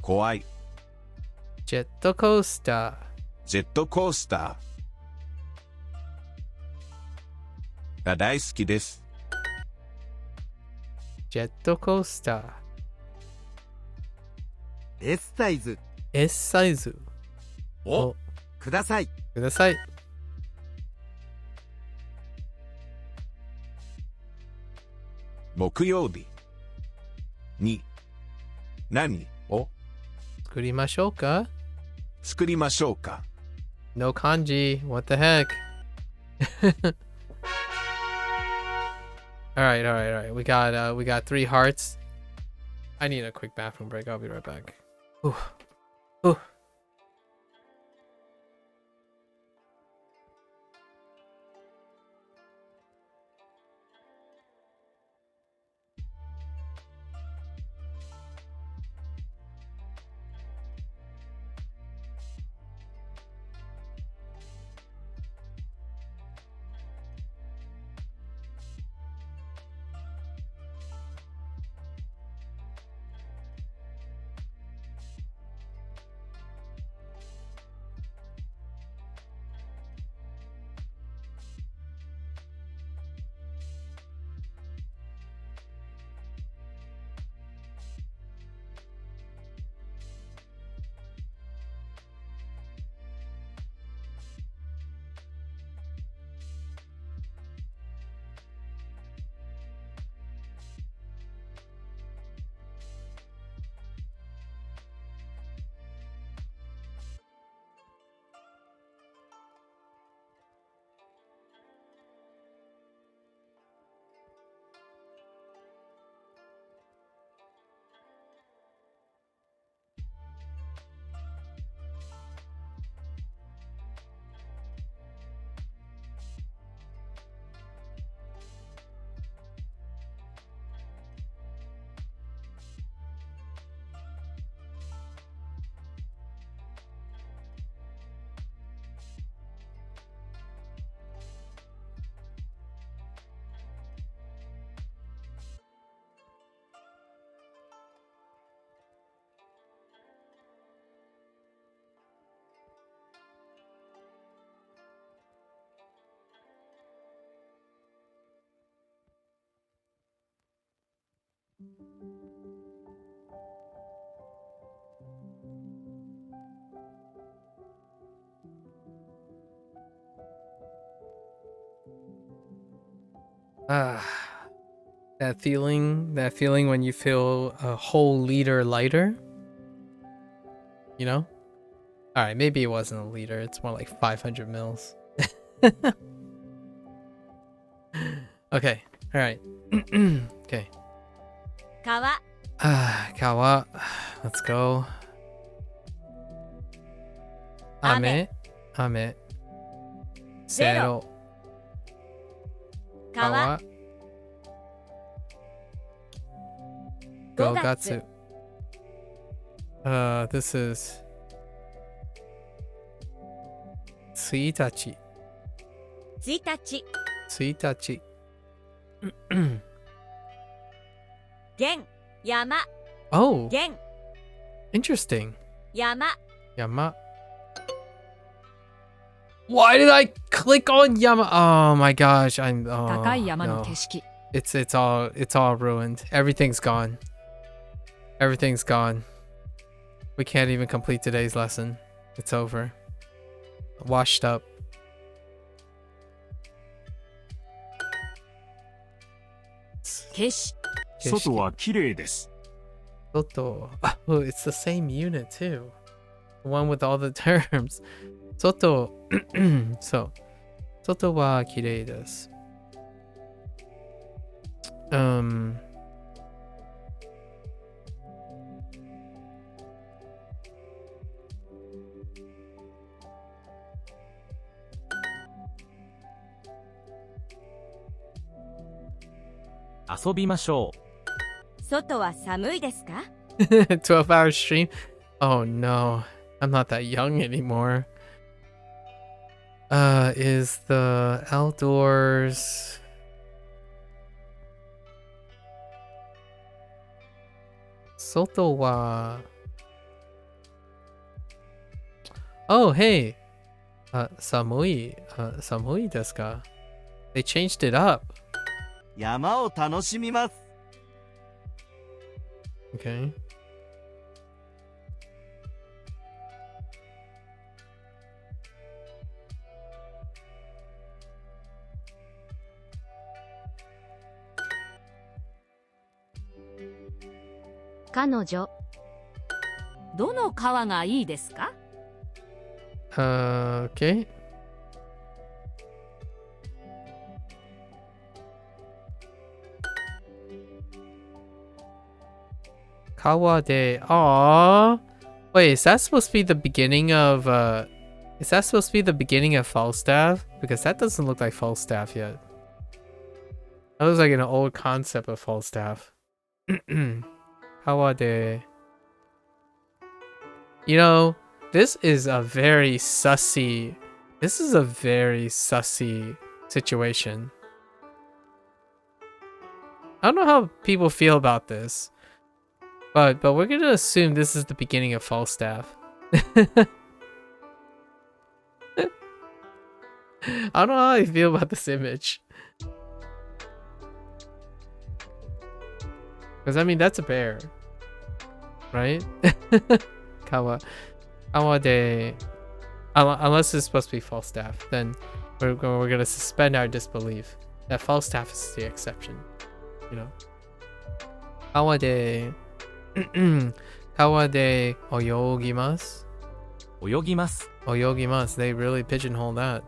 怖い。 Jet coaster. ジェットコースターが大好きです。 Jet coaster. S サイズ S サイズ。お、ください。ください。木曜日に何を作りましょうか？作りましょうか？ No kanji. What the heck? Alright. We got 3 hearts. I need a quick bathroom break. I'll be right back. Ooh. Ooh. That feeling when you feel a whole liter lighter. You know? Alright, maybe it wasn't a liter, it's more like 500 mils. Okay, alright. Okay. 川 Kawa. Let's go. Ame. Ame. Zero. 川 Gogatsu. This is Suitachi. 1日 Suitachi. 玄山 Oh, 玄 interesting. 山 Yama. Why did I click on Yama? Oh my gosh, I'm. Oh, 高い山の no. 景色。 It's all ruined. Everything's gone. Everything's gone. We can't even complete today's lesson. It's over. Washed up. 景色外は綺麗です。 Soto. Oh, it's the same unit too. The one with all the terms. 外そう外は綺麗です。遊びましょう。外は寒いですか？ 12-hour stream? Oh no, I'm not that young anymore. Is the outdoors... Soto wa... Oh, hey! Samui. Samui desu ka? They changed it up. 山を楽しみます。 Okay.彼女、どの川がいいですか？ Okay. Kawade. Aww. Wait, is that supposed to be the beginning of is that supposed to be the beginning of Falstaff? Because that doesn't look like Falstaff yet. That looks like an old concept of Falstaff. Kawade. You know, this is a very sussy situation. I don't know how people feel about this. But we're gonna assume this is the beginning of Falstaff. I don't know how I feel about this image. Because I mean that's a bear. Right? Kawade. Unless it's supposed to be Falstaff, then we're gonna suspend our disbelief that Falstaff is the exception. You know? Kawade. 川で泳ぎます。泳ぎます。泳ぎます。They really pigeonhole that.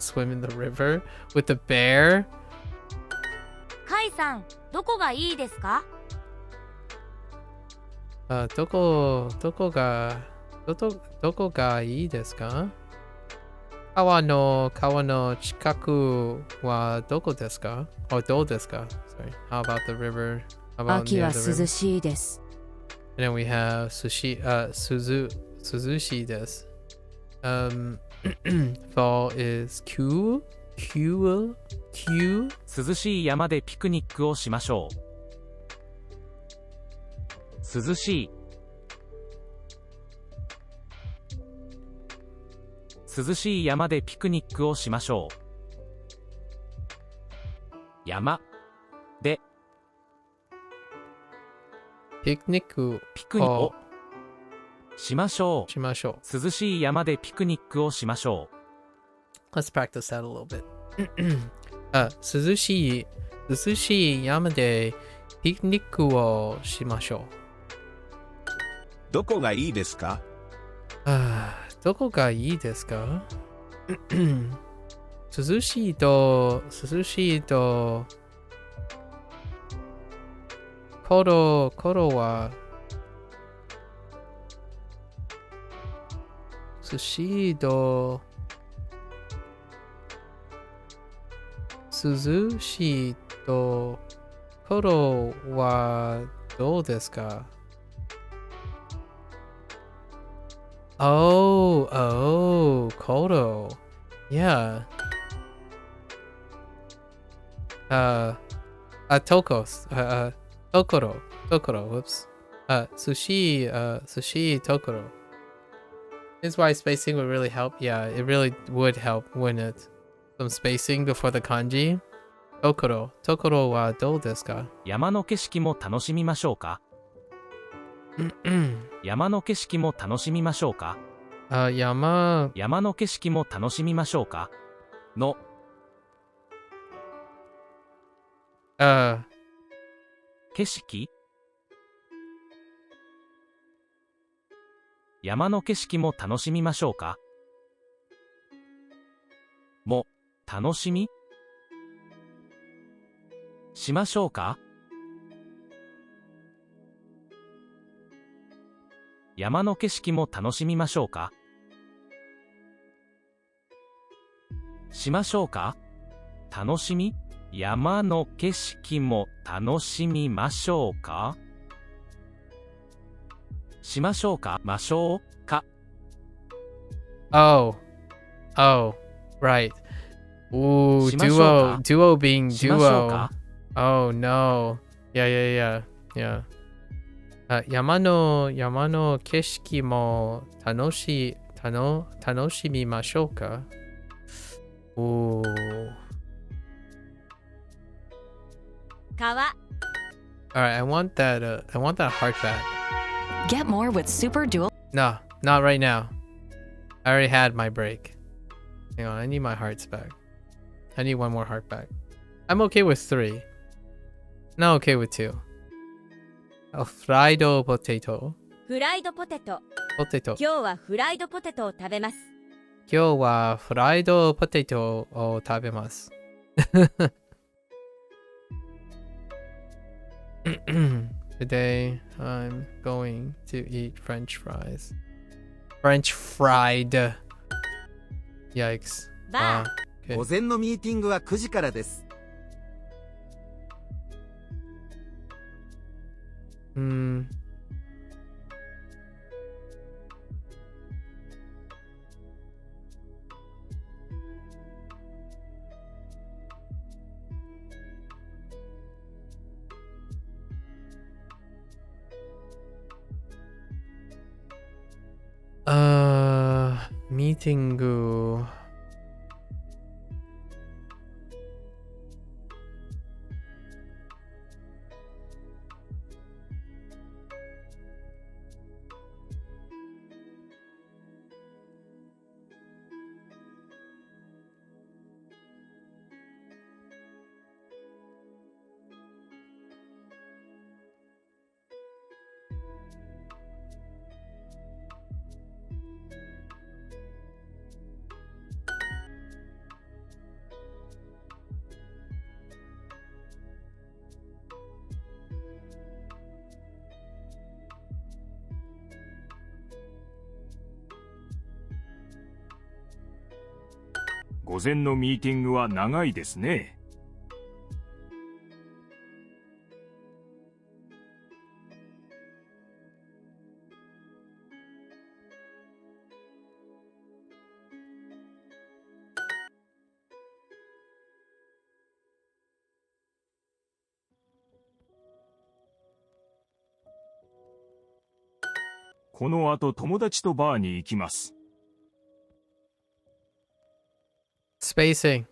Swim in the river with the bear. カイさん、どこがいいですか？どこがいいですか？川の近くはどこですか？どうですか？ Sorry. How about the river? How about 秋は near the river? 涼しいです。 And then we have Suzushi です。Fall is Q? 涼しい山でピクニックをしましょう。涼しい。涼しい山でピクニックをしましょう。山でピクニックをしましょう。涼しい山でピクニックをしましょう。Let's practice that a little bit. 涼しい山でピクニックをしましょう。どこがいいですか？どこがいいですか？涼しいと頃は涼しいと頃はどうですか？ Oh, Kodo. Yeah. Tokos. Tokoro. Whoops. Sushi Tokoro. This is why spacing would really help. Yeah, it really would help, wouldn't it? Some spacing before the kanji. Tokoro wa dou desu ka? 山の景色も楽しみましょうか？山の景色も楽しみましょうか？山の景色も楽しみましょうか？の景色山の景色も楽しみましょうか。も、楽しみしましょうか。山の景色も楽しみましょうか。しましょうか。楽しみ山の景色も楽しみましょうか。しましょうか。ましょうか。Oh. Oh. Right. Ooh, しましょうか。 duo being しましょう duo. か。 Oh no. Yeah.山の景色も楽しみましょうか。Ooh. 川 Alright, I want that heart back. Get more with Super Dual. No, not right now. I already had my break. Hang on, I need my hearts back. I need one more heart back. I'm okay with 3. Not okay with 2. A fried potato. フライドポテト Potato. 今日はフライドポテトを食べます。今日はフライドポテトを食べます。Today I'm going to eat French fries. French fried. Yikes. バー Okay. 午前のミーティングは9時からです。ミーティング。午前のミーティングは長いですね。この後友達とバーに行きます。Spacing.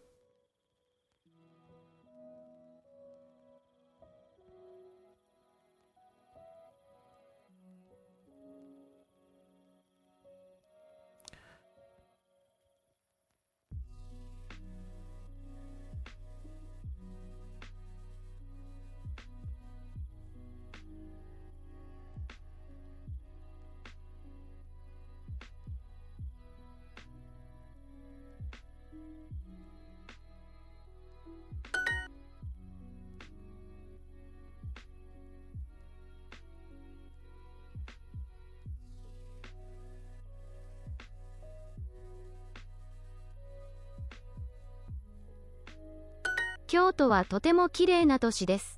京都はとても綺麗な都市です。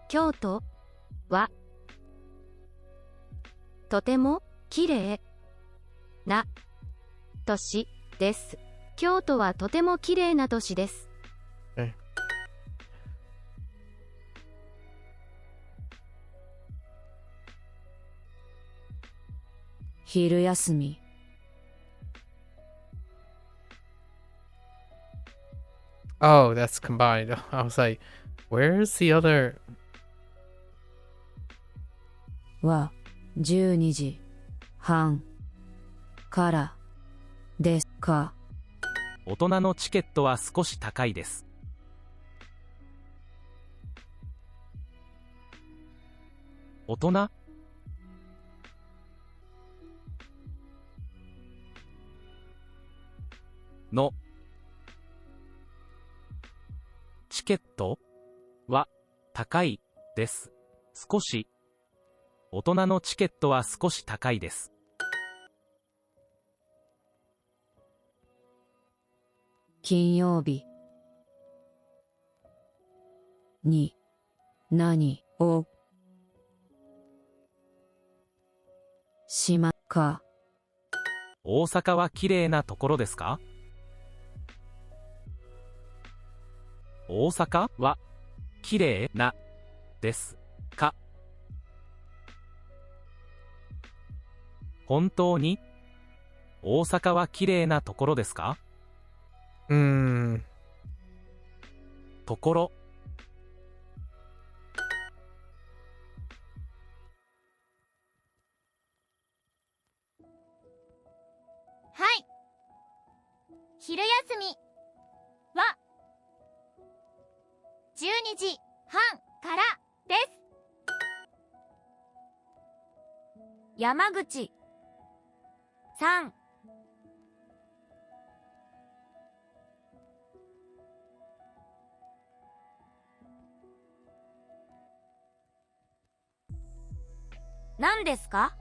京都はとても綺麗な都市です。京都はとても綺麗な都市です。昼休み Oh, that's combined. I was like, where's the other? は12時半からですか。大人のチケットは少し高いです。大人のチケットは高いです。少し。大人のチケットは少し高いです。金曜日に何をしまか。大阪は綺麗なところですか？大阪は綺麗なですか？本当に大阪は綺麗なところですか？ところ。はい。昼休みは12時半からです。山口さん。何ですか？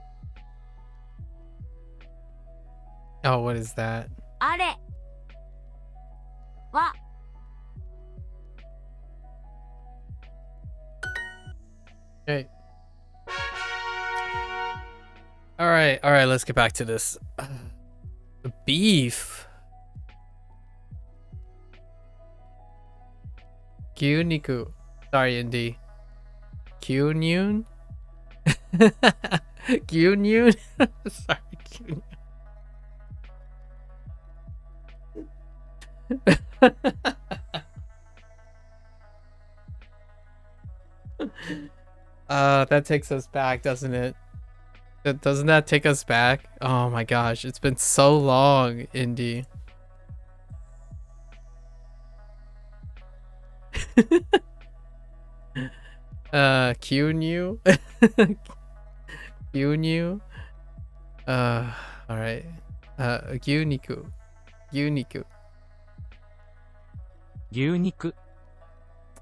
Oh, what is that? あれはOkay. All right, let's get back to this. The beef. Gyuniku. Sorry, Indy. Gyunyun? Gyunyun? Sorry, Gyunyun. That takes us back, doesn't it? Doesn't that take us back? Oh my gosh, it's been so long, Indy. Q-new? Q-new? Alright. Gyuniku. Gyuniku.牛肉。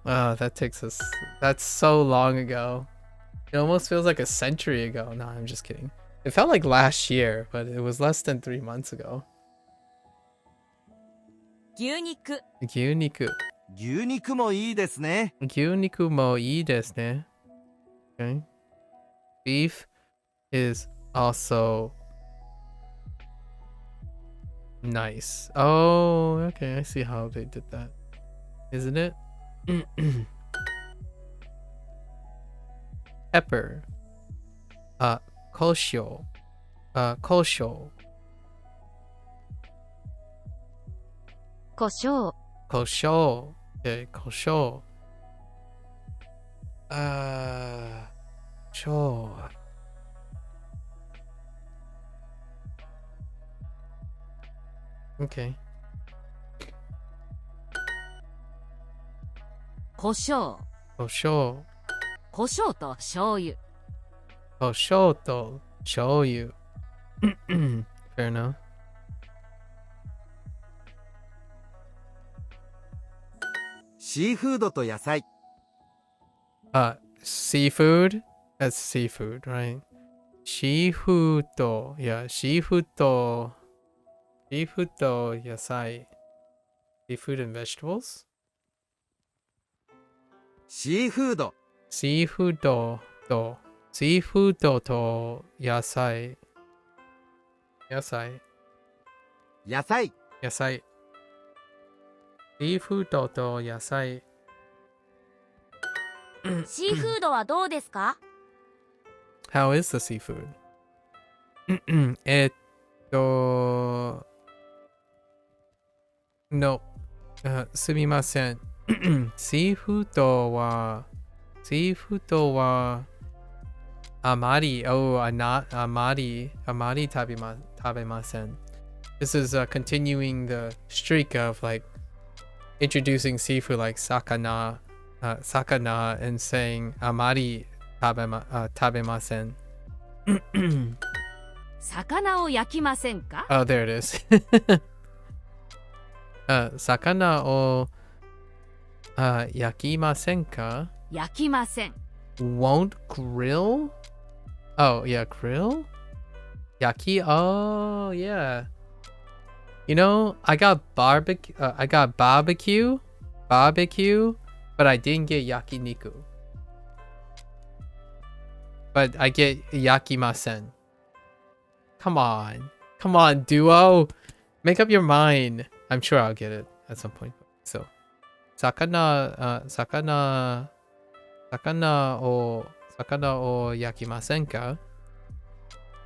Oh, that takes us... That's so long ago. It almost feels like a century ago. No, I'm just kidding. It felt like last year, but it was less than 3 months ago. 牛肉。牛肉。牛肉もいいですね。牛肉もいいですね。Okay. Beef is also nice. Oh, okay. I see how they did that. Isn't it? Pepper. Kosho. Kosho. 胡椒。 Kosho. Okay, kosho. Sho. Okay. 胡椒。 Kosho. 胡椒と醤油。 Kosho to shoyu. Fair enough. シーフードと野菜。Seafood? That's seafood, right? Seafood. Yeah, seafood. Seafood, yasai. Seafood and vegetables? シーフード。 Seafood to seafood to yasai. Yasai. 野菜。 Yasai. Seafood to yasai. シーフードはどうですか？ How is the seafood? の、すみません。シーフードはあまり食べません。This is continuing the streak of like introducing seafood like sakana and saying amari tabemasen. 魚を焼きませんか？ Oh, there it is. Sakana o yakimasen ka? 焼きません。 Won't grill? Oh, yeah, grill? Yaki? Oh, yeah. You know, I got barbecue, but I didn't get yakiniku. But I get yakimasen. Come on, duo. Make up your mind. I'm sure I'll get it at some point. So, sakana o yakimasen ka?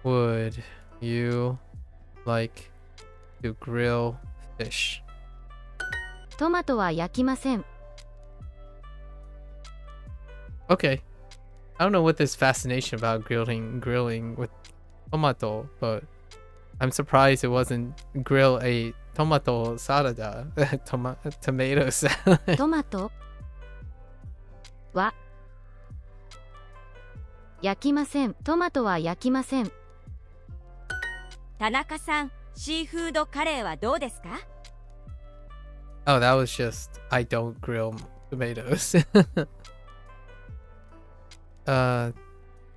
Would you like to grill fish? トマトは焼きません。 Okay. I don't know what this fascination about grilling with tomato, but I'm surprised it wasn't grill a tomato salada. Tomato salad. トマトは焼きません。トマトは焼きません。田中さん、シーフードカレーはどうですか？ Oh, that was just I don't grill tomatoes.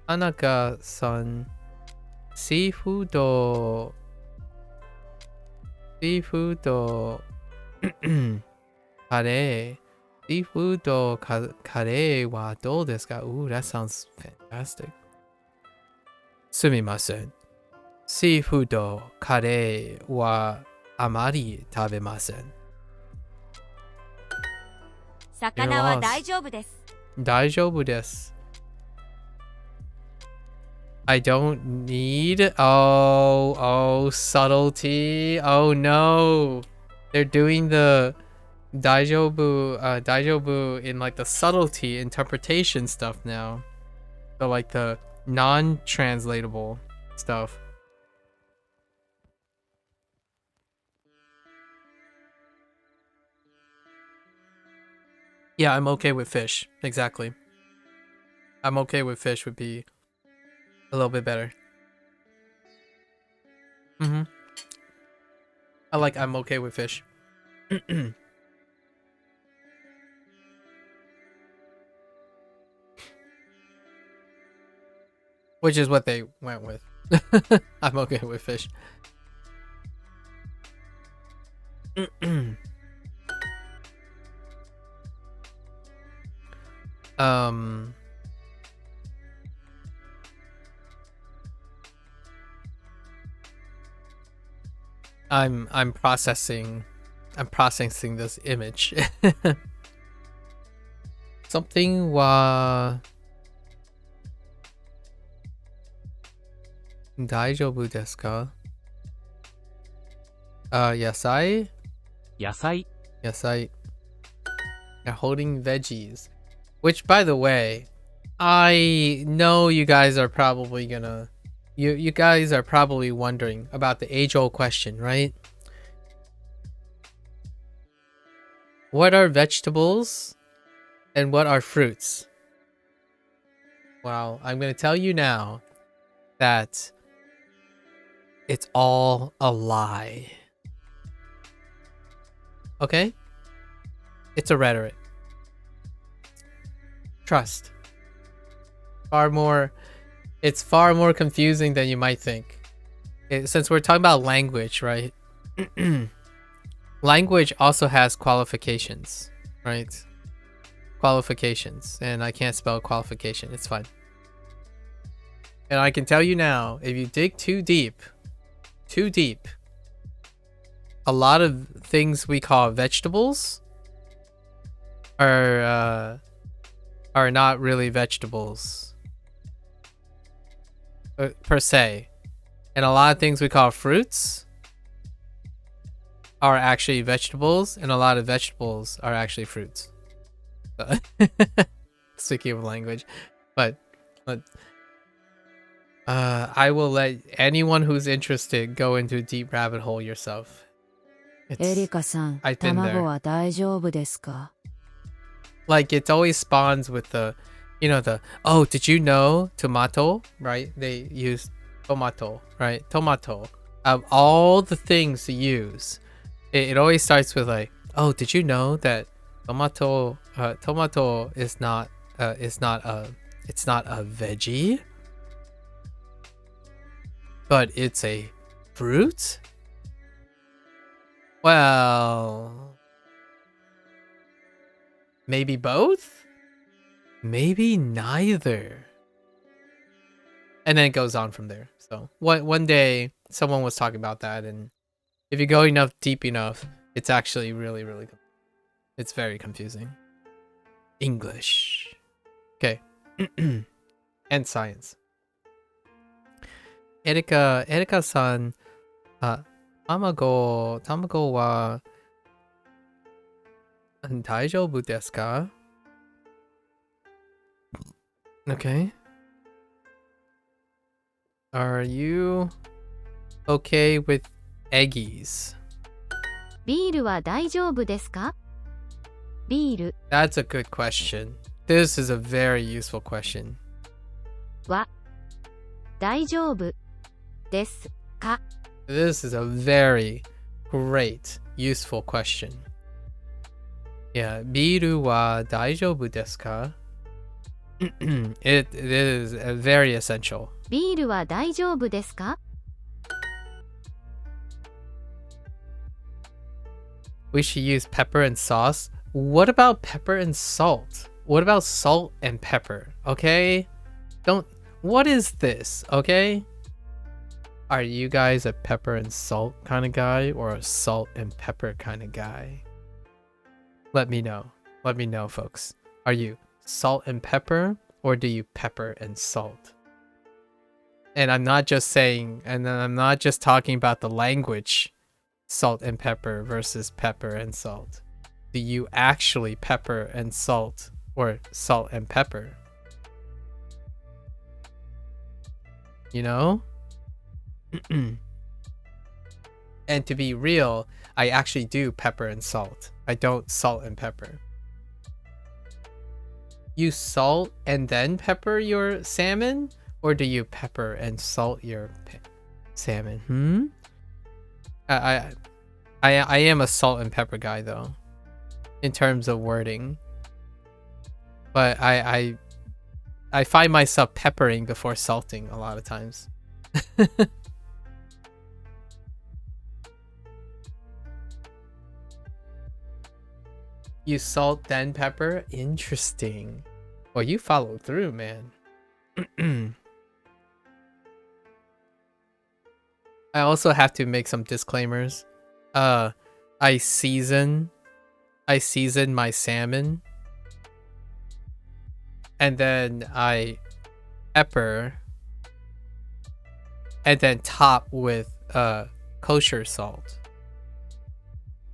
Tanaka-san, seafood kare. Seafood kare wa dou desu ka? Ooh, that sounds fantastic. Sumimasen. Seafood kare wa amari tabemasen. 魚は大丈夫です。大丈夫です。I don't need. Oh, subtlety. Oh no. They're doing the daijobu in like the subtlety interpretation stuff now. So like the non-translatable stuff. Yeah, I'm okay with fish. Exactly. I'm okay with fish would be a little bit better. I'm okay with fish. Which is what they went with. I'm okay with fish. I'm processing this image. Something wa daijoubu desu ka? Yasai? Yasai. They're holding veggies. Which, by the way, I know you guys are probably gonna... You guys are probably wondering about the age-old question, right? What are vegetables and what are fruits? Well, I'm gonna tell you now that it's all a lie. Okay? It's a rhetoric. Trust. It's far more confusing than you might think. Since we're talking about language, right? Language also has qualifications, right? Qualifications. And I can't spell qualification. It's fine. And I can tell you now, if you dig too deep, a lot of things we call vegetables are not really vegetables per se, and a lot of things we call fruits are actually vegetables, and a lot of vegetables are actually fruits. So speaking of language, but I will let anyone who's interested go into a deep rabbit hole yourself. エリカさん、 I've been there. 卵は大丈夫ですか？ Like, it always spawns with You know oh, did you know tomato, right? They use tomato, right? Tomato. Of all the things to use, it always starts with like, oh, did you know that tomato is not a veggie, but it's a fruit? Well, maybe both? Maybe neither. And then it goes on from there. So one day someone was talking about that, and if you go deep enough, it's actually really, really good. It's very confusing. English. Okay. And science. Erika-san, 卵は大丈夫ですか? Okay. Are you okay with eggies? ビールは大丈夫ですか? ビール That's a good question. This is a very useful question. は大丈夫ですか? This is a very great, useful question. Yeah, ビールは大丈夫ですか? It is very essential. ビールは大丈夫ですか? We should use pepper and sauce. What about pepper and salt? What about salt and pepper? Okay? What is this? Okay? Are you guys a pepper and salt kind of guy or a salt and pepper kind of guy? Let me know. Let me know, folks. Are you salt and pepper, or do you pepper and salt? And I'm not just saying, and I'm not just talking about the language, salt and pepper versus pepper and salt. Do you actually pepper and salt, or salt and pepper? You know? And to be real, I actually do pepper and salt. I don't salt and pepper. You salt and then pepper your salmon? Or do you pepper and salt your salmon? I am a salt and pepper guy though, in terms of wording. But I find myself peppering before salting a lot of times. You salt then pepper? Interesting. Well, you follow through, man. I also have to make some disclaimers. I season my salmon, and then I pepper, and then top with kosher salt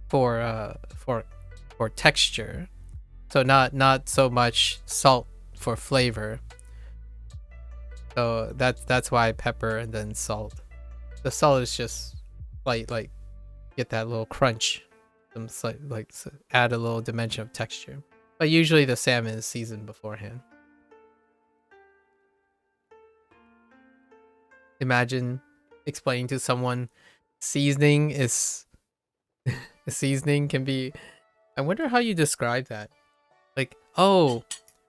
for texture. So not so much salt for flavor. So that's why I pepper and then salt. The salt is just like get that little crunch, some like add a little dimension of texture. But usually the salmon is seasoned beforehand. Imagine explaining to someone seasoning can be. I wonder how you describe that. Like, oh,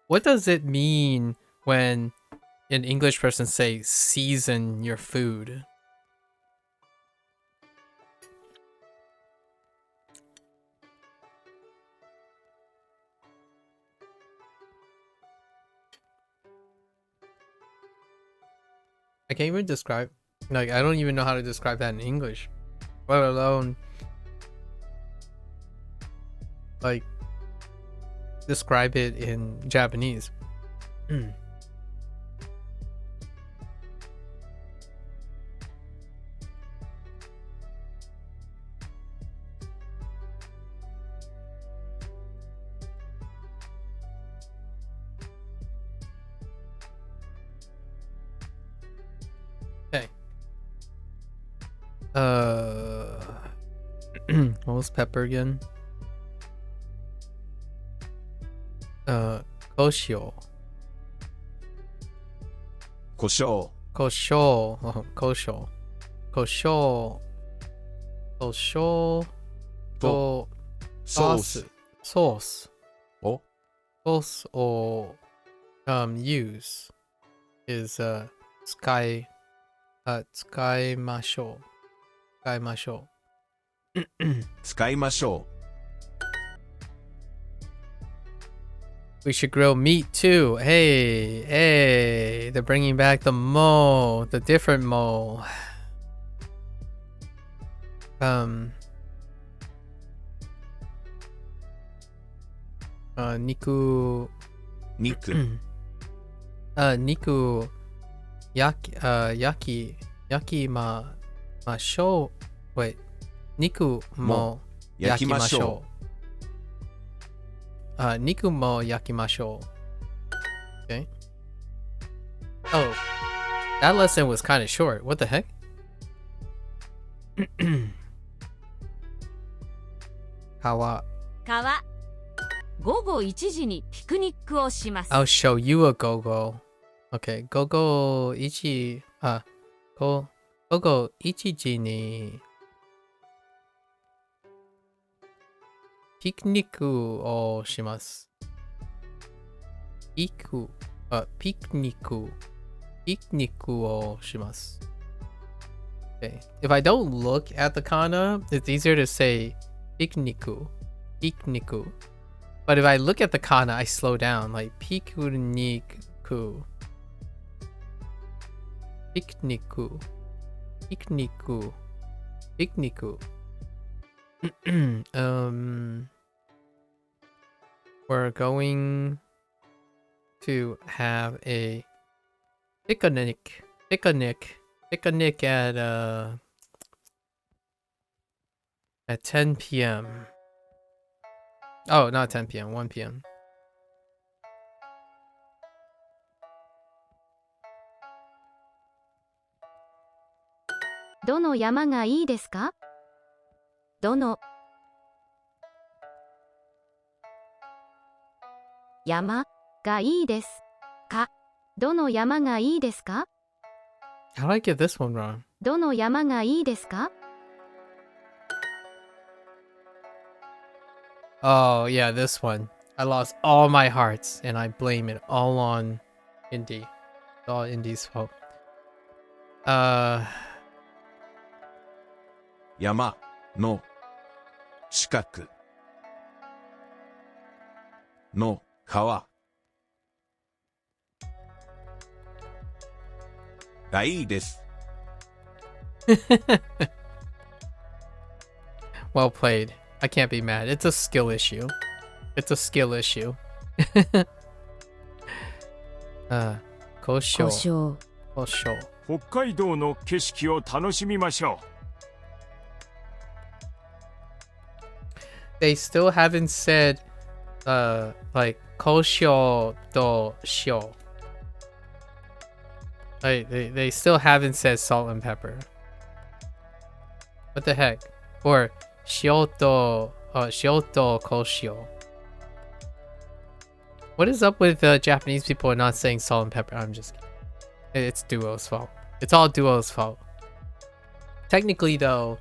what does it mean when an English person say season your food? I can't even describe, like, I don't even know how to describe that in English, let alone like describe it in Japanese. Okay. What was pepper again? Koshio. 胡椒。胡椒。胡椒。胡椒。胡椒。と、sauce. Sauce. お Sauce or use is 使いましょう。使いましょう。使いましょ We should grill meat too. Hey, hey, they're bringing back the mo, the different mo. Niku. う。肉。Niku. Yaki ma shou. Wait. Niku mo 焼きましょ Niku mo yakimashou. Okay. Oh, that lesson was kind of short. What the heck? 川。川。午後1時にピクニックをします。 I'll show you a go-go. Okay, go-go 1. 午後1時にピクニックをします。ピクニックをします。Okay. If I don't look at the kana, it's easier to say pikniku. But if I look at the kana, I slow down, like pikniku. We're going to have a picnic at 10 p.m. Oh, not 10 p.m. 1 p.m. どの山がいいですか？どの山がいいですか？どの山がいいですか？ How did I get this one wrong? どの山がいいですか？ Oh, yeah, this one. I lost all my hearts, and I blame it all on Indy. It's all Indy's fault. 山の近くの川がいいです。Well played. I can't be mad. It's a skill issue. It's a skill issue. 胡椒。胡椒。北海道の景色を楽しみましょう。They still haven't said, like, 胡椒と塩. Like, they still haven't said salt and pepper. What the heck? Or 塩と胡椒. What is up with Japanese people not saying salt and pepper? I'm just kidding. It's Duo's fault. It's all Duo's fault. Technically, though,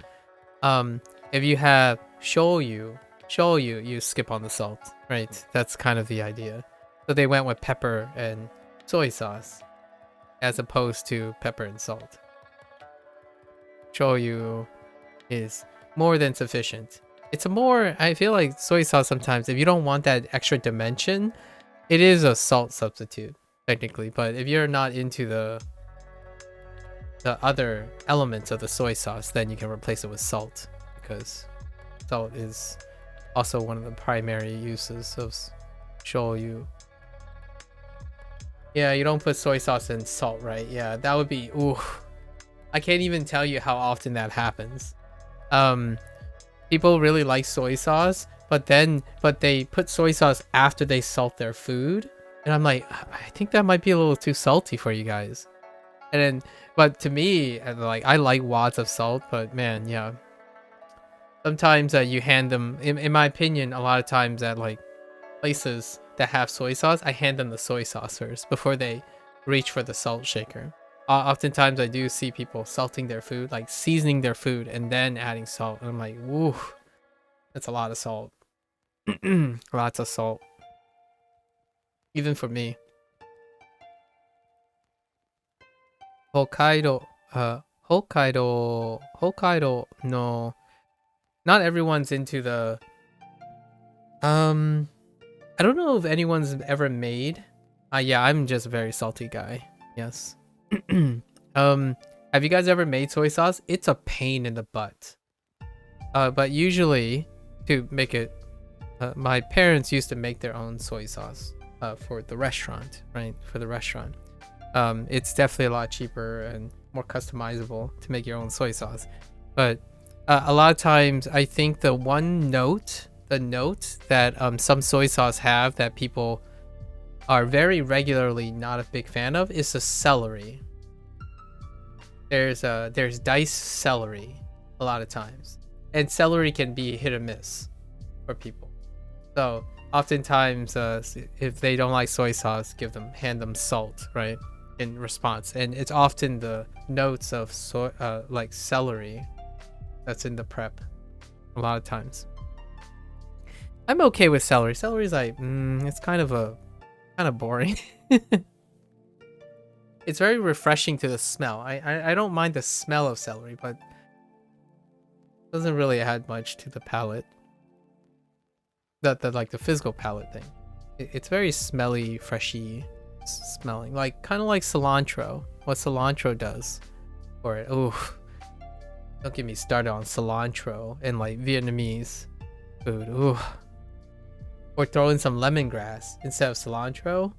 if you have shoyu, you skip on the salt, right? That's kind of the idea. So they went with pepper and soy sauce as opposed to pepper and salt. Shoyu is more than sufficient. It's a more, I feel like soy sauce sometimes, if you don't want that extra dimension, it is a salt substitute, technically. But if you're not into the other elements of the soy sauce, then you can replace it with salt, because salt is also one of the primary uses of shoyu. Yeah, you don't put soy sauce in salt, right? Yeah, that would be, ooh. I can't even tell you how often that happens. People really like soy sauce, but they put soy sauce after they salt their food, and I'm like, I think that might be a little too salty for you guys. And then, but to me, like, I like wads of salt, but man, yeah. Sometimes you hand them, in my opinion, a lot of times at like places that have soy sauce, I hand them the soy sauce first before they reach for the salt shaker. Oftentimes I do see people salting their food, like seasoning their food and then adding salt. And I'm like, woo, that's a lot of salt. Lots of salt. Even for me. Hokkaido, no. Not everyone's into the I don't know if anyone's ever made. Yeah, I'm just a very salty guy. Yes. Have you guys ever made soy sauce? It's a pain in the butt. But usually to make it, my parents used to make their own soy sauce for the restaurant, right? For the restaurant. It's definitely a lot cheaper and more customizable to make your own soy sauce. But a lot of times I think the note that some soy sauce have that people are very regularly not a big fan of is the celery. There's diced celery a lot of times, and celery can be hit or miss for people. So oftentimes, if they don't like soy sauce, hand them salt, right, in response. And it's often the notes of like celery that's in the prep a lot of times. I'm okay with celery. Celery's like, it's kind of boring. It's very refreshing to the smell. I don't mind the smell of celery, but it doesn't really add much to the palate. Like the physical palate thing. It's very smelly, freshy smelling. Like kind of like cilantro. What cilantro does for it. Ooh. Don't get me started on cilantro and like Vietnamese food. Ooh. Or throw in some lemongrass instead of cilantro.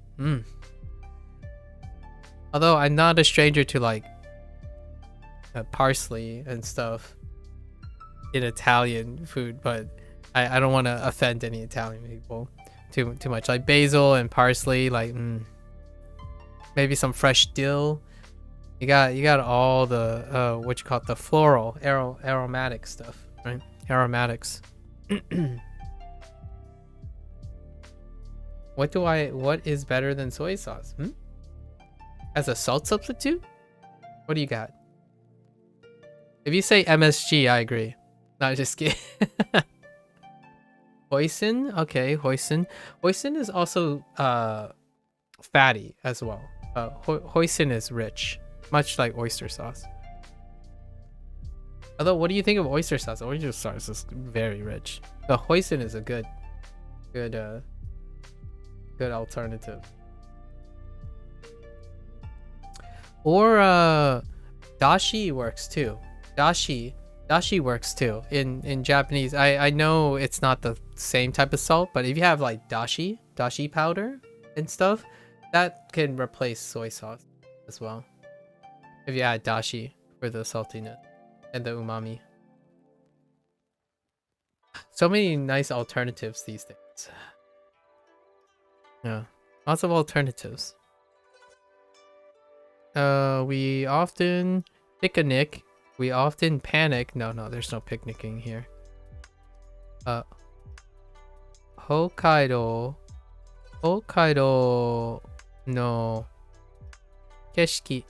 Although I'm not a stranger to like parsley and stuff in Italian food, but I don't want to offend any Italian people too much. Like basil and parsley, like maybe some fresh dill. You got all the what you call it, the floral aromatic stuff, right? Aromatics. What is better than soy sauce? As a salt substitute? What do you got? If you say MSG, I agree. No, just kidding. Hoisin? Okay, hoisin. Hoisin is also fatty as well. Hoisin is rich, much like oyster sauce. Although, what do you think of oyster sauce? Oyster sauce is very rich. The hoisin is a good alternative. Or dashi works too. Dashi works too. In Japanese, I know it's not the same type of salt, but if you have like dashi powder and stuff, that can replace soy sauce as well. If you add dashi for the saltiness and the umami. So many nice alternatives these days. Yeah, lots of alternatives. We often picnic. We often panic. No, there's no picnicking here. Hokkaido no keshiki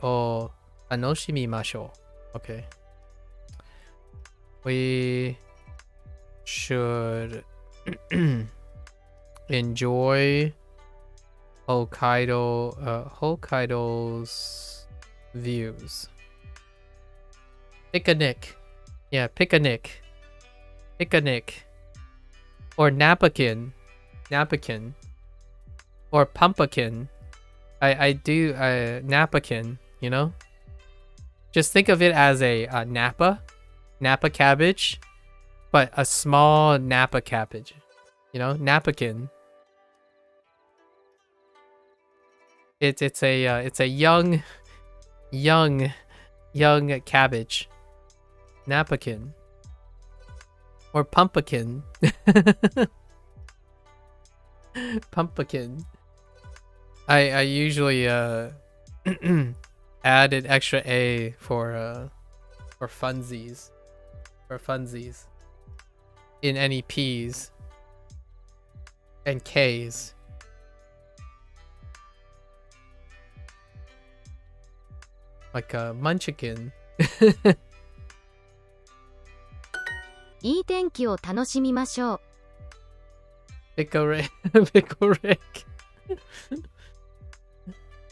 o tanoshimimashou. Okay. We should enjoy Hokkaido's views. Picnic. Yeah, picnic. Or napkin. Or pumpkin. I do napkin, you know? Just think of it as a Napa cabbage, but a small Napa cabbage. You know, napkin. It's a young cabbage. Napkin. Or pumpkin. Pumpkin. I usually add an extra A for funsies. For funsies. In any P's and K's. like a munchkin. いい天気を楽しみましょう。Pickle Rick.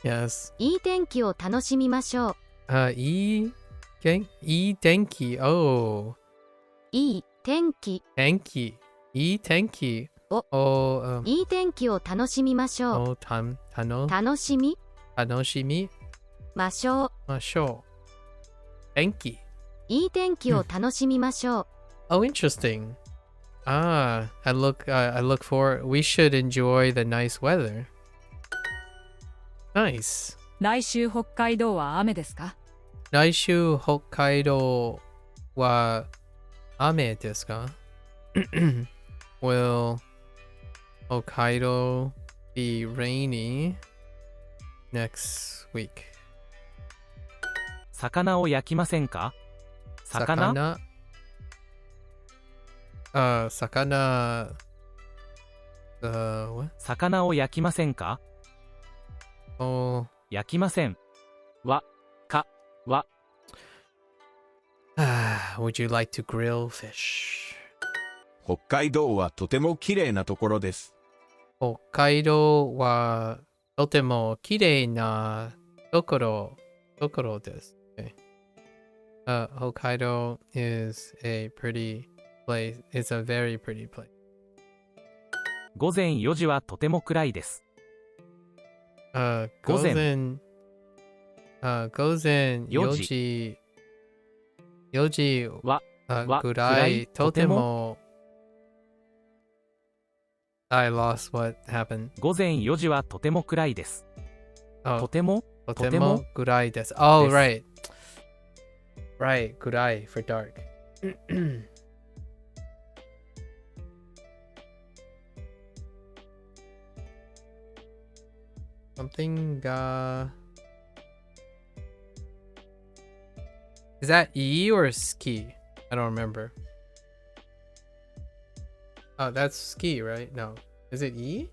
Yes. いい天気を楽しみましょう。E tenki. Oh. いい天気。Tenki. E tenki. お、 Oh. いい天気を楽しみましょう。 Oh, tano. 楽しみ Tanoshimi. ましょう。 Masho. Tenki. いい天気を楽しみましょう。Oh, interesting. I look for. We should enjoy the nice weather. Nice. 来週北海道は雨ですか？来週北海道は雨ですか？ Will Hokkaido be rainy next week? 魚を焼きませんか？魚？魚。What? 魚を焼きませんか？ Oh. 焼きません。は、か、は。Would you like to grill fish? 北海道はとても綺麗なところです。北海道はとても綺麗なところです。Okay. Hokkaido is a pretty place. It's a very pretty place. 午前4時はとても暗いです。午前4時はぐらいとてもI lost what happened. 午前4時はとても暗いです。とてもぐらいです。Oh, right. Right, ぐらい for dark. Something Is that E or ski? I don't remember. Oh, that's ski, right? No. Is it E?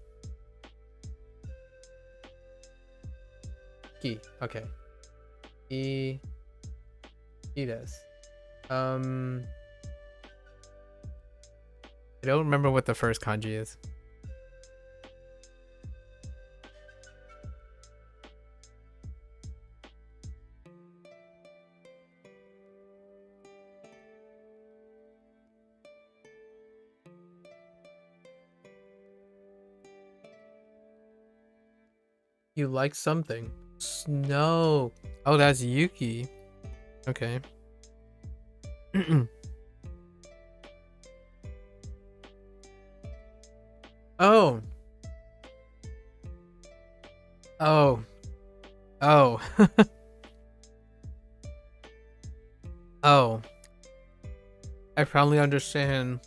Ski. Okay. E desu. I don't remember what the first kanji is. You like something. Snow. Oh, that's Yuki. Okay. Oh. Oh. Oh. Oh. I finally understand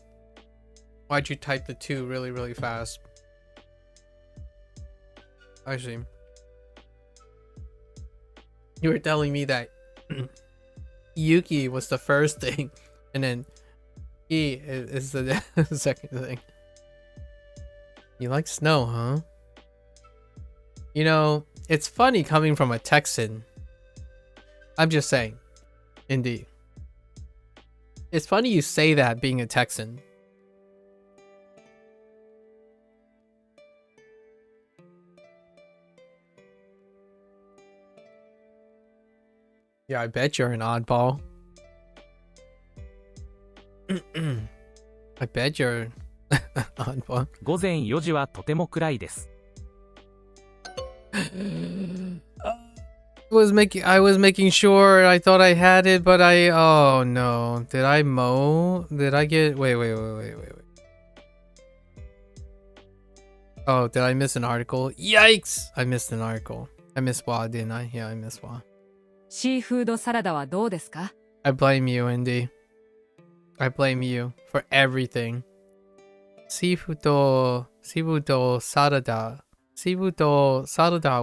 why'd you type the 2 really, really fast. I see. You were telling me that Yuki was the first thing, and then E is the second thing. You like snow, huh? You know, it's funny coming from a Texan. I'm just saying. Indeed. It's funny you say that being a Texan. Yeah, I bet you're an oddball. I bet you're an oddball. 午前4時はとても暗いです。I was making sure. I thought I had it, but oh no. Did I mow? Did I get wait. Oh, did I miss an article? Yikes! I missed an article. I missed Wa, didn't I? Yeah, I missed Wa. シーフードサラダはどうですか？ I blame you, Indy. I blame you for everything. Seafoodサラダ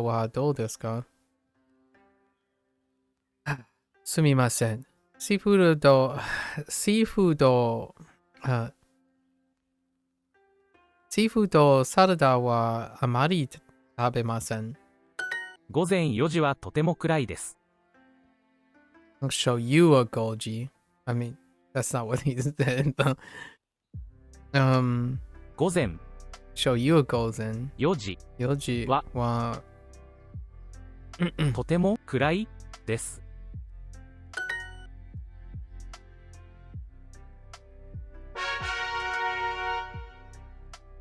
はどうですか？すみません。シーフードサラダはあまり食べません。午前4時はとても暗いです。I'll show you a Golgi. I mean, that's not what he said.午前 show you a Golden. 4時 Yoji ははとても暗いです。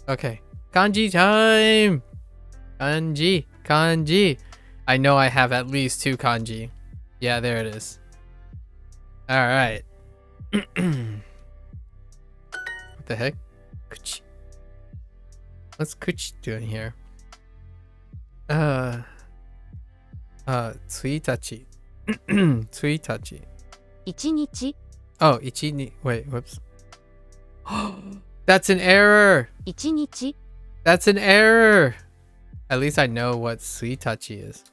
Okay. Kanji time! Kanji. Kanji. I know I have at least 2 kanji. Yeah, there it is. Alright. What the heck? Kuchi. What's Kuchi doing here? Tsuitachi. Tsuitachi. 1日 Oh, ichi. Wait, whoops. That's an error! 1日 That's an error! At least I know what Suitachi is.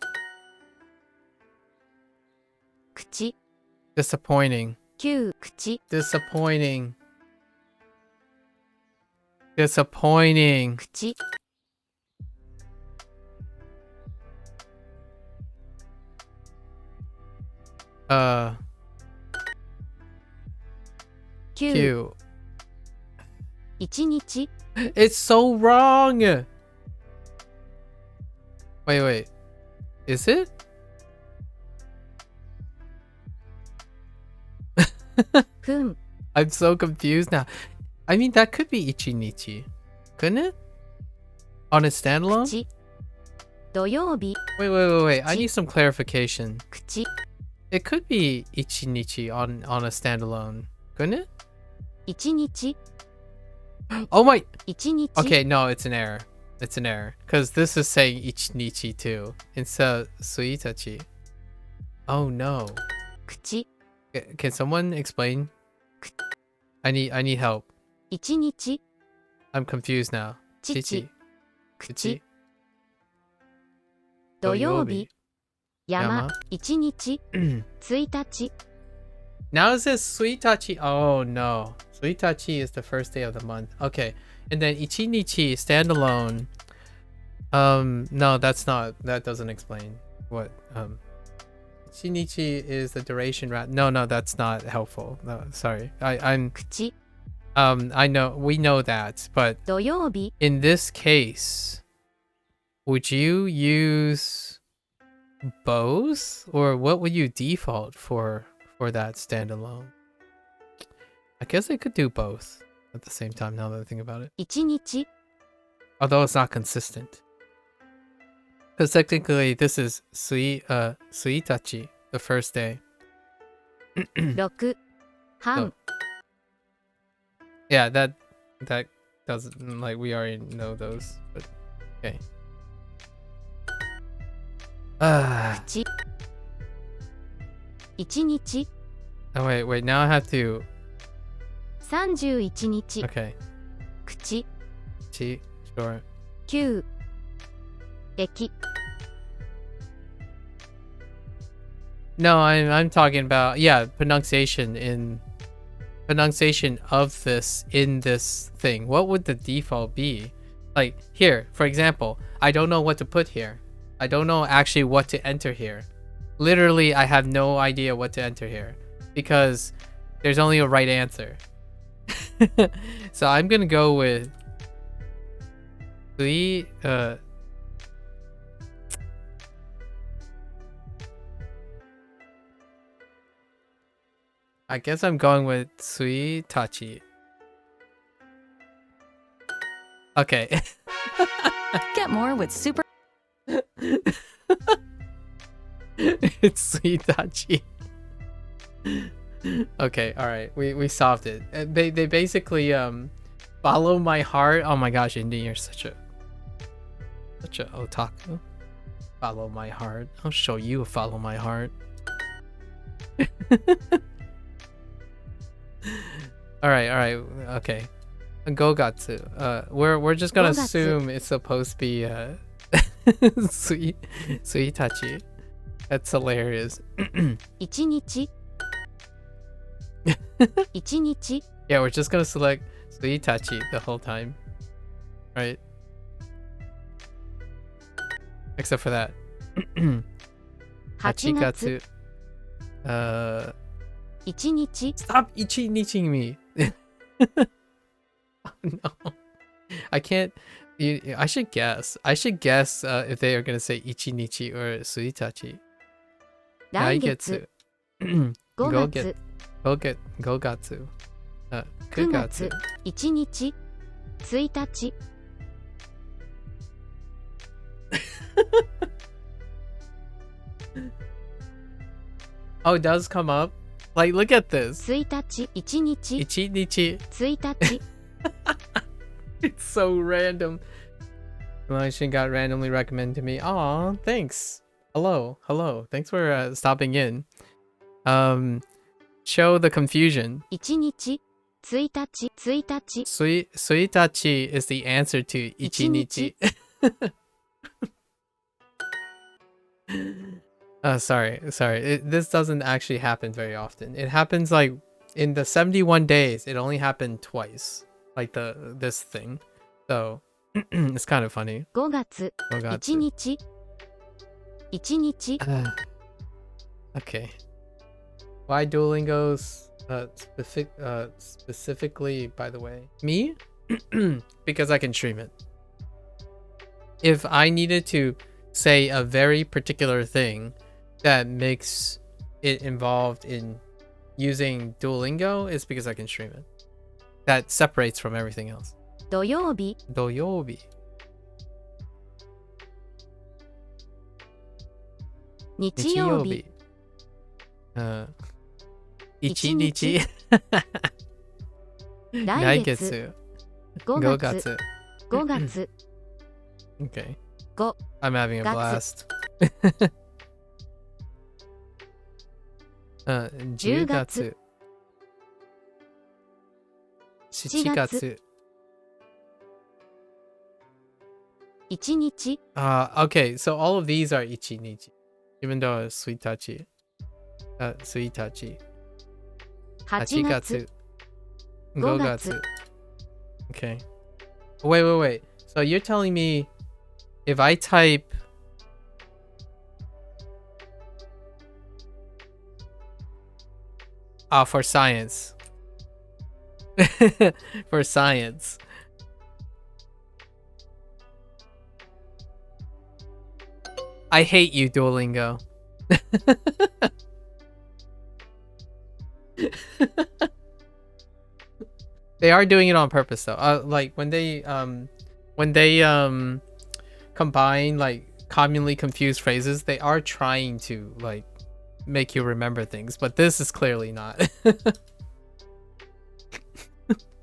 口 Disappointing. 9口 Disappointing. Disappointing. 口 9. Q. Q. 1日 It's so wrong! Wait. Is it?分 I'm so confused now. I mean, that could be Ichinichi. Couldn't it? On a standalone? 口土曜日 Wait. I need some clarification. 口 It could be Ichinichi on a standalone. Couldn't it? 1日 Oh my! 1日 Okay, no, it's an error. It's an error. Because this is saying Ichinichi too. Instead of Suitachi. Oh no. 口 Can someone explain? I need help. 1日 I'm confused now. 父 Chichi. 口土曜日山1日1日 Now it says Suitachi. Oh no. Suitachi is the first day of the month. Okay. And then Ichinichi standalone. No, that's not. That doesn't explain what. Ichinichi is the duration. No, that's not helpful. No, sorry. I'm. 口 I know. We know that, but 土曜日 in this case, would you use both, or what would you default for that standalone? I guess I could do both at the same time now that I think about it. 1日 Although it's not consistent. Because technically this is Suitachi, the first day. 6半 Yeah, that doesn't, like, we already know those. But okay. 口1日 Oh wait, now I have to. 31日 Okay. 口 Chi, sure. 9駅 No, I'm talking about, yeah, pronunciation of this in this thing. What would the default be? Like here, for example, I don't know what to put here. I don't know actually what to enter here. Literally, I have no idea what to enter here because there's only a right answer. So I'm gonna go with I guess I'm going with Suitachi. Okay. Get more with Super. It's Suitachi. Okay, alright. We solved it. They basically follow my heart. Oh my gosh, Indy, you're such a otaku. Follow my heart. I'll show you a follow my heart. Alright, okay. Gogatsu. We're just gonna Gogatsu. assume it's supposed to be Suitachi. That's hilarious. 1日1日 Yeah, we're just gonna select Suitachi the whole time. Right? Except for that. 8月1日 Stop ichi-niching me. Oh, no. I can't. I should guess. I should guess if they are going to say ichi-nichi or suitachi. 来月 Naigetsu. 5月 Gogatsu. 9 9月月。 1日1日 Oh, it does come up? Like, look at this. 1日1日 Ichi-nichi. 1日 It's so random. Malaysian got randomly recommended to me. Aw, thanks. Hello. Thanks for stopping in. Show the confusion. 1日1日1日 Suitachi is the answer to ichi-nichi. Sorry. This doesn't actually happen very often. It happens like in the 71 days. It only happened twice. Like this thing. So it's kind of funny. 5月 Gogatsu. 1日1日 Okay. Why Duolingo's specifically, by the way? Me? Because I can stream it. If I needed to say a very particular thing that makes it involved in using Duolingo, it's because I can stream it. That separates from everything else. 土曜日 Doyobi. 日曜日 Ichi-nichi. 来月 5月 5月 5月 Okay. 5 I'm having a Gatsu. blast. 10 10月 7月 1日 Okay, so all of these are ichi-nichi, even though it's suitachi. Suitachi. 8 月 5月 Okay. Wait. So you're telling me if I type for science. For science. I hate you, Duolingo. They are doing it on purpose though. Like when they combine like commonly confused phrases, they are trying to like make you remember things, but this is clearly not.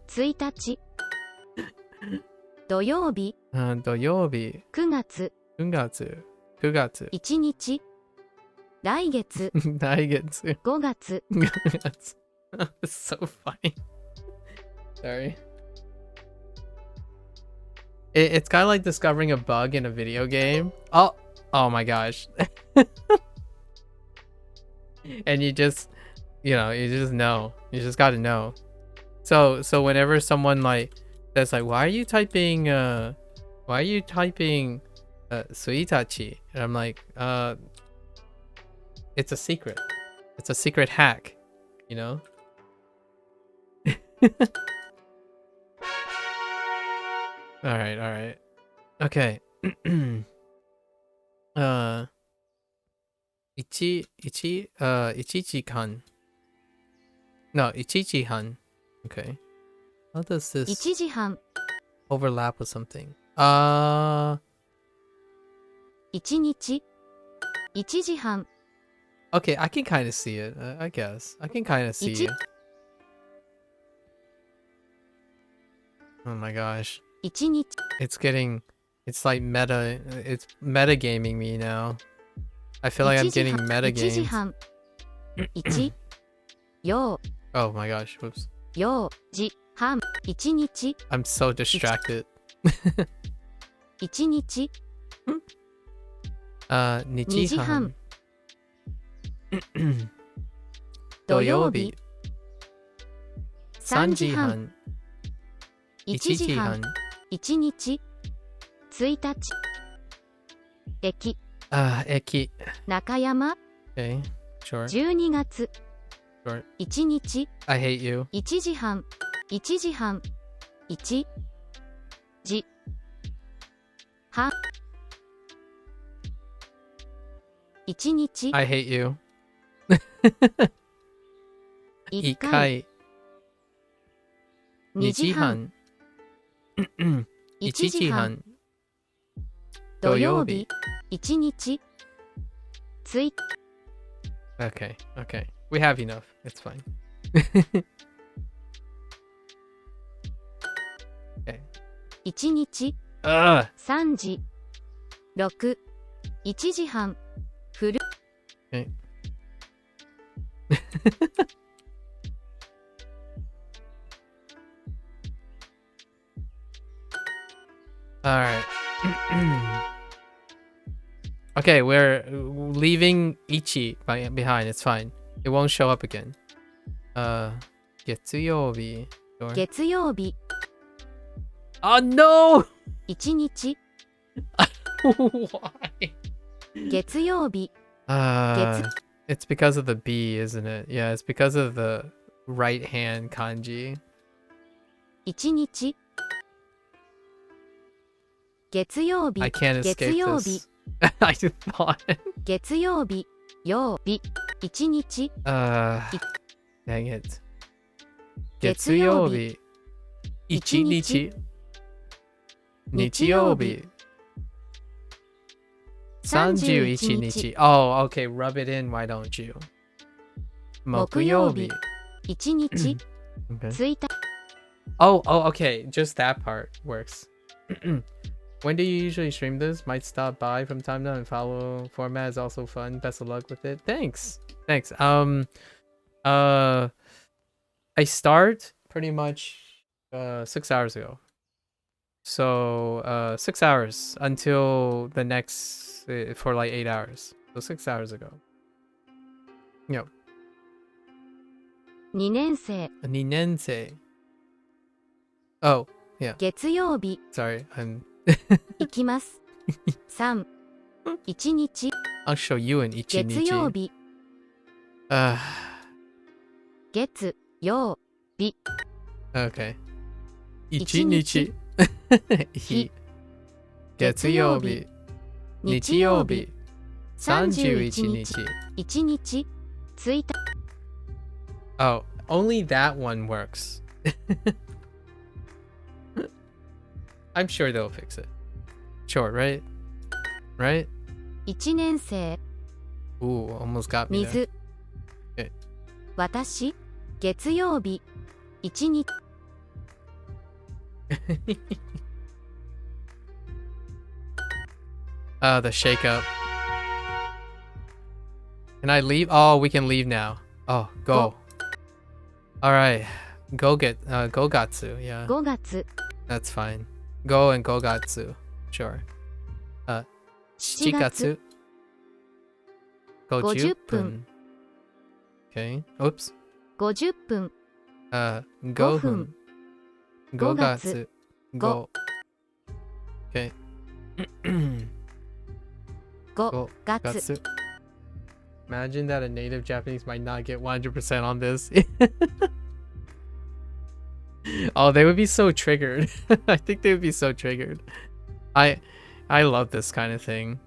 1日土曜日土曜日9月9月9月1日来月来月5月 It's so funny. Sorry. It's kind of like discovering a bug in a video game. Oh my gosh. And you just know. You just got to know. So whenever someone like says like, why are you typing suitachi? And I'm like, it's a secret. It's a secret hack, you know? All right. Okay. 1時間 No, 1時半 Okay. How does this 1時半 overlap with something? 1日1時半 Okay, I can kind of see it. I guess. I can kind of see it. Oh my gosh. 1日 It's like meta. It's metagaming me now. I feel like I'm getting 1時 metagamed. 半1曜 Oh my gosh. Whoops. 曜時半1日 I'm so distracted. 1日2時半 土曜日 3 3時時半半 1 1時半1日1日駅 駅 中山 Okay. Sure. 12月 Sure. 1日 I hate you. 1時半1時半1時半1日 I hate you. 1 1回回2 2時時半半1 1時時半半土曜日1日1 Okay, okay. We have enough. It's fine. Okay. 1日 Ugh. 3時6 1時半フル Okay. All right. Okay, we're leaving Ichi behind. It's fine. It won't show up again. 月曜日 Sure. 月曜日 Oh no! 1日 Why? 月曜日 It's because of the B, isn't it? Yeah, it's because of the right hand kanji. 1日月曜日 I can't 月 escape 曜日 this. I thought. 月曜日曜日1日 Dang it. 月曜日月曜日1日日曜日31日 Oh, okay, rub it in, why don't you? 木曜日1日 Okay. 1日 Oh, okay, just that part works. When do you usually stream this? Might stop by from time to time and follow. Format is also fun. Best of luck with it. Thanks. I start pretty much 6 hours ago. So 6 hours until the next for like 8 hours. So 6 hours ago. Yep. 2年生 2年生 Oh, yeah. 月曜日 Sorry, I'm 行きます3 1日 I'll show you an 月曜 ichinichi. 日 Uh, 月曜日 okay. 一日 He. 月曜日日曜日31日1日1日 Oh, only that one works. I'm sure they'll fix it. Sure, right? Right? 1年生 Ooh, almost got me there. 水 Okay. 私月曜日1日 The shake up. Can I leave? Oh, we can leave now. Oh, go. All right. Go get Gogatsu. Yeah. 5月 That's fine. Go and Gogatsu. Sure. 7月 50分 Okay. Oops. 50分5分 5月 Go. Okay. 5月 Gatsu. Imagine that a native Japanese might not get 100% on this. Oh, they would be so triggered. I think they would be so triggered. I love this kind of thing.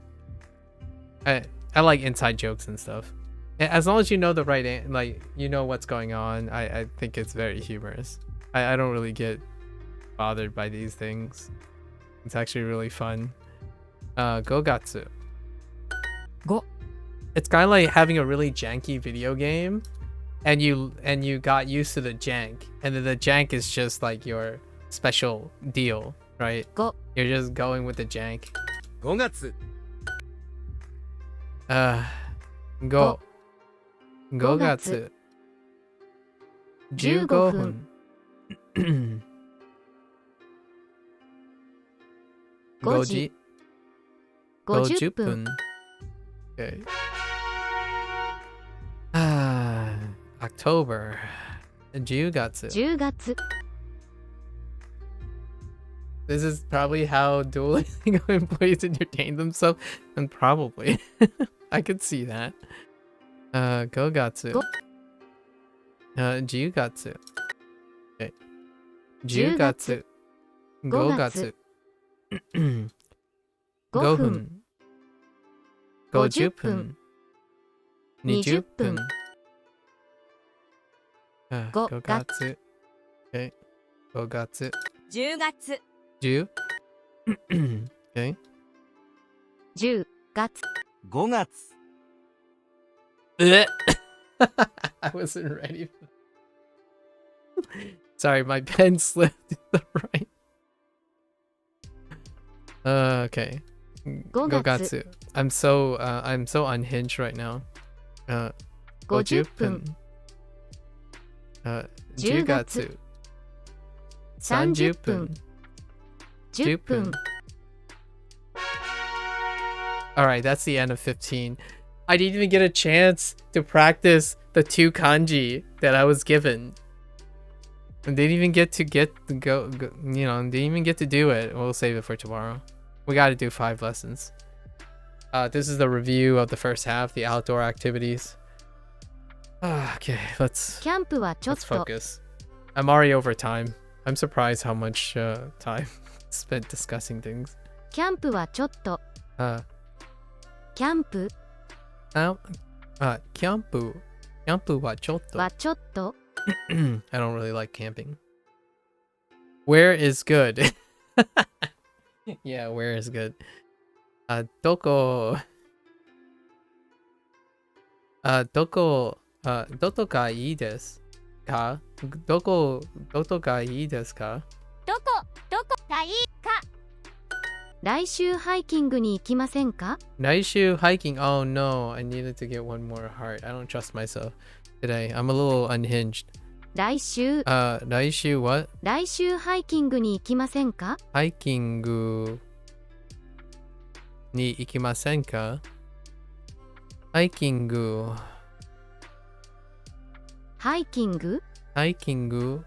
I like inside jokes and stuff. As long as you know the right, like, you know what's going on, I think it's very humorous. I don't really get bothered by these things. It's actually really fun. Gogatsu. Go. It's kind of like having a really janky video game, and you got used to the jank, and then the jank is just like your special deal, right? Go. You're just going with the jank. 5月 Go. 5月15分5時50分 Okay. October 10月10月 This is probably how Duolingo employees entertain themselves, and probably I could see that. 5月。ご10月。Okay. 10 10月。5月。5 5分分。50 50分。20 20分。5 5月。Okay. 5月。 10月10? Okay. 10月5月 I wasn't ready. Sorry, my pen slipped to the right. Okay. 5月 5月. I'm so unhinged right now. 50 50分分。10 10月月。 30 30分分。 10分 Alright, that's the end of 15. I didn't even get a chance to practice the 2 kanji that I was given. And didn't even get to go, didn't even get to do it. We'll save it for tomorrow. We got to do 5 lessons. This is the review of the first half, the outdoor activities. Okay, let's キャンプはちょっ let's と focus. I'm already over time. I'm surprised how much time spent discussing things. キャンプはちょっと キャンプ キャンプはちょっと。はちょっと I don't really like camping. Where is good? Yeah, where is good? どこがいいですか？どこがいいですか？どこがいいか来週ハイキングに行きませんか？来週 hiking. Oh no, I needed to get one more heart. I don't trust myself today. I'm a little unhinged. 来週来週 what? 来週ハイキングに行きませんか？ハイキングに行きませんか？ハイキングハイキング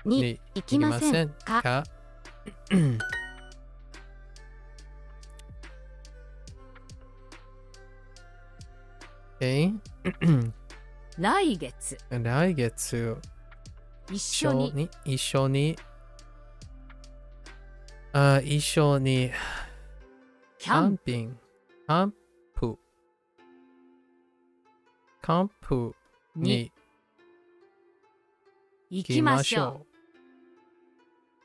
に行きませんか？Okay. 来月来月一緒に一緒にキャンプキャンプに行行きまきましょしょ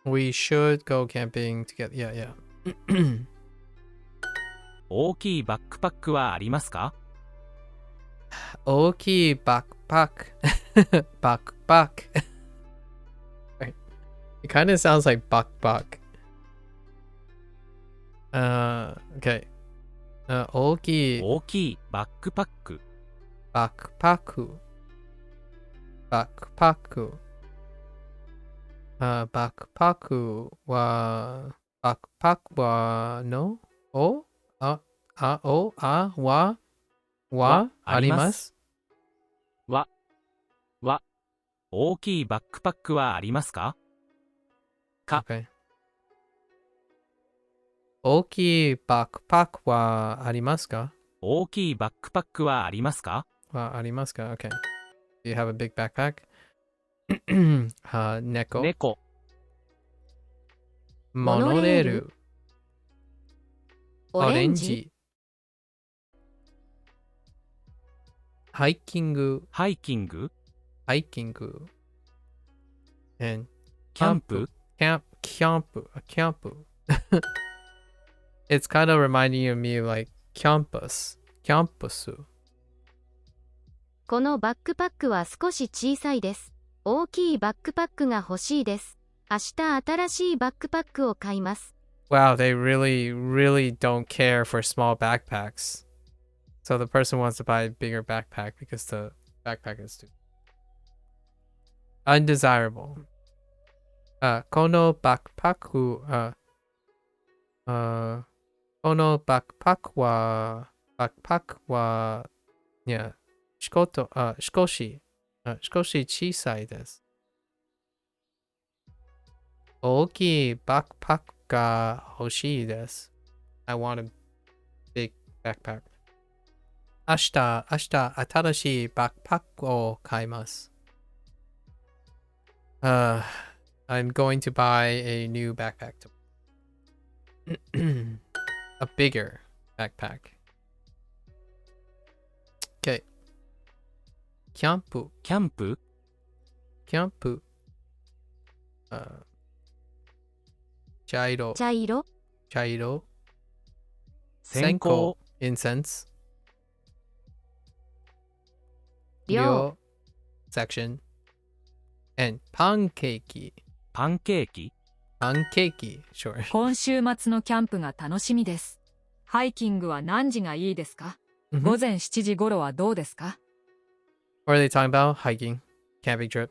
う。We should go camping together. Yeah, yeah. 大きいバックパックはありますか？大きいバックパック。バックパック。Right. It kind of sounds like backpack. Okay. 大きい大きいバックパック。バックパック。バックパック。バックパックは、あります。大きいバックパックはありますか？ Okay. 大きいバックパックはありますか？大きいバックパックはありますか？ありますか？ Okay. Do you have a big backpack? 猫。猫。モノレール。オレンジハイキング。ハイキング。And キャンプ。キャンプ。It's kind of reminding of me like campus. このバックパックは少し小さいです。大きいバックパックが欲しいです。明日新しいバックパックを買います。Wow, they really, really don't care for small backpacks. So the person wants to buy a bigger backpack because the backpack is too undesirable. このバックパック、このバックパックは、いや、少し小さいです。大きいバックパックが欲しいです。I want a big backpack. 明日新しいバックパックを買います。I'm going to buy a new backpack. A bigger backpack. Okay. キャンプ。キャンプ。キャンプ。茶色。茶色。茶色。線香。incense. 量。section. And パンケーキ。パンケーキ。パンケーキ。Sure. 今週末のキャンプが楽しみです。ハイキングは何時がいいですか？午前7時頃はどうですか？ What are they talking about? Hiking, camping trip,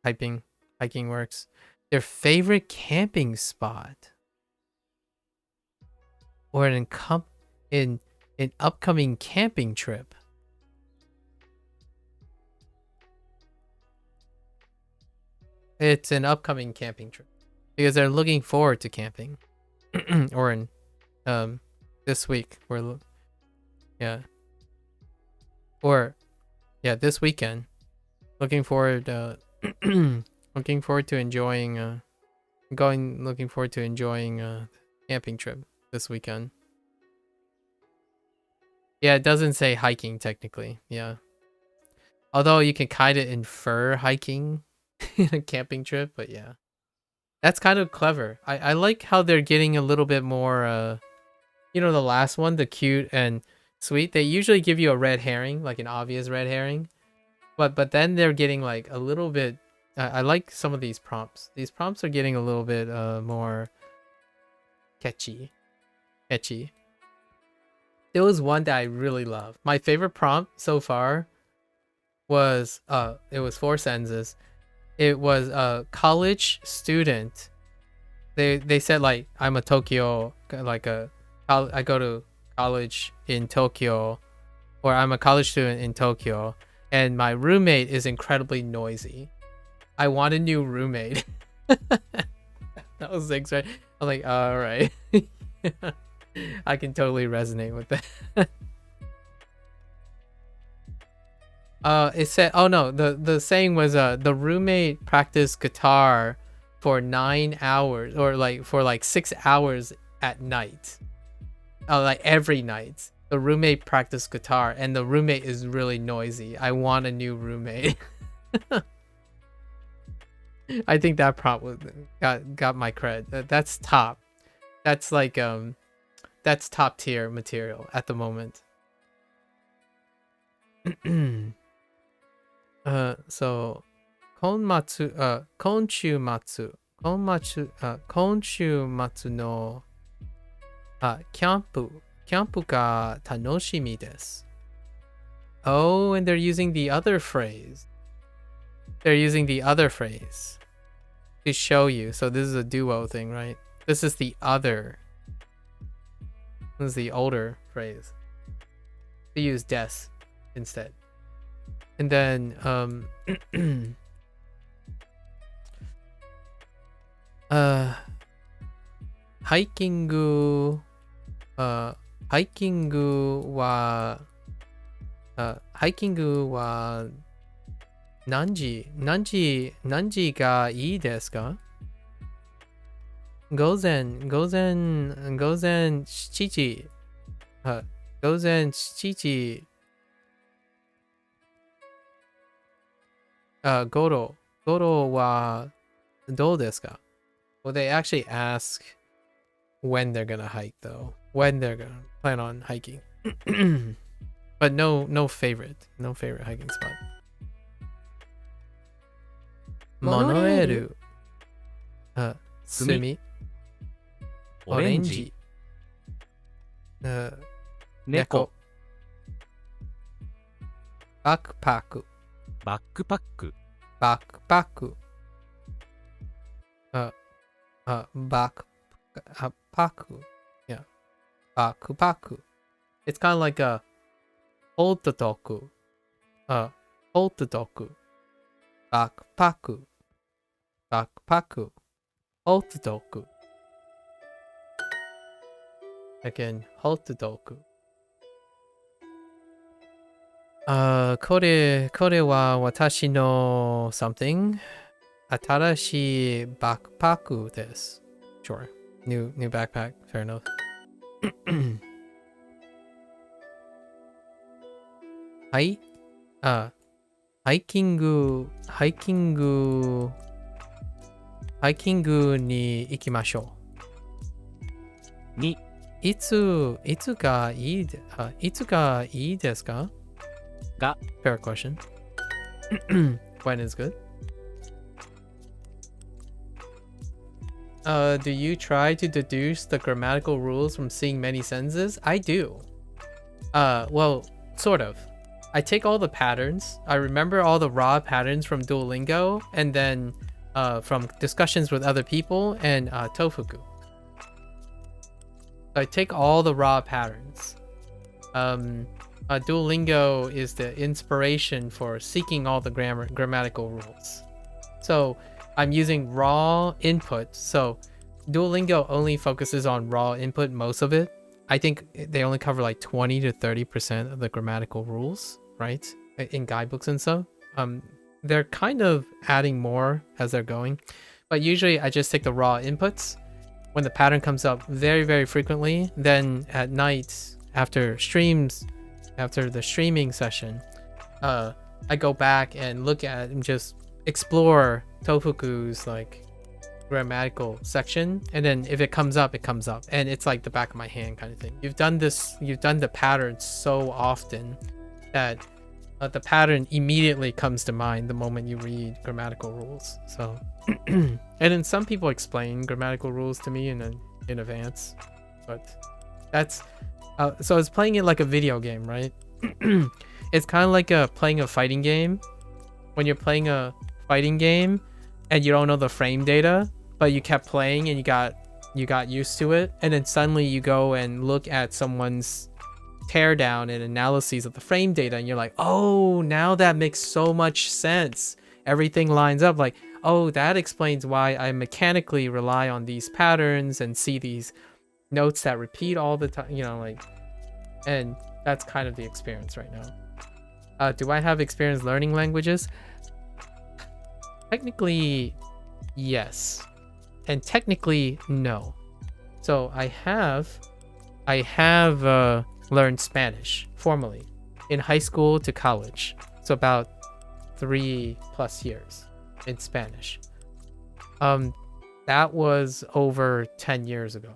hiking works. Their favorite camping spot, or an upcoming camping trip. It's an upcoming camping trip because they're looking forward to camping, or in this week this weekend. Looking forward to enjoying camping trip this weekend. Yeah, it doesn't say hiking technically. Yeah. Although you can kind of infer hiking in a camping trip, but yeah. That's kind of clever. I like how they're getting a little bit more the last one, the cute and sweet. They usually give you a red herring, like an obvious red herring. But then they're getting like a little bit I like some of these prompts. These prompts are getting a little bit more catchy. There was one that I really love. My favorite prompt so far was it was 4 sentences. It was a college student. They said like I'm a Tokyo I go to college in Tokyo, or I'm a college student in Tokyo, and my roommate is incredibly noisy. I want a new roommate. That was 6, right? I'm like, all right. I can totally resonate with that. It said, oh no, the saying was the roommate practiced guitar for 9 hours, or like for like 6 hours at night. Like every night. The roommate practiced guitar, and the roommate is really noisy. I want a new roommate. I think that prompt got my cred. That's top. That's like that's top tier material at the moment. So konmatsu konchumatsu no キャンプが楽しみです. Oh, and they're using the other phrase. They're using the other phrase to show you. So this is a duo thing, right? This is the other. This is the older phrase. They use des instead. And then hikingは何時がいいですか？午前7時。午前7時頃はどうですか？ Well, they actually ask when they're gonna hike, though. When they're gonna plan on hiking. But no favorite hiking spot. モノレール。墨。オレンジ。猫。バックパック。バックパック。バックパック。backpack. Yeah. Backpack. It's kind of like a hototoku. Hototoku. Backpack. Backpack. Hototoku. Again, hototoku. これは私の something 新しいバックパックです。Sure. New backpack. Fair enough. はい。ハイキングに行きましょう。2、いつがいいですか？が Fair question. When is good? Do you try to deduce the grammatical rules from seeing many sentences? I do. Well, sort of. I take all the patterns. I remember all the raw patterns from Duolingo and then from discussions with other people and Tofuku. I take all the raw patterns. Duolingo is the inspiration for seeking all the grammatical rules. So I'm using raw input. So Duolingo only focuses on raw input, most of it. I think they only cover like 20 to 30% of the grammatical rules, right? In guidebooks and stuff. They're kind of adding more as they're going. But usually I just take the raw inputs when the pattern comes up very, very frequently. Then at night, after the streaming session, I go back and look at and just explore Tofuku's like grammatical section, and then if it comes up, and it's like the back of my hand kind of thing. You've done the pattern so often that the pattern immediately comes to mind the moment you read grammatical rules. So and then some people explain grammatical rules to me in advance, but that's so it's playing it like a video game, right? It's kind of like playing a fighting game. When you're playing a fighting game and you don't know the frame data, but you kept playing and you got used to it, and then suddenly you go and look at someone's teardown and analyses of the frame data, and you're like, oh, now that makes so much sense. Everything lines up, like, oh, that explains why I mechanically rely on these patterns and see these notes that repeat all the time, you know, like, and that's kind of the experience right now. Do I have experience learning languages? Technically, yes. And technically, no. So I have learned Spanish formally in high school to college. So about 3+ years in Spanish. That was over 10 years ago.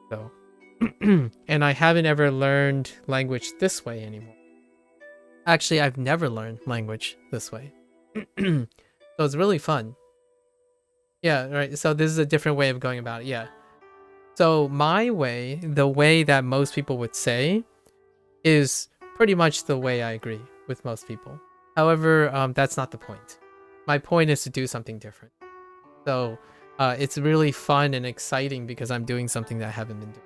So and I haven't ever learned language this way anymore. Actually, I've never learned language this way. So it's really fun. Yeah, right. So this is a different way of going about it. Yeah. So my way, the way that most people would say, is pretty much the way I agree with most people. However, that's not the point. My point is to do something different. So it's really fun and exciting because I'm doing something that I haven't been doing.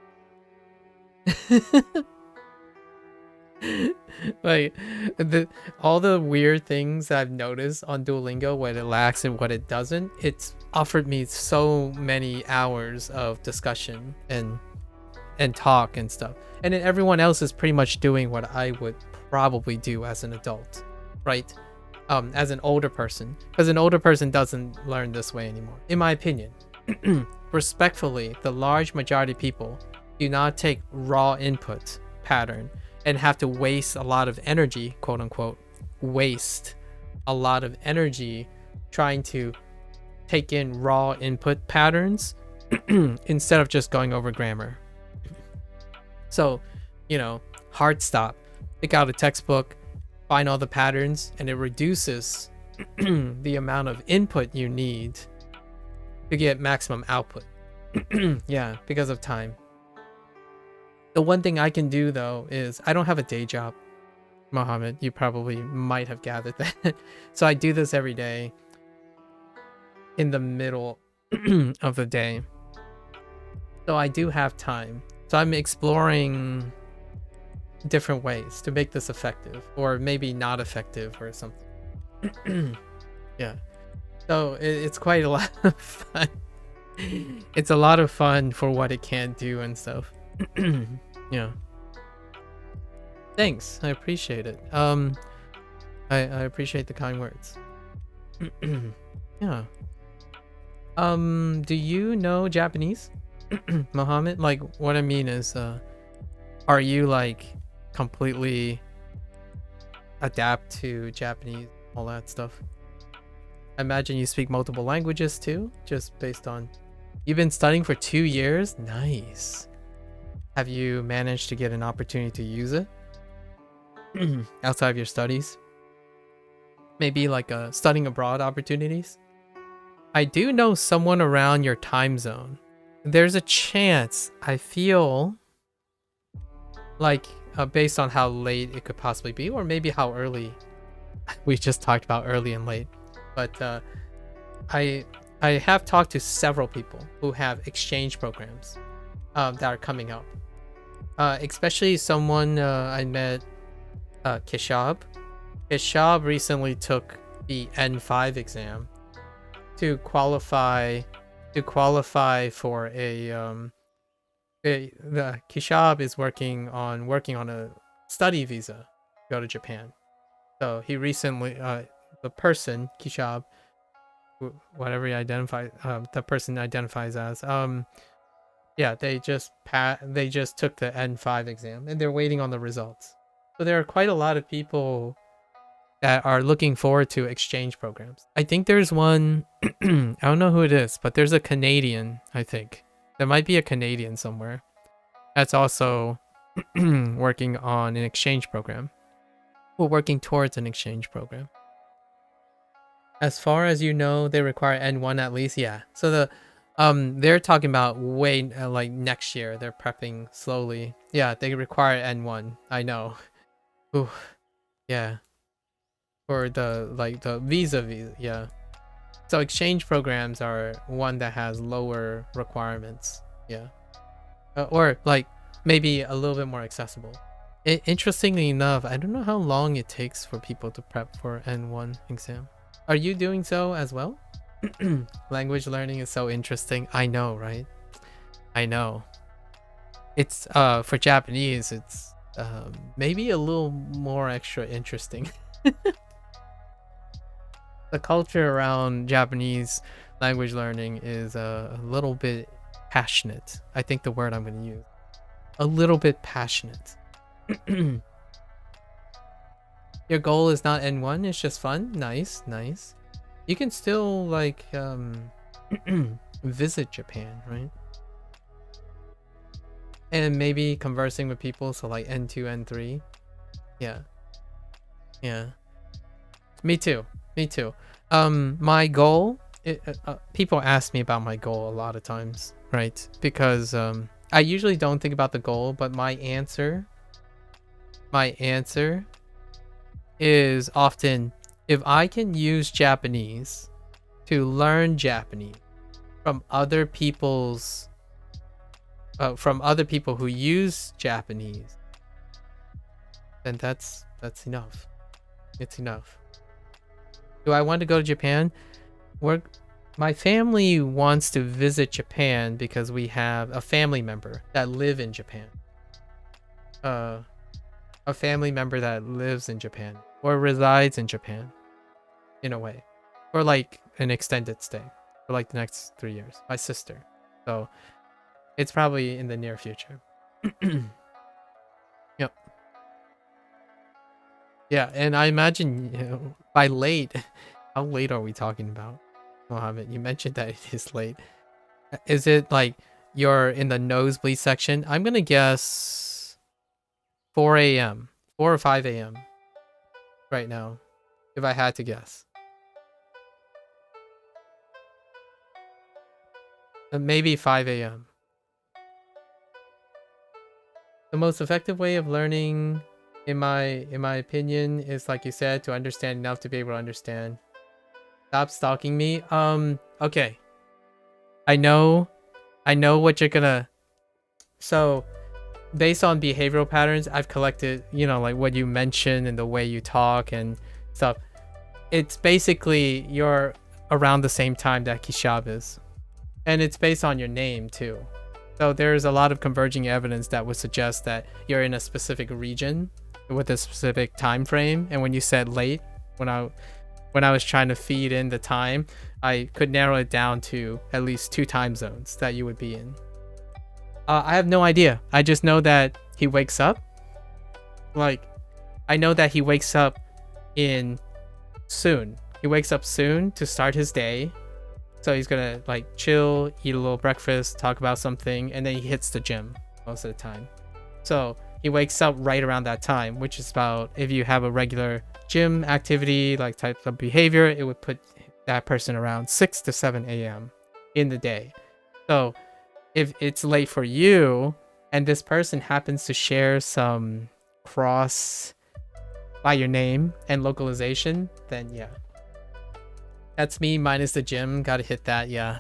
Like all the weird things that I've noticed on Duolingo, what it lacks and what it doesn't, it's offered me so many hours of discussion and talk and stuff, and then everyone else is pretty much doing what I would probably do as an adult, right? As an older person, because an older person doesn't learn this way anymore, in my opinion. Respectfully, the large majority of people do not take raw input pattern and have to waste a lot of energy, quote unquote, waste a lot of energy trying to take in raw input patterns instead of just going over grammar. So, you know, hard stop, pick out a textbook, find all the patterns, and it reduces the amount of input you need to get maximum output. Yeah, because of time. The one thing I can do, though, is I don't have a day job. Mohammed, you probably might have gathered that. So I do this every day in the middle of the day. So I do have time. So I'm exploring different ways to make this effective, or maybe not effective or something. Yeah. So it's quite a lot of fun. It's a lot of fun for what it can do and stuff. Yeah. Thanks, I appreciate it. I appreciate the kind words. Yeah. Do you know Japanese, Mohammed? Like, what I mean is, are you like completely adapt to Japanese, all that stuff? I imagine you speak multiple languages too, just based on... You've been studying for 2 years? Nice. Have you managed to get an opportunity to use it outside of your studies? Maybe like studying abroad opportunities? I do know someone around your time zone. There's a chance, I feel like, based on how late it could possibly be, or maybe how early. We just talked about early and late. But I have talked to several people who have exchange programs that are coming up. Especially someone I met, Kishab. Kishab recently took the N5 exam to qualify for the Kishab is working on a study visa to go to Japan. So he recently the person Kishab, whatever he identifies, the person identifies as, yeah, they just took the N5 exam and they're waiting on the results. So there are quite a lot of people that are looking forward to exchange programs. I think there's one, I don't know who it is, but there's a Canadian, I think. There might be a Canadian somewhere that's also working on an exchange program. Well, working towards an exchange program. As far as you know, they require N1 at least. Yeah. So they're talking about like next year. They're prepping slowly. Yeah, they require N1. I know. Ooh. Yeah. For the visa. Yeah. So exchange programs are one that has lower requirements. Yeah. Or like maybe a little bit more accessible. Interestingly enough, I don't know how long it takes for people to prep for N1 exam. Are you doing so as well? Language learning is so interesting. I know, right? I know. It's for Japanese, it's maybe a little more extra interesting. The culture around Japanese language learning is a little bit passionate. I think the word I'm going to use. A little bit passionate. Your goal is not N1, it's just fun. Nice. You can still like visit Japan, right? And maybe conversing with people, so like N2, N3. Yeah. Me too. My goal, people ask me about my goal a lot of times, right? Because I usually don't think about the goal, but my answer is often, if I can use Japanese to learn Japanese from other people who use Japanese, then that's enough. It's enough. Do I want to go to Japan? My family wants to visit Japan because we have a family member that live in Japan. A family member that lives in Japan or resides in Japan, in a way, or like an extended stay for like the next 3 years. My sister. So it's probably in the near future. Yep. Yeah, and I imagine by late, how late are we talking about, Mohammed? You mentioned that it is late. Is it like you're in the nosebleed section? I'm gonna guess 4 a.m. 4 or 5 a.m. right now, if I had to guess. Maybe 5 a.m. The most effective way of learning, in my opinion, is like you said, to understand enough to be able to understand. Stop stalking me. Okay. I know what you're gonna... So, based on behavioral patterns, I've collected, like what you mentioned and the way you talk and stuff. It's basically you're around the same time that Kishab is. And it's based on your name too. So there's a lot of converging evidence that would suggest that you're in a specific region with a specific time frame. And when you said late, when I was trying to feed in the time, I could narrow it down to at least 2 time zones that you would be in. I have no idea. I just know that he wakes up. Like, I know that he wakes up in soon. He wakes up soon to start his day. So he's gonna like chill, eat a little breakfast, talk about something, and then he hits the gym most of the time. So he wakes up right around that time, which is about, if you have a regular gym activity, like type of behavior, it would put that person around 6 to 7 a.m. in the day. So if it's late for you, and this person happens to share some cross by your name and localization, then yeah. That's me minus the gym. Gotta hit that, yeah.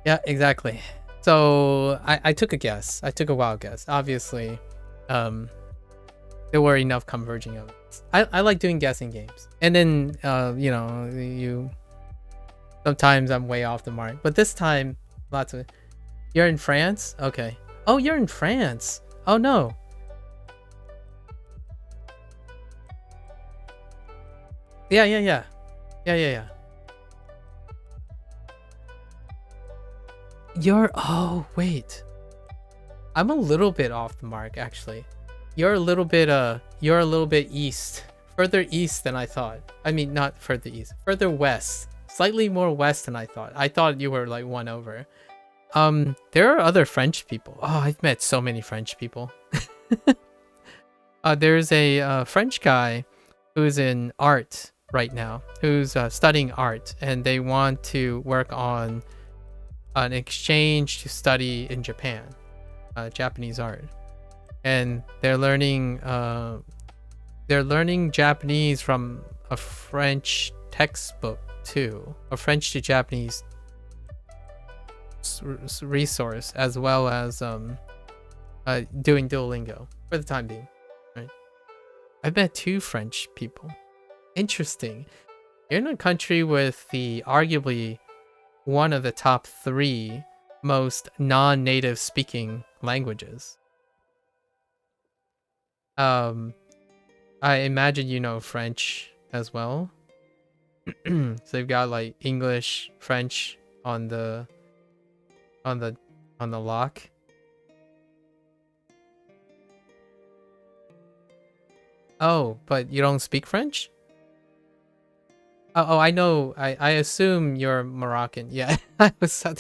Yeah, exactly. So I took a guess. I took a wild guess. Obviously, there were enough converging elements. I like doing guessing games. And then, you know, sometimes I'm way off the mark. But this time, lots of... You're in France? Okay. Oh, you're in France. Oh, no. Yeah. Oh, wait. I'm a little bit off the mark, actually. You're a little bit east. Further east than I thought. I mean, not further east. Further west. Slightly more west than I thought. I thought you were like one over. There are other French people. Oh, I've met so many French people. There's a French guy who's in art right now, who's studying art, and they want to work on an exchange to study in Japan, Japanese art, and they're learning Japanese from a French textbook too, a French to Japanese resource, as well as doing Duolingo for the time being. Right? I've met 2 French people. Interesting. You're in a country with the arguably one of the top 3 most non-native speaking languages. I imagine you know French as well. So they've got like English, French on the lock. Oh, but you don't speak French? Oh, I know. I assume you're Moroccan. Yeah, I was sorry.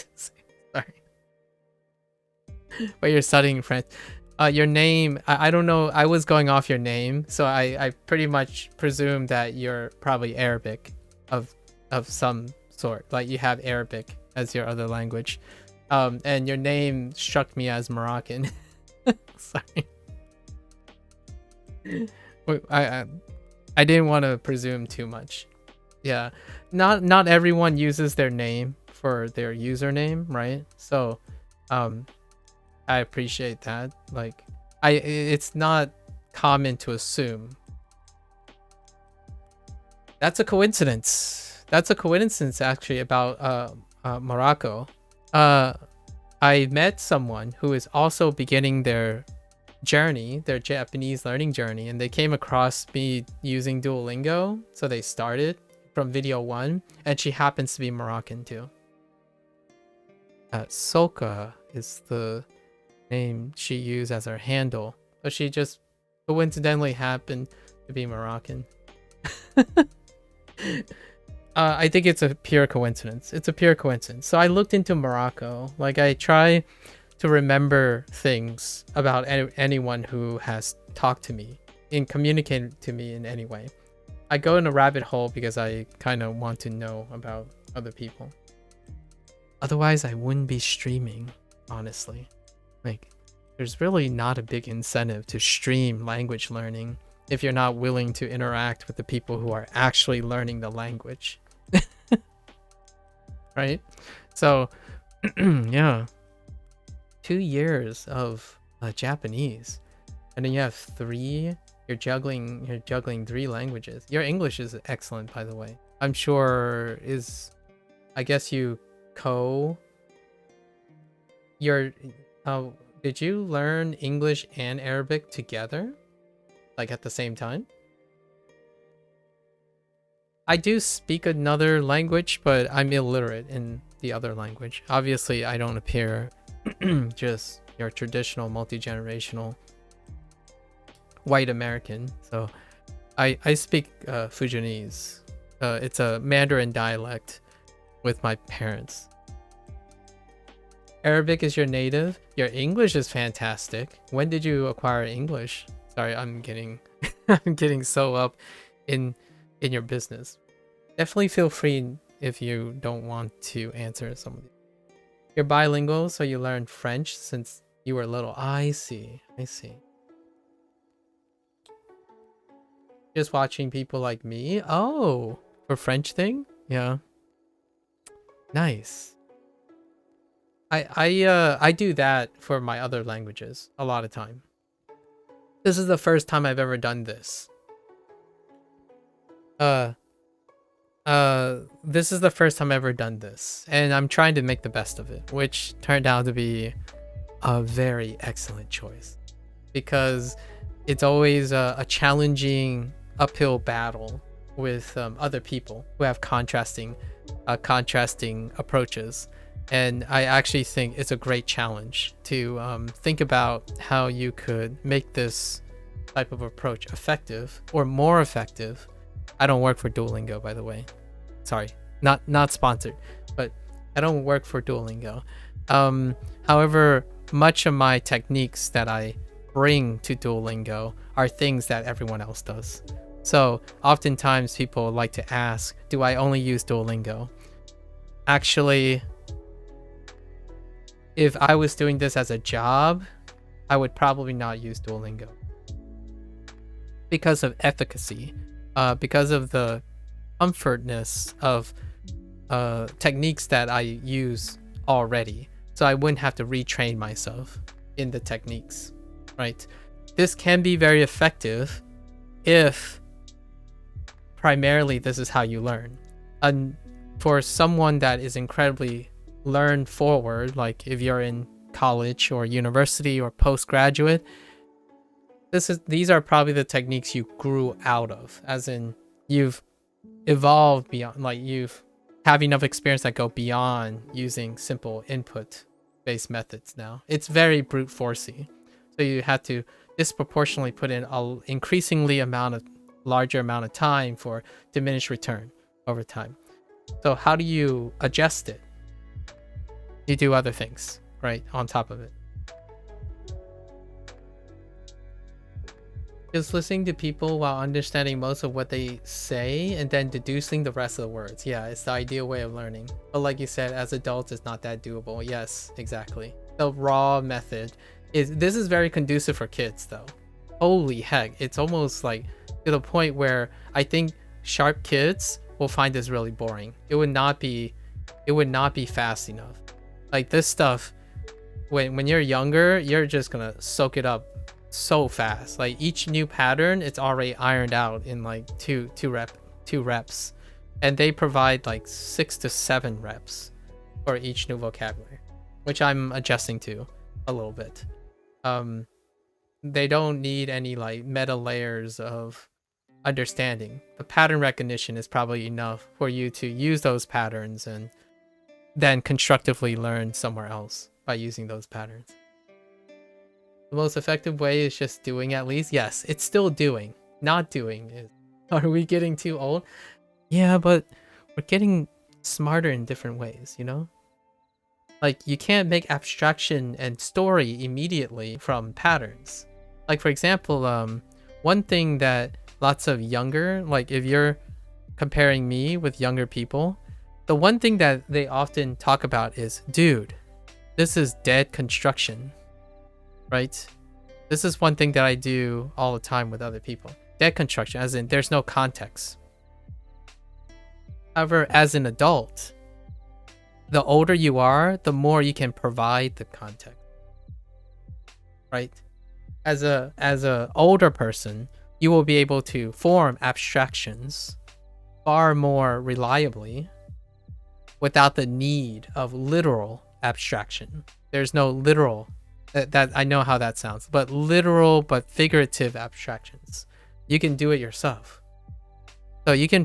But you're studying French. Your name, I don't know. I was going off your name, so I pretty much presume that you're probably Arabic of some sort. Like you have Arabic as your other language. And your name struck me as Moroccan. Sorry. I didn't want to presume too much. Yeah, not everyone uses their name for their username, right? So, I appreciate that. Like, it's not common to assume. That's a coincidence. That's a coincidence, actually, about Morocco. I met someone who is also beginning their journey, their Japanese learning journey, and they came across me using Duolingo, so they started from video 1, and she happens to be Moroccan too. Soka is the name she used as her handle, but she just coincidentally happened to be Moroccan. I think it's a pure coincidence. It's a pure coincidence. So I looked into Morocco. Like, I try to remember things about anyone who has talked to me and communicated to me in any way. I go in a rabbit hole because I kind of want to know about other people. Otherwise, I wouldn't be streaming, honestly. Like, there's really not a big incentive to stream language learning if you're not willing to interact with the people who are actually learning the language. Right? So, yeah. 2 years of Japanese. And then you have 3. You're juggling 3 languages. Your English is excellent, by the way. I'm sure I guess you did you learn English and Arabic together? Like at the same time? I do speak another language, but I'm illiterate in the other language. Obviously, I don't appear just your traditional multi-generational white American. So I speak Fujianese. It's a Mandarin dialect with my parents. Arabic is your native. Your English is fantastic. When did you acquire English? Sorry, I'm getting I'm getting so up in your business. Definitely feel free if you don't want to answer some of these. You're bilingual, so you learned French since you were little. I see. I see. Just watching people like me. Oh, for French thing? Yeah. Nice. I do that for my other languages a lot of time. This is the first time I've ever done this. This is the first time I've ever done this, and I'm trying to make the best of it, which turned out to be a very excellent choice, because it's always a challenging uphill battle with other people who have contrasting approaches. And I actually think it's a great challenge to think about how you could make this type of approach effective or more effective. I don't work for Duolingo, by the way. Sorry, not sponsored, but I don't work for Duolingo. However, much of my techniques that I bring to Duolingo are things that everyone else does. So oftentimes people like to ask, do I only use Duolingo? Actually, if I was doing this as a job, I would probably not use Duolingo because of efficacy, because of the comfortness of techniques that I use already. So I wouldn't have to retrain myself in the techniques, right? This can be very effective if primarily this is how you learn. And for someone that is incredibly learn forward, like if you're in college or university or postgraduate, these are probably the techniques you grew out of, as in you've evolved beyond, like you've have enough experience that go beyond using simple input based methods. Now it's very brute forcey, so you have to disproportionately put in a larger amount of time for diminished return over time. So how do you adjust it? You do other things, right, on top of it. Just listening to people while understanding most of what they say and then deducing the rest of the words. Yeah, it's the ideal way of learning. But like you said, as adults, it's not that doable. Yes, exactly. The raw method this is very conducive for kids though. Holy heck, it's almost like to the point where I think sharp kids will find this really boring. It would not be fast enough. Like this stuff, when you're younger, you're just gonna soak it up so fast. Like each new pattern, it's already ironed out in like two reps, and they provide like 6 to 7 reps for each new vocabulary, which I'm adjusting to a little bit. They don't need any like meta layers of understanding. The pattern recognition is probably enough for you to use those patterns and then constructively learn somewhere else by using those patterns. The most effective way is just doing at least. Yes, it's still doing. Not doing is... Are we getting too old? Yeah, but we're getting smarter in different ways, you know? Like, you can't make abstraction and story immediately from patterns. Like, for example, one thing that lots of younger... Like, if you're comparing me with younger people, the one thing that they often talk about is, dude, this is dead construction, right? This is one thing that I do all the time with other people. Dead construction, as in there's no context. However, as an adult, the older you are, the more you can provide the context, right? As a older person, you will be able to form abstractions far more reliably without the need of literal abstraction. There's no literal, that I know how that sounds, but literal but figurative abstractions. You can do it yourself. So you can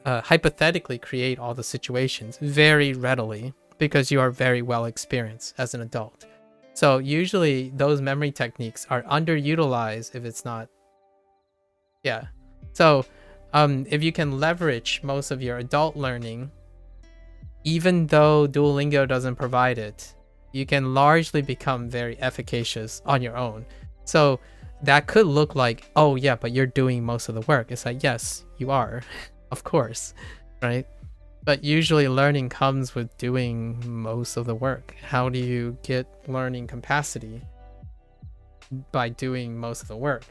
hypothetically create all the situations very readily because you are very well experienced as an adult. So usually those memory techniques are underutilized if it's not. Yeah. So if you can leverage most of your adult learning, even though Duolingo doesn't provide it, you can largely become very efficacious on your own. So that could look like, oh yeah, but you're doing most of the work. It's like, yes, you are, of course, right? But usually learning comes with doing most of the work. How do you get learning capacity? By doing most of the work.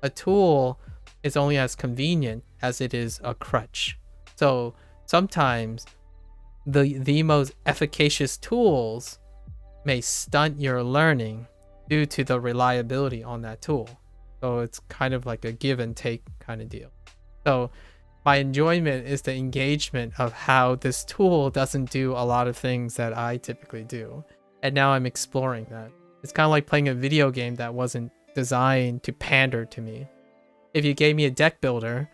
A tool is only as convenient as it is a crutch. So sometimes the most efficacious tools may stunt your learning due to the reliability on that tool. So it's kind of like a give and take kind of deal. So my enjoyment is the engagement of how this tool doesn't do a lot of things that I typically do. And now I'm exploring that. It's kind of like playing a video game that wasn't designed to pander to me. If you gave me a deck builder,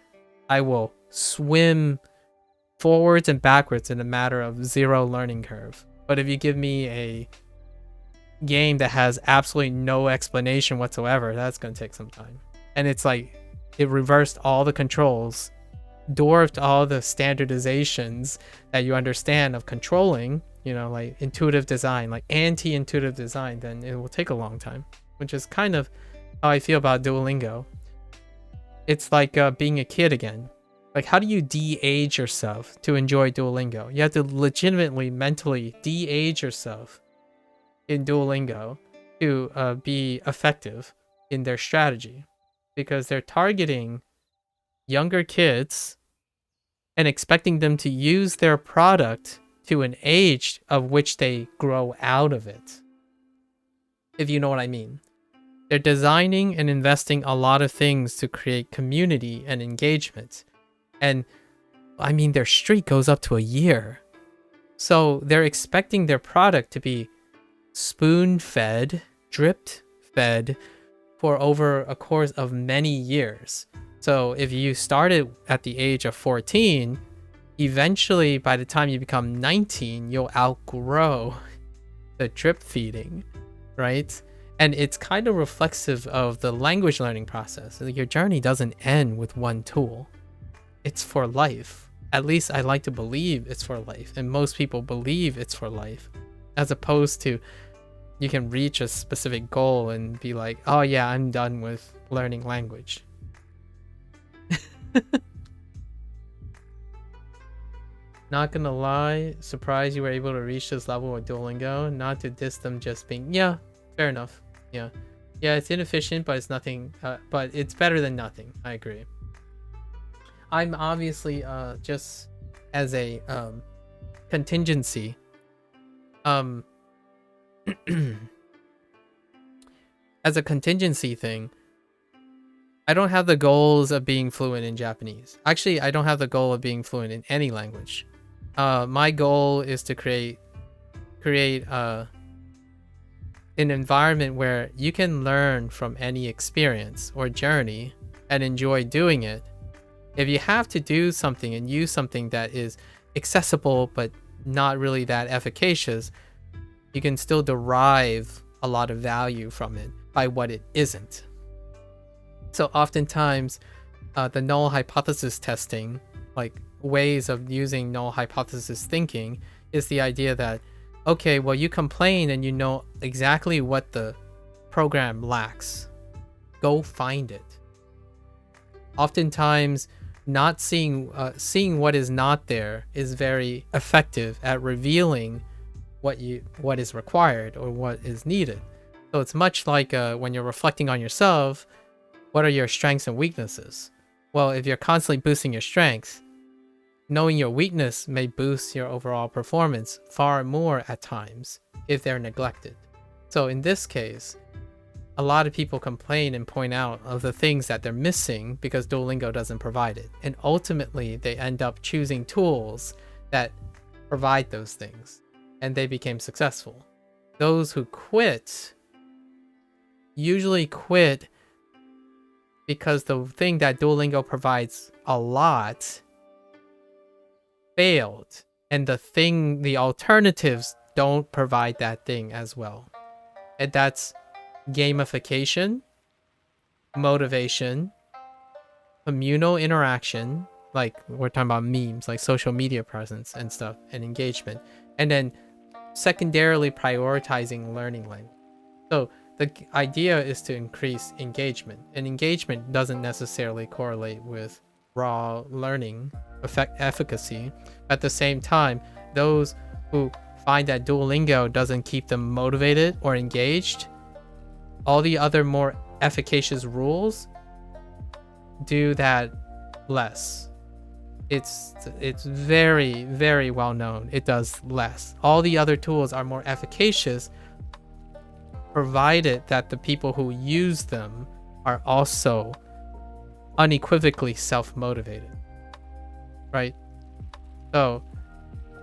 I will swim forwards and backwards in a matter of 0 learning curve. But if you give me a game that has absolutely no explanation whatsoever, that's going to take some time. And it's like it reversed all the controls, dwarfed all the standardizations that you understand of controlling, like intuitive design, like anti-intuitive design, then it will take a long time, which is kind of how I feel about Duolingo. It's like being a kid again. Like, how do you de-age yourself to enjoy Duolingo? You have to legitimately, mentally de-age yourself in Duolingo to be effective in their strategy, because they're targeting younger kids and expecting them to use their product to an age of which they grow out of it. If you know what I mean. They're designing and investing a lot of things to create community and engagement. And I mean, their streak goes up to a year. So they're expecting their product to be spoon-fed, drip-fed for over a course of many years. So if you started at the age of 14, eventually by the time you become 19, you'll outgrow the drip feeding, right? And it's kind of reflexive of the language learning process. Your journey doesn't end with one tool. It's for life. At least I like to believe it's for life. And most people believe it's for life. As opposed to you can reach a specific goal and be like, oh yeah, I'm done with learning language. Not gonna lie, surprised you were able to reach this level with Duolingo. Not to diss them, just being, yeah, fair enough. Yeah, it's inefficient, but it's nothing. But it's better than nothing. I agree. I'm obviously just as a contingency. As a contingency thing, I don't have the goals of being fluent in Japanese. Actually, I don't have the goal of being fluent in any language. My goal is to create an environment where you can learn from any experience or journey and enjoy doing it. If you have to do something and use something that is accessible but not really that efficacious, you can still derive a lot of value from it by what it isn't. So oftentimes, the null hypothesis testing, like ways of using null hypothesis thinking, is the idea that, okay, well, you complain and you know exactly what the program lacks. Go find it. Oftentimes, not seeing what is not there is very effective at revealing what is required or what is needed. So it's much like when you're reflecting on yourself, what are your strengths and weaknesses? Well, if you're constantly boosting your strengths, knowing your weakness may boost your overall performance far more at times if they're neglected. So in this case, a lot of people complain and point out of the things that they're missing because Duolingo doesn't provide it. And ultimately, they end up choosing tools that provide those things, and they became successful. Those who quit usually quit because the thing that Duolingo provides a lot failed, and the alternatives don't provide that thing as well. And that's gamification, motivation, communal interaction, like we're talking about memes, like social media presence and stuff, and engagement, and then secondarily prioritizing learning language. So the idea is to increase engagement, and engagement doesn't necessarily correlate with raw learning efficacy. At the same time, those who find that Duolingo doesn't keep them motivated or engaged, all the other more efficacious rules do that less. It's very, very well known. It does less. All the other tools are more efficacious, provided that the people who use them are also unequivocally self-motivated, right? So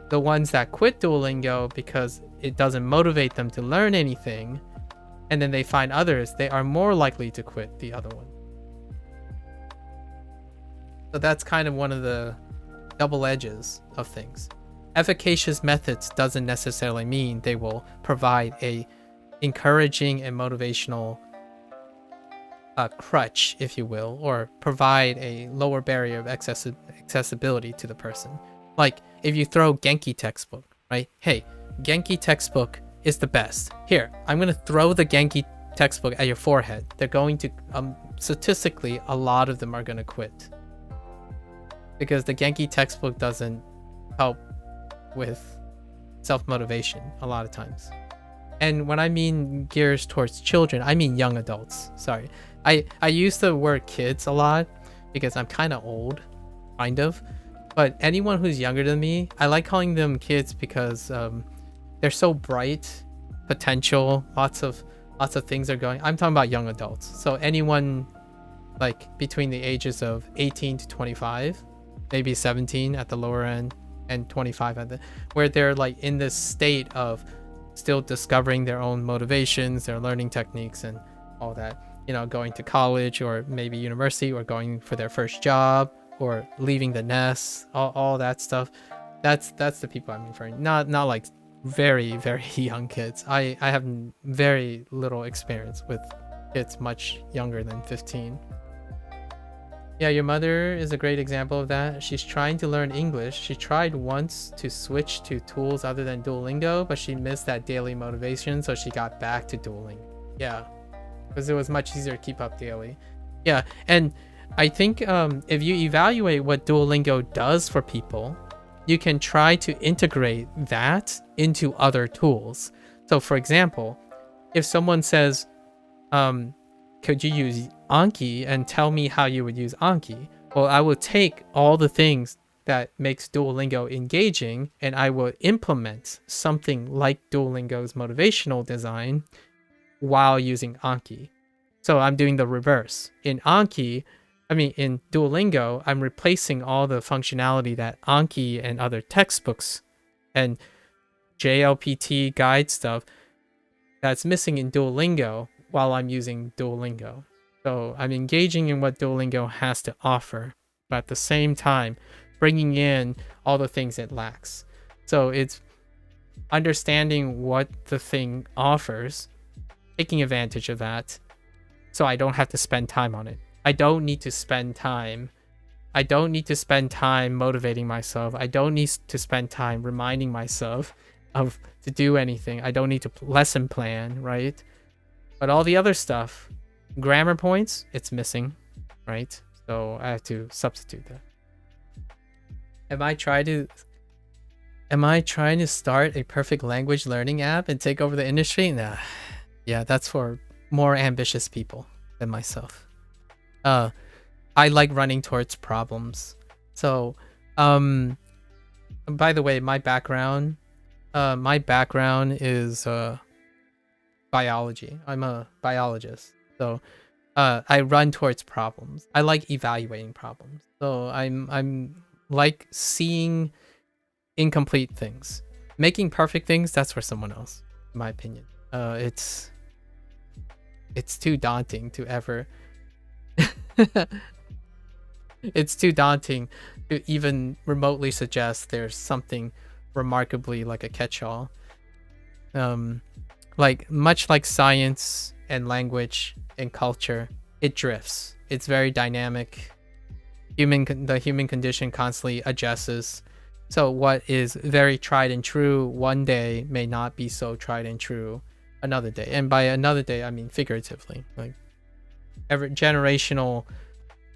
the ones that quit Duolingo because it doesn't motivate them to learn anything, and then they find others, they are more likely to quit the other one. So that's kind of one of the double edges of things. Efficacious methods doesn't necessarily mean they will provide a encouraging and motivational crutch, if you will, or provide a lower barrier of accessibility to the person. Like if you throw Genki textbook, right? Hey, Genki textbook is the best. Here, I'm going to throw the Genki textbook at your forehead. They're going to, statistically, a lot of them are going to quit. Because the Genki textbook doesn't help with self-motivation a lot of times. And when I mean gears towards children, I mean young adults. Sorry. I use the word kids a lot because I'm kind of old, kind of. But anyone who's younger than me, I like calling them kids because they're so bright, potential, lots of things are going. I'm talking about young adults. So anyone like between the ages of 18 to 25, maybe 17 at the lower end and 25 at the, where they're like in this state of still discovering their own motivations, their learning techniques and all that, you know, going to college or maybe university or going for their first job or leaving the nest, all that stuff. That's the people I'm referring, not like very, very young kids. I have very little experience with kids much younger than 15. Yeah, your mother is a great example of that. She's trying to learn English. She tried once to switch to tools other than Duolingo, but she missed that daily motivation, so she got back to Duolingo. Yeah, because it was much easier to keep up daily. Yeah, and I think if you evaluate what Duolingo does for people, you can try to integrate that into other tools. So for example, if someone says, could you use Anki and tell me how you would use Anki? Well, I will take all the things that makes Duolingo engaging and I will implement something like Duolingo's motivational design while using Anki. So I'm doing the reverse. In Duolingo, I'm replacing all the functionality that Anki and other textbooks and JLPT guide stuff that's missing in Duolingo while I'm using Duolingo. So I'm engaging in what Duolingo has to offer, but at the same time, bringing in all the things it lacks. So it's understanding what the thing offers, taking advantage of that, so I don't have to spend time on it. I don't need to spend time. I don't need to spend time motivating myself. I don't need to spend time reminding myself to do anything. I don't need to lesson plan, right? But all the other stuff, grammar points, it's missing, right? So I have to substitute that. Am I trying to start a perfect language learning app and take over the industry? Nah. Yeah, that's for more ambitious people than myself. I like running towards problems. So, by the way, my background is biology. I'm a biologist. So, I run towards problems. I like evaluating problems. So I'm like seeing incomplete things. Making perfect things, that's for someone else, in my opinion. It's too daunting to ever It's too daunting to even remotely suggest there's something remarkably like a catch-all. Like much like science and language and culture, it drifts. It's very dynamic. The human condition constantly adjusts. So what is very tried and true one day may not be so tried and true another day. And by another day, I mean figuratively. Like every generational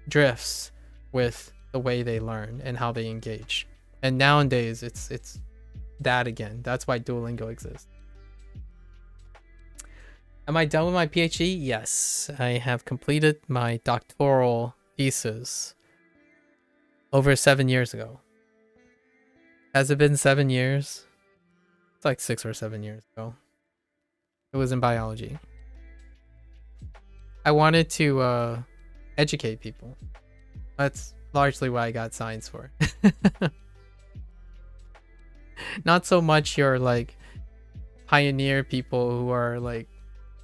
drifts with the way they learn and how they engage. And nowadays it's that again. That's why Duolingo exists. Am I done with my PhD? Yes. I have completed my doctoral thesis over 7 years ago. Has it been 7 years? It's like 6 or 7 years ago. It was in biology. I wanted to educate people. That's largely what I got science for. Not so much your like pioneer people who are like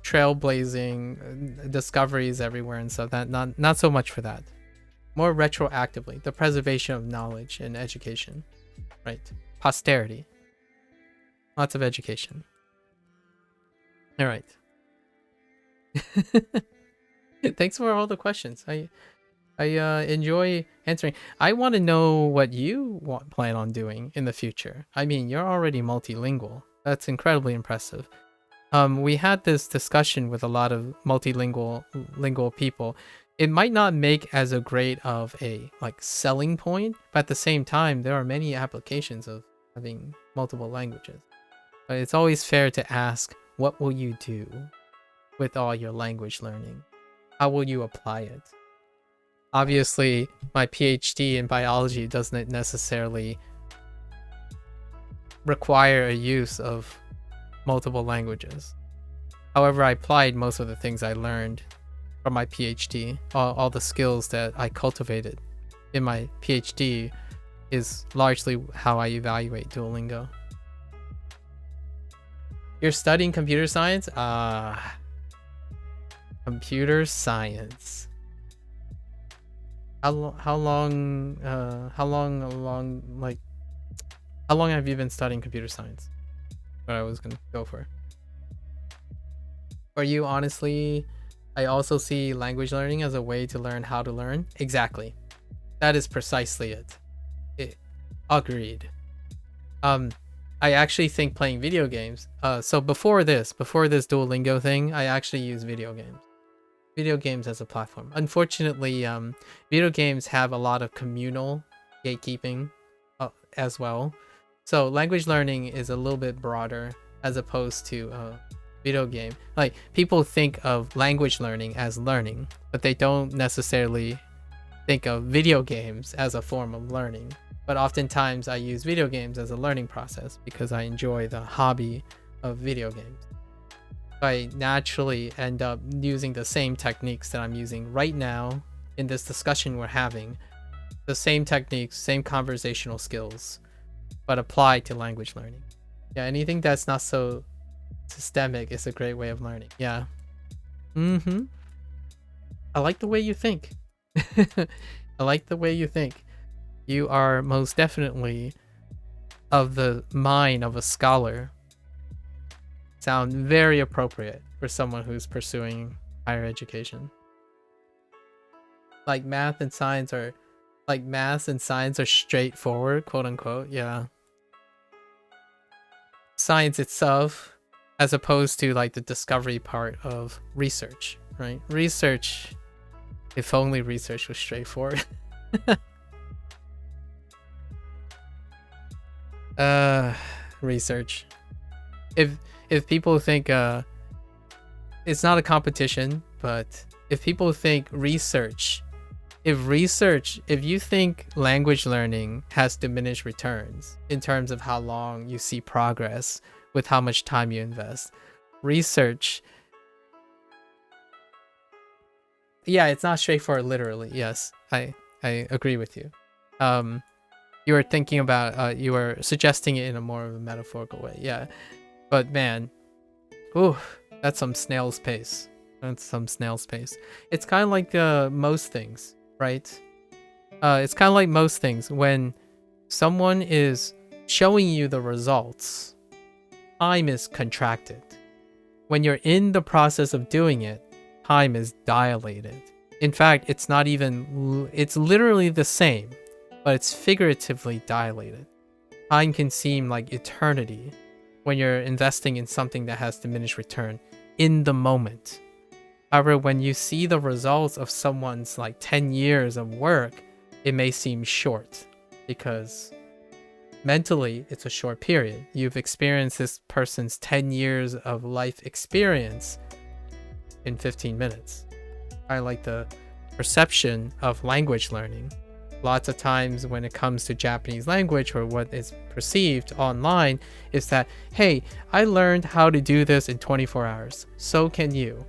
trailblazing discoveries everywhere and stuff. That not so much for that. More retroactively, the preservation of knowledge and education, right? Posterity. Lots of education. All right. Thanks for all the questions. I enjoy answering. I want to know what you plan on doing in the future. I mean, you're already multilingual. That's incredibly impressive. We had this discussion with a lot of multilingual people. It might not make as a great of a like selling point, but at the same time, there are many applications of having multiple languages. But it's always fair to ask, what will you do with all your language learning? How will you apply it? Obviously, my PhD in biology doesn't necessarily require a use of multiple languages. However, I applied most of the things I learned from my PhD. All the skills that I cultivated in my PhD is largely how I evaluate Duolingo. You're studying computer science? Computer science. How long have you been studying computer science? What I was gonna go for. For you, honestly, I also see language learning as a way to learn how to learn. Exactly. That is precisely it. Agreed. I actually think playing video games. So before this Duolingo thing, I actually use video games. Video games as a platform. Unfortunately, video games have a lot of communal gatekeeping as well. So language learning is a little bit broader as opposed to video game. Like people think of language learning as learning, but they don't necessarily think of video games as a form of learning. But oftentimes I use video games as a learning process because I enjoy the hobby of video games. I naturally end up using the same techniques that I'm using right now in this discussion we're having. The same techniques, same conversational skills, but applied to language learning. Yeah, anything that's not so systemic is a great way of learning. Yeah. I like the way you think. I like the way you think. You are most definitely of the mind of a scholar. Sound very appropriate for someone who's pursuing higher education. Like math and science are straightforward, quote unquote. Yeah. Science itself, as opposed to like the discovery part of research, right? Research, if only research was straightforward. Research. If people think it's not a competition, but if people think if you think language learning has diminished returns in terms of how long you see progress with how much time you invest, research, yeah, it's not straightforward literally. Yes, I agree with you. You were thinking about you were suggesting it in a more of a metaphorical way. Yeah. But man, ooh, that's some snail's pace. That's some snail's pace. It's kind of like most things, right? It's kind of like most things. When someone is showing you the results, time is contracted. When you're in the process of doing it, time is dilated. In fact, it's not even, it's literally the same, but it's figuratively dilated. Time can seem like eternity when you're investing in something that has diminished return in the moment. However, when you see the results of someone's like 10 years of work, it may seem short because mentally it's a short period. You've experienced this person's 10 years of life experience in 15 minutes. I like the perception of language learning. Lots of times when it comes to Japanese language, or what is perceived online, is that, hey, I learned how to do this in 24 hours. So can you.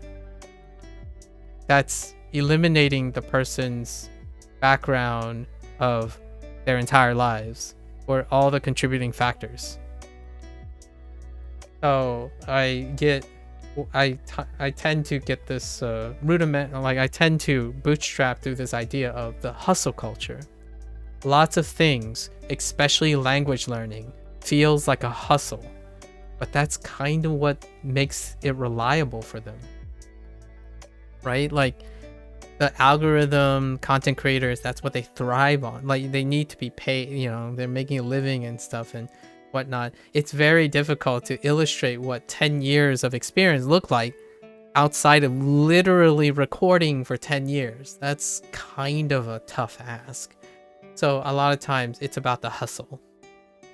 That's eliminating the person's background of their entire lives, or all the contributing factors. So I tend to get this rudiment, like I tend to bootstrap through this idea of the hustle culture. Lots of things, especially language learning, feels like a hustle, but that's kind of what makes it reliable for them, right? Like the algorithm content creators, that's what they thrive on. Like they need to be paid, you know, they're making a living and stuff and whatnot. It's very difficult to illustrate what 10 years of experience look like outside of literally recording for 10 years. That's kind of a tough ask. So a lot of times it's about the hustle.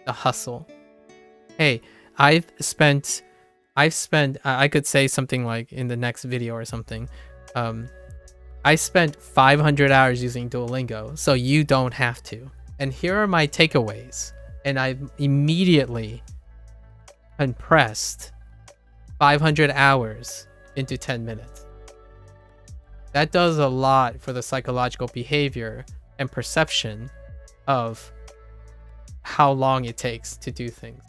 The hustle. Hey, I could say something like in the next video or something, I spent 500 hours using Duolingo, so you don't have to. And here are my takeaways. And I've immediately compressed 500 hours into 10 minutes. That does a lot for the psychological behavior and perception of how long it takes to do things.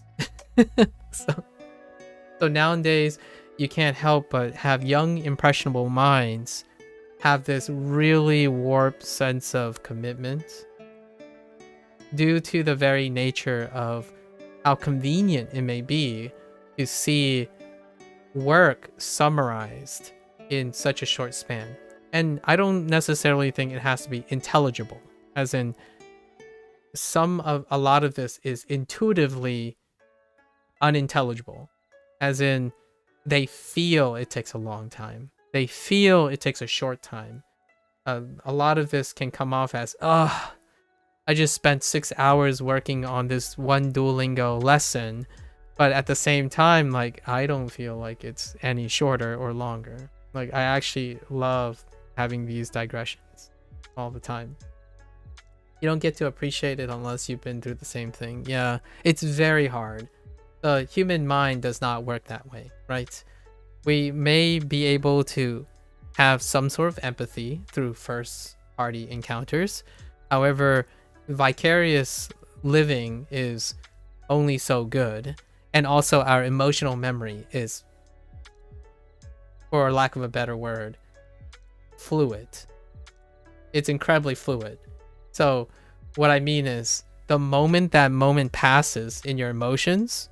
So nowadays, you can't help but have young, impressionable minds have this really warped sense of commitment due to the very nature of how convenient it may be to see work summarized in such a short span. And I don't necessarily think it has to be intelligible, as in a lot of this is intuitively unintelligible, as in they feel it takes a long time. They feel it takes a short time. A lot of this can come off as, I just spent 6 hours working on this one Duolingo lesson, but at the same time, like, I don't feel like it's any shorter or longer. Like, I actually love having these digressions all the time. You don't get to appreciate it unless you've been through the same thing. Yeah, it's very hard. The human mind does not work that way, right? We may be able to have some sort of empathy through first-party encounters. However, vicarious living is only so good, and also our emotional memory is, for lack of a better word, fluid. It's incredibly fluid. So what I mean is, the moment that moment passes in your emotions,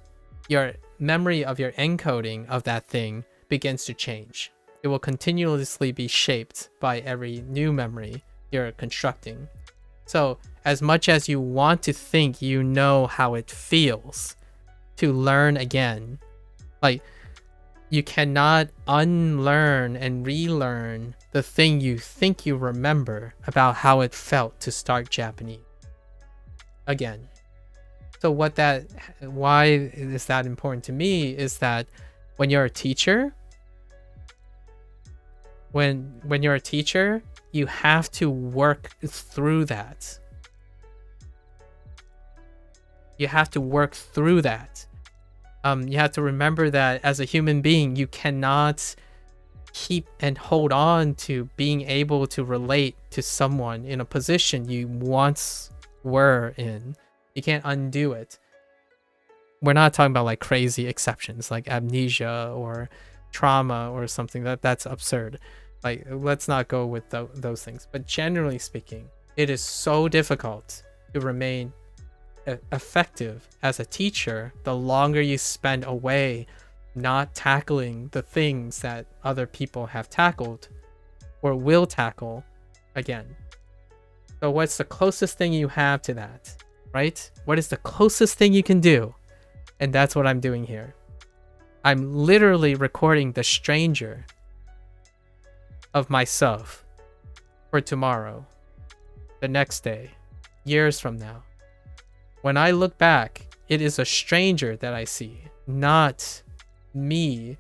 your memory of your encoding of that thing begins to change. It will continuously be shaped by every new memory you're constructing. So as much as you want to think you know how it feels to learn again, like, you cannot unlearn and relearn the thing you think you remember about how it felt to start Japanese again. So why is that important to me is that when you're a teacher, when you're a teacher, you have to work through that. You have to work through that. You have to remember that as a human being, you cannot keep and hold on to being able to relate to someone in a position you once were in. You can't undo it. We're not talking about like crazy exceptions like amnesia or trauma or something. That's absurd. Like, let's not go with those things. But generally speaking, it is so difficult to remain effective as a teacher the longer you spend away not tackling the things that other people have tackled or will tackle again. So what's the closest thing you have to that, right? What is the closest thing you can do? And that's what I'm doing here. I'm literally recording the stranger of myself for tomorrow, the next day, years from now. When I look back, it is a stranger that I see, not me,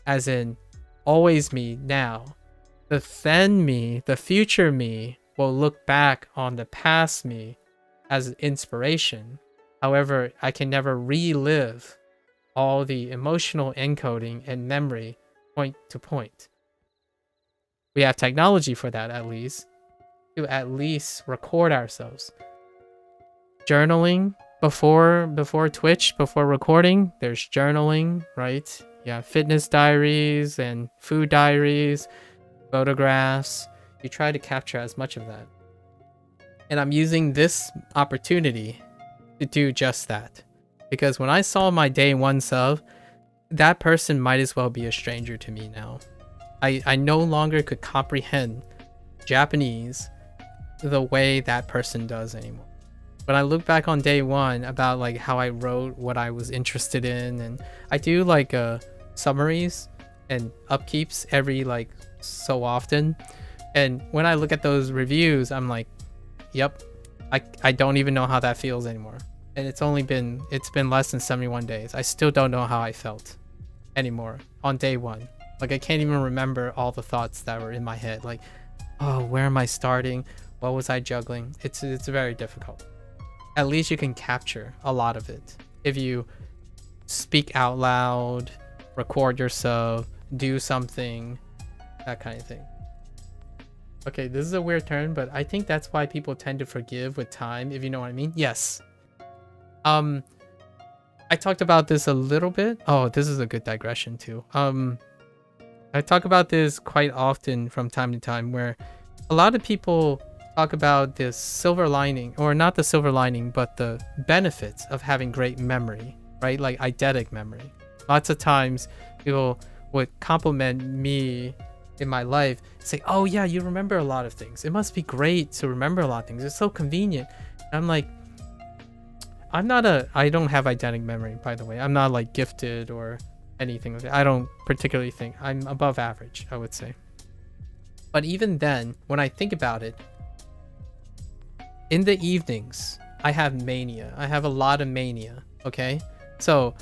as in always me now. The then me, the future me, will look back on the past me as inspiration. However, I can never relive all the emotional encoding and memory point to point. We have technology for that, at least, to at least record ourselves. Journaling before Twitch, before recording, there's journaling, right? Yeah, fitness diaries and food diaries, photographs. You try to capture as much of that. And I'm using this opportunity to do just that. Because when I saw my day one self, that person might as well be a stranger to me now. I no longer could comprehend Japanese the way that person does anymore. When I look back on day one about like how I wrote what I was interested in, and I do like summaries and upkeeps every like so often. And when I look at those reviews, I'm like, yep, I don't even know how that feels anymore. And it's been less than 71 days. I still don't know how I felt anymore on day one. Like I can't even remember all the thoughts that were in my head. Like, oh, where am I starting? What was I juggling? It's very difficult. At least you can capture a lot of it if you speak out loud, record yourself, do something, that kind of thing. Okay, this is a weird turn, but I think that's why people tend to forgive with time, if you know what I mean. Yes. I talked about this a little bit. Oh, this is a good digression too. I talk about this quite often from time to time, where a lot of people talk about this silver lining, or not the silver lining, but the benefits of having great memory, right? Like eidetic memory. Lots of times people would compliment me in my life, say, oh yeah, you remember a lot of things. It must be great to remember a lot of things. It's so convenient. And I'm like, I don't have eidetic memory, by the way. I'm not like gifted or anything like that. I don't particularly think I'm above average, I would say. But even then, when I think about it, in the evenings, I have mania. I have a lot of mania, okay? So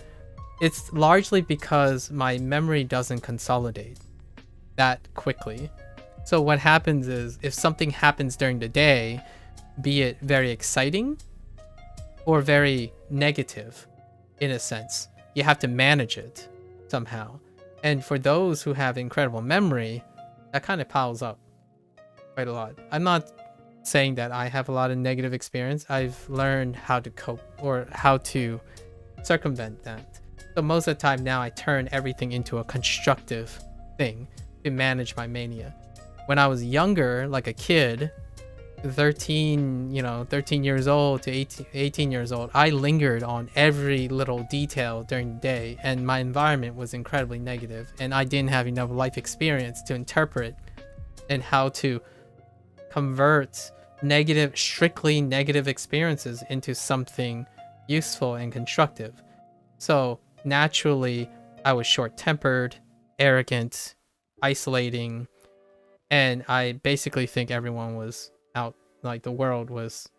it's largely because my memory doesn't consolidate that quickly. So what happens is, if something happens during the day, be it very exciting or very negative, in a sense, you have to manage it somehow. And for those who have incredible memory, that kind of piles up quite a lot. I'm not saying that I have a lot of negative experience. I've learned how to cope or how to circumvent that. So most of the time now I turn everything into a constructive thing to manage my mania. When I was younger, like a kid, 13 years old to 18 years old, I lingered on every little detail during the day, and my environment was incredibly negative, and I didn't have enough life experience to interpret and how to convert strictly negative experiences into something useful and constructive. So naturally, I was short-tempered, arrogant, isolating, and I basically think everyone was out, like the world was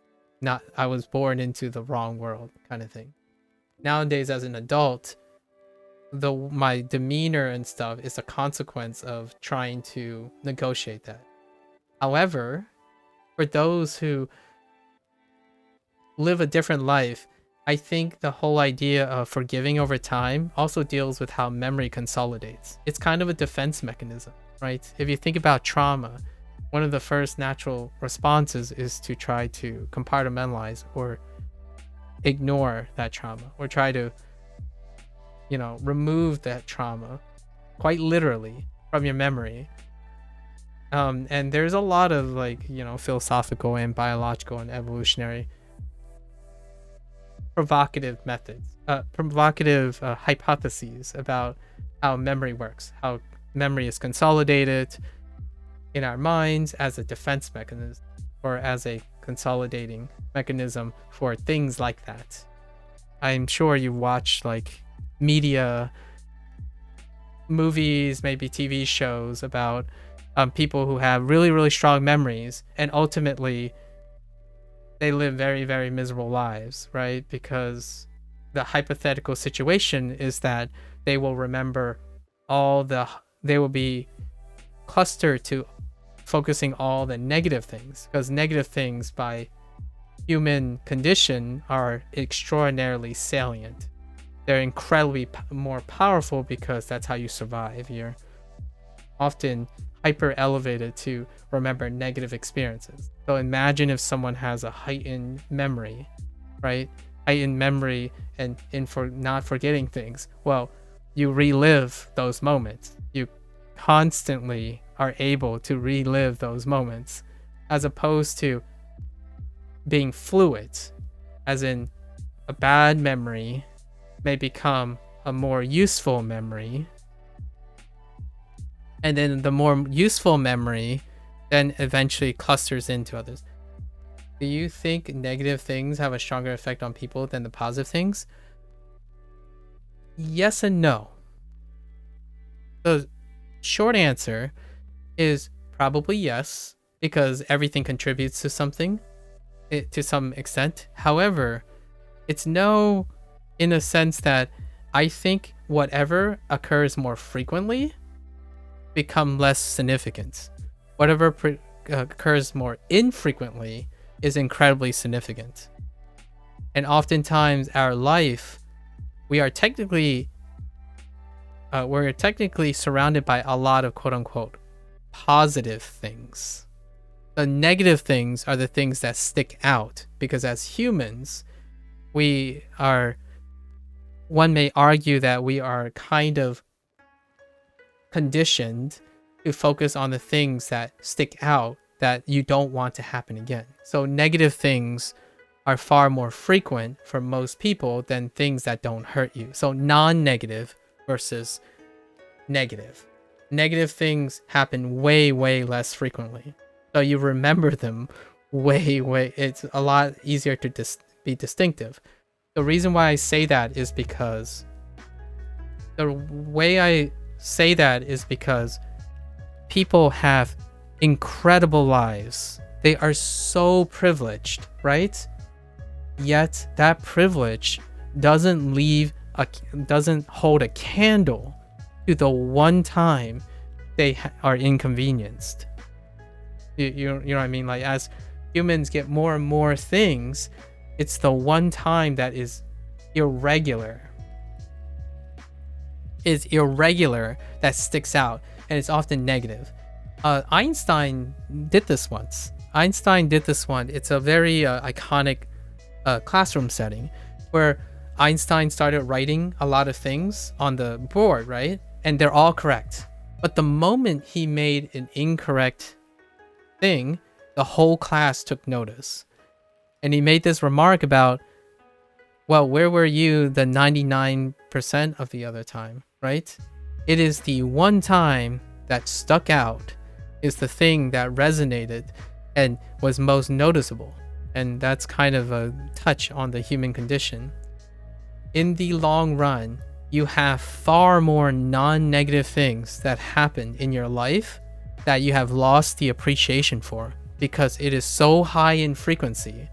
not, I was born into the wrong world kind of thing. Nowadays, as an adult, my demeanor and stuff is a consequence of trying to negotiate that. However, for those who live a different life, I think the whole idea of forgiving over time also deals with how memory consolidates. It's kind of a defense mechanism, right? If you think about trauma, one of the first natural responses is to try to compartmentalize or ignore that trauma, or try to, remove that trauma quite literally from your memory. And there's a lot of philosophical and biological and evolutionary provocative hypotheses about how memory works, how memory is consolidated in our minds as a defense mechanism or as a consolidating mechanism for things like that. I'm sure you watch media, movies, maybe TV shows about people who have really, really strong memories, and ultimately they live very, very miserable lives, right? Because the hypothetical situation is that they will remember they will be clustered to focusing all the negative things, because negative things by human condition are extraordinarily salient. They're incredibly more powerful because that's how you survive. You're often hyper elevated to remember negative experiences. So imagine if someone has a heightened memory, right? Heightened memory and for not forgetting things. Well, you relive those moments. You constantly are able to relive those moments, as opposed to being fluid, as in a bad memory may become a more useful memory, and then the more useful memory then eventually clusters into others. Do you think negative things have a stronger effect on people than the positive things? Yes and no. The short answer is probably yes, because everything contributes to something to some extent. However, it's no in a sense that I think whatever occurs more frequently become less significant. Whatever occurs more infrequently is incredibly significant. And oftentimes our life, we're technically surrounded by a lot of quote unquote positive things. The negative things are the things that stick out, because as humans, one may argue that we are kind of conditioned to focus on the things that stick out that you don't want to happen again. So negative things are far more frequent for most people than things that don't hurt you. So non-negative versus negative. Negative things happen way, way less frequently. So you remember them it's a lot easier to be distinctive. The reason why I say that is because people have incredible lives. They are so privileged, right? Yet that privilege doesn't hold a candle to the one time they are inconvenienced. You know what I mean? Like, as humans get more and more things, it's the one time that is irregular that sticks out, and it's often negative. Einstein did this once. It's a very iconic classroom setting where Einstein started writing a lot of things on the board, right? And they're all correct. But the moment he made an incorrect thing, the whole class took notice. And he made this remark about, well, where were you the 99% of the other time, right? It is the one time that stuck out, is the thing that resonated and was most noticeable. And that's kind of a touch on the human condition. In the long run, you have far more non-negative things that happen in your life that you have lost the appreciation for, because it is so high in frequency,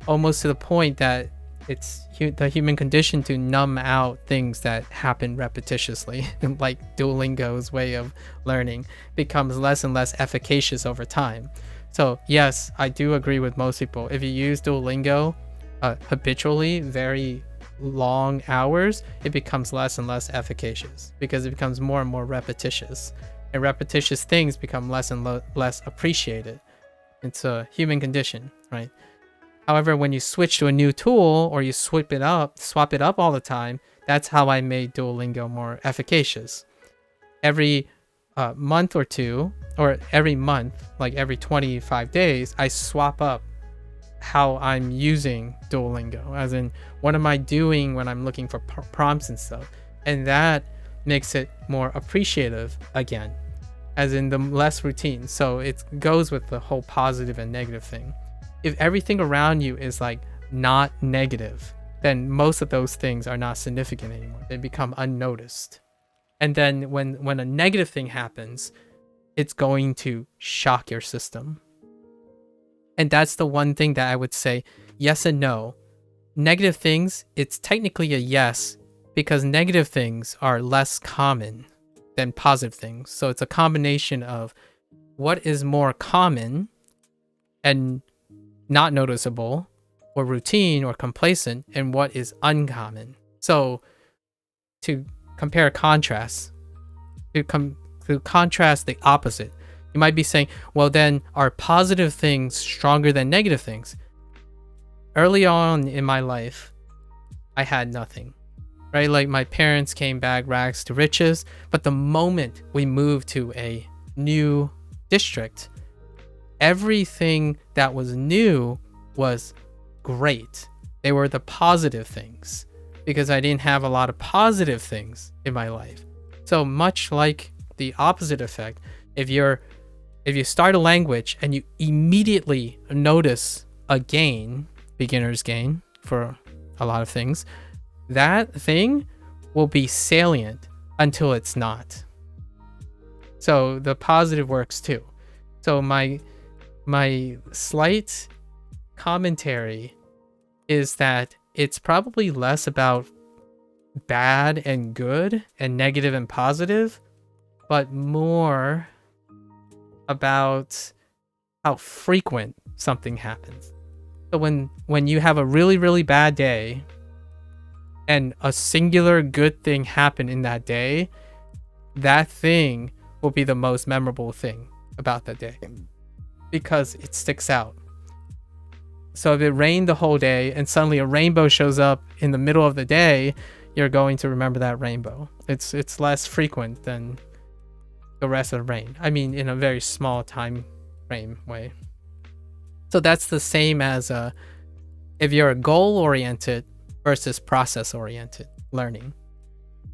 almost to the point that it's the human condition to numb out things that happen repetitiously. Like Duolingo's way of learning becomes less and less efficacious over time. So yes, I do agree with most people. If you use Duolingo habitually, very long hours, it becomes less and less efficacious because it becomes more and more repetitious, and repetitious things become less and less appreciated. It's a human condition, right? However, when you switch to a new tool, or you swap it up all the time, That's how I made Duolingo more efficacious. Every month or two, or every month, like every 25 days, I swap up how I'm using Duolingo, as in what am I doing when I'm looking for prompts and stuff. And that makes it more appreciative again, as in the less routine. So it goes with the whole positive and negative thing. If everything around you is like not negative, then most of those things are not significant anymore. They become unnoticed. And then when a negative thing happens, it's going to shock your system. And that's the one thing that I would say, yes and no. Negative things, it's technically a yes, because negative things are less common than positive things. So it's a combination of what is more common and not noticeable, or routine or complacent, and what is uncommon. So to compare contrast, to contrast the opposite, you might be saying, well, then are positive things stronger than negative things? Early on in my life, I had nothing, right? Like my parents came back rags to riches, but the moment we moved to a new district, everything that was new was great. They were the positive things, because I didn't have a lot of positive things in my life. So much like the opposite effect, if you start a language and you immediately notice a gain, beginner's gain for a lot of things, that thing will be salient until it's not. So the positive works too. So my slight commentary is that it's probably less about bad and good and negative and positive, but more about how frequent something happens. So when you have a really, really bad day and a singular good thing happen in that day, that thing will be the most memorable thing about that day, because it sticks out. So if it rained the whole day and suddenly a rainbow shows up in the middle of the day, you're going to remember that rainbow. It's less frequent than the rest of the rain. I mean, in a very small time frame way. So that's the same as if you're a goal-oriented versus process-oriented learning.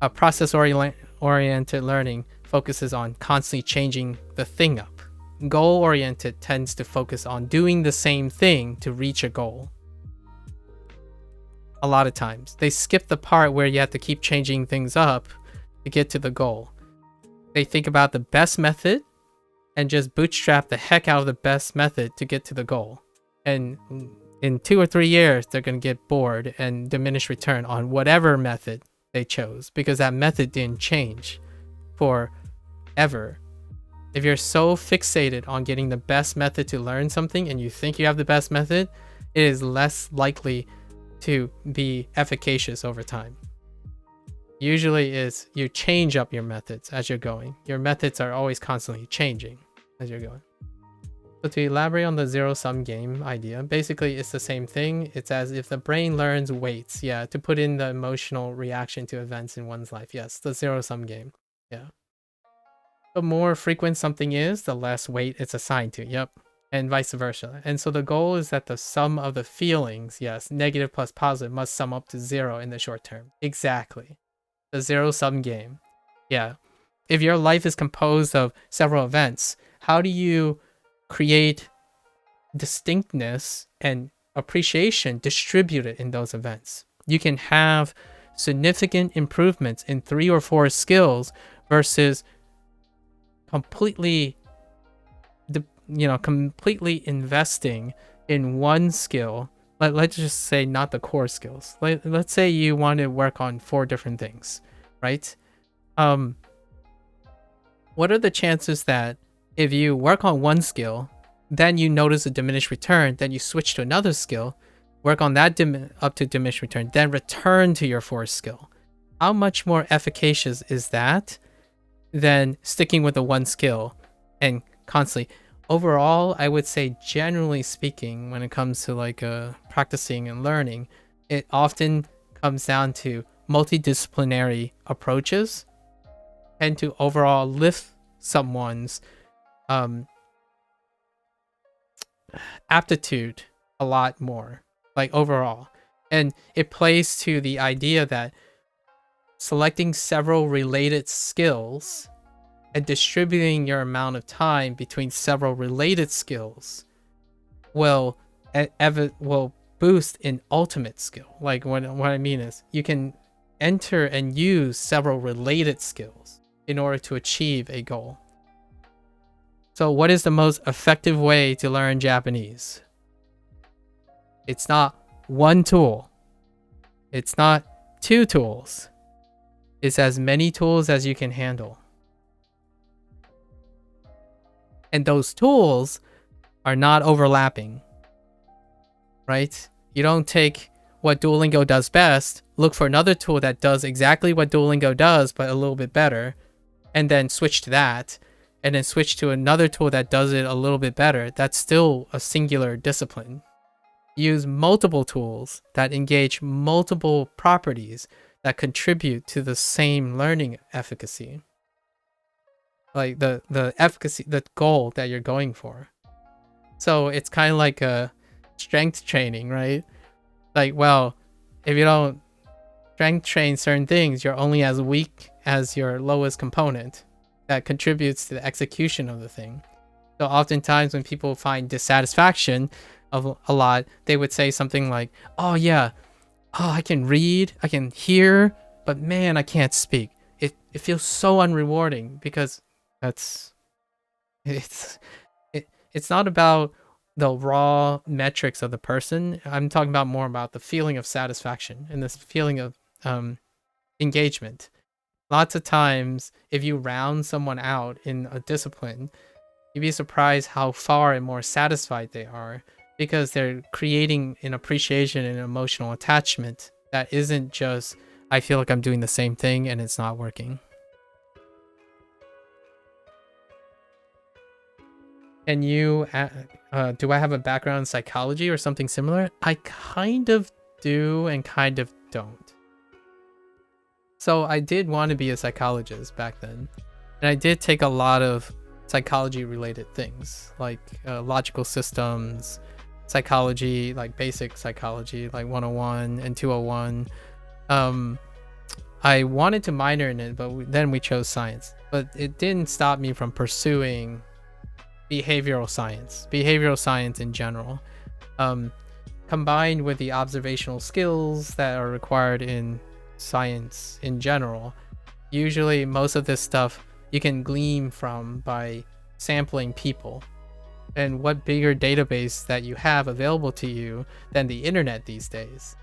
A process-oriented learning focuses on constantly changing the thing up. Goal-oriented tends to focus on doing the same thing to reach a goal. A lot of times they skip the part where you have to keep changing things up to get to the goal. They think about the best method and just bootstrap the heck out of the best method to get to the goal. And in 2 or 3 years, they're going to get bored and diminish return on whatever method they chose, because that method didn't change forever. If you're so fixated on getting the best method to learn something and you think you have the best method, it is less likely to be efficacious over time. Usually is you change up your methods as you're going. Your methods are always constantly changing as you're going. So to elaborate on the zero-sum game idea, basically it's the same thing. It's as if the brain learns weights, yeah, to put in the emotional reaction to events in one's life. Yes, the zero-sum game, yeah. The more frequent something is, the less weight it's assigned to, yep, and vice versa. And so the goal is that the sum of the feelings, yes, negative plus positive, must sum up to 0 in the short term. Exactly. The zero-sum game. Yeah. If your life is composed of several events, how do you create distinctness and appreciation distributed in those events? You can have significant improvements in 3 or 4 skills versus completely investing in one skill. Let's just say not the core skills. Let's say you want to work on 4 different things, right? What are the chances that if you work on one skill, then you notice a diminished return, then you switch to another skill, work on that up to diminished return, then return to your 4th skill? How much more efficacious is that than sticking with the one skill and constantly? Overall, I would say, generally speaking, when it comes to like practicing and learning, it often comes down to multidisciplinary approaches tend to overall lift someone's aptitude a lot more, like overall. And it plays to the idea that selecting several related skills and distributing your amount of time between several related skills will boost an ultimate skill. Like what I mean is you can enter and use several related skills in order to achieve a goal. So what is the most effective way to learn Japanese? It's not one tool. It's not two tools. It's as many tools as you can handle. And those tools are not overlapping, right? You don't take what Duolingo does best, look for another tool that does exactly what Duolingo does, but a little bit better, and then switch to that, and then switch to another tool that does it a little bit better. That's still a singular discipline. Use multiple tools that engage multiple properties that contribute to the same learning efficacy. Like the efficacy, the goal that you're going for. So it's kind of like a strength training, right? Like, well, if you don't strength train certain things, you're only as weak as your lowest component that contributes to the execution of the thing. So oftentimes when people find dissatisfaction of a lot, they would say something like, oh yeah, I can read, I can hear, but man, I can't speak. It feels so unrewarding because it's not about the raw metrics of the person. I'm talking about more about the feeling of satisfaction and this feeling of engagement. Lots of times, if you round someone out in a discipline, you'd be surprised how far and more satisfied they are because they're creating an appreciation and emotional attachment that isn't just, I feel like I'm doing the same thing and it's not working. And you, do I have a background in psychology or something similar? I kind of do and kind of don't. So I did want to be a psychologist back then. And I did take a lot of psychology related things like logical systems, psychology, like basic psychology, like 101 and 201. I wanted to minor in it, but then we chose science. But it didn't stop me from pursuing behavioral science in general, combined with the observational skills that are required in science in general. Usually most of this stuff you can glean from by sampling people. And what bigger database that you have available to you than the internet these days?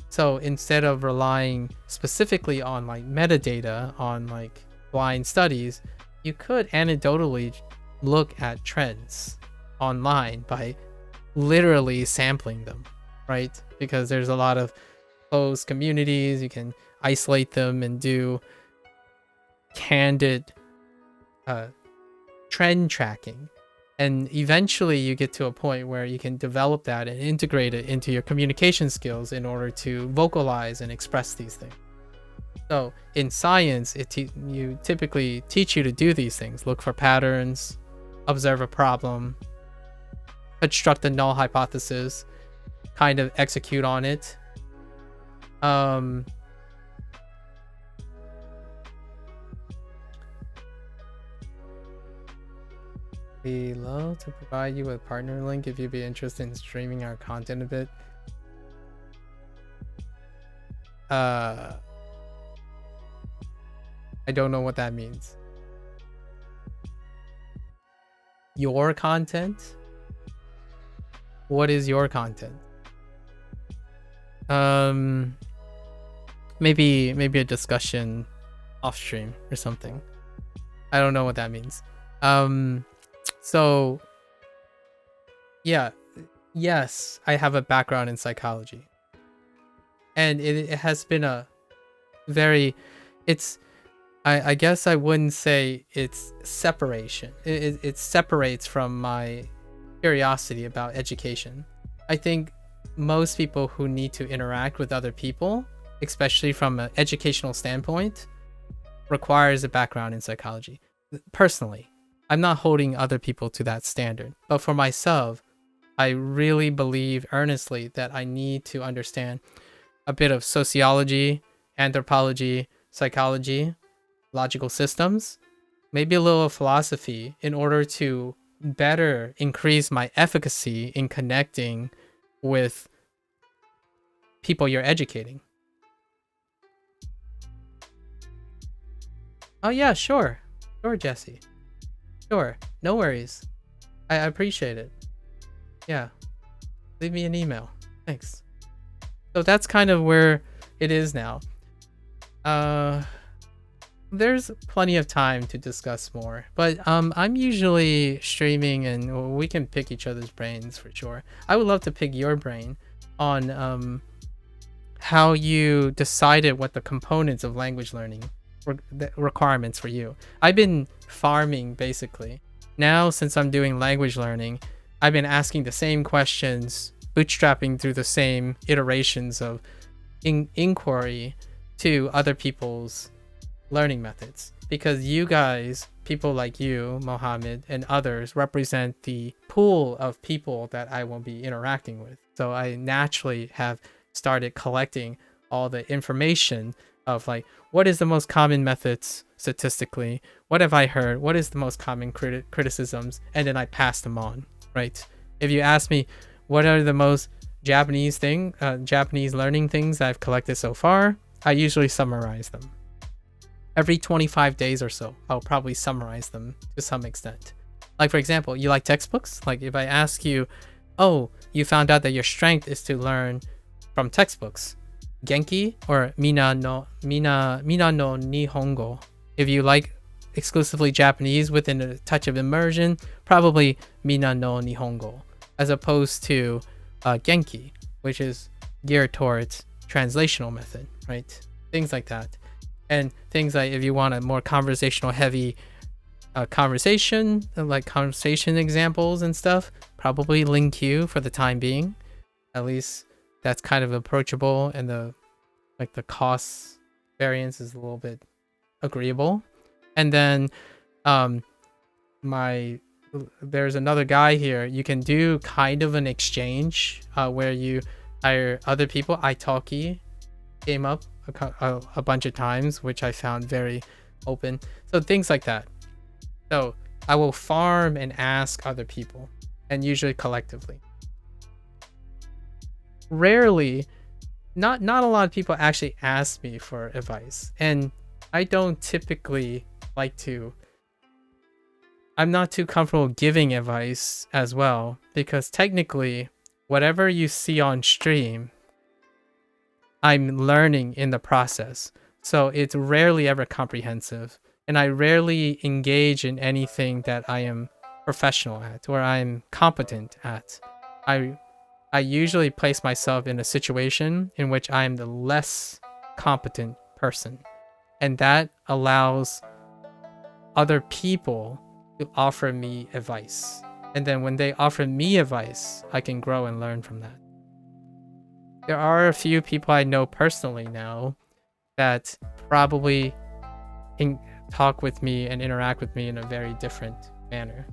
So instead of relying specifically on like metadata on like blind studies, you could anecdotally look at trends online by literally sampling them, right? Because there's a lot of closed communities, you can isolate them and do candid trend tracking. And eventually you get to a point where you can develop that and integrate it into your communication skills in order to vocalize and express these things. So in science, you typically teach you to do these things. Look for patterns, observe a problem, construct a null hypothesis, kind of execute on it. We love to provide you with partner link if you'd be interested in streaming our content a bit. I don't know what that means. Your content? What is your content? Maybe a discussion off stream or something. I don't know what that means. So yeah, yes, I have a background in psychology. And it has been a very, I guess I wouldn't say it's separation. It separates from my curiosity about education. I think most people who need to interact with other people especially from an educational standpoint, requires a background in psychology. Personally, I'm not holding other people to that standard, but for myself, I really believe earnestly that I need to understand a bit of sociology, anthropology, psychology, logical systems, maybe a little philosophy in order to better increase my efficacy in connecting with people you're educating. Oh yeah, sure. Sure, Jesse. Sure. No worries. I appreciate it. Yeah. Leave me an email. Thanks. So that's kind of where it is now. There's plenty of time to discuss more, but I'm usually streaming and we can pick each other's brains for sure. I would love to pick your brain on how you decided what the components of language learning the requirements for you. I've been farming basically. Now since I'm doing language learning, I've been asking the same questions, bootstrapping through the same iterations of inquiry to other people's learning methods, because you guys, people like you, Mohammed, and others represent the pool of people that I will be interacting with. So I naturally have started collecting all the information of like, what is the most common methods statistically? What have I heard? What is the most common criticisms? And then I pass them on, right? If you ask me, what are the most Japanese learning things I've collected so far, I usually summarize them. Every 25 days or so, I'll probably summarize them to some extent. Like for example, you like textbooks? Like if I ask you, oh, you found out that your strength is to learn from textbooks. Genki or mina no nihongo. If you like exclusively Japanese within a touch of immersion, probably mina no nihongo, as opposed to genki, which is geared towards translational method, right? Things like that. And things like if you want a more conversational heavy conversation, like conversation examples and stuff, probably LingQ for the time being. At least that's kind of approachable, and the cost variance is a little bit agreeable. And then there's another guy here. You can do kind of an exchange where you hire other people. Italki came up a bunch of times, which I found very open. So things like that. So I will farm and ask other people, and usually collectively. Rarely, not a lot of people actually ask me for advice, and I don't typically like to. I'm not too comfortable giving advice as well, because technically whatever you see on stream, I'm learning in the process. So it's rarely ever comprehensive, and I rarely engage in anything that I am professional at or I'm competent at. I usually place myself in a situation in which I am the less competent person, and that allows other people to offer me advice. And then when they offer me advice, I can grow and learn from that. There are a few people I know personally now that probably can talk with me and interact with me in a very different manner.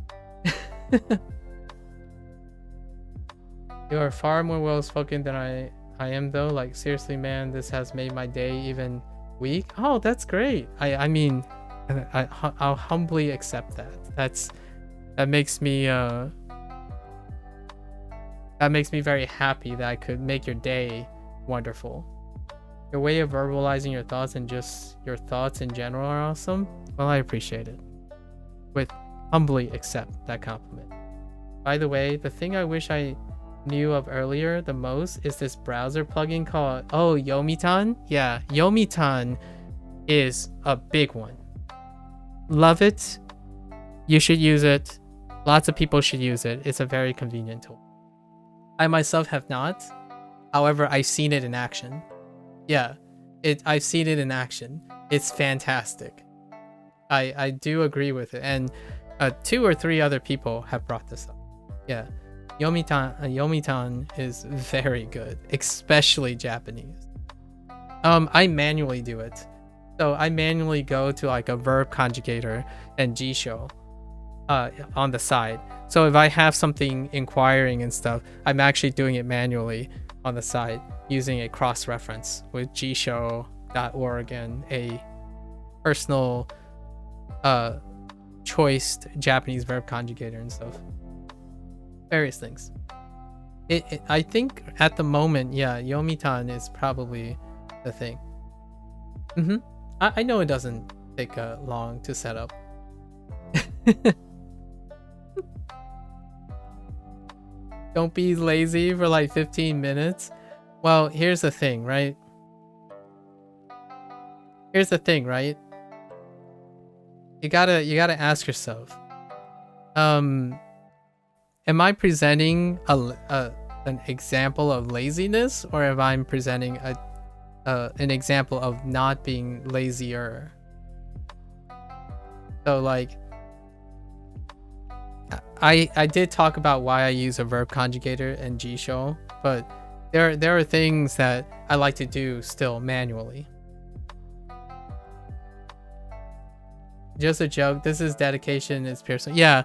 You are far more well-spoken than I am though. Like seriously, man, this has made my day even week. Oh, that's great. I mean, I'll humbly accept that. That makes me very happy that I could make your day wonderful. Your way of verbalizing your thoughts and just your thoughts in general are awesome. Well, I appreciate it. Would humbly accept that compliment. By the way, the thing I wish I knew of earlier the most is this browser plugin called Yomitan. Yeah, Yomitan is a big one. Love it. You should use it. Lots of people should use it. It's a very convenient tool. I myself have not. However, I've seen it in action. Yeah, I've seen it in action. It's fantastic. I do agree with it. And 2 or 3 other people have brought this up. Yeah, Yomitan is very good, especially Japanese. I manually do it. So I manually go to like a verb conjugator and jisho on the side. So if I have something inquiring and stuff, I'm actually doing it manually on the side using a cross-reference with jisho.org and a personal choiced Japanese verb conjugator and stuff. Various things. I think at the moment, yeah, Yomitan is probably the thing. I know it doesn't take long to set up. Don't be lazy for like 15 minutes. Well, here's the thing, right? You gotta ask yourself, am I presenting an example of laziness, or am I presenting an example of not being lazier? So like, I did talk about why I use a verb conjugator and jisho, but there are things that I like to do still manually. Just a joke. This is dedication. It's personal. Yeah.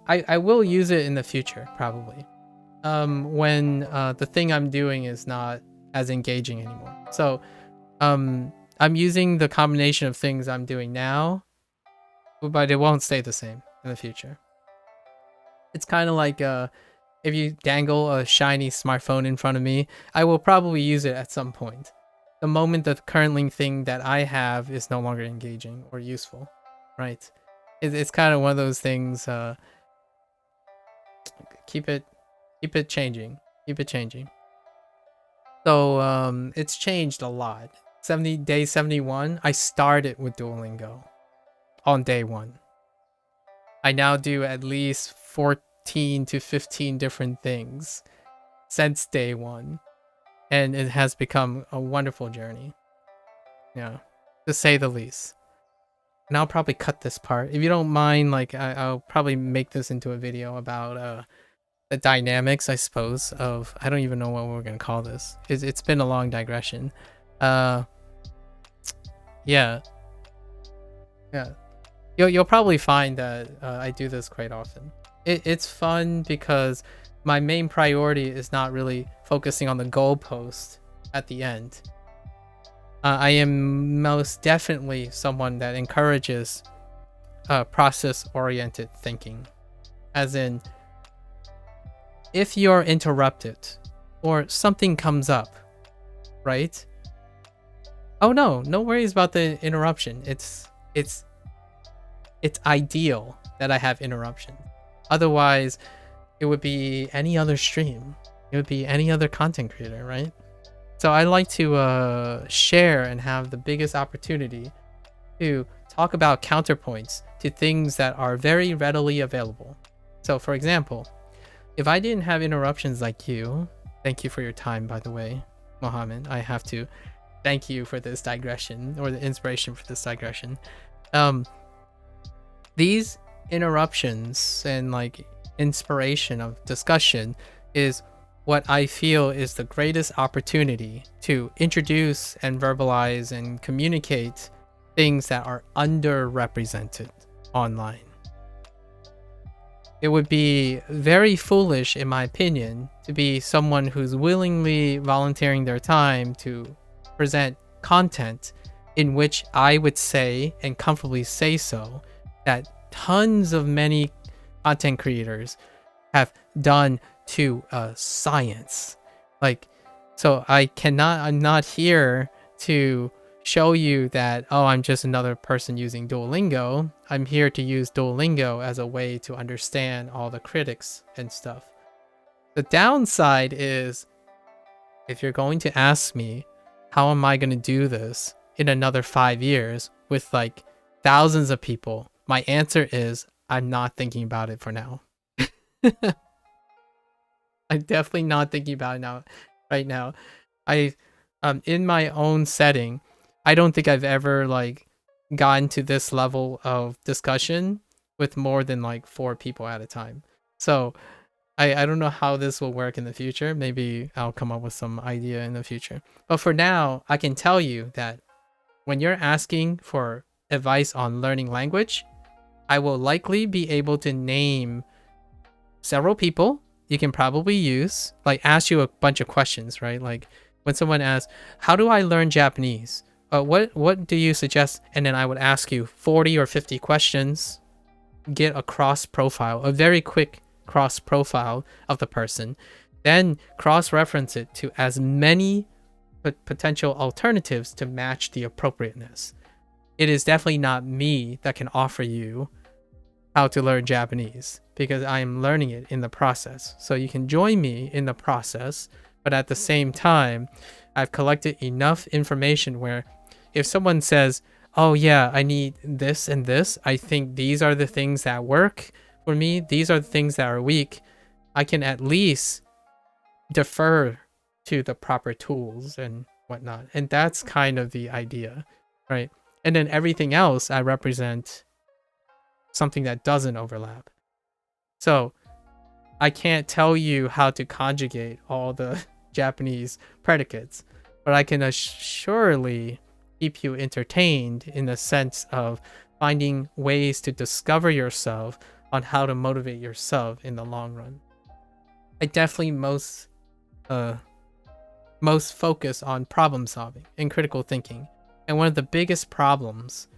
I will use it in the future, probably. When the thing I'm doing is not as engaging anymore. So, I'm using the combination of things I'm doing now, but it won't stay the same in the future. It's kind of like if you dangle a shiny smartphone in front of me, I will probably use it at some point. The moment the currently thing that I have is no longer engaging or useful, right? It's kind of one of those things. Keep it changing. So it's changed a lot. 71, I started with Duolingo on day 1. I now do at least 14 to 15 different things since day 1. And it has become a wonderful journey. Yeah, to say the least. And I'll probably cut this part. If you don't mind, like, I'll probably make this into a video about the dynamics, I suppose, of... I don't even know what we're going to call this. It's been a long digression. Yeah. You'll probably find that I do this quite often. It's fun because my main priority is not really focusing on the goalpost at the end. I am most definitely someone that encourages process-oriented thinking. As in, if you're interrupted or something comes up, right? Oh no worries about the interruption. It's ideal that I have interruption. Otherwise, it would be any other stream. It would be any other content creator, right? So I like to share and have the biggest opportunity to talk about counterpoints to things that are very readily available. So for example, if I didn't have interruptions like you, thank you for your time, by the way, Mohammed. I have to thank you for this digression, or the inspiration for this digression. These interruptions and like inspiration of discussion is what I feel is the greatest opportunity to introduce and verbalize and communicate things that are underrepresented online. It would be very foolish, in my opinion, to be someone who's willingly volunteering their time to present content in which I would say, and comfortably say so, that tons of many content creators have done to science. Like, so I'm not here to show you that, oh, I'm just another person using Duolingo. I'm here to use Duolingo as a way to understand all the critics and stuff. The downside is, if you're going to ask me, how am I going to do this in another 5 years with like thousands of people? My answer is, I'm not thinking about it for now. I'm definitely not thinking about it right now. In my own setting, I don't think I've ever like gotten to this level of discussion with more than like 4 people at a time. So I don't know how this will work in the future. Maybe I'll come up with some idea in the future. But for now, I can tell you that when you're asking for advice on learning language, I will likely be able to name several people you can probably use, like ask you a bunch of questions, right? Like when someone asks, how do I learn Japanese? What do you suggest? And then I would ask you 40 or 50 questions, get a cross profile, a very quick cross profile of the person, then cross-reference it to as many potential alternatives to match the appropriateness. It is definitely not me that can offer you how to learn Japanese because I am learning it in the process. So you can join me in the process, but at the same time, I've collected enough information where if someone says, oh yeah, I need this and this, I think these are the things that work for me, these are the things that are weak, I can at least defer to the proper tools and whatnot. And that's kind of the idea, right? And then everything else I represent something that doesn't overlap. So I can't tell you how to conjugate all the Japanese predicates, but I can surely keep you entertained in the sense of finding ways to discover yourself on how to motivate yourself in the long run. I definitely most focus on problem solving and critical thinking. And one of the biggest problems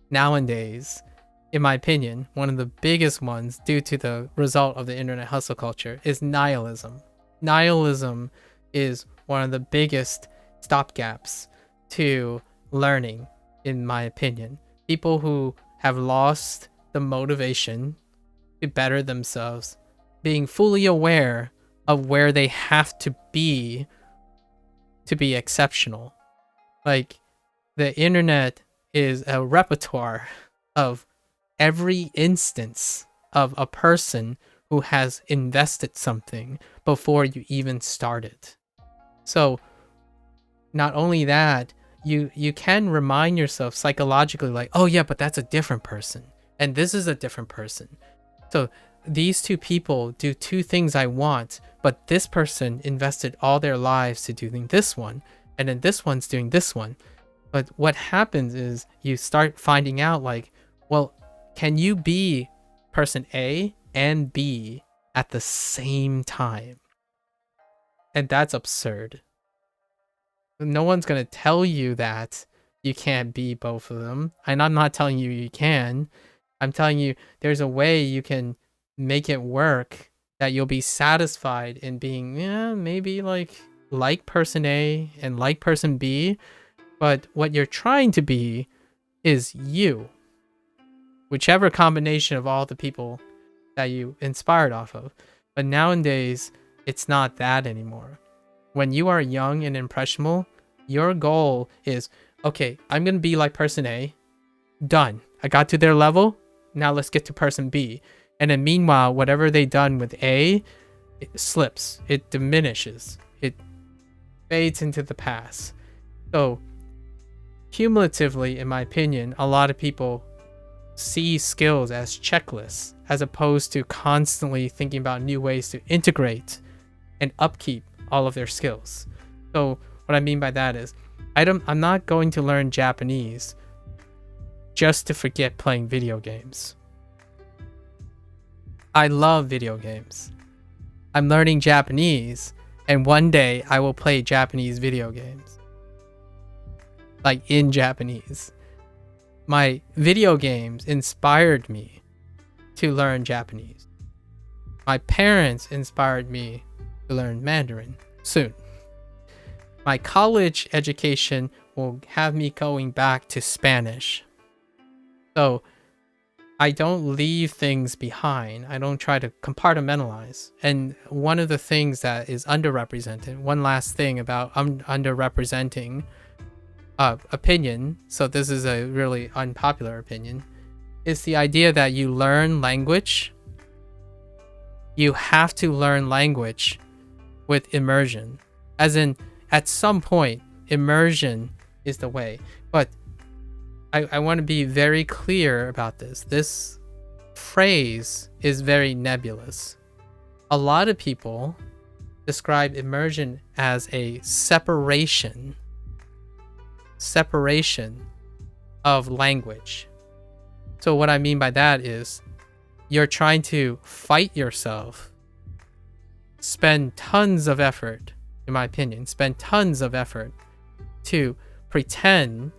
nowadays, in my opinion, one of the biggest ones due to the result of the internet hustle culture is nihilism. Nihilism is one of the biggest stopgaps to learning, in my opinion. People who have lost the motivation to better themselves, being fully aware of where they have to be exceptional. Like, the internet is a repertoire of every instance of a person who has invested something before you even started. So not only that, you can remind yourself psychologically like, oh yeah, but that's a different person and this is a different person. So these two people do two things I want, but this person invested all their lives to doing this one, and then this one's doing this one. But what happens is you start finding out like, well, can you be person A and B at the same time? And that's absurd. No one's going to tell you that you can't be both of them. And I'm not telling you you can. I'm telling you there's a way you can make it work that you'll be satisfied in being, maybe like person A and like person B. But what you're trying to be is you. Whichever combination of all the people that you inspired off of. But nowadays, it's not that anymore. When you are young and impressionable, your goal is, okay, I'm going to be like person A. Done. I got to their level. Now let's get to person B. And then meanwhile, whatever they done with A, it slips. It diminishes. It fades into the past. So cumulatively, in my opinion, a lot of people see skills as checklists as opposed to constantly thinking about new ways to integrate and upkeep all of their skills. So what I mean by that is I'm not going to learn Japanese just to forget playing video games. I love video games. I'm learning Japanese, and one day I will play Japanese video games. Like in Japanese. My video games inspired me to learn Japanese. My parents inspired me to learn Mandarin soon. My college education will have me going back to Spanish. So I don't leave things behind. I don't try to compartmentalize. And one of the things that is underrepresented, one last thing about underrepresenting opinion, so this is a really unpopular opinion, is the idea that you learn language. You have to learn language with immersion. As in, at some point, immersion is the way. But I want to be very clear about this. This phrase is very nebulous. a lot of people describe immersion as a separation of language. So what I mean by that is you're trying to fight yourself, spend tons of effort, in my opinion, to pretend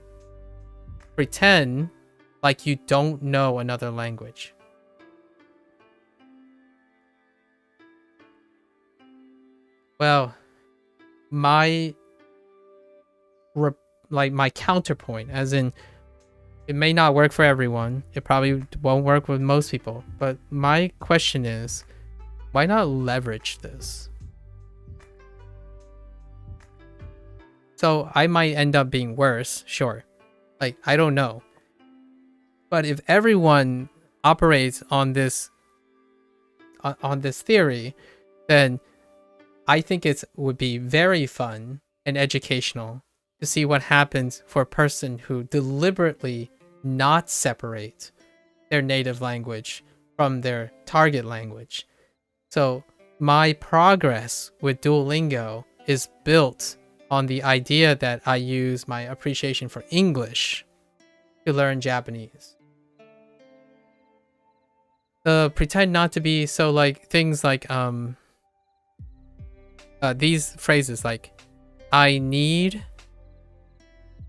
like you don't know another language. Well, my counterpoint, as in, it may not work for everyone. It probably won't work with most people. But my question is, why not leverage this? So I might end up being worse, sure. Like, I don't know. But if everyone operates on this theory, then I think it would be very fun and educational to see what happens for a person who deliberately not separate their native language from their target language. So my progress with Duolingo is built on the idea that I use my appreciation for English to learn Japanese. Pretend not to be so, like, things like these phrases like, I need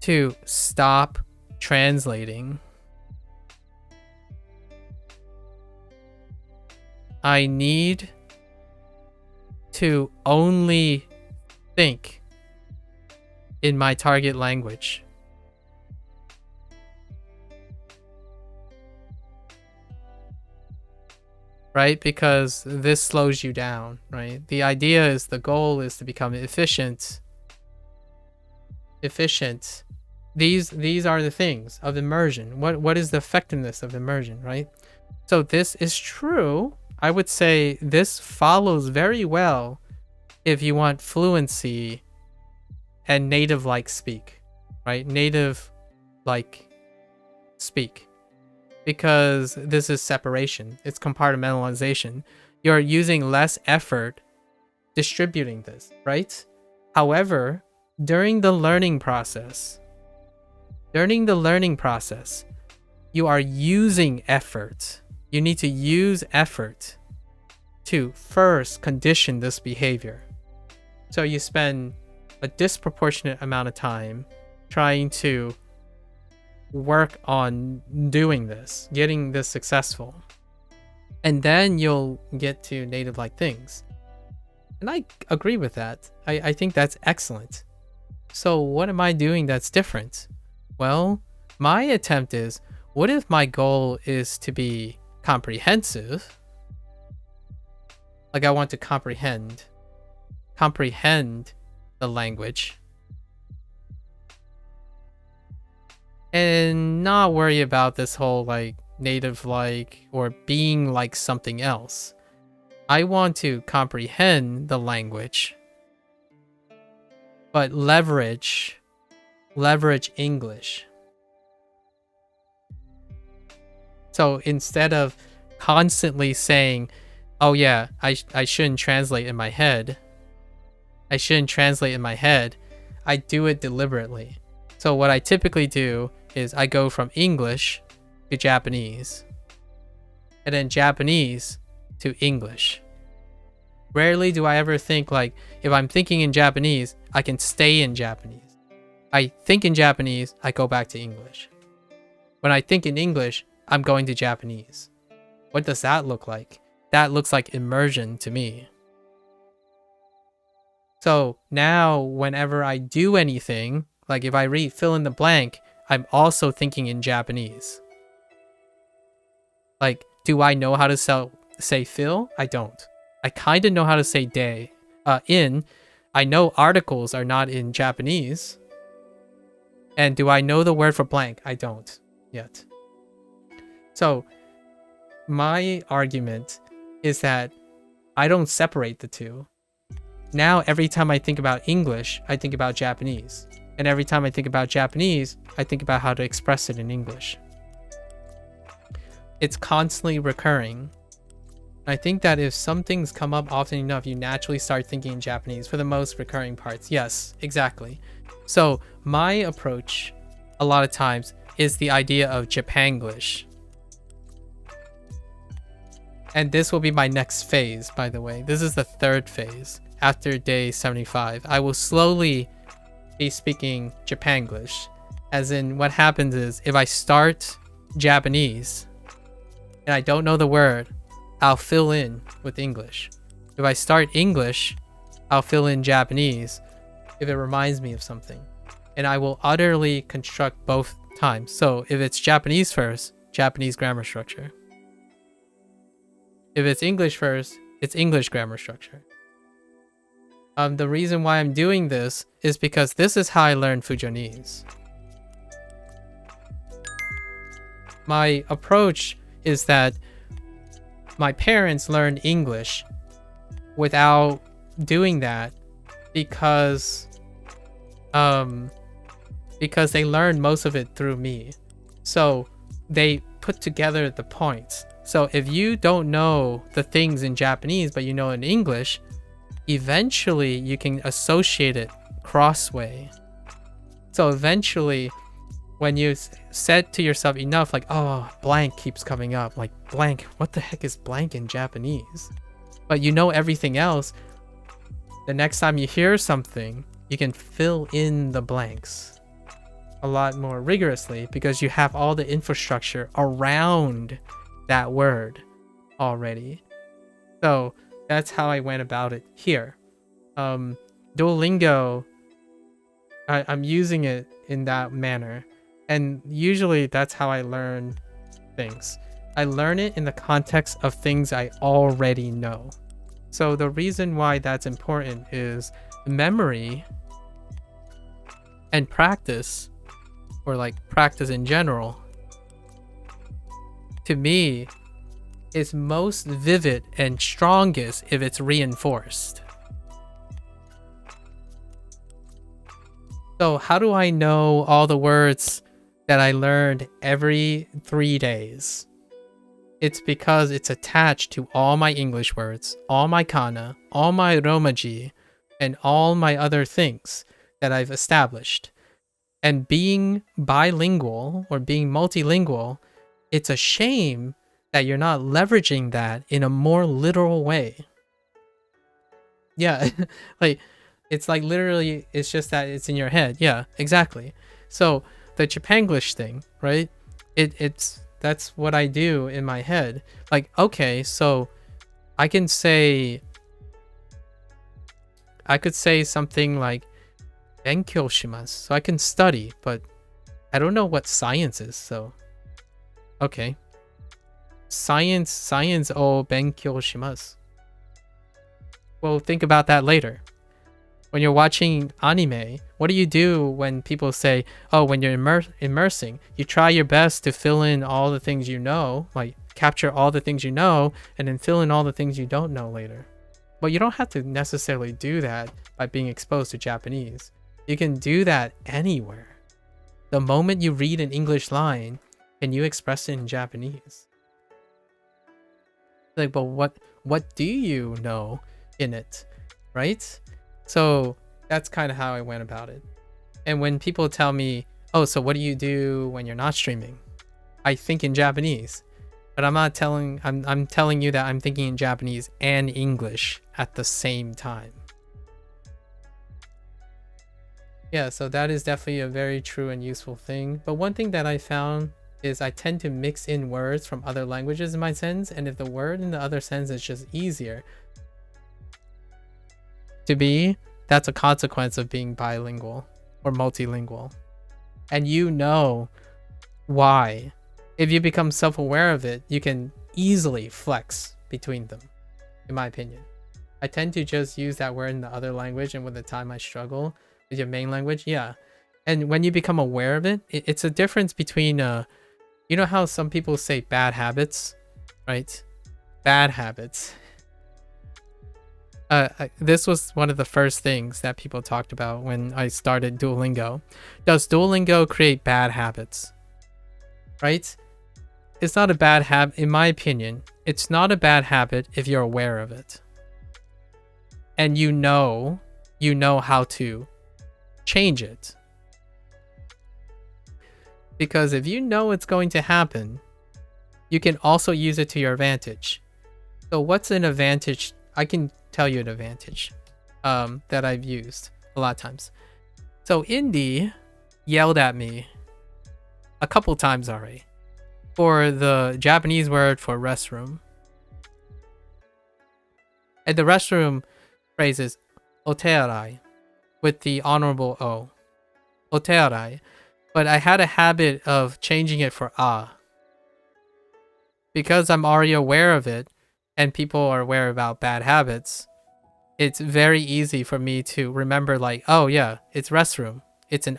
to stop translating. I need to only think in my target language. Right? Because this slows you down, right? The idea is, the goal is to become efficient. These are the things of immersion. What is the effectiveness of immersion, right? So this is true. I would say this follows very well if you want fluency and native-like speak, right? Native-like speak. Because this is separation. It's compartmentalization. You're using less effort distributing this, right? However, during the learning process, you are using effort. You need to use effort to first condition this behavior. So you spend a disproportionate amount of time trying to work on doing this, getting this successful. And then you'll get to native-like things. And I agree with that. I think that's excellent. So what am I doing that's different? Well, my attempt is, what if my goal is to be comprehensive? Like, I want to comprehend the language and not worry about this whole like native like or being like something else. I want to comprehend the language, but leverage English. So instead of constantly saying, oh yeah, I shouldn't translate in my head, I do it deliberately. So what I typically do is I go from English to Japanese, and then Japanese to English. Rarely do I ever think like, if I'm thinking in Japanese, I can stay in Japanese. I think in Japanese, I go back to English. When I think in English, I'm going to Japanese. What does that look like? That looks like immersion to me. So now whenever I do anything, like if I read fill in the blank, I'm also thinking in Japanese. Like, do I know how to say fill? I don't. I kind of know how to say day. I know articles are not in Japanese. And do I know the word for blank? I don't yet. So my argument is that I don't separate the two. Now every time I think about English, I think about Japanese. And every time I think about Japanese, I think about how to express it in English. It's constantly recurring. I think that if some things come up often enough, you naturally start thinking in Japanese for the most recurring parts. Yes, exactly. So my approach a lot of times is the idea of Japanglish. And this will be my next phase, by the way. This is the third phase. After day 75, I will slowly be speaking Japanglish. As in, what happens is, if I start Japanese and I don't know the word, I'll fill in with English. If I start English, I'll fill in Japanese if it reminds me of something. And I will utterly construct both times. So if it's Japanese first, Japanese grammar structure. If it's English first, it's English grammar structure. The reason why I'm doing this is because this is how I learned Fujonese. My approach is that my parents learned English without doing that because they learned most of it through me. So they put together the points. So if you don't know the things in Japanese, but you know in English, eventually you can associate it crossway. So eventually, when you said to yourself enough, like, oh, blank keeps coming up, like blank, what the heck is blank in Japanese? But you know everything else, the next time you hear something, you can fill in the blanks a lot more rigorously because you have all the infrastructure around that word already. So that's how I went about it here. Duolingo, I'm using it in that manner. And usually that's how I learn things. I learn it in the context of things I already know. So the reason why that's important is memory and practice, or like practice in general, to me, is most vivid and strongest if it's reinforced. So how do I know all the words that I learned every 3 days? It's because it's attached to all my English words, all my kana, all my romaji, and all my other things that I've established. And being bilingual or being multilingual, it's a shame that you're not leveraging that in a more literal way. Yeah, like it's like literally, it's just that it's in your head. Yeah, exactly. So the Japanglish thing, right? That's what I do in my head. Like, okay, so I could say something like benkyou shimasu. So I can study, but I don't know what science is. So, okay. Science o benkyou shimasu. Well, think about that later. When you're watching anime, what do you do when people say, oh, when you're immersing, you try your best to fill in all the things you know, like capture all the things you know, and then fill in all the things you don't know later. But you don't have to necessarily do that by being exposed to Japanese. You can do that anywhere. The moment you read an English line, can you express it in Japanese? Like, but what do you know in it, right? So that's kind of how I went about it. And when people tell me, oh, so what do you do when you're not streaming? I think in Japanese, but I'm telling you that I'm thinking in Japanese and English at the same time. Yeah, so that is definitely a very true and useful thing. But one thing that I found is I tend to mix in words from other languages in my sentence, and if the word in the other sentence is just easier to be, that's a consequence of being bilingual or multilingual. And you know why. If you become self-aware of it, you can easily flex between them, in my opinion. I tend to just use that word in the other language, and with the time I struggle with your main language, yeah. And when you become aware of it, it's a difference between, you know how some people say bad habits, right? Bad habits. This was one of the first things that people talked about when I started Duolingo. Does Duolingo create bad habits? Right? it's not a bad habit, in my opinion. It's not a bad habit if you're aware of it. And you know how to change it. Because if you know it's going to happen, you can also use it to your advantage. So what's an advantage? I can tell you an advantage that I've used a lot of times. So Indy yelled at me a couple times already for the Japanese word for restroom. And the restroom phrase is otearai with the honorable O. Otearai. But I had a habit of changing it for because I'm already aware of it and people are aware about bad habits. It's very easy for me to remember, like, oh yeah, it's restroom. It's an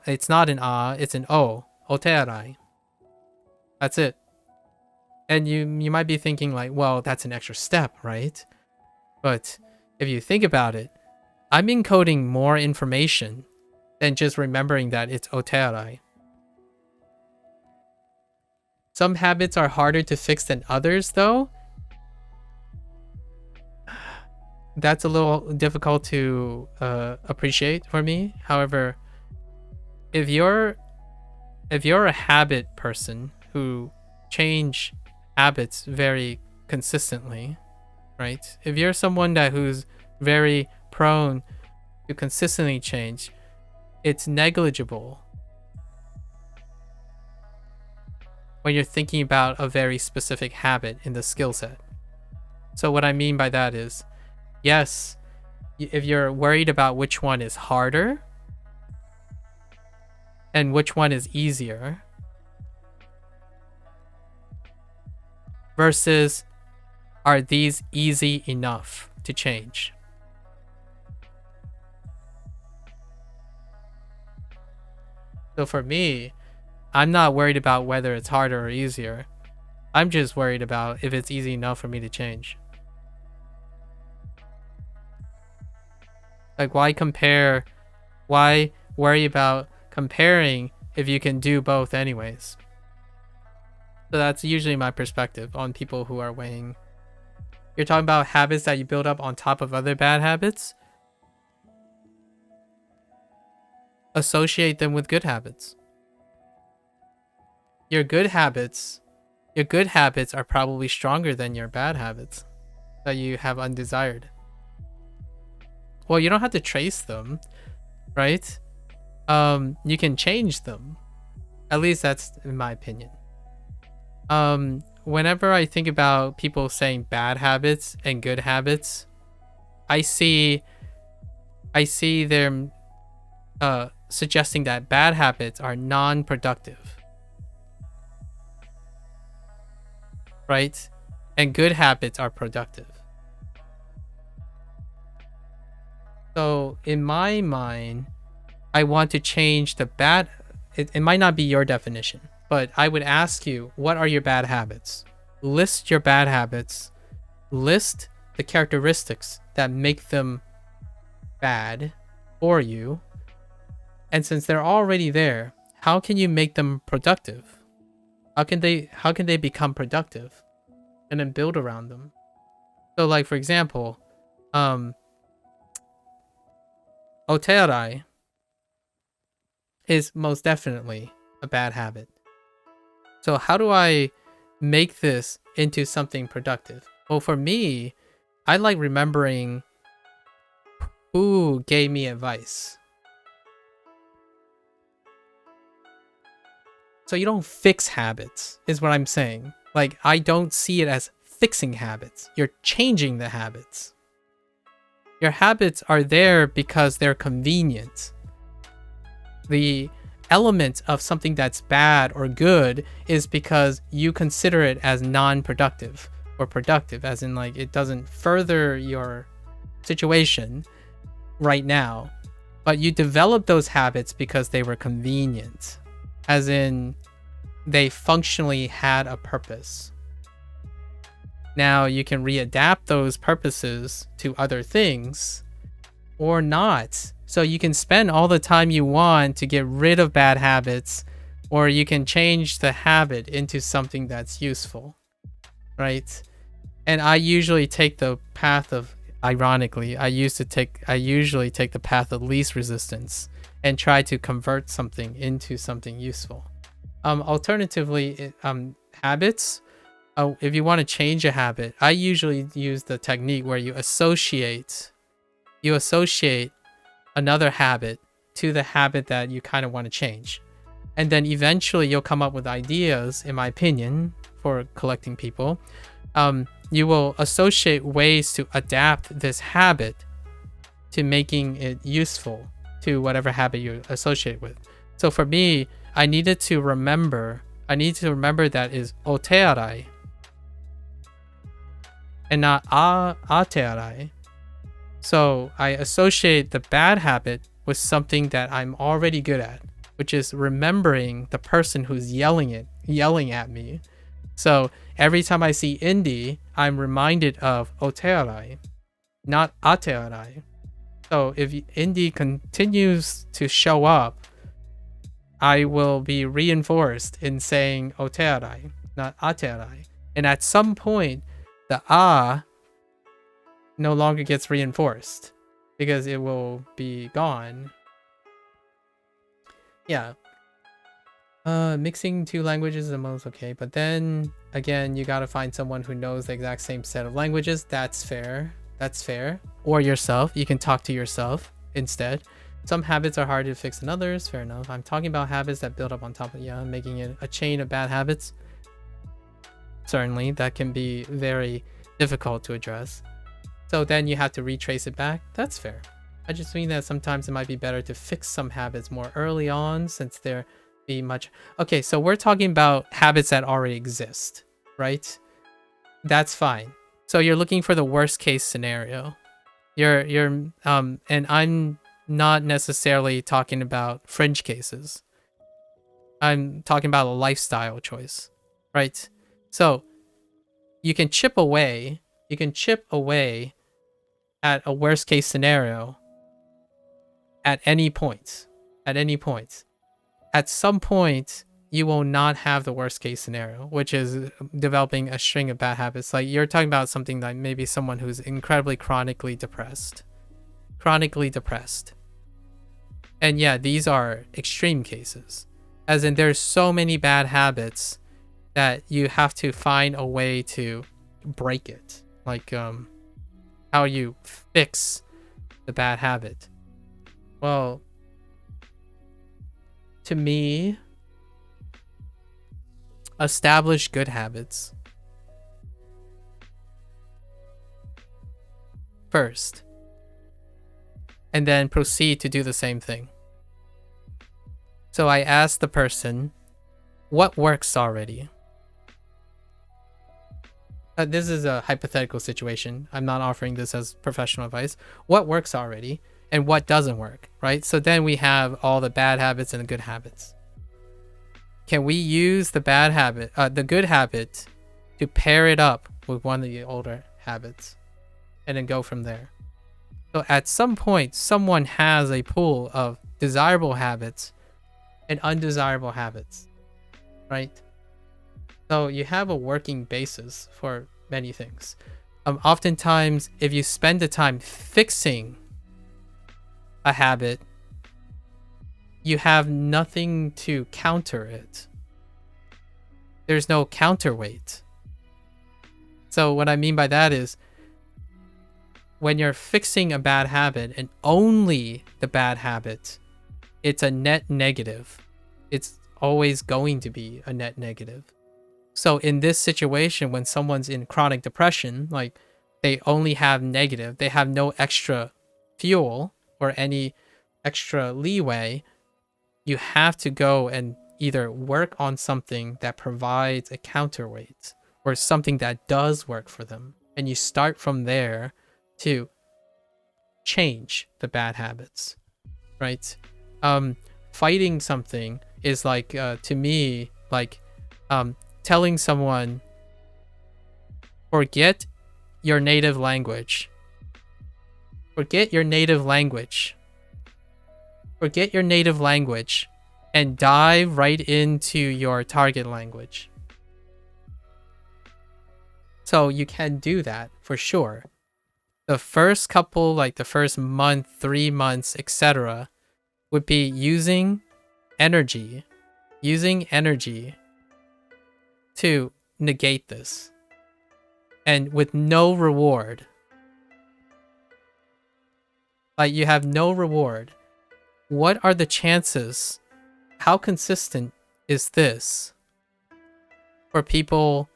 it's not an it's an O. Otearai. That's it. And you might be thinking like, well, that's an extra step, right? But if you think about it, I'm encoding more information than just remembering that it's otearai. Some habits are harder to fix than others, though. That's a little difficult to appreciate for me. However, if you're a habit person who change habits very consistently, right? If you're someone who's very prone to consistently change, it's negligible when you're thinking about a very specific habit in the skill set. So what I mean by that is, yes, if you're worried about which one is harder and which one is easier versus are these easy enough to change? So for me, I'm not worried about whether it's harder or easier. I'm just worried about if it's easy enough for me to change. Like, why compare? Why worry about comparing if you can do both anyways? So that's usually my perspective on people who are weighing. You're talking about habits that you build up on top of other bad habits. Associate them with good habits. Your good habits are probably stronger than your bad habits that you have undesired. Well, you don't have to trace them, right? You can change them. At least that's in my opinion. Whenever I think about people saying bad habits and good habits, I see them suggesting that bad habits are non-productive, right? And good habits are productive. So in my mind, I want to change the bad. It might not be your definition, but I would ask you, what are your bad habits? List your bad habits. List the characteristics that make them bad for you. And since they're already there, how can you make them productive? How can they become productive? And then build around them. So like, for example, otearai is most definitely a bad habit. So how do I make this into something productive? Well, for me, I like remembering who gave me advice. So you don't fix habits, is what I'm saying. Like, I don't see it as fixing habits. You're changing the habits. Your habits are there because they're convenient. The element of something that's bad or good is because you consider it as non-productive or productive, as in like it doesn't further your situation right now. But you develop those habits because they were convenient, as in they functionally had a purpose. Now you can readapt those purposes to other things or not. So you can spend all the time you want to get rid of bad habits or you can change the habit into something that's useful, right? And I usually take the path of, ironically, I usually take the path of least resistance and try to convert something into something useful. Alternatively, habits, if you want to change a habit, I usually use the technique where you associate another habit to the habit that you kind of want to change. And then eventually you'll come up with ideas, in my opinion, for collecting people. You will associate ways to adapt this habit to making it useful to whatever habit you associate with. So for me, I need to remember that is otearai and not atearai. So I associate the bad habit with something that I'm already good at, which is remembering the person who's yelling at me. So every time I see Indy, I'm reminded of otearai, not atearai. So if Indy continues to show up, I will be reinforced in saying otearai, not atearai. And at some point, the no longer gets reinforced because it will be gone. Yeah. Mixing two languages is the most okay, but then again, you gotta find someone who knows the exact same set of languages. That's fair. Or yourself. You can talk to yourself instead. Some habits are harder to fix than others. Fair enough. I'm talking about habits that build up on top of, making it a chain of bad habits. Certainly, that can be very difficult to address. So then you have to retrace it back. That's fair. I just mean that sometimes it might be better to fix some habits more early on, since they're be much. Okay, so we're talking about habits that already exist, right? That's fine. So you're looking for the worst case scenario. And I'm not necessarily talking about fringe cases. I'm talking about a lifestyle choice, right? So you can chip away at a worst case scenario at any point. At some point, you will not have the worst case scenario, which is developing a string of bad habits. Like, you're talking about something like maybe someone who's incredibly chronically depressed. And yeah, these are extreme cases. As in, there's so many bad habits that you have to find a way to break it. Like, how you fix the bad habit. Well, to me, establish good habits first, and then proceed to do the same thing. So I asked the person, what works already? This is a hypothetical situation. I'm not offering this as professional advice. What works already and what doesn't work, right? So then we have all the bad habits and the good habits. Can we use the bad habit, the good habit, to pair it up with one of the older habits and then go from there? So at some point, someone has a pool of desirable habits and undesirable habits, right? So you have a working basis for many things. Oftentimes, if you spend the time fixing a habit, you have nothing to counter it. There's no counterweight. So what I mean by that is, when you're fixing a bad habit and only the bad habit, it's a net negative. It's always going to be a net negative. So in this situation, when someone's in chronic depression, like, they only have negative, they have no extra fuel or any extra leeway, you have to go and either work on something that provides a counterweight or something that does work for them. And you start from there to change the bad habits, right? Fighting something is like, to me, like, telling someone, forget your native language. Forget your native language. and dive right into your target language. So you can do that for sure. The first couple, like the first month, 3 months, etc., would be using energy to negate this, and with no reward. Like, you have no reward. What are the chances? How consistent is this for people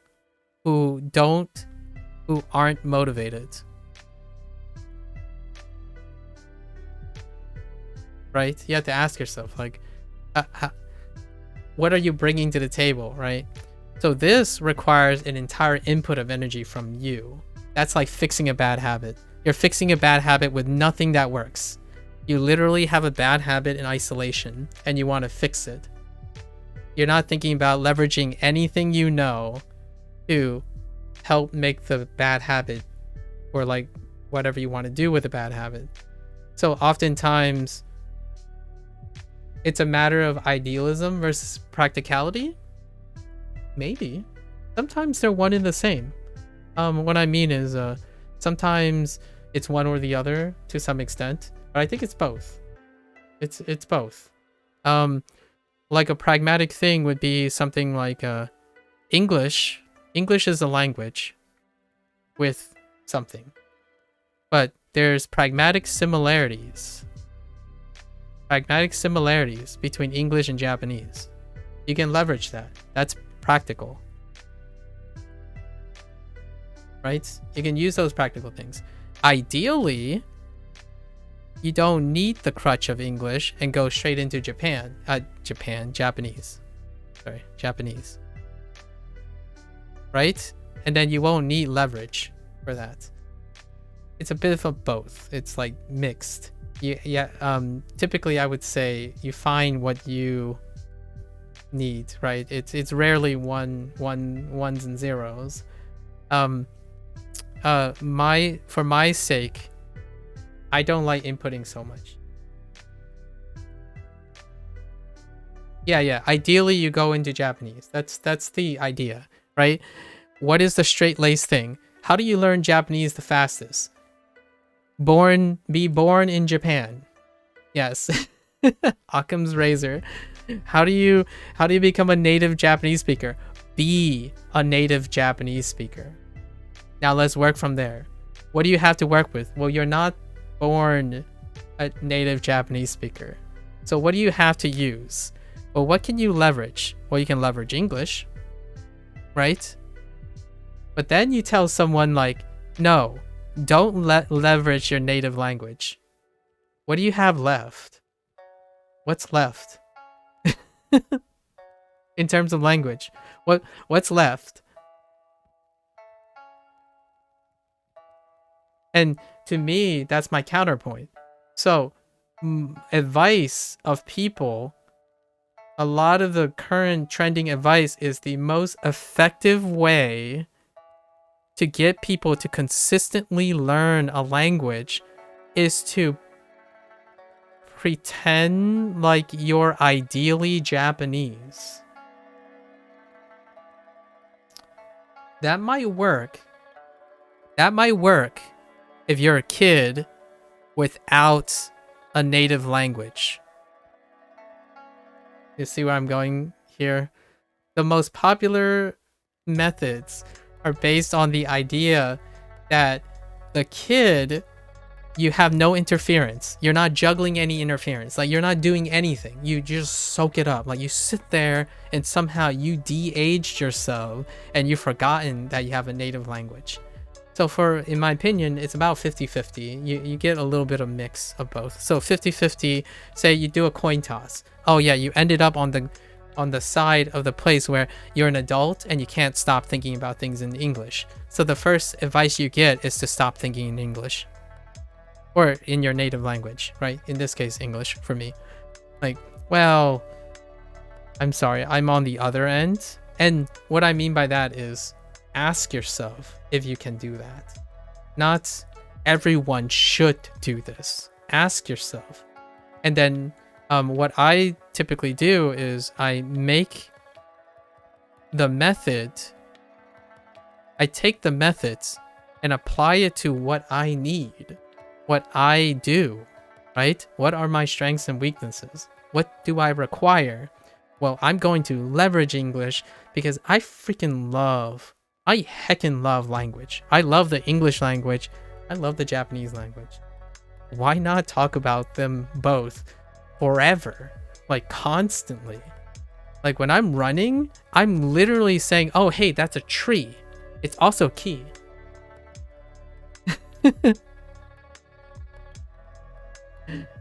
who aren't motivated? Right? You have to ask yourself, like, what are you bringing to the table, right? So this requires an entire input of energy from you. That's like fixing a bad habit. You're fixing a bad habit with nothing that works. You literally have a bad habit in isolation and you want to fix it. You're not thinking about leveraging anything you know to help make the bad habit, or like whatever you want to do with a bad habit. So oftentimes it's a matter of idealism versus practicality. Maybe. Sometimes they're one and the same. What I mean is sometimes it's one or the other to some extent, but I think it's both. It's both. Like a pragmatic thing would be something like English. English is a language with something, but there's pragmatic similarities between English and Japanese. You can leverage that. That's practical, right? You can use those practical things. Ideally, you don't need the crutch of English and go straight into Japanese, right? And then you won't need leverage for that. It's a bit of both. It's like mixed. Typically I would say you find what you need, right? It's rarely ones and zeros. For my sake, I don't like inputting so much. Yeah. Ideally, you go into Japanese. That's the idea, right? What is the straight lace thing? How do you learn Japanese the fastest? Be born in Japan. Yes. Occam's razor. How do you become a native Japanese speaker? Be a native Japanese speaker. Now let's work from there. What do you have to work with? Well, you're not born a native Japanese speaker. So what do you have to use? Well, what can you leverage? Well, you can leverage English, right? But then you tell someone like, no, don't leverage your native language. What do you have left? What's left? In terms of language, what's left? And to me, that's my counterpoint. So advice of people, a lot of the current trending advice is the most effective way to get people to consistently learn a language is to pretend like you're ideally Japanese. That might work. If you're a kid without a native language. You see where I'm going here? The most popular methods are based on the idea that the kid, you have no interference. You're not juggling any interference. Like, you're not doing anything. You just soak it up. Like, you sit there and somehow you de-aged yourself and you've forgotten that you have a native language. So in my opinion, it's about 50-50. You get a little bit of mix of both. So 50-50, say you do a coin toss. Oh yeah, you ended up on the side of the place where you're an adult and you can't stop thinking about things in English. So the first advice you get is to stop thinking in English. Or in your native language, right? In this case, English for me. Like, well, I'm sorry, I'm on the other end. And what I mean by that is, ask yourself if you can do that. Not everyone should do this. Ask yourself. And then What I typically do is I make the method, I take the methods and apply it to what I need, what I do, right? What are my strengths and weaknesses? What do I require? Well, I'm going to leverage English because I heckin' love language. I love the English language. I love the Japanese language. Why not talk about them both forever? Like constantly. Like when I'm running, I'm literally saying, oh, hey, that's a tree. It's also key.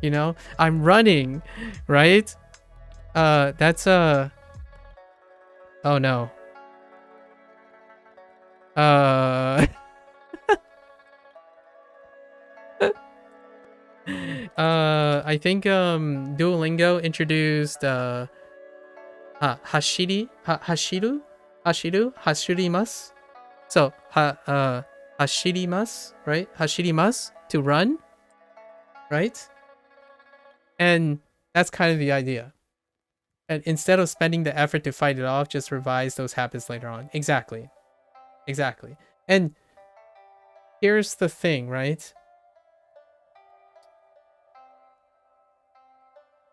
You know, I'm running, right? That's oh no. I think Duolingo introduced hashirimasu. So hashirimasu, right? Hashirimasu, to run, right? And that's kind of the idea. And instead of spending the effort to fight it off, just revise those habits later on. Exactly. And here's the thing, right?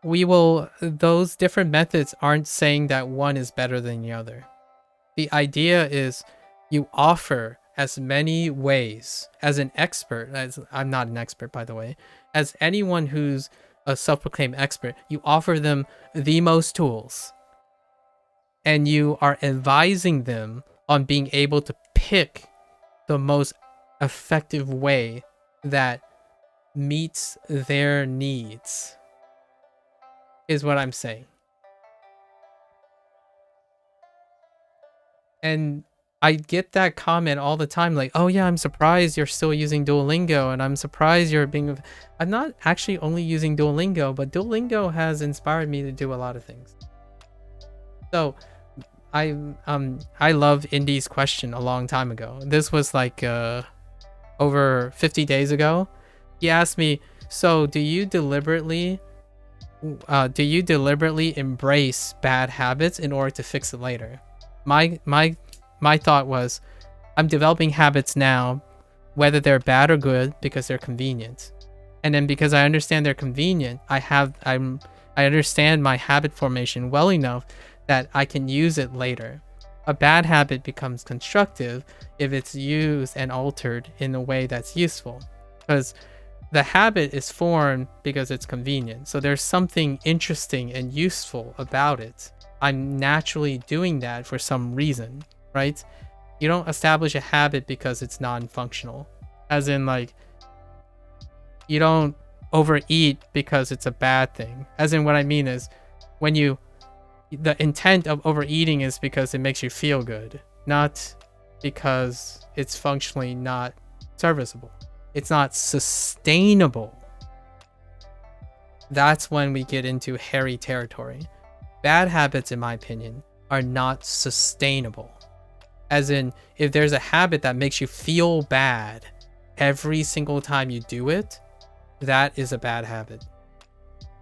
Those different methods aren't saying that one is better than the other. The idea is you offer as many ways as an expert, as I'm not an expert, by the way, as anyone who's a self-proclaimed expert, you offer them the most tools, and you are advising them on being able to pick the most effective way that meets their needs, is what I'm saying. And I get that comment all the time, like, oh yeah, I'm surprised you're still using Duolingo, and I'm surprised you're being... I'm not actually only using Duolingo, but Duolingo has inspired me to do a lot of things. So I love Indy's question a long time ago. This was like over 50 days ago. He asked me, so do you deliberately embrace bad habits in order to fix it later? My thought was, I'm developing habits now, whether they're bad or good, because they're convenient. And then because I understand they're convenient, I understand my habit formation well enough that I can use it later. A bad habit becomes constructive if it's used and altered in a way that's useful. Because the habit is formed because it's convenient. So there's something interesting and useful about it. I'm naturally doing that for some reason, right? You don't establish a habit because it's non-functional. As in, like, you don't overeat because it's a bad thing. As in, what I mean is, the intent of overeating is because it makes you feel good, not because it's functionally not serviceable. It's not sustainable. That's when we get into hairy territory. Bad habits, in my opinion, are not sustainable. As in, if there's a habit that makes you feel bad every single time you do it, that is a bad habit.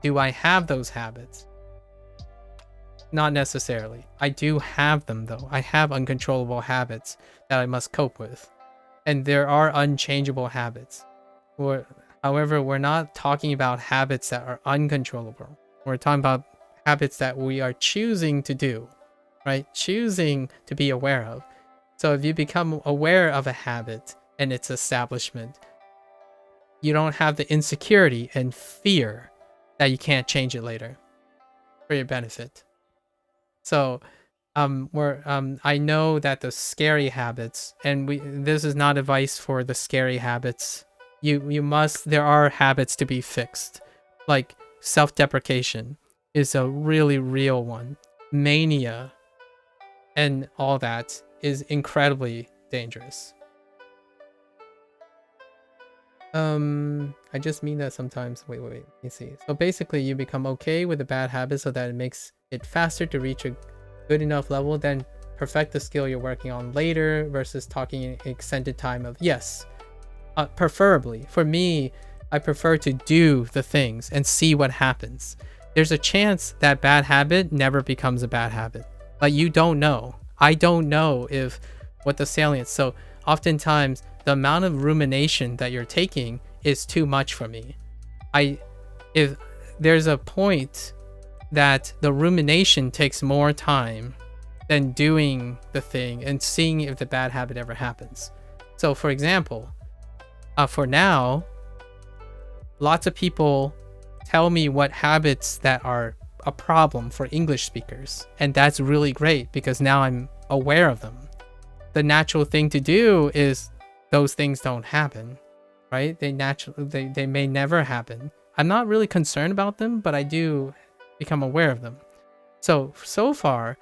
Do I have those habits? Not necessarily. I do have them, though. I have uncontrollable habits that I must cope with. And there are unchangeable habits. However, we're not talking about habits that are uncontrollable. We're talking about habits that we are choosing to do, right? Choosing to be aware of. So if you become aware of a habit and its establishment, you don't have the insecurity and fear that you can't change it later for your benefit. So I know that the scary habits, and this is not advice for the scary habits. There are habits to be fixed. Like self-deprecation is a really real one. Mania and all that is incredibly dangerous. I just mean that sometimes. Wait, let me see. So basically, you become okay with a bad habit so that it makes it faster to reach a good enough level, then perfect the skill you're working on later versus talking an extended time of, yes, preferably. For me, I prefer to do the things and see what happens. there's a chance that bad habit never becomes a bad habit. Like, you don't know. I don't know if what the salience. So oftentimes the amount of rumination that you're taking is too much for me. If there's a point that the rumination takes more time than doing the thing and seeing if the bad habit ever happens. So for example, for now, lots of people tell me what habits that are a problem for English speakers, and that's really great because now I'm aware of them. The natural thing to do is those things don't happen, right? They may never happen. I'm not really concerned about them, but I do become aware of them. So far,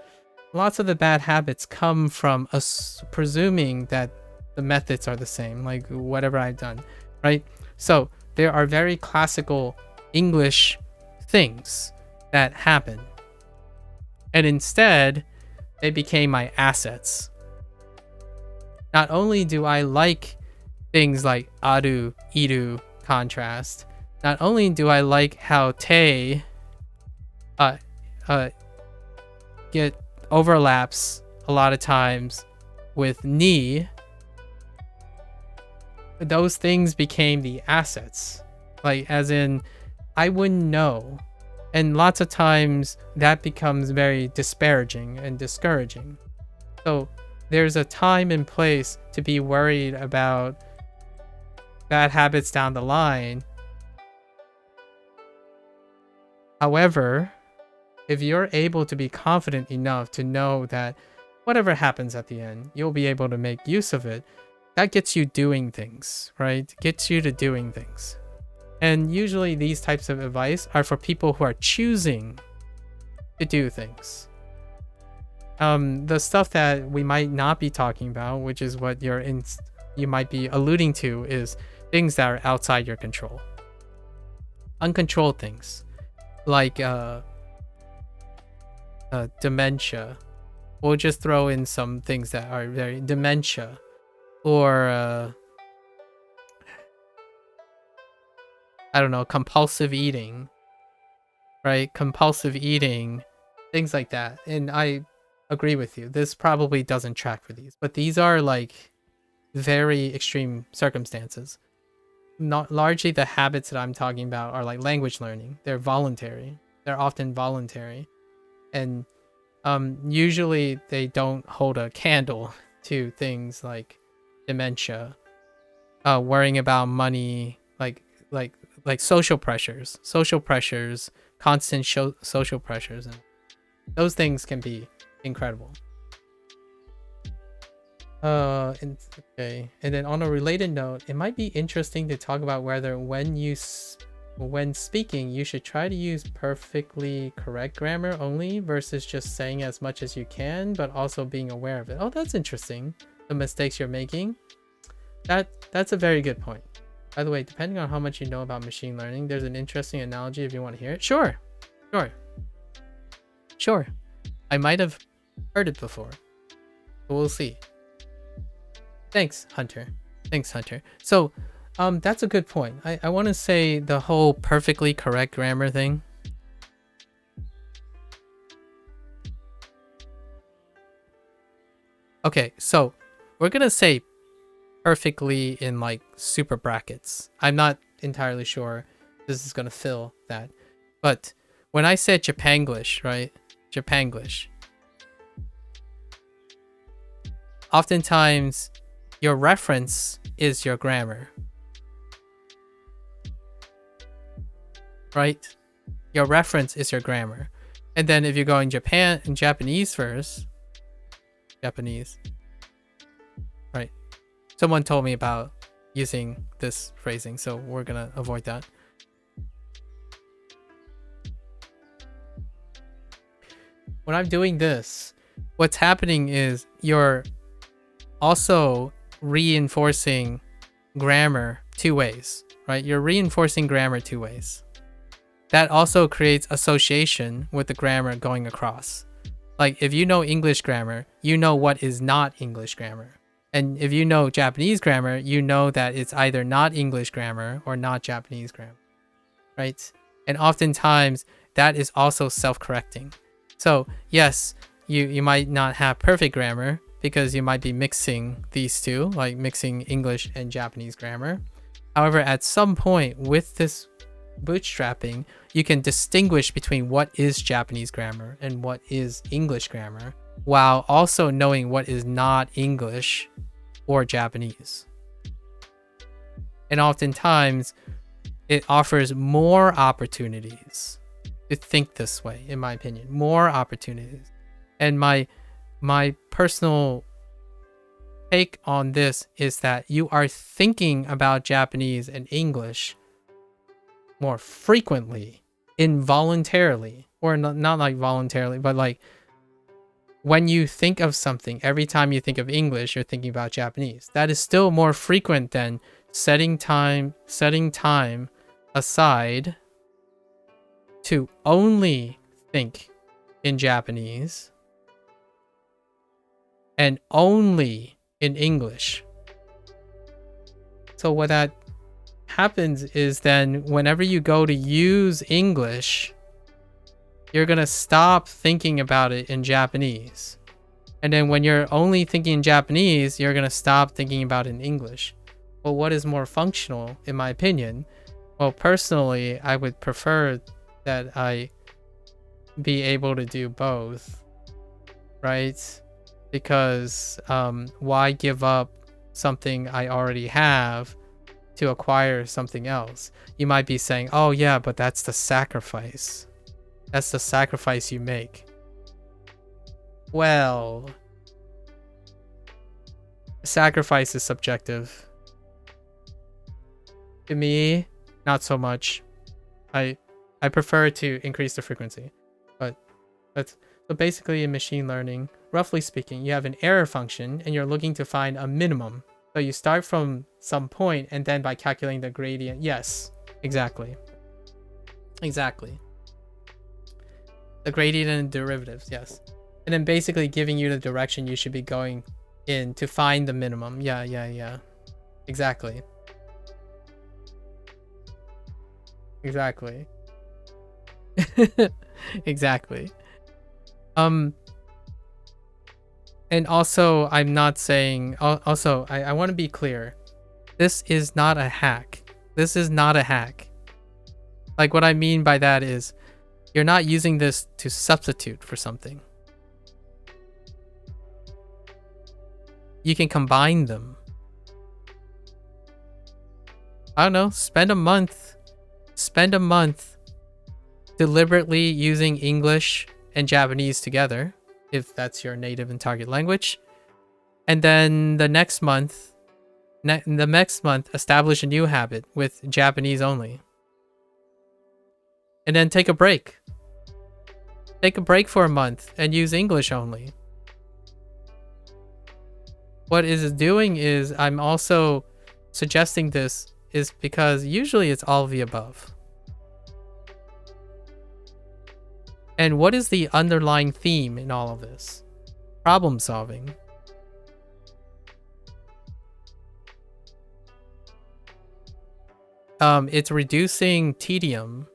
lots of the bad habits come from us presuming that the methods are the same, like whatever I've done, right? So there are very classical English things that happen, and instead they became my assets. Not only do I like things like aru, iru, contrast, not only do I like how te get overlaps a lot of times with ni, those things became the assets. Like, as in, I wouldn't know. And lots of times that becomes very disparaging and discouraging. So there's a time and place to be worried about bad habits down the line. However, if you're able to be confident enough to know that whatever happens at the end, you'll be able to make use of it, that gets you doing things, right? Gets you to doing things. And usually these types of advice are for people who are choosing to do things. The stuff that we might not be talking about, which is what you might be alluding to, is things that are outside your control. Uncontrolled things, like dementia. We'll just throw in some things that are very dementia, or I don't know, compulsive eating, right? Compulsive eating, things like that. And I agree with you. This probably doesn't track for these, but these are like very extreme circumstances. Not largely the habits that I'm talking about are like language learning. They're voluntary. They're often voluntary. And usually they don't hold a candle to things like dementia, worrying about money, like social pressures, constant social pressures, and those things can be incredible. Okay. And then on a related note, it might be interesting to talk about whether when speaking, you should try to use perfectly correct grammar only versus just saying as much as you can, but also being aware of it. Oh, that's interesting. The mistakes you're making. That's a very good point. By the way, depending on how much you know about machine learning, there's an interesting analogy if you want to hear it. Sure. I might have heard it before, but we'll see. Thanks, Hunter. So, that's a good point. I want to say the whole perfectly correct grammar thing. Okay, so we're going to say perfectly in like super brackets. I'm not entirely sure this is going to fill that. But when I said Japanglish, right? Japanglish. Oftentimes, your reference is your grammar. Right? Your reference is your grammar. And then if you're going Japanese first, Japanese. Right. Someone told me about using this phrasing, so we're gonna avoid that. When I'm doing this, what's happening is you're also reinforcing grammar two ways, right? You're reinforcing grammar two ways. That also creates association with the grammar going across. Like, if you know English grammar, you know what is not English grammar. And if you know Japanese grammar, you know that it's either not English grammar or not Japanese grammar, right? And oftentimes that is also self-correcting. So yes, you might not have perfect grammar because you might be mixing these two, like mixing English and Japanese grammar. However, at some point with this bootstrapping, you can distinguish between what is Japanese grammar and what is English grammar, while also knowing what is not English or Japanese. And oftentimes, it offers more opportunities to think this way, in my opinion. More opportunities. And my personal take on this is that you are thinking about Japanese and English more frequently, involuntarily, or not like voluntarily, but like when you think of something, every time you think of English, you're thinking about Japanese. That is still more frequent than setting time aside to only think in Japanese and only in English. So what that happens is then whenever you go to use English, you're going to stop thinking about it in Japanese. And then when you're only thinking in Japanese, you're going to stop thinking about it in English. Well, what is more functional, in my opinion? Well, personally, I would prefer that I be able to do both, right? Because why give up something I already have to acquire something else? You might be saying, oh yeah, but that's the sacrifice. That's the sacrifice you make. Well, sacrifice is subjective. To me, not so much. I prefer to increase the frequency. But so basically in machine learning, roughly speaking, you have an error function and you're looking to find a minimum. So you start from some point and then by calculating the gradient. Yes, exactly. Exactly. The gradient and derivatives, yes. And then basically giving you the direction you should be going in to find the minimum. Yeah. Exactly. Exactly. Exactly. And also, I'm not saying... Also, I want to be clear. This is not a hack. This is not a hack. Like, what I mean by that is, you're not using this to substitute for something. You can combine them. I don't know, spend a month deliberately using English and Japanese together, if that's your native and target language. And then the next month, establish a new habit with Japanese only. And then take a break. Take a break for a month and use English only. What it is doing is, I'm also suggesting this is because usually it's all of the above. And what is the underlying theme in all of this? Problem solving. It's reducing tedium.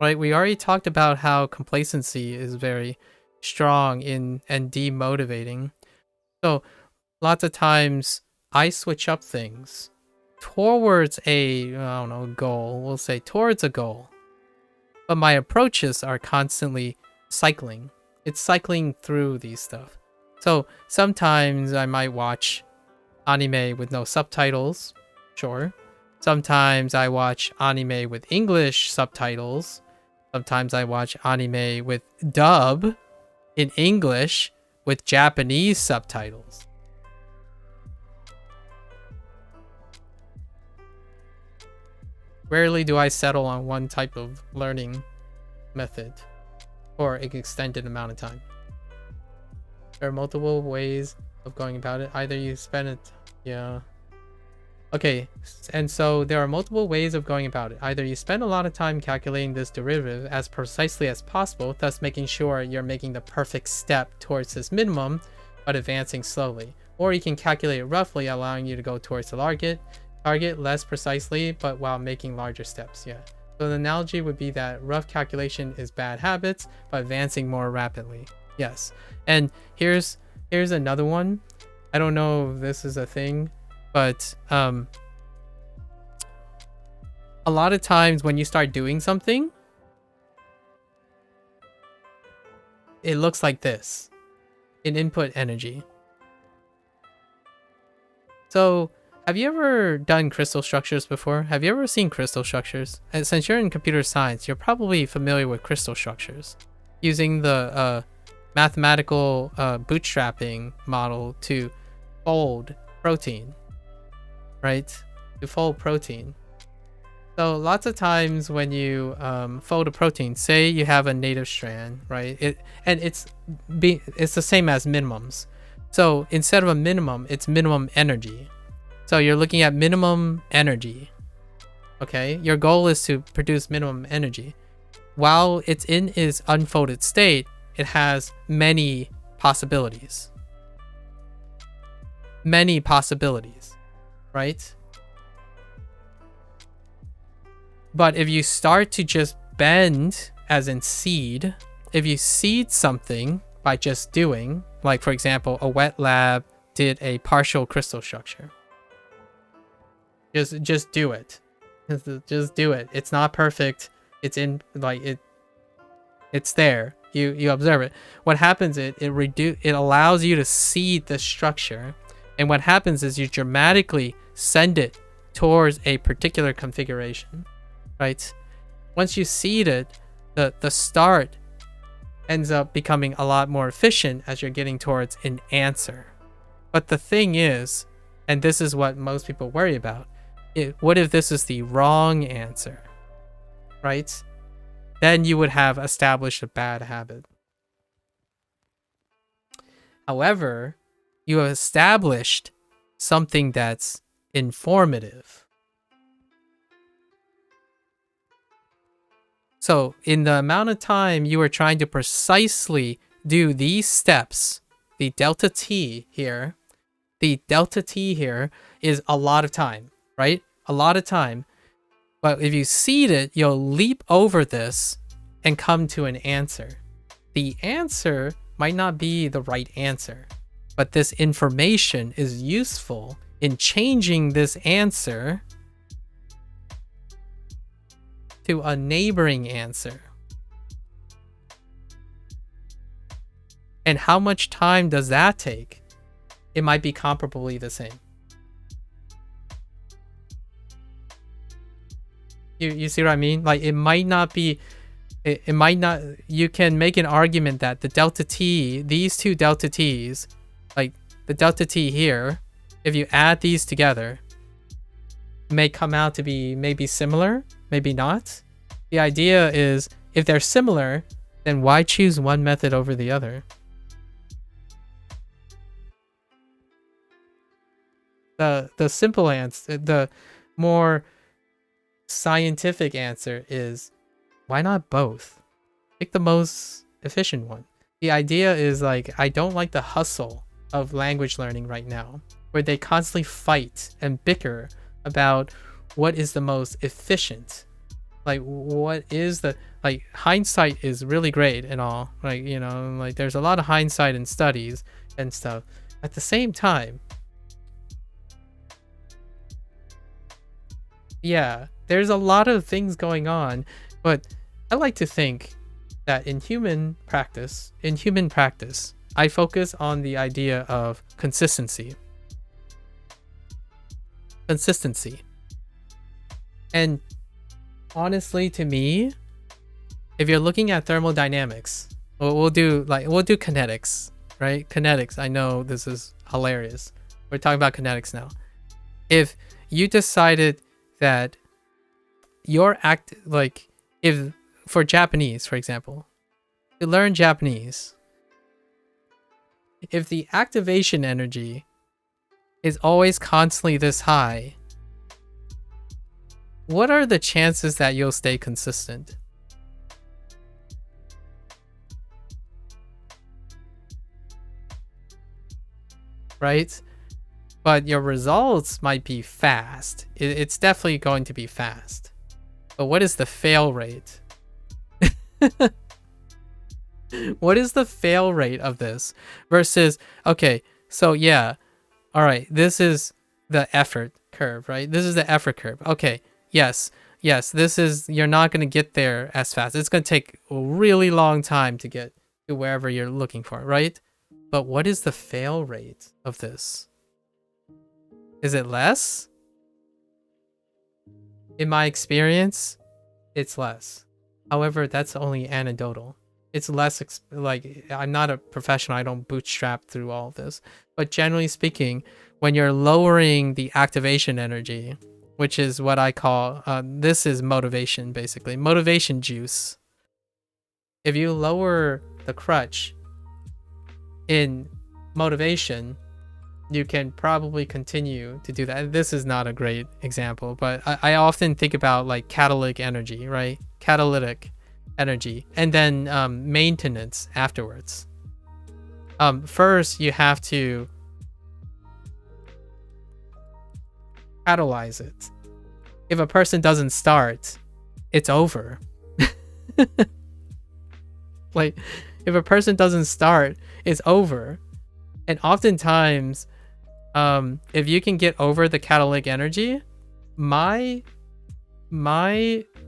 Right, we already talked about how complacency is very strong and demotivating. So lots of times I switch up things towards a, I don't know, goal. We'll say towards a goal. But my approaches are constantly cycling. It's cycling through these stuff. So sometimes I might watch anime with no subtitles. Sure. Sometimes I watch anime with English subtitles. Sometimes I watch anime with dub in English with Japanese subtitles. Rarely do I settle on one type of learning method for an extended amount of time. There are multiple ways of going about it. Either you spend it... Yeah. Okay, and so there are multiple ways of going about it. Either you spend a lot of time calculating this derivative as precisely as possible, thus making sure you're making the perfect step towards this minimum, but advancing slowly. Or you can calculate it roughly, allowing you to go towards the target, Target less precisely, but while making larger steps. Yeah. So the analogy would be that rough calculation is bad habits, but advancing more rapidly. Yes. And here's another one. I don't know if this is a thing, but a lot of times when you start doing something, it looks like this in input energy. So have you ever done crystal structures before? Have you ever seen crystal structures? And since you're in computer science, you're probably familiar with crystal structures, using the mathematical bootstrapping model to fold protein, right? To fold protein. So lots of times when you fold a protein, say you have a native strand, right? It's the same as minimums. So instead of a minimum, it's minimum energy. So you're looking at minimum energy. Okay, your goal is to produce minimum energy. While it's in its unfolded state, it has many possibilities. Many possibilities, right? But if you start to just bend, as in seed, if you seed something by just doing, like for example, a wet lab did a partial crystal structure. Just do it. Just do it. It's not perfect. It's in it's there. You observe it. What happens it allows you to seed the structure, and what happens is you dramatically send it towards a particular configuration. Right? Once you seed it, the start ends up becoming a lot more efficient as you're getting towards an answer. But the thing is, and this is what most people worry about, what if this is the wrong answer? Right? Then you would have established a bad habit. However, you have established something that's informative. So in the amount of time you are trying to precisely do these steps, the delta t here is a lot of time, right? A lot of time. But if you seed it, you'll leap over this and come to an answer. The answer might not be the right answer, but this information is useful in changing this answer to a neighboring answer. And how much time does that take? It might be comparably the same. You see what I mean? Like it might not be, it might not, you can make an argument that the delta t, these two delta t's, like the delta t here, if you add these together, may come out to be maybe similar, maybe not. The idea is if they're similar, then why choose one method over the other? The simple answer, the more scientific answer is why not both? Pick the most efficient one. The idea is like, I don't like the hustle of language learning right now, where they constantly fight and bicker about what is the most efficient. Like what is the, like hindsight is really great and all, like, you know, like there's a lot of hindsight in studies and stuff. At the same time, yeah, there's a lot of things going on, but I like to think that in human practice, I focus on the idea of consistency. And honestly, to me, if you're looking at thermodynamics, we'll do kinetics, right? Kinetics. I know this is hilarious. We're talking about kinetics now. If you decided that your if for Japanese, for example, to learn Japanese, if the activation energy is always constantly this high, what are the chances that you'll stay consistent? Right? but your results might be fast. It's definitely going to be fast. But what is the fail rate? What is the fail rate of this versus, okay, so yeah, all right, this is the effort curve, right? This is the effort curve. Okay, yes, this is, you're not going to get there as fast. It's going to take a really long time to get to wherever you're looking for, right? But what is the fail rate of this? Is it less? In my experience, it's less. However, that's only anecdotal. It's less, like, I'm not a professional, I don't bootstrap through all of this. But generally speaking, when you're lowering the activation energy, which is what I call, this is motivation, basically. Motivation juice. If you lower the crutch in motivation, you can probably continue to do that. This is not a great example, but I often think about like catalytic energy, right? Catalytic energy, and then maintenance afterwards. First, you have to catalyze it. If a person doesn't start, it's over. Like, if a person doesn't start, it's over. And oftentimes, if you can get over the catalytic energy, my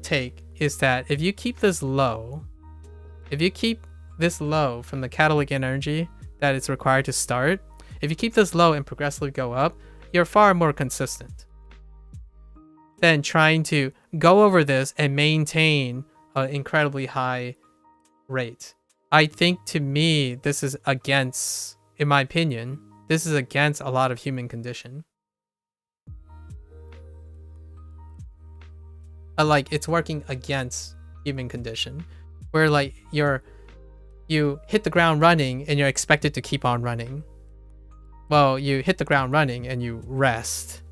take is that if you keep this low, from the catalytic energy that it's required to start, if you keep this low and progressively go up, you're far more consistent than trying to go over this and maintain an incredibly high rate. I think, to me, this is against, in my opinion, this is against a lot of human condition. Like, it's working against human condition, where like you hit the ground running and you're expected to keep on running. Well, you hit the ground running and you rest,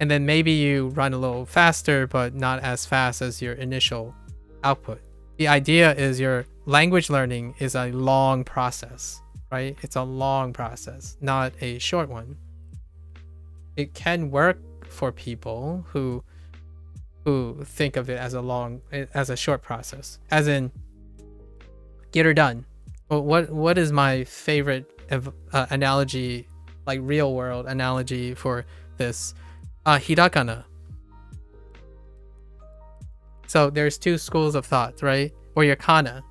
and then maybe you run a little faster, but not as fast as your initial output. The idea is your language learning is a long process, right? It's a long process, not a short one. It can work for people who think of it as a short process, as in get her done. Well, what is my favorite analogy, like real world analogy for this? Hirakana. So there's two schools of thought, right? Or your kana.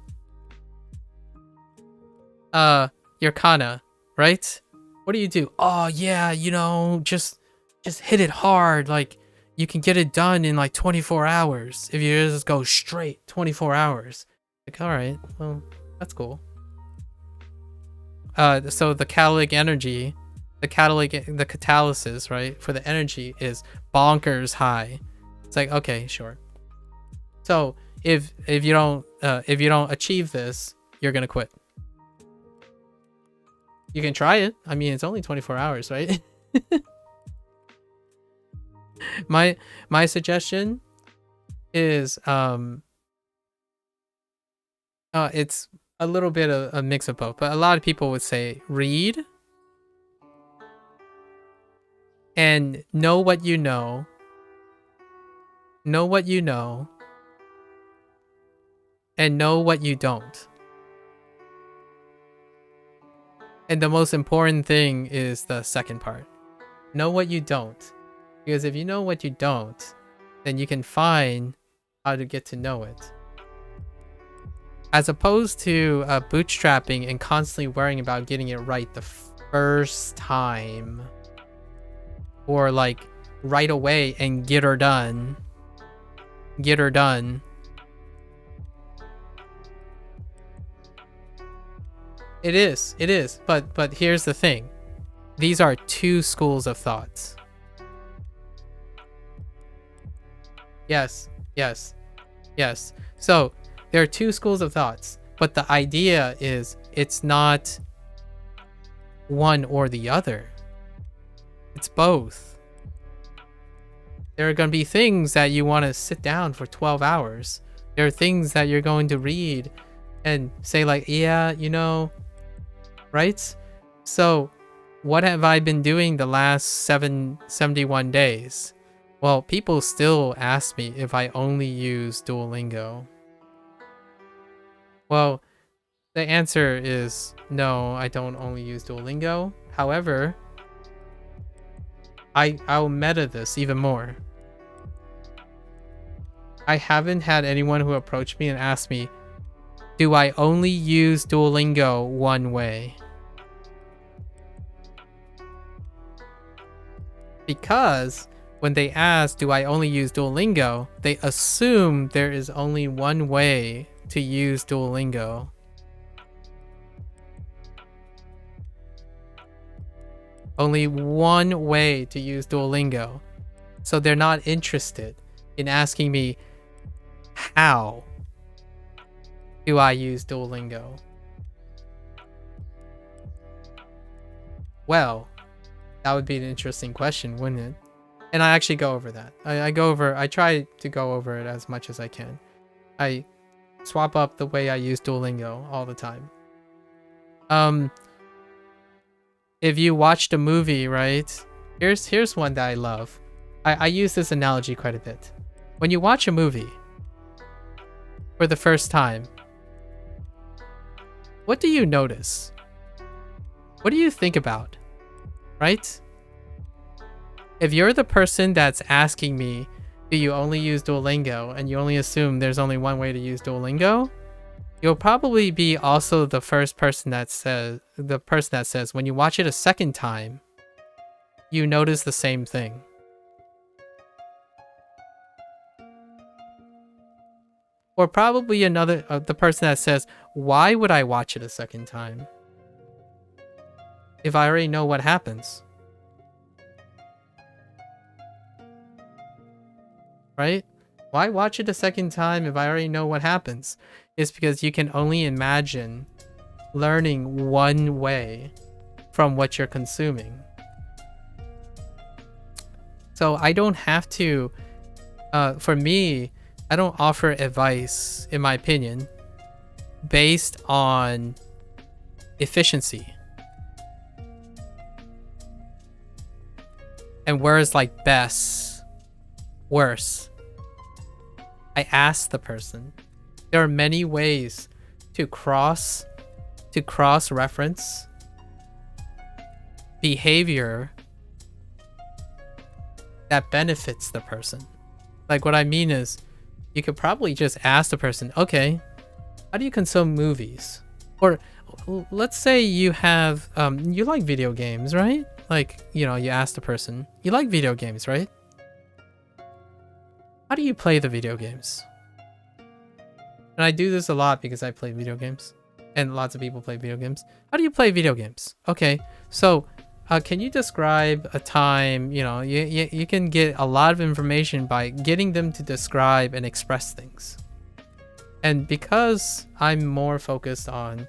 Your kana, right? What do? Oh yeah, just hit it hard. Like, you can get it done in like 24 hours if you just go straight 24 hours. Like, all right, well, that's cool. So the catalytic energy, the catalysis, right, for the energy is bonkers high. It's like, okay, sure. So if you don't achieve this, you're gonna quit. You can try it. I mean, it's only 24 hours, right? My suggestion is it's a little bit of a mix of both, but a lot of people would say read and know what you know, and know what you don't. And the most important thing is the second part. Know what you don't. Because if you know what you don't, then you can find how to get to know it. As opposed to bootstrapping and constantly worrying about getting it right the first time. Or like right away and get her done. It is. But here's the thing. These are two schools of thoughts. Yes. So there are two schools of thoughts, but the idea is it's not one or the other. It's both. There are going to be things that you want to sit down for 12 hours. There are things that you're going to read and say like, yeah, right? So what have I been doing the last 71 days? Well, people still ask me if I only use Duolingo. Well, the answer is no, I don't only use Duolingo. However, I'll meta this even more. I haven't had anyone who approached me and asked me, do I only use Duolingo one way? Because when they ask, do I only use Duolingo, they assume there is only one way to use Duolingo. Only one way to use Duolingo. So they're not interested in asking me, how do I use Duolingo? Well, that would be an interesting question, wouldn't it? And I actually go over that. I try to go over it as much as I can. I swap up the way I use Duolingo all the time. If you watched a movie, right? Here's one that I love. I use this analogy quite a bit. When you watch a movie for the first time, what do you notice? What do you think about? Right? If you're the person that's asking me, do you only use Duolingo, and you only assume there's only one way to use Duolingo, you'll probably be also the first person that says, when you watch it a second time, you notice the same thing. Or probably the person that says, why would I watch it a second time if I already know what happens? Right? Why watch it a second time if I already know what happens? It's because you can only imagine learning one way from what you're consuming. So I don't have to, for me, I don't offer advice, in my opinion, based on efficiency. And words like best, worse. I ask the person. There are many ways to cross-reference behavior that benefits the person. Like, what I mean is, you could probably just ask the person, okay, how do you consume movies? Or let's say you have, you like video games, right? Like, you know, you ask the person, you like video games, right? How do you play the video games? And I do this a lot because I play video games. And lots of people play video games. How do you play video games? Okay, so can you describe a time, you know, you can get a lot of information by getting them to describe and express things. And because I'm more focused on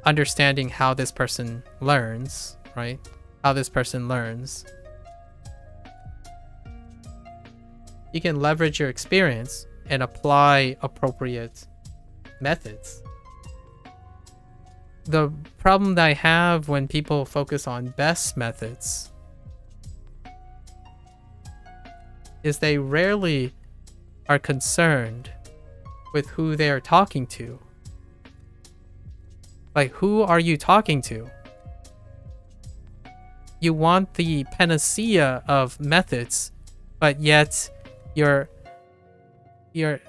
understanding how this person learns, right? How this person learns. You can leverage your experience and apply appropriate methods. The problem that I have when people focus on best methods is they rarely are concerned with who they are talking to. Like, who are you talking to? You want the panacea of methods, but yet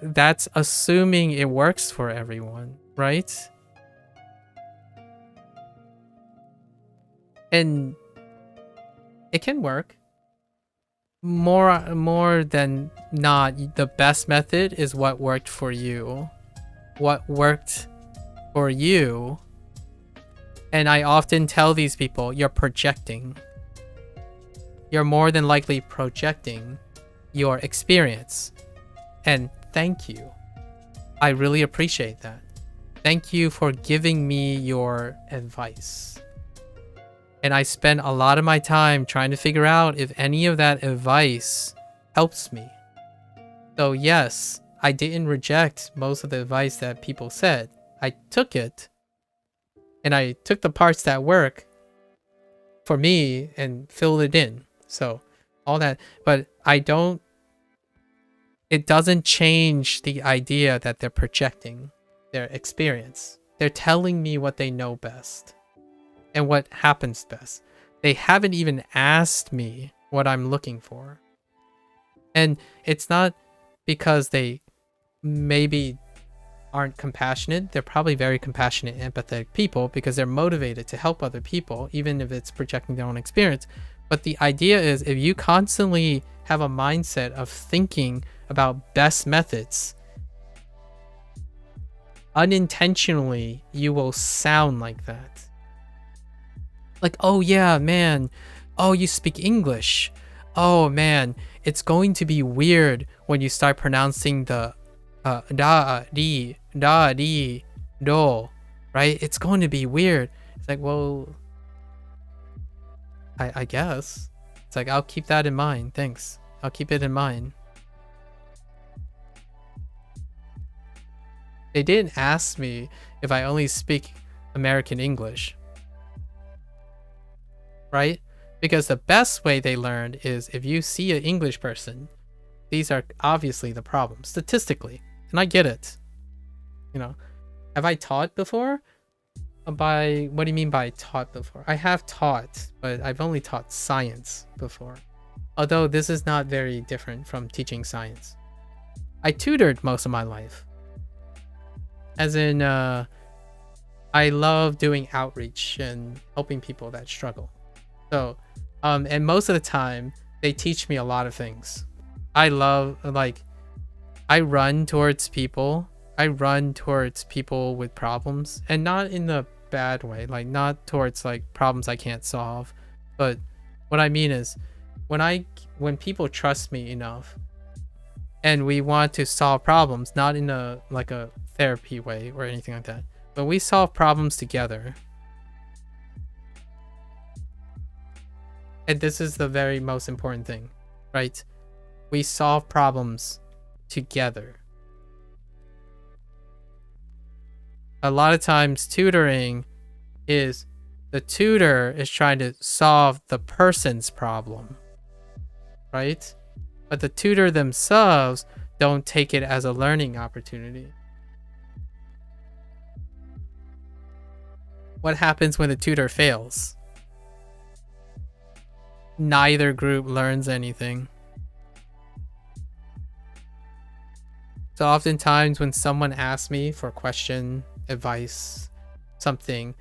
that's assuming it works for everyone, right? And it can work. More than not, the best method is what worked for you. What worked for you. And I often tell these people, you're projecting. You're more than likely projecting your experience. And thank you. I really appreciate that. Thank you for giving me your advice. And I spend a lot of my time trying to figure out if any of that advice helps me. So yes, I didn't reject most of the advice that people said. I took it, and I took the parts that work for me and fill it in. So all that, but it doesn't change the idea that they're projecting their experience. They're telling me what they know best and what happens best. They haven't even asked me what I'm looking for. And it's not because they maybe aren't compassionate. They're probably very compassionate and empathetic people because they're motivated to help other people, even if it's projecting their own experience. But the idea is, if you constantly have a mindset of thinking about best methods, unintentionally, you will sound like that. Like, oh yeah, man. Oh, you speak English. Oh man, it's going to be weird when you start pronouncing the da, di, do, right? It's going to be weird. It's like, well, I guess. It's like, I'll keep that in mind. Thanks. I'll keep it in mind. They didn't ask me if I only speak American English, right? Because the best way they learned is if you see an English person, these are obviously the problems, statistically. And I get it. You know, have I taught before? What do you mean by taught before? I have taught, but I've only taught science before. Although this is not very different from teaching science. I tutored most of my life. As in, I love doing outreach and helping people that struggle. So, and most of the time, they teach me a lot of things. I love, like, I run towards people. I run towards people with problems, and not in the bad way, like not towards like problems I can't solve. But what I mean is, when people trust me enough, and we want to solve problems, not in a like a therapy way or anything like that, but we solve problems together. And this is the very most important thing, right? We solve problems together. A lot of times tutoring is the tutor is trying to solve the person's problem, right? But the tutor themselves don't take it as a learning opportunity. What happens when the tutor fails? Neither group learns anything. So oftentimes when someone asks me for a question, advice, something,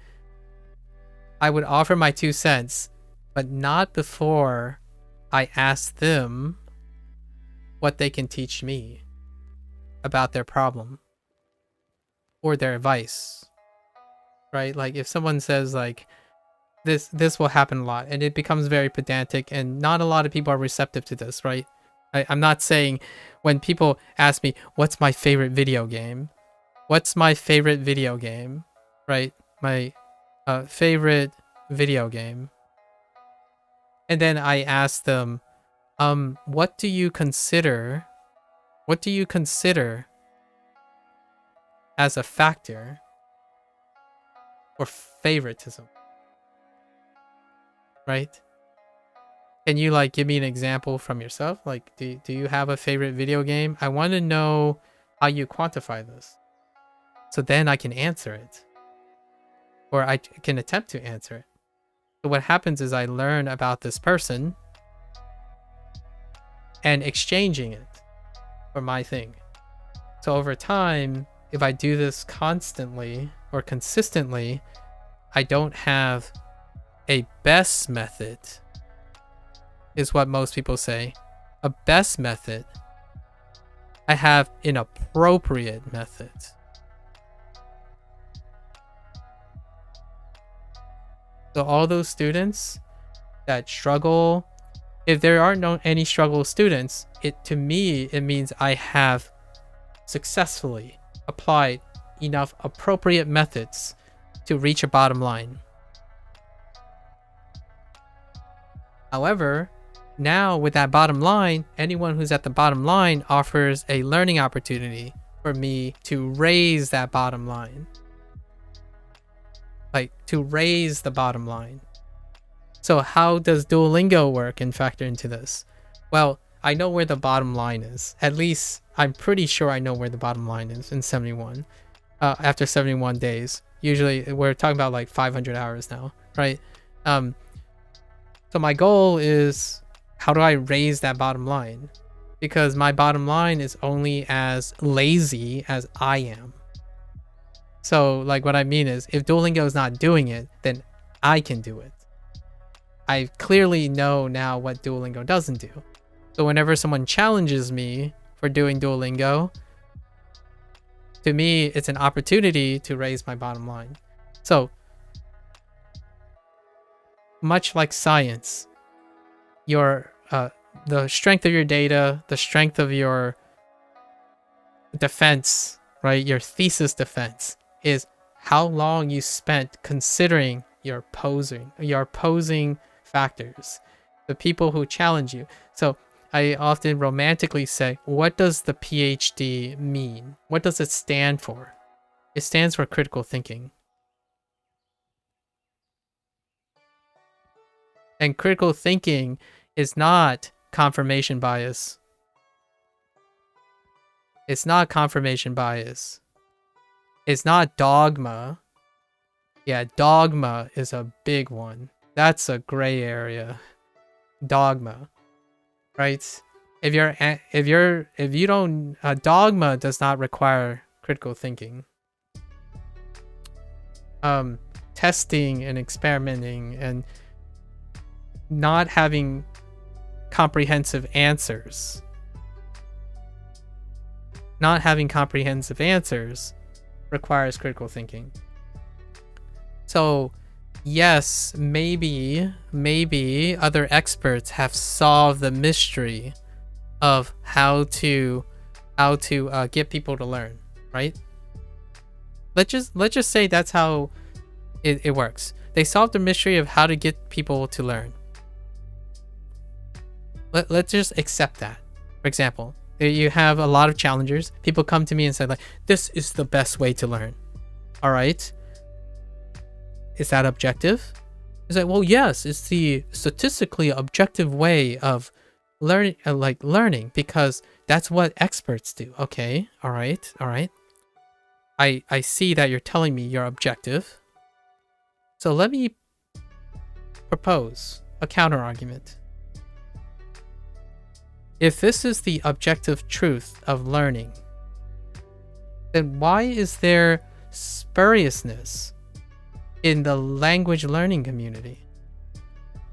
I would offer my 2 cents, but not before I ask them what they can teach me about their problem or their advice, right? Like if someone says like, this will happen a lot, and it becomes very pedantic, and not a lot of people are receptive to this, right? I'm not saying when people ask me, what's my favorite video game? What's my favorite video game? Right? My favorite video game. And then I ask them, what do you consider as a factor for favoritism? Right? Can you like give me an example from yourself? Like, do you have a favorite video game? I want to know how you quantify this, so then I can answer it, or I can attempt to answer it. So what happens is I learn about this person and exchanging it for my thing. So over time, if I do this constantly or consistently, I don't have a best method, is what most people say. A best method. I have an appropriate method. So all those students that struggle, if there aren't any struggle students, to me, it means I have successfully applied enough appropriate methods to reach a bottom line. However, now with that bottom line, anyone who's at the bottom line offers a learning opportunity for me to raise that bottom line. Like, to raise the bottom line. So how does Duolingo work and factor into this? Well, I know where the bottom line is. At least I'm pretty sure I know where the bottom line is in 71. After 71 days. Usually we're talking about like 500 hours now, right? So my goal is, how do I raise that bottom line? Because my bottom line is only as lazy as I am. So like what I mean is, if Duolingo is not doing it, then I can do it. I clearly know now what Duolingo doesn't do. So whenever someone challenges me for doing Duolingo, to me, it's an opportunity to raise my bottom line. So, much like science, your the strength of your data, the strength of your defense, right? Your thesis defense is how long you spent considering your opposing factors, the people who challenge you. So I often romantically say, what does the PhD mean? What does it stand for? It stands for critical thinking. And critical thinking is not confirmation bias. It's not confirmation bias. It's not dogma. Yeah, dogma is a big one. That's a gray area. Dogma. Right? If you don't, dogma does not require critical thinking. Testing and experimenting and not having comprehensive answers. Not having comprehensive answers requires critical thinking. So yes, maybe other experts have solved the mystery of how to get people to learn, right? Let's just say that's how it works. They solved the mystery of how to get people to learn. Let's just accept that. For example, you have a lot of challengers. People come to me and say like, this is the best way to learn. All right. Is that objective? It's like, well, yes, it's the statistically objective way of learning, because that's what experts do. Okay. All right. I see that you're telling me you're objective. So let me propose a counter argument. If this is the objective truth of learning, then why is there spuriousness in the language learning community?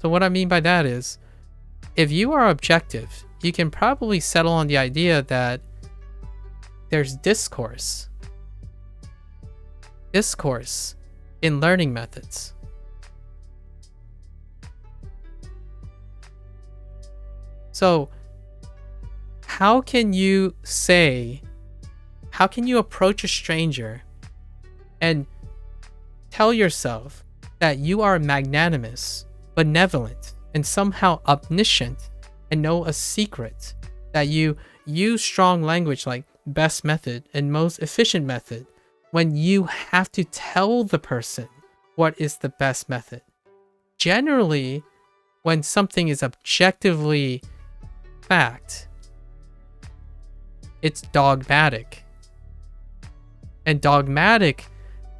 So what I mean by that is, if you are objective, you can probably settle on the idea that there's discourse in learning methods. So how can you approach a stranger and tell yourself that you are magnanimous, benevolent, and somehow omniscient, and know a secret, that you use strong language like best method and most efficient method, when you have to tell the person what is the best method? Generally, when something is objectively fact, it's dogmatic. And dogmatic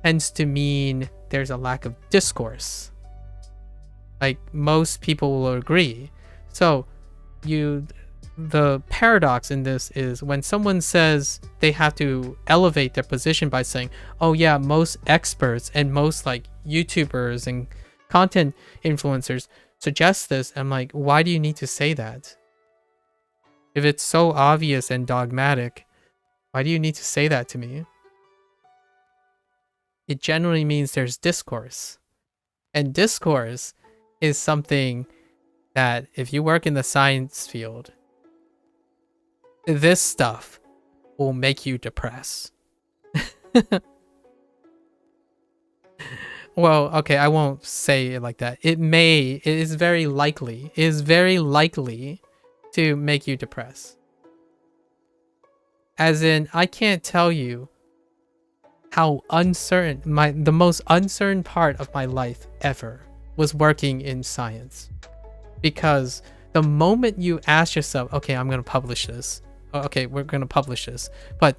tends to mean there's a lack of discourse. Like, most people will agree. So the paradox in this is, when someone says they have to elevate their position by saying, oh yeah, most experts and most like YouTubers and content influencers suggest this, I'm like, why do you need to say that? If it's so obvious and dogmatic, why do you need to say that to me? It generally means there's discourse. And discourse is something that, if you work in the science field, this stuff will make you depressed. Well, okay, I won't say it like that. It is very likely to make you depressed. As in, I can't tell you how uncertain, the most uncertain part of my life ever was working in science. Because the moment you ask yourself, okay, I'm going to publish this. Okay, we're going to publish this. But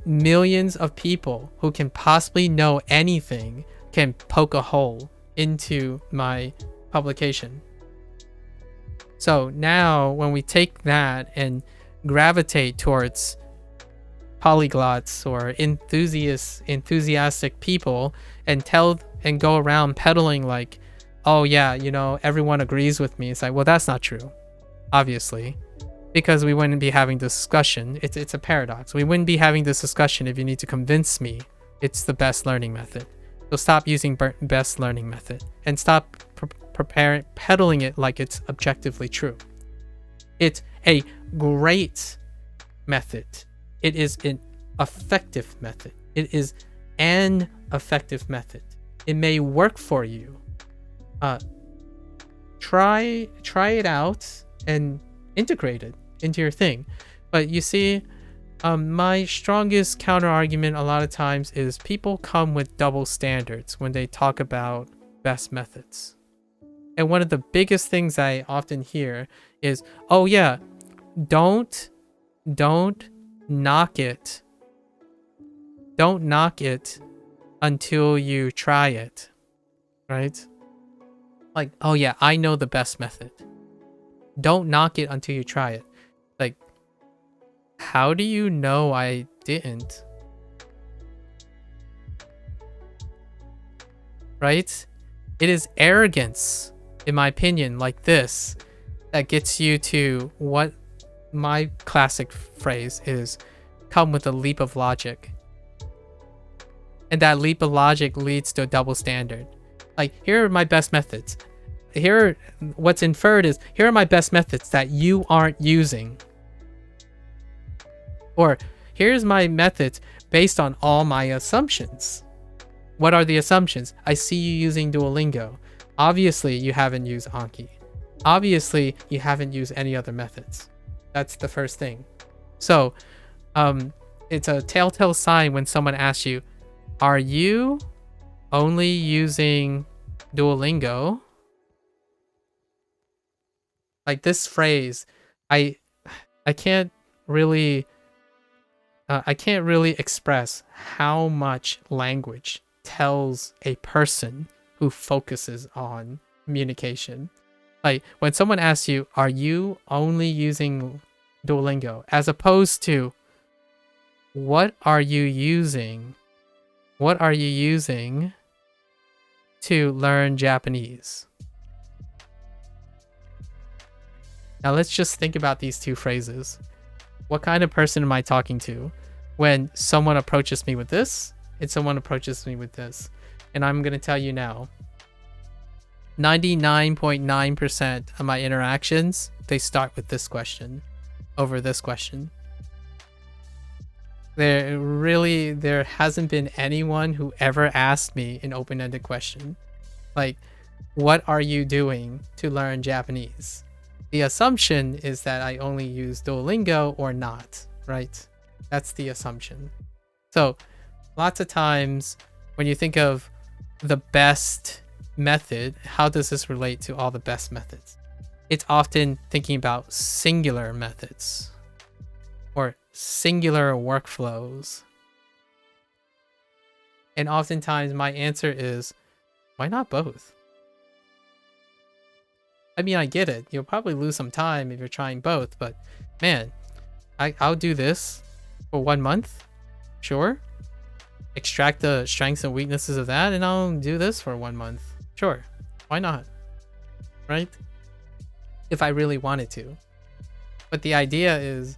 millions of people who can possibly know anything can poke a hole into my publication. So now when we take that and gravitate towards polyglots or enthusiastic people and go around peddling like, oh yeah, you know, everyone agrees with me. It's like, well, that's not true, obviously, because we wouldn't be having this discussion. It's a paradox. We wouldn't be having this discussion if you need to convince me it's the best learning method. So stop using best learning method and stop peddling it like it's objectively true. It's a great method. It is an effective method. It is an effective method. It may work for you. Try it out and integrate it into your thing. But you see, my strongest counter argument a lot of times is people come with double standards when they talk about best methods. And one of the biggest things I often hear is, oh yeah, don't knock it. Don't knock it until you try it, right? Like, oh yeah, I know the best method. Don't knock it until you try it. Like, how do you know I didn't? Right? It is arrogance, in my opinion, like this, that gets you to what my classic phrase is, come with a leap of logic. And that leap of logic leads to a double standard. Like, here are my best methods. What's inferred is, here are my best methods that you aren't using. Or, here's my methods based on all my assumptions. What are the assumptions? I see you using Duolingo. Obviously, you haven't used Anki. Obviously, you haven't used any other methods. That's the first thing. So, it's a telltale sign when someone asks you, are you only using Duolingo? Like this phrase, I can't really express how much language tells a person who focuses on communication. Like when someone asks you, are you only using Duolingo? As opposed to, what are you using? What are you using to learn Japanese? Now let's just think about these two phrases. What kind of person am I talking to when someone approaches me with this and someone approaches me with this? And I'm going to tell you now, 99.9% of my interactions, they start with this question over this question. There hasn't been anyone who ever asked me an open-ended question. Like, what are you doing to learn Japanese? The assumption is that I only use Duolingo or not, right? That's the assumption. So lots of times when you think of the best method, how does this relate to all the best methods? It's often thinking about singular methods or singular workflows. And oftentimes my answer is, why not both? I mean, I get it. You'll probably lose some time if you're trying both, but man, I'll do this for 1 month. Sure. Extract the strengths and weaknesses of that, and I'll do this for 1 month. Sure. Why not? Right? If I really wanted to. But the idea is,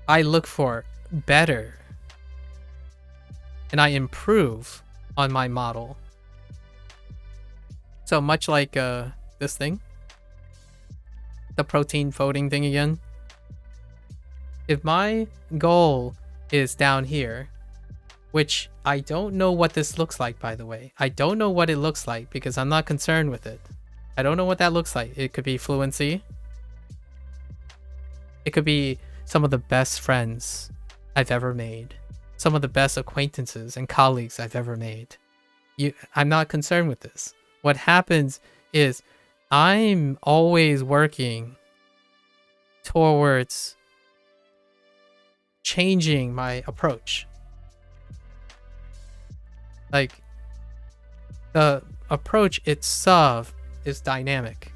I look for better and I improve on my model. So much like this thing, the protein folding thing again. If my goal is down here, which I don't know what this looks like, by the way. I don't know what it looks like because I'm not concerned with it. I don't know what that looks like. It could be fluency. It could be some of the best friends I've ever made. Some of the best acquaintances and colleagues I've ever made. I'm not concerned with this. What happens is I'm always working towards changing my approach. Like, the approach itself is dynamic,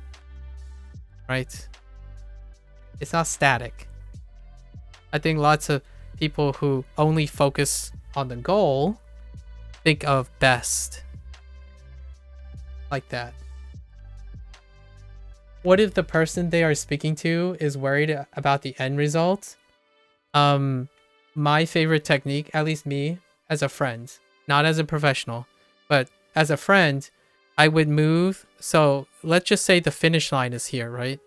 right? It's not static. I think lots of people who only focus on the goal think of best like that. What if the person they are speaking to is worried about the end result? My favorite technique, at least me as a friend, not as a professional, but as a friend, I would move. So let's just say the finish line is here, right?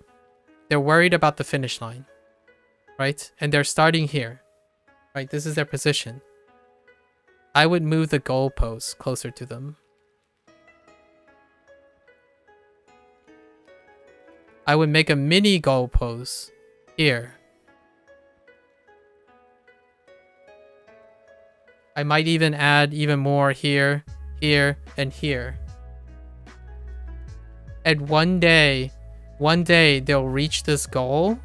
They're worried about the finish line, right? And they're starting here, right? This is their position. I would move the goalpost closer to them. I would make a mini goalpost here. I might even add even more here, here, and here. And one day they'll reach this goal.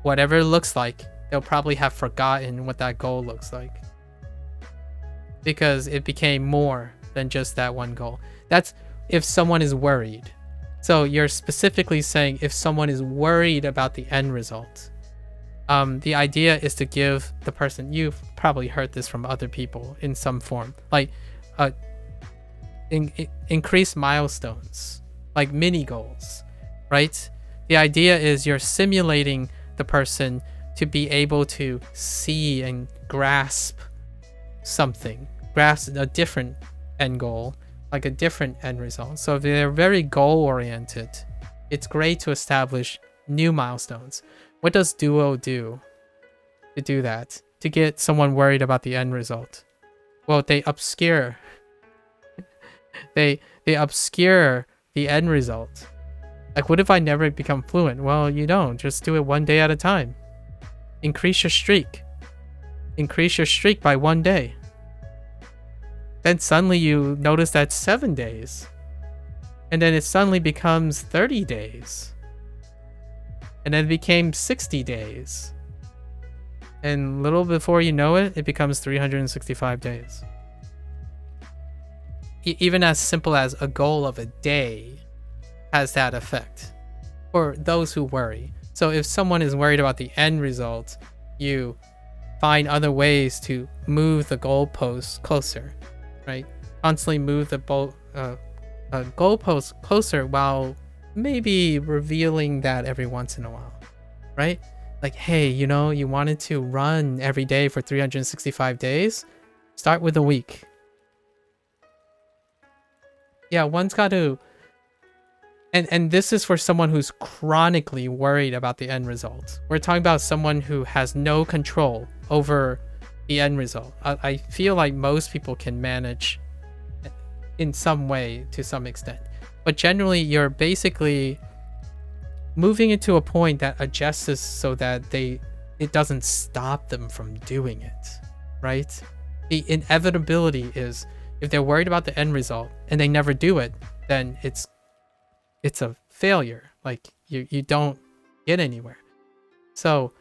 Whatever it looks like, they'll probably have forgotten what that goal looks like. Because it became more than just that one goal. That's if someone is worried. So you're specifically saying if someone is worried about the end result. The idea is to give the person, you've probably heard this from other people in some form, like increase milestones, like mini goals, right? The idea is you're simulating the person to be able to see and grasp something, grasp a different end goal, like a different end result. So if they're very goal oriented, it's great to establish new milestones. What does Duo do to do that? To get someone worried about the end result? Well, they obscure. they obscure the end result. Like, what if I never become fluent? Well, you don't. Just do it one day at a time. Increase your streak. Increase your streak by 1 day. Then suddenly you notice that's 7 days. And then it suddenly becomes 30 days. And then it became 60 days. And little before you know it, it becomes 365 days. Even as simple as a goal of a day has that effect for those who worry. So if someone is worried about the end result, you find other ways to move the goalposts closer, right? Constantly move the goalposts closer while maybe revealing that every once in a while, right? Like, hey, you know, you wanted to run every day for 365 days? Start with a week. Yeah, one's got to... And this is for someone who's chronically worried about the end result. We're talking about someone who has no control over the end result. I feel like most people can manage in some way to some extent. But generally, you're basically moving it to a point that adjusts this so that it doesn't stop them from doing it, right? The inevitability is if they're worried about the end result and they never do it, then it's a failure. Like you don't get anywhere. So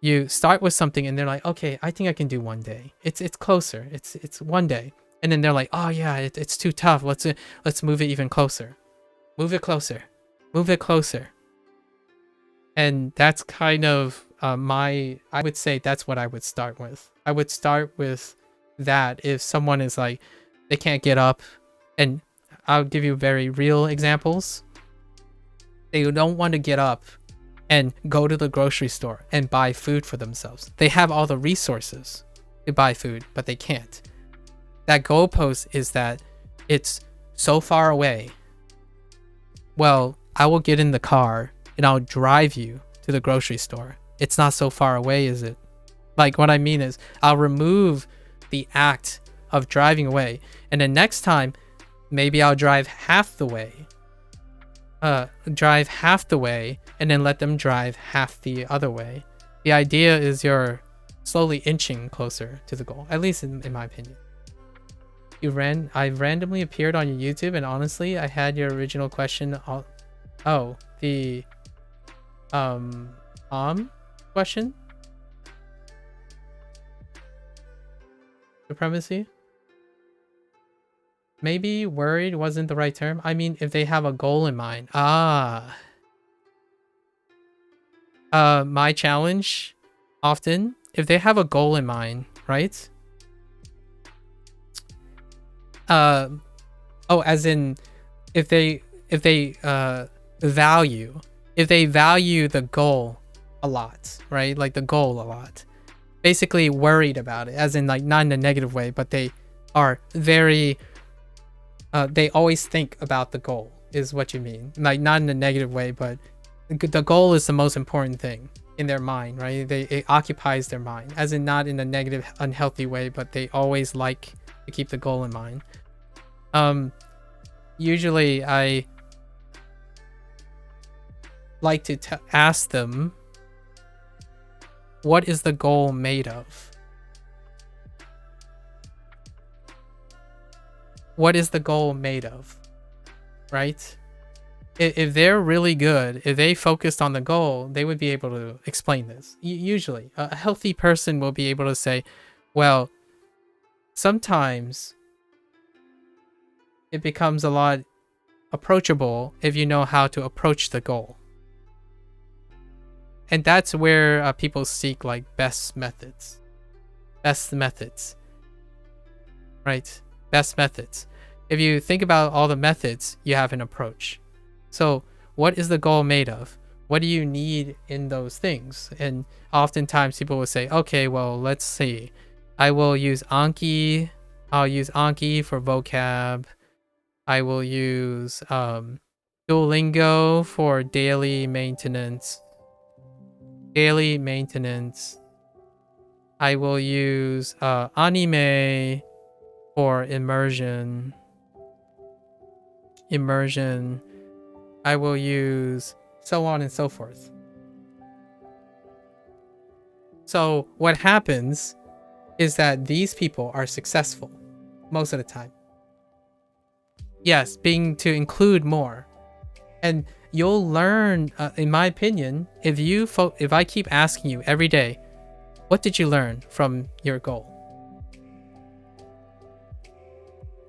you start with something and they're like, okay, I think I can do 1 day. It's closer. It's 1 day. And then they're like, oh yeah, it's too tough. Let's move it even closer. Move it closer. Move it closer. And that's kind of I would say that's what I would start with. I would start with that if someone is like, they can't get up. And I'll give you very real examples. They don't want to get up and go to the grocery store and buy food for themselves. They have all the resources to buy food, but they can't. That goalpost is that it's so far away. Well, I will get in the car and I'll drive you to the grocery store. It's not so far away, is it? Like, what I mean is I'll remove the act of driving away. And then next time, maybe I'll drive half the way. Drive half the way and then let them drive half the other way. The idea is you're slowly inching closer to the goal, at least in my opinion. I randomly appeared on your YouTube, and honestly, I had your original question. Oh, the question? Supremacy? Maybe worried wasn't the right term. I mean, if they have a goal in mind. My challenge often, if they have a goal in mind, right? As in if they value the goal a lot, right? Like the goal a lot. Basically worried about it, as in like not in a negative way, but they are very they always think about the goal is what you mean. Like not in a negative way, but the goal is the most important thing in their mind, right? It occupies their mind, as in not in a negative, unhealthy way, but they always like to keep the goal in mind. Usually I like to ask them, what is the goal made of? What is the goal made of? Right? If they're really good, if they focused on the goal, they would be able to explain this. Usually, a healthy person will be able to say, well, sometimes it becomes a lot approachable if you know how to approach the goal. And that's where people seek like best methods. Right? Best methods. If you think about all the methods, you have an approach. So what is the goal made of? What do you need in those things? And oftentimes people will say, okay, well, let's see. I will use Anki. I'll use Anki for vocab. I will use Duolingo for daily maintenance. I will use anime for immersion. I will use so on and so forth. So what happens is that these people are successful most of the time. Yes, being to include more. And you'll learn, in my opinion, if I keep asking you every day, what did you learn from your goal?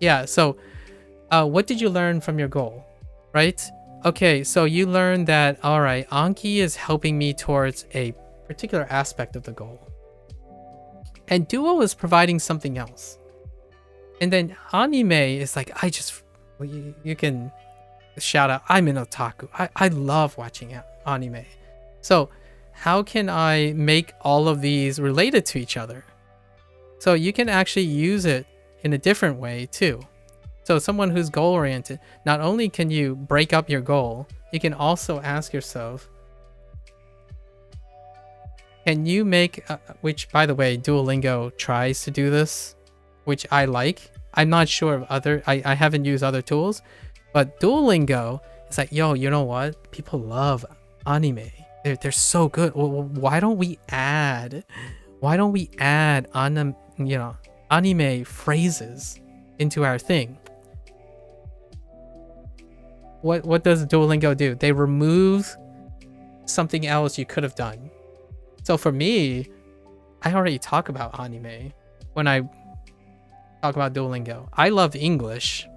Yeah, so what did you learn from your goal, right? Okay, so you learned that, all right, Anki is helping me towards a particular aspect of the goal. And Duo is providing something else. And then anime is like, you can shout out, I'm an otaku. I love watching anime. So how can I make all of these related to each other? So you can actually use it in a different way too. So someone who's goal-oriented, not only can you break up your goal, you can also ask yourself, can you make, which by the way, Duolingo tries to do this, which I like. I'm not sure of I haven't used other tools, but Duolingo is like, yo, you know what? People love anime. They're so good. Well, why don't we add anime phrases into our thing? What does Duolingo do? They remove something else you could have done. So for me, I already talk about anime when I talk about Duolingo. I love English.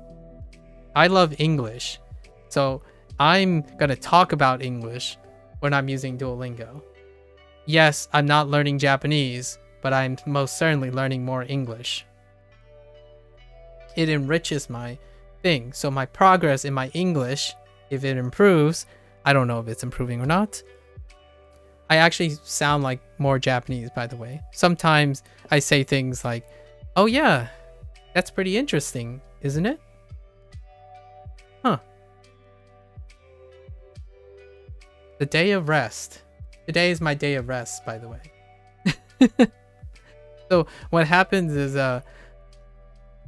So I'm gonna talk about English when I'm using Duolingo. Yes, I'm not learning Japanese, but I'm most certainly learning more English. It enriches my thing. So my progress in my English, if it improves, I don't know if it's improving or not. I actually sound like more Japanese, by the way. Sometimes I say things like, oh yeah, that's pretty interesting, isn't it? Huh. The day of rest. Today is my day of rest, by the way. So what happens is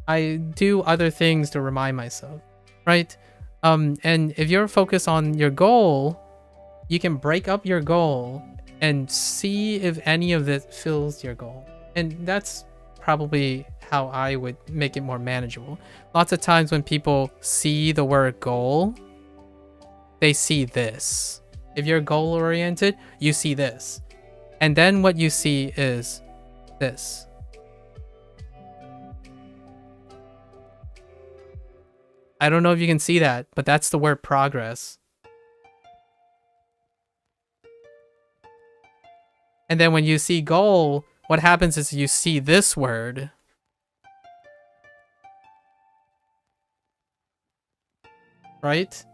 I do other things to remind myself, right? And if you're focused on your goal, you can break up your goal and see if any of it fills your goal. And that's probably how I would make it more manageable. Lots of times when people see the word goal, they see this. If you're goal oriented, you see this. And then what you see is this. I don't know if you can see that, but that's the word progress. And then when you see goal, what happens is you see this word. Right?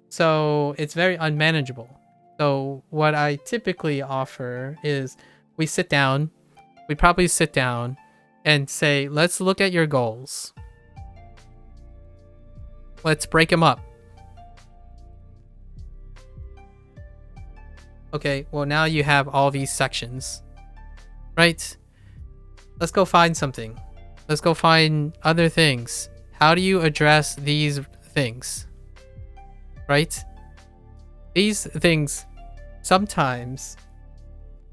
So it's very unmanageable. So what I typically offer is we probably sit down and say, let's look at your goals. Let's break them up. Okay, well now you have all these sections, right? Let's go find something. Let's go find other things. How do you address these things? Right? These things, sometimes,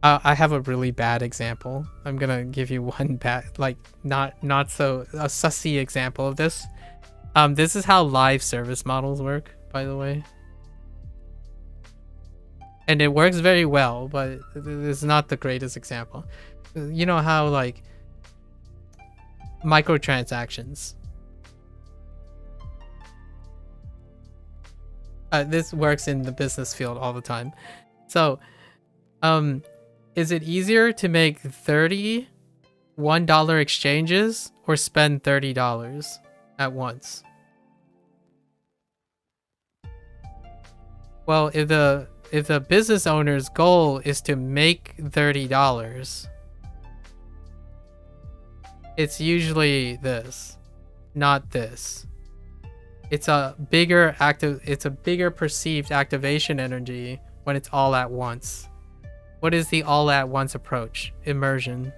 I have a really bad example. I'm gonna give you one bad, like not so a sussy example of this. This is how live service models work, by the way. And it works very well, but it's not the greatest example. You know how, like, microtransactions. This works in the business field all the time. So, is it easier to make 30 $1 exchanges or spend $30 at once? Well, if the business owner's goal is to make $30, it's usually this, not this. It's a bigger perceived activation energy when it's all at once. What is the all at once approach? Immersion.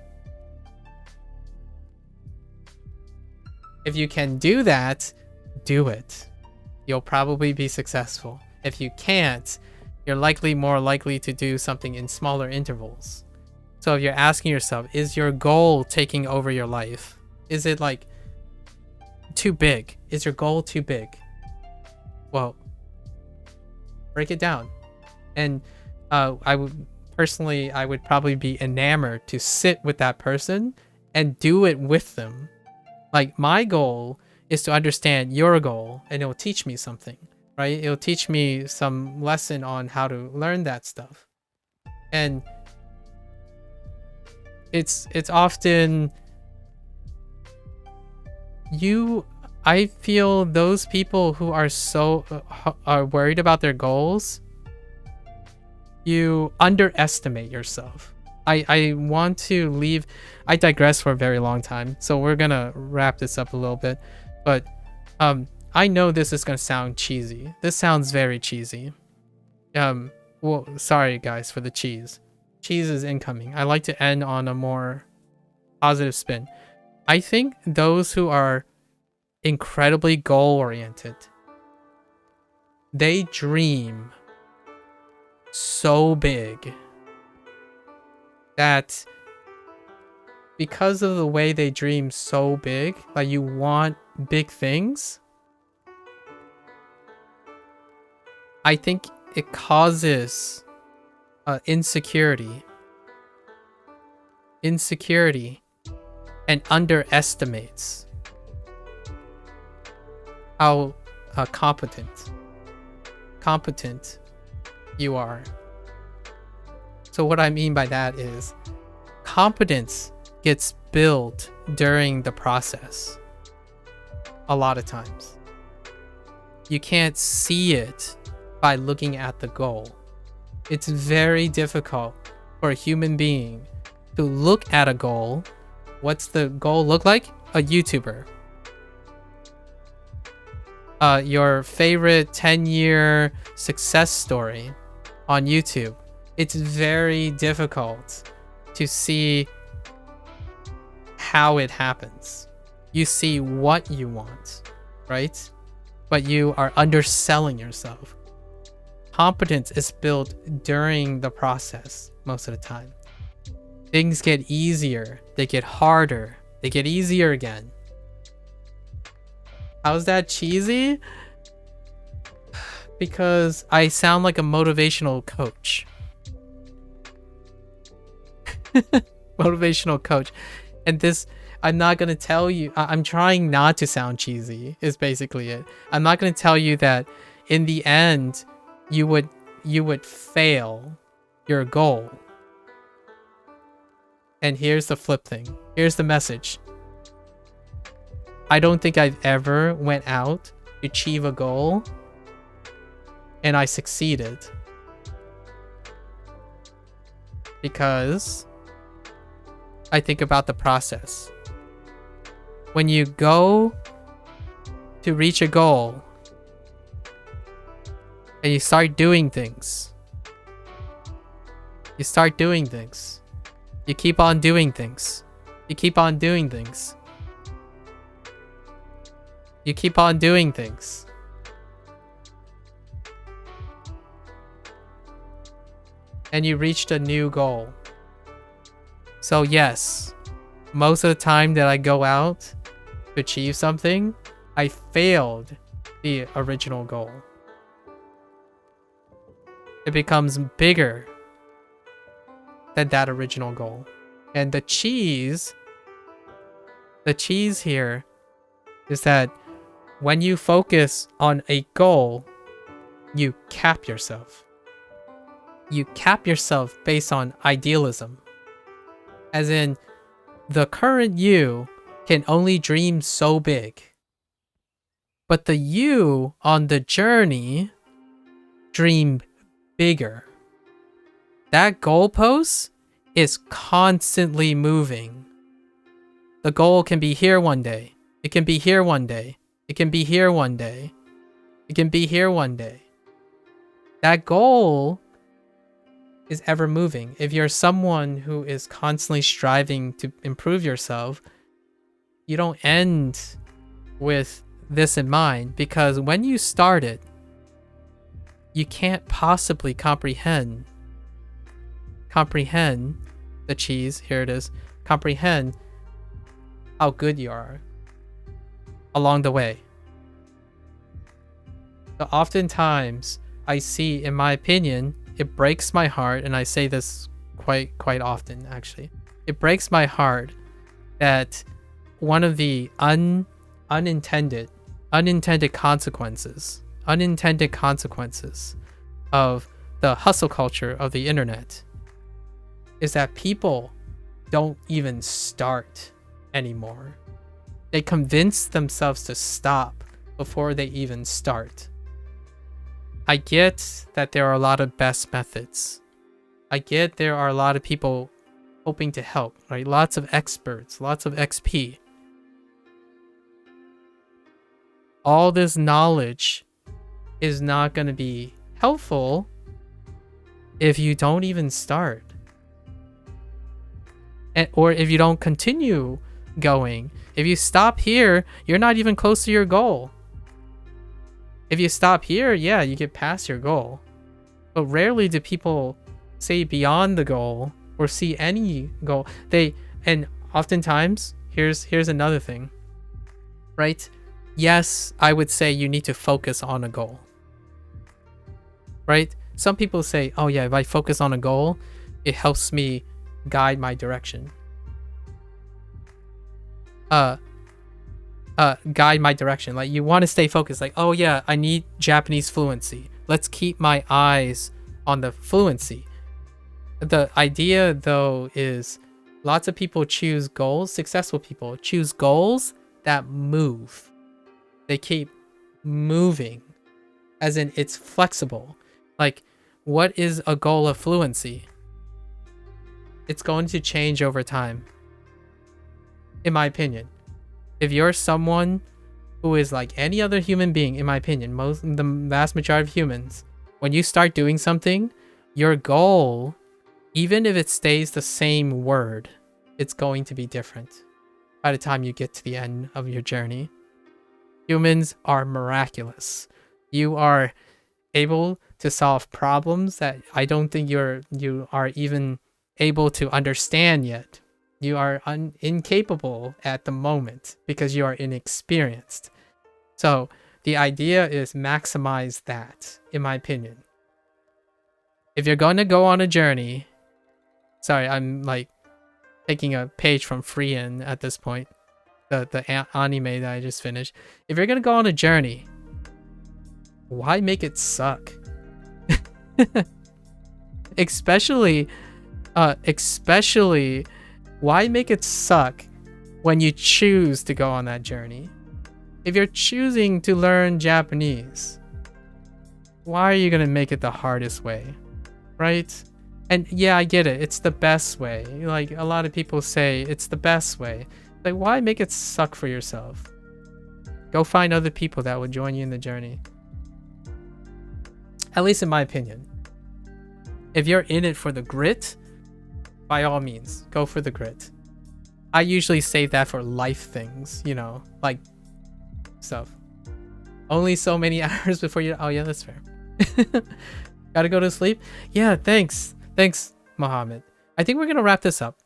If you can do that, do it. You'll probably be successful. If you can't, you're more likely to do something in smaller intervals. So if you're asking yourself, is your goal taking over your life? Is it like too big? Is your goal too big? Well, break it down. And I would probably be enamored to sit with that person and do it with them. Like, my goal is to understand your goal, and it'll teach me something, right? It'll teach me some lesson on how to learn that stuff. And it's often I feel those people who are are worried about their goals, you underestimate yourself. I want to leave. I digress for a very long time, so we're gonna wrap this up a little bit. But I know this is gonna sound cheesy. This sounds very cheesy. Well, sorry guys for the cheese. Cheese is incoming. I like to end on a more positive spin. I think those who are incredibly goal-oriented, they dream so big that because of the way they dream so big, like, you want big things, I think it causes insecurity and underestimates how competent you are. So what I mean by that is competence gets built during the process. A lot of times you can't see it by looking at the goal. It's very difficult for a human being to look at a goal. What's the goal look like? A YouTuber. Your favorite 10-year success story on YouTube. It's very difficult to see how it happens. You see what you want, right? But you are underselling yourself. Competence is built during the process most of the time. Things get easier. They get harder. They get easier again. How's that cheesy? Because I sound like a motivational coach. Motivational coach. And this, I'm not going to tell you, I'm trying not to sound cheesy, is basically it. I'm not going to tell you that in the end, you would fail your goal. And here's the flip thing. Here's the message. I don't think I've ever went out to achieve a goal and I succeeded. Because I think about the process. When you go to reach a goal and you start doing things, you start doing things. You keep on doing things. You keep on doing things. You keep on doing things. And you reached a new goal. So yes, most of the time that I go out to achieve something, I failed the original goal. It becomes bigger than that original goal. And the cheese here is that when you focus on a goal, you cap yourself. You cap yourself based on idealism. As in, the current you can only dream so big. But the you on the journey dream bigger. That goalpost is constantly moving. The goal can be here one day. It can be here one day. It can be here one day. It can be here one day. That goal is ever moving. If you're someone who is constantly striving to improve yourself, you don't end with this in mind, because when you start it, you can't possibly comprehend the cheese, here it is, comprehend how good you are along the way. So oftentimes I see, in my opinion, it breaks my heart, and I say this quite often actually. It breaks my heart that one of the unintended consequences of the hustle culture of the internet is that people don't even start anymore. They convince themselves to stop before they even start. I get that there are a lot of best methods. I get there are a lot of people hoping to help, right? Lots of experts, lots of XP. All this knowledge is not going to be helpful if you don't even start. Or if you don't continue going. If you stop here, you're not even close to your goal. If you stop here, yeah, you get past your goal. But rarely do people say beyond the goal or see any goal. And oftentimes, here's another thing, right? Yes, I would say you need to focus on a goal, right? Some people say, oh yeah, if I focus on a goal, it helps me guide my direction. Guide my direction. Like, you want to stay focused. Like, oh yeah, I need Japanese fluency. Let's keep my eyes on the fluency. The idea, though, is lots of people choose goals, successful people choose goals that move. They keep moving, as in it's flexible. Like, what is a goal of fluency? It's going to change over time, in my opinion. If you're someone who is like any other human being, in my opinion, the vast majority of humans, when you start doing something, your goal, even if it stays the same word, it's going to be different by the time you get to the end of your journey. Humans are miraculous. You are able to solve problems that I don't think you are even able to understand yet. You are incapable at the moment because you are inexperienced. So the idea is maximize that, in my opinion. If you're going to go on a journey, sorry, I'm like taking a page from Frien at this point, the anime that I just finished. If you're going to go on a journey, why make it suck? especially, why make it suck when you choose to go on that journey? If you're choosing to learn Japanese, why are you going to make it the hardest way? Right? And yeah, I get it. It's the best way. Like, a lot of people say it's the best way. Like, why make it suck for yourself? Go find other people that would join you in the journey. At least in my opinion. If you're in it for the grit, by all means, go for the grit. I usually save that for life things, you know, like stuff. Only so many hours before you... Oh yeah, that's fair. Gotta go to sleep? Yeah, thanks. Thanks, Mohammed. I think we're gonna wrap this up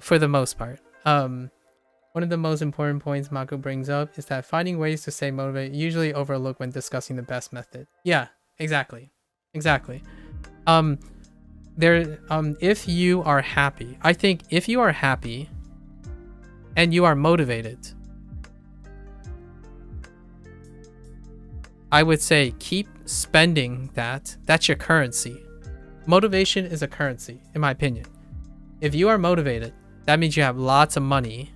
for the most part. One of the most important points MAKU brings up is that finding ways to stay motivated usually overlooked when discussing the best method. Yeah, exactly. Exactly. If you are happy, I think if you are happy and you are motivated, I would say keep spending that. That's your currency. Motivation is a currency, in my opinion. If you are motivated, that means you have lots of money.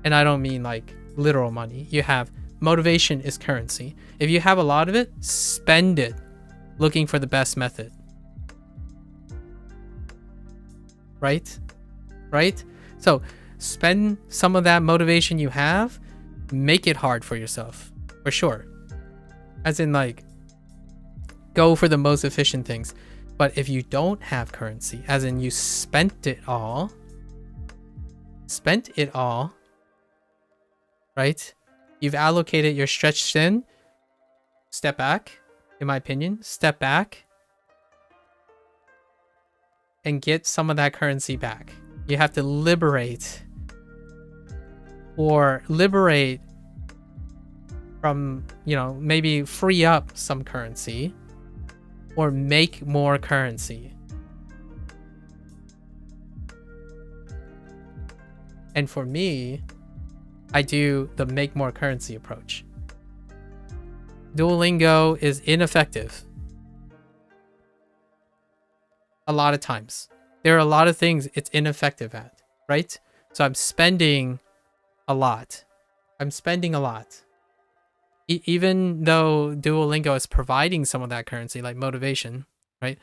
And I don't mean like literal money. You have motivation is currency. If you have a lot of it, spend it looking for the best method. Right? Right? So spend some of that motivation you have, make it hard for yourself, for sure. As in, like, go for the most efficient things. But if you don't have currency, as in you spent it all, right? You've allocated your stretched thin, step back, in my opinion, step back and get some of that currency back. You have to liberate from, you know, maybe free up some currency or make more currency. And for me, I do the make more currency approach. Duolingo is ineffective. A lot of times. There are a lot of things it's ineffective at, right? So I'm spending a lot. Even though Duolingo is providing some of that currency, like motivation, right?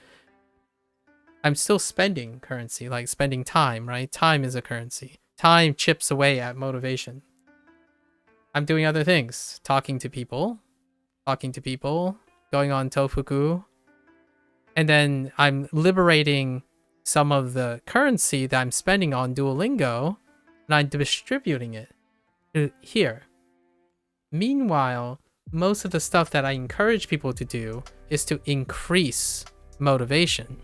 I'm still spending currency, like spending time, right? Time is a currency. Time chips away at motivation. I'm doing other things. Talking to people, going on Tofuku. And then I'm liberating some of the currency that I'm spending on Duolingo, and I'm distributing it here. Meanwhile, most of the stuff that I encourage people to do is to increase motivation.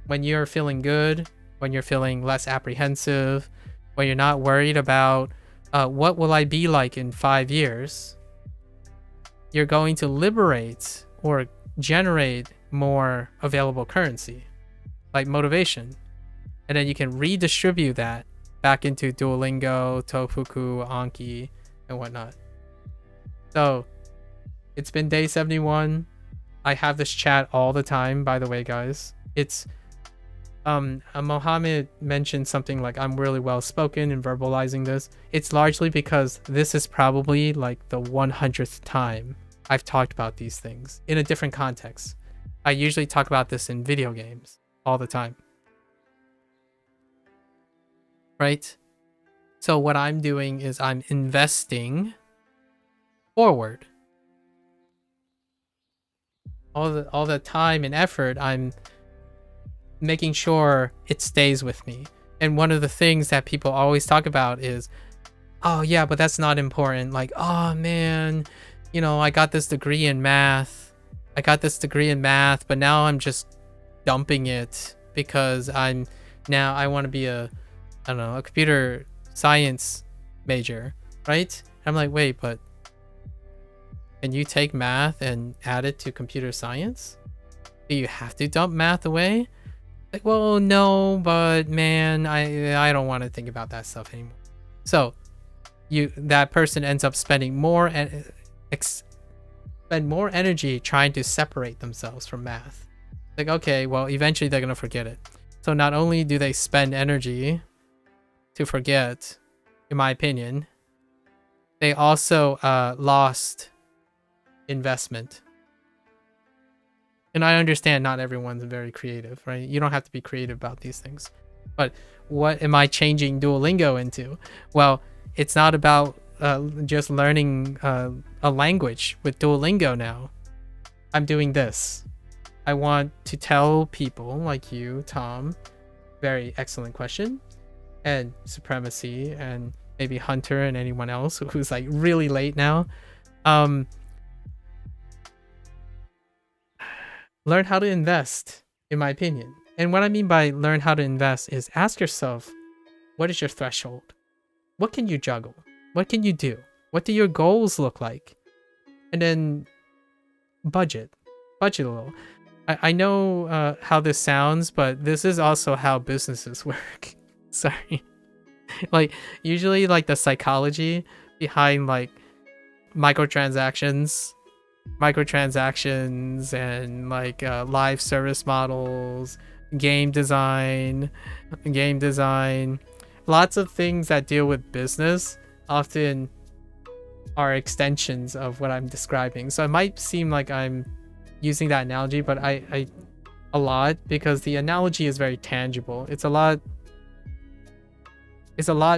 When you're feeling good, when you're feeling less apprehensive, when you're not worried about what will I be like in 5 years, you're going to liberate or generate more available currency, like motivation. And then you can redistribute that back into Duolingo, Tofuku, Anki, and whatnot. So it's been day 71. I have this chat all the time, by the way, guys. It's Mohammed mentioned something like I'm really well spoken in verbalizing this. It's largely because this is probably like the 100th time I've talked about these things in a different context. I usually talk about this in video games all the time. Right? So what I'm doing is I'm investing forward. All the time and effort, I'm making sure it stays with me. And one of the things that people always talk about is, oh yeah, but that's not important. Like, oh man, you know, I got this degree in math, but now I'm just dumping it because I want to be a computer science major, right? I'm like, wait, but can you take math and add it to computer science? Do you have to dump math away? Like, well, no, but man, I don't want to think about that stuff anymore. So that person ends up spending more energy trying to separate themselves from math. Like, okay, well, eventually they're gonna forget it. So not only do they spend energy to forget, in my opinion, they also lost investment. And I understand not everyone's very creative, right? You don't have to be creative about these things. But what am I changing Duolingo into? Well, it's not about just learning a language with Duolingo now. I'm doing this. I want to tell people like you, Tom, very excellent question, and Supremacy, and maybe Hunter and anyone else who's like really late now. Learn how to invest, in my opinion. And what I mean by learn how to invest is ask yourself, what is your threshold? What can you juggle? What can you do? What do your goals look like? And then budget a little. I know how this sounds, but this is also how businesses work. Sorry. Like, usually like the psychology behind like microtransactions and like live service models, game design, lots of things that deal with business often are extensions of what I'm describing. So it might seem like I'm using that analogy, but I a lot, because the analogy is very tangible. It's a lot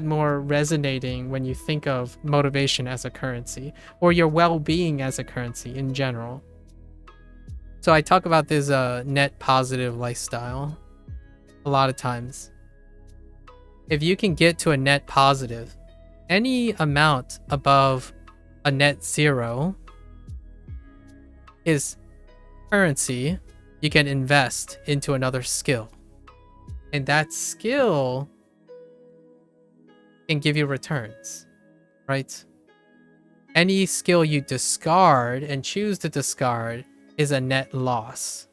more resonating when you think of motivation as a currency, or your well-being as a currency in general. So I talk about this net positive lifestyle a lot of times. If you can get to a net positive, any amount above a net zero is currency you can invest into another skill. And that skill can give you returns, right? Any skill you discard and choose to discard is a net loss.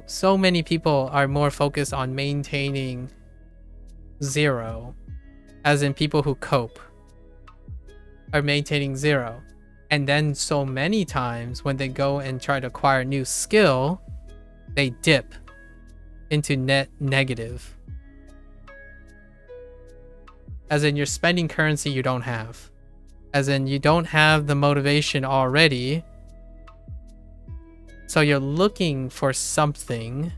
So many people are more focused on maintaining zero, as in people who cope are maintaining zero. And then so many times when they go and try to acquire a new skill, they dip into net negative. As in, you're spending currency you don't have. As in, you don't have the motivation already. So you're looking for something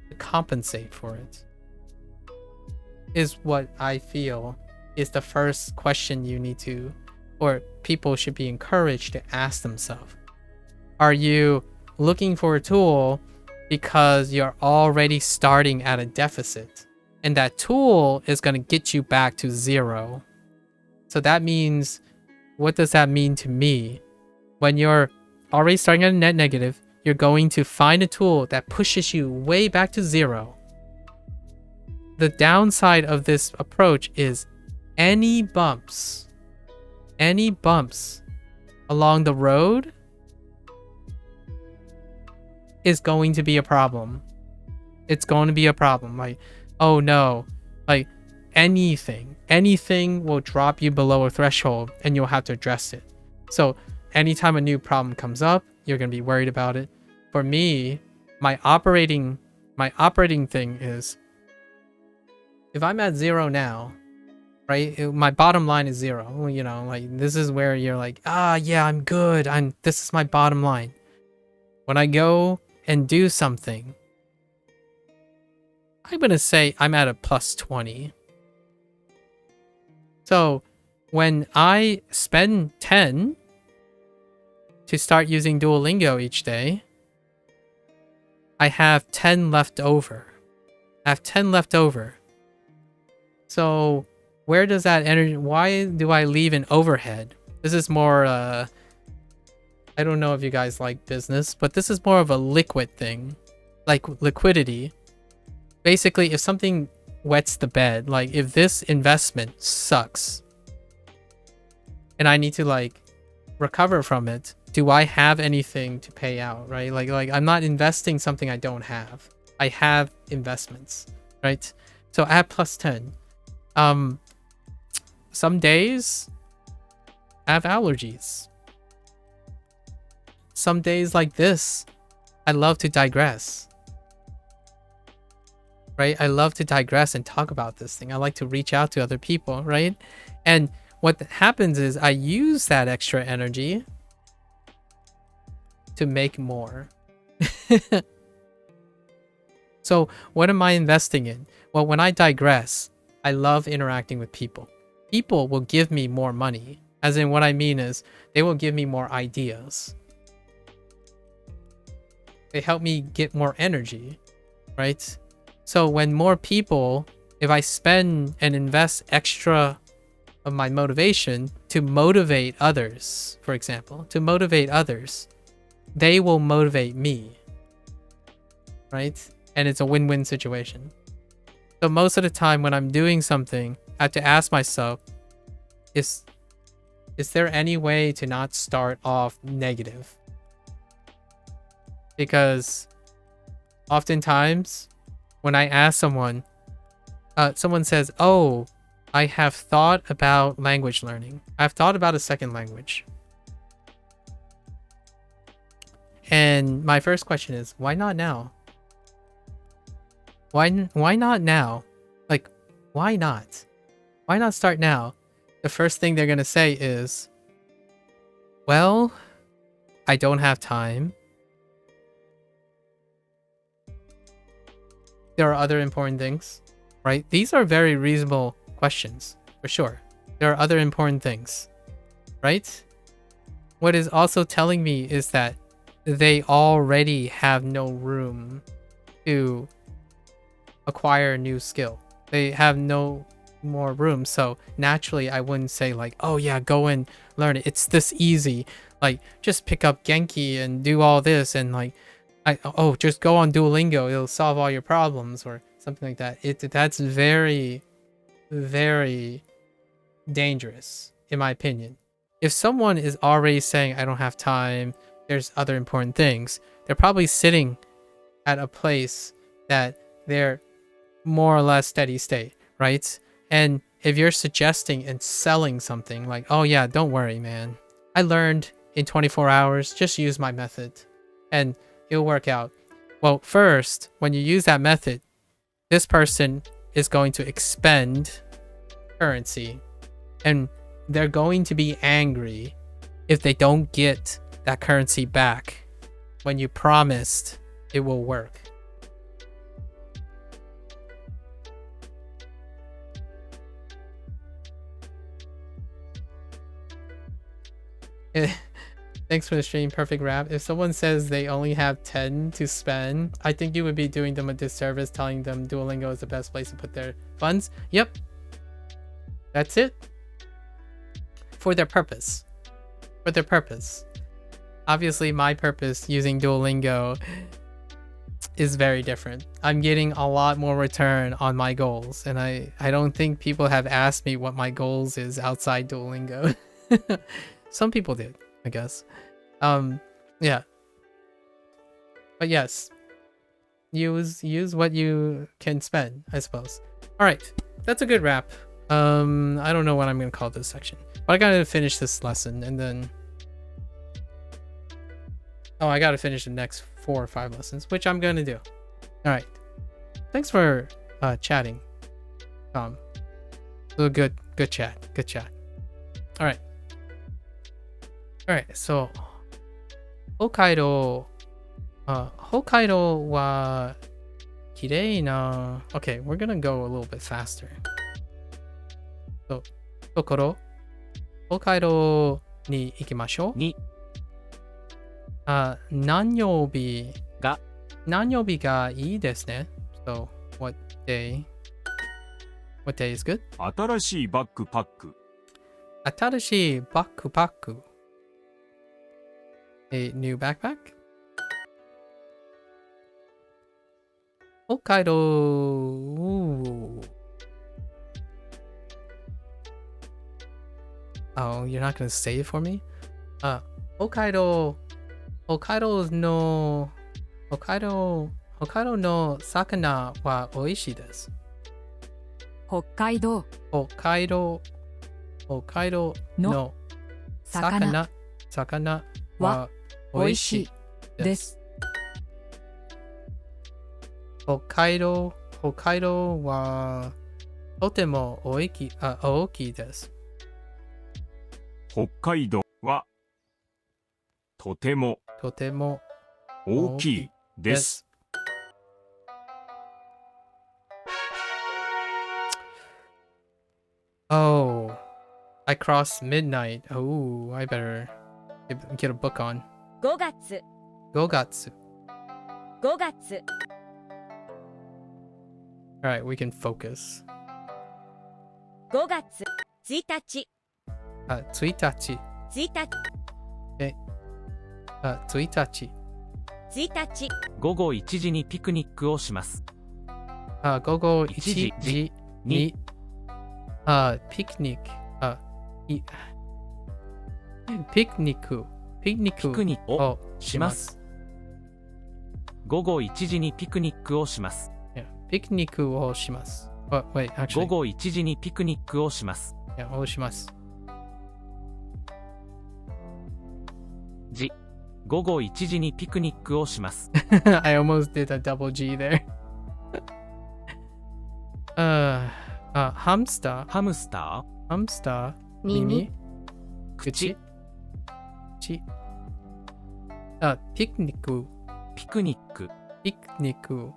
to compensate for it. Is what I feel is the first question you need to, or people should be encouraged to ask themselves. Are you looking for a tool because you're already starting at a deficit, and that tool is going to get you back to zero? So that means, what does that mean to me? When you're already starting at a net negative, you're going to find a tool that pushes you way back to zero. The downside of this approach is any bumps along the road is going to be a problem. It's going to be a problem. Like, oh no, like anything will drop you below a threshold and you'll have to address it. So anytime a new problem comes up, you're going to be worried about it. For me, my operating thing is, if I'm at zero now, right? My bottom line is zero. You know, like this is where you're like, yeah, I'm good. This is my bottom line. When I go and do something, I'm going to say I'm at a plus 20. So when I spend 10 to start using Duolingo each day, I have 10 left over. So where does that energy, why do I leave an overhead? This is more I don't know if you guys like business, but this is more of a liquid thing. Like liquidity. Basically, if something wets the bed, like if this investment sucks and I need to like recover from it, do I have anything to pay out, right? Like I'm not investing something I don't have. I have investments, right? So at plus 10. Some days I have allergies. Some days like this, I love to digress. Right? I love to digress and talk about this thing. I like to reach out to other people, right? And what happens is I use that extra energy to make more. So what am I investing in? Well, when I digress, I love interacting with people. People will give me more money. As in, what I mean is they will give me more ideas. They help me get more energy, right? So when more people, if I spend and invest extra of my motivation to motivate others, for example, to motivate others, they will motivate me, right? And it's a win-win situation. So most of the time when I'm doing something, I have to ask myself, is there any way to not start off negative? Because oftentimes when I ask someone, someone says, oh, I have thought about language learning. I've thought about a second language. And my first question is, why not now? Why not now? Like, why not? Why not start now? The first thing they're going to say is, well, I don't have time. There are other important things, right? These are very reasonable questions, for sure. There are other important things, right? What is also telling me is that they already have no room to acquire a new skill. They have no more room. So naturally, I wouldn't say like, oh yeah, go and learn it. It's this easy. Like, just pick up Genki and do all this and like, just go on Duolingo, it'll solve all your problems or something like that. That's very, very dangerous, in my opinion. If someone is already saying, I don't have time, there's other important things, they're probably sitting at a place that they're more or less steady state, right? And if you're suggesting and selling something like, oh yeah, don't worry, man, I learned in 24 hours, just use my method and it'll work out. Well, first, when you use that method, this person is going to expend currency and they're going to be angry if they don't get that currency back when you promised it will work. Thanks for the stream, Perfect Rap. If someone says they only have 10 to spend, I think you would be doing them a disservice telling them Duolingo is the best place to put their funds. Yep. That's it. For their purpose. For their purpose. Obviously, my purpose using Duolingo is very different. I'm getting a lot more return on my goals, and I don't think people have asked me what my goals is outside Duolingo. Some people did, I guess. Yeah. But yes, use what you can spend, I suppose. All right, that's a good wrap. I don't know what I'm gonna call this section, but I gotta finish this lesson and then I gotta finish the next 4 or 5 lessons, which I'm gonna do. All right, thanks for chatting, Tom. Good chat. All right, so 北海道は綺麗な Okay, we're gonna go a little bit faster. So, ところ北海道に行きましょう。何曜日がいいですね。So, what day is good? 新しいバックパック。新しいバックパック。a new backpack. Hokkaido. Ooh. Oh, you're not gonna say it for me? Hokkaido no sakana wa oishii desu. 北海道北海道の魚は美味しいです。北海道はとても大きいです。北海道はとても大きいです。Oh, I crossed midnight. Oh, I better get a book on. 5月5月 Alright, we can focus. 5月1日1日 Okay. 1日午後1時にピクニックをします。午後1時にピクニックをします。午後1時にピクニックをします。ピクニックをします。Wait, actually. 午後1時にピクニックをします。をします。午後1時にピクニックをします。I almost did a double G there. ハムスター耳口ピクニックピクニック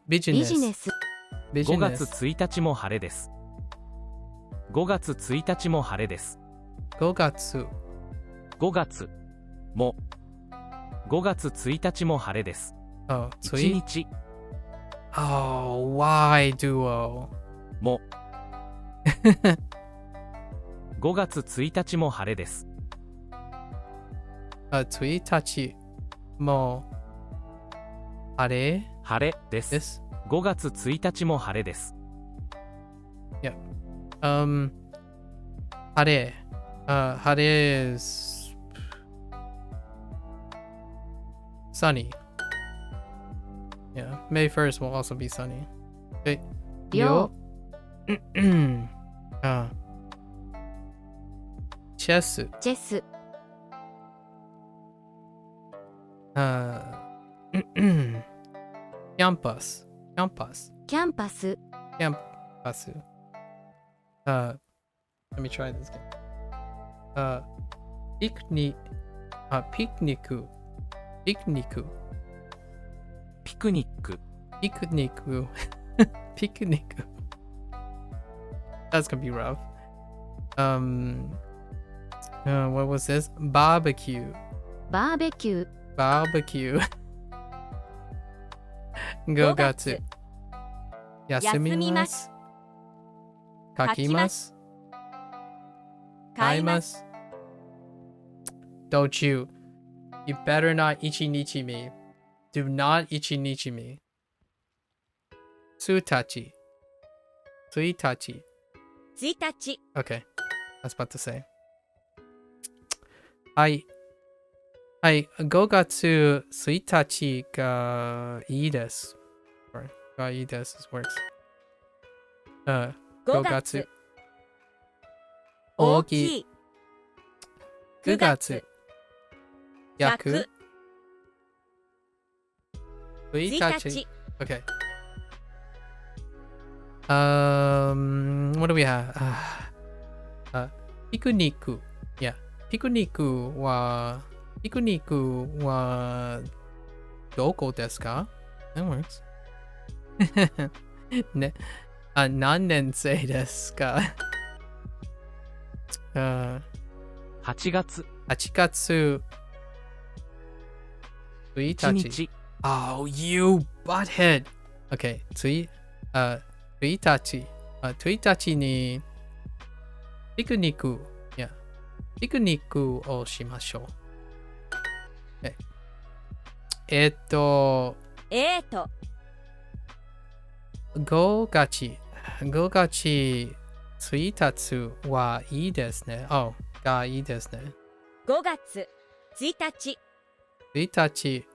ビジネス5月1日も晴れです。5月1日も晴れです。5月も5月1日も晴れです。1日 Oh, why duo? も5月1日も晴れです。1日も晴れです。5月1日も晴れです。Yeah. 晴れ is sunny. Yeah, May 1st will also be sunny. Okay. 量チェスキャンパス Let me try this again. ピクニック That's gonna be rough. What was this? Barbecue. 5月休みます。書きます。買います。Don't you better not 1日me. Do not 1日me. 1日 Okay, I was about to say. はい。5月1日がいいです。がいいです。works. 5月大きい。9月100 1日 Okay. What do we have? ピクニック。Yeah. ピクニックはどこですか？ That works. ね。何年生ですか？8月1日。Oh, you butthead. Okay, 1日、1日にピクニック、ピクニックをしましょう。5月1日はいいですね。がいいですね。5月1日1日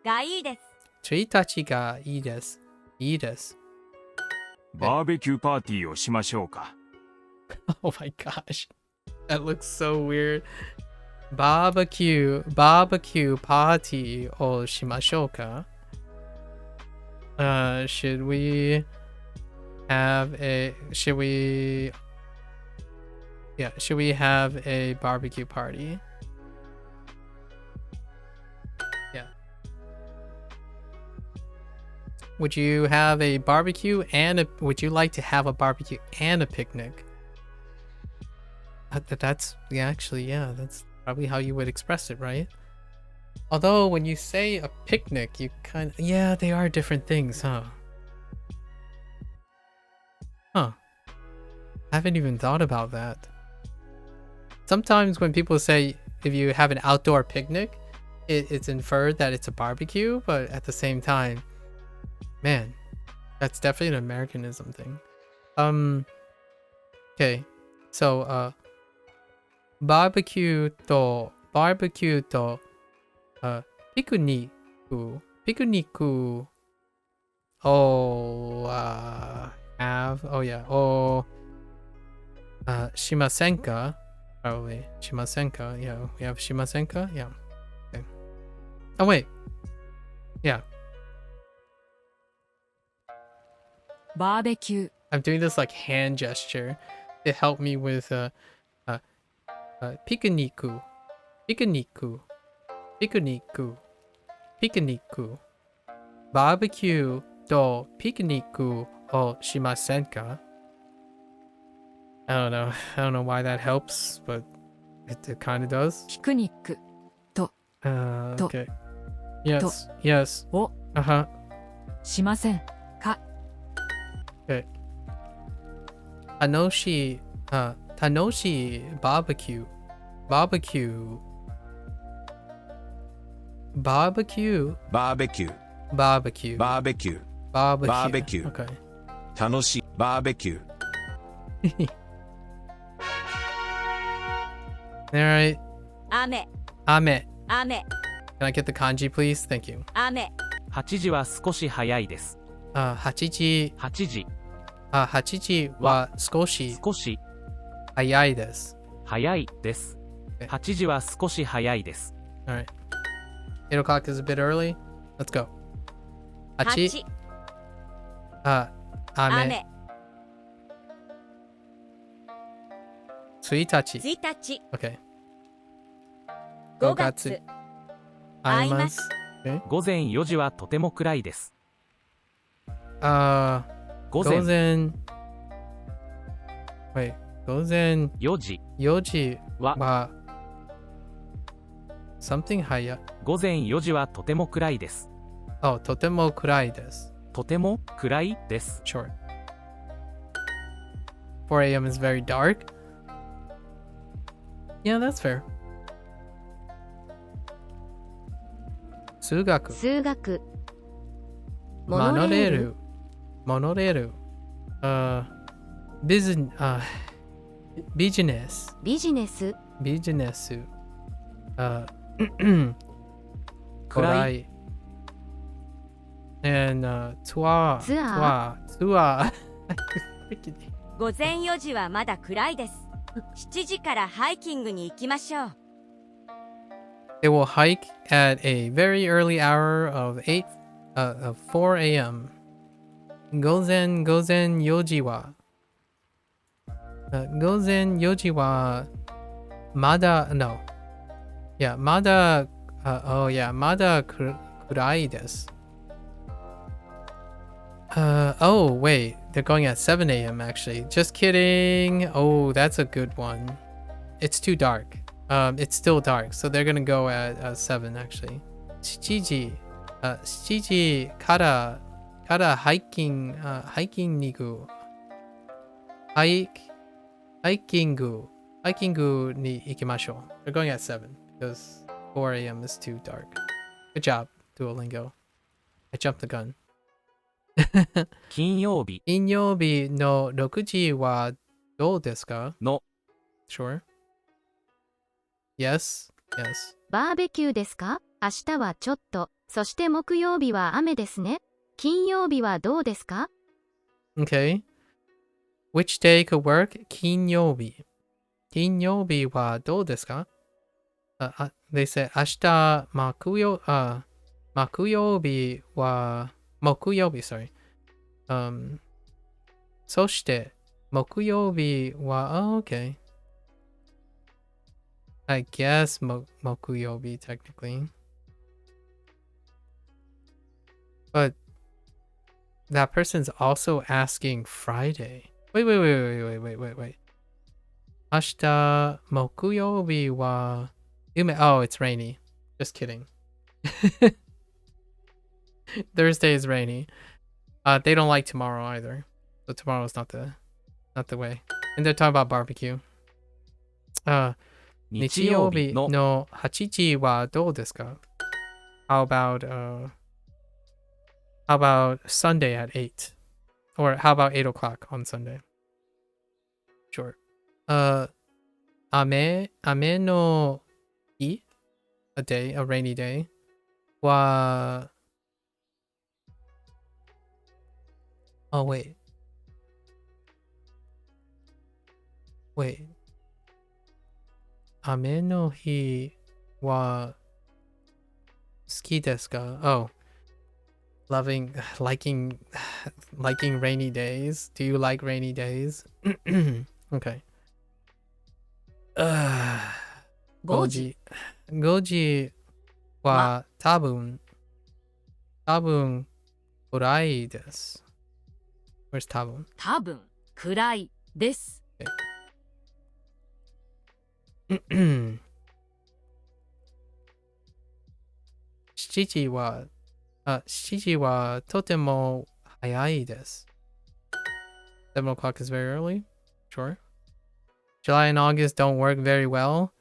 がいいです。1日がいいです。いいです。バーベキューパーティーをしましょうか。Oh my gosh. That looks so weird. Barbecue party をしましょうか? Should we have a barbecue party? Yeah. Would you have a barbecue would you like to have a barbecue and a picnic? That's that's probably how you would express it, right? Although when you say a picnic, you kind of, they are different things, huh? I haven't even thought about that. Sometimes when people say if you have an outdoor picnic, it's inferred that it's a barbecue, but at the same time, man, that's definitely an Americanism thing. Okay, so barbecue to picnic shimasenka, probably shimasenka. Yeah, we have shimasenka. Yeah. Okay. Oh wait. Yeah. Barbecue. I'm doing this like hand gesture to help me with picnic. Barbecue to picnic o shimasenka? I don't know why that helps, but it kind of does. ピクニック Okay. Yes. を Uh-huh. しませんか Okay. Tanoshi barbecue. Barbecue. Barbecue. Okay. 楽しいバーベキュー Alright. 雨 Ame. 雨 Can I get the kanji, please? Thank you. 雨8時は少し早いです。 8時8時8時は少し少し早いです。早いです。8時は少し早いです。 Alright. 8 o'clock is a bit early. Let's go. 8. 雨。雨1日。 1日 Okay. 5月会います。午前4時はとても暗いです。午午前 Wait. 午前4時4時はは something 早い。午前4時はとても暗いです。とても暗いです。とても暗いです。 Short. 4 a.m. is very dark. Yeah, that's fair. 数学。数学モモノノレールレール。モノレール。ビジネス。ビジネスビジネス。暗い。暗い。And tour. ツアー午前4時はまだ暗いです。7時からハイキングに行きましょう。 They will hike at a very early hour of 4 a.m. 午前4時は午前4時はまだ no. Yeah, まだまだ暗いです。Oh, wait. They're going at 7 a.m. actually. Just kidding. Oh, that's a good one. It's too dark. It's still dark, so they're gonna go at 7 actually. 7時からただハイキングに行く。ハイキングに行きましょう。We're going at 7 because 4 a.m. is too dark. Good job, Duolingo. I jumped the gun. 金曜日の6時はどうですかの Sure. Yes. バーベキューですか？明日はちょっと。そして木曜日は雨ですね。金曜日はどうですか？ Okay. Which day could work? 金曜日はどうですか？ They say 明日木曜日は木曜日 sorry. そして木曜日はokay. I guess 木曜日 technically. But that person's also asking Friday. Wait. 明日木曜日はOh, it's rainy. Just kidding. Thursday is rainy. They don't like tomorrow either. So tomorrow's not the way. And they're talking about barbecue. 日曜日の8時はどうですか？ How about Sunday at 8? Or how about 8 o'clock on Sunday? Sure. 雨の日 a rainy day は Oh wait. 雨の日は好きですか？ Oh. Liking rainy days. Do you like rainy days? Okay. 5時は多分暗いです。Where's 多分暗いです。7時はとても早いです。7 o'clock is very early? Sure. July and August don't work very well?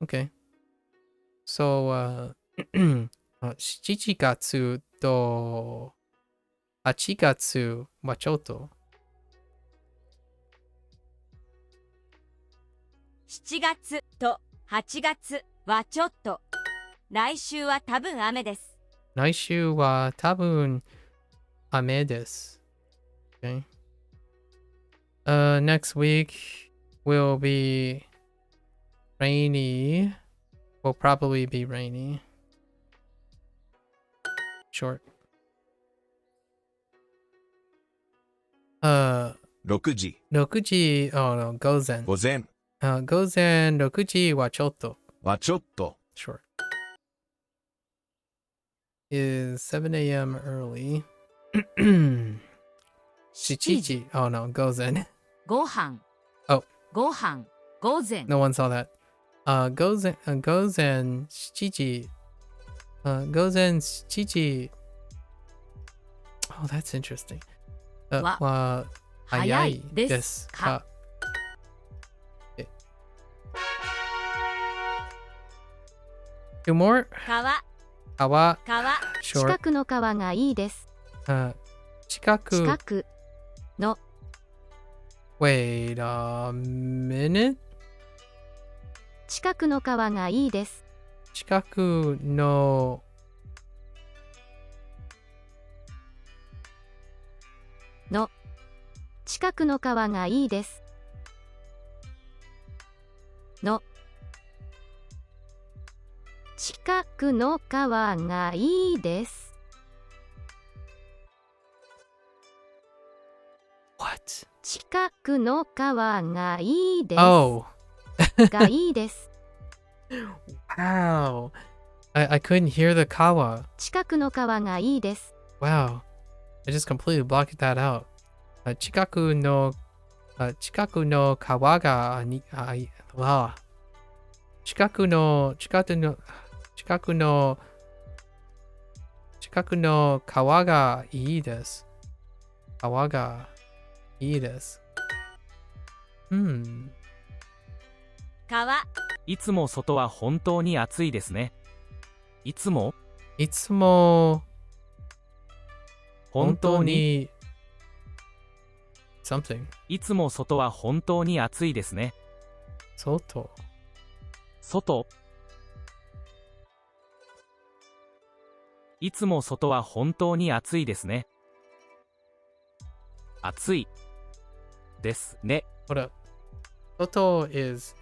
Okay. So, 7月と8月はちょっと。7月と8月はちょっと。来週は多分雨です。来週は多分雨です。Okay. Next week will be rainy. Will probably be rainy. Short. 6時 Oh no, 午前午前6時はちょっと。Short. Is 7 a.m. early? 7時 Oh no, 午前ご飯 Oh. ご飯午前 No one saw that. 午前7時午前7時 Oh, that's interesting. は早いですか？ Two more? 川 Short. 近くの川がいいです。近くの Wait a minute. 近くの川がいいです。近くの近くの川がいいです。近くの川がいいです。What? 近くの川がいいです。Oh. がいいです。Wow. I couldn't hear the kawa. 近くの川がいいです。Wow. I just completely blocked that out. 近くの川が近く近くの川がいいです。川がいいです。川。いつも外は本当に暑いですね。いつも本当に something いつも外は本当に暑いですね。外いつも外は本当に暑いですね。暑いですね。Hold up. Soto is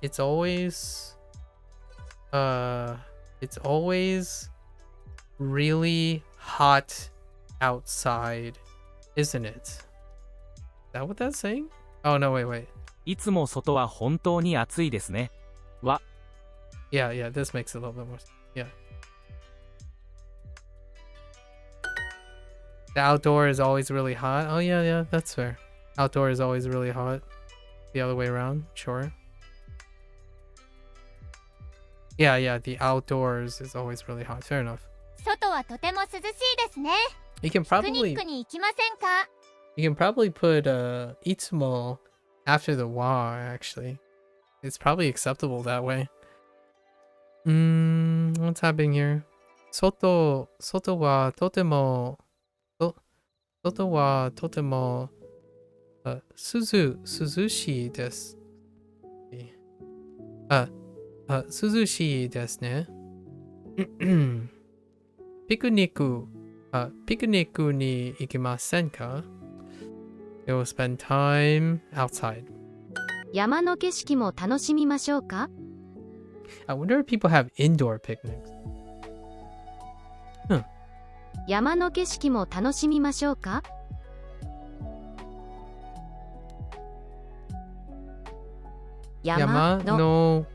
it's always really hot outside, isn't it? Is that what that's saying? Oh no, wait. いつも外は本当に暑いですね。は Yeah, this makes it a little bit more sense. Yeah. The outdoor is always really hot. Oh yeah, that's fair. Outdoor is always really hot. The other way around, sure. Yeah, the outdoors is always really hot. Fair enough. 外はとても涼しいですね。 You can ピクニ probably ックに行きませんか？ you can probably put itsumo after the wa actually. It's probably acceptable that way. What's happening here? Soto wa totemo Soto wa totemo suzushi desu. 涼しいですね。ピクニックに行きませんか？ You'll spend time outside. 山の景色も楽しみましょうか？ I wonder if people have indoor picnics. 山の景色も楽しみましょうか？山の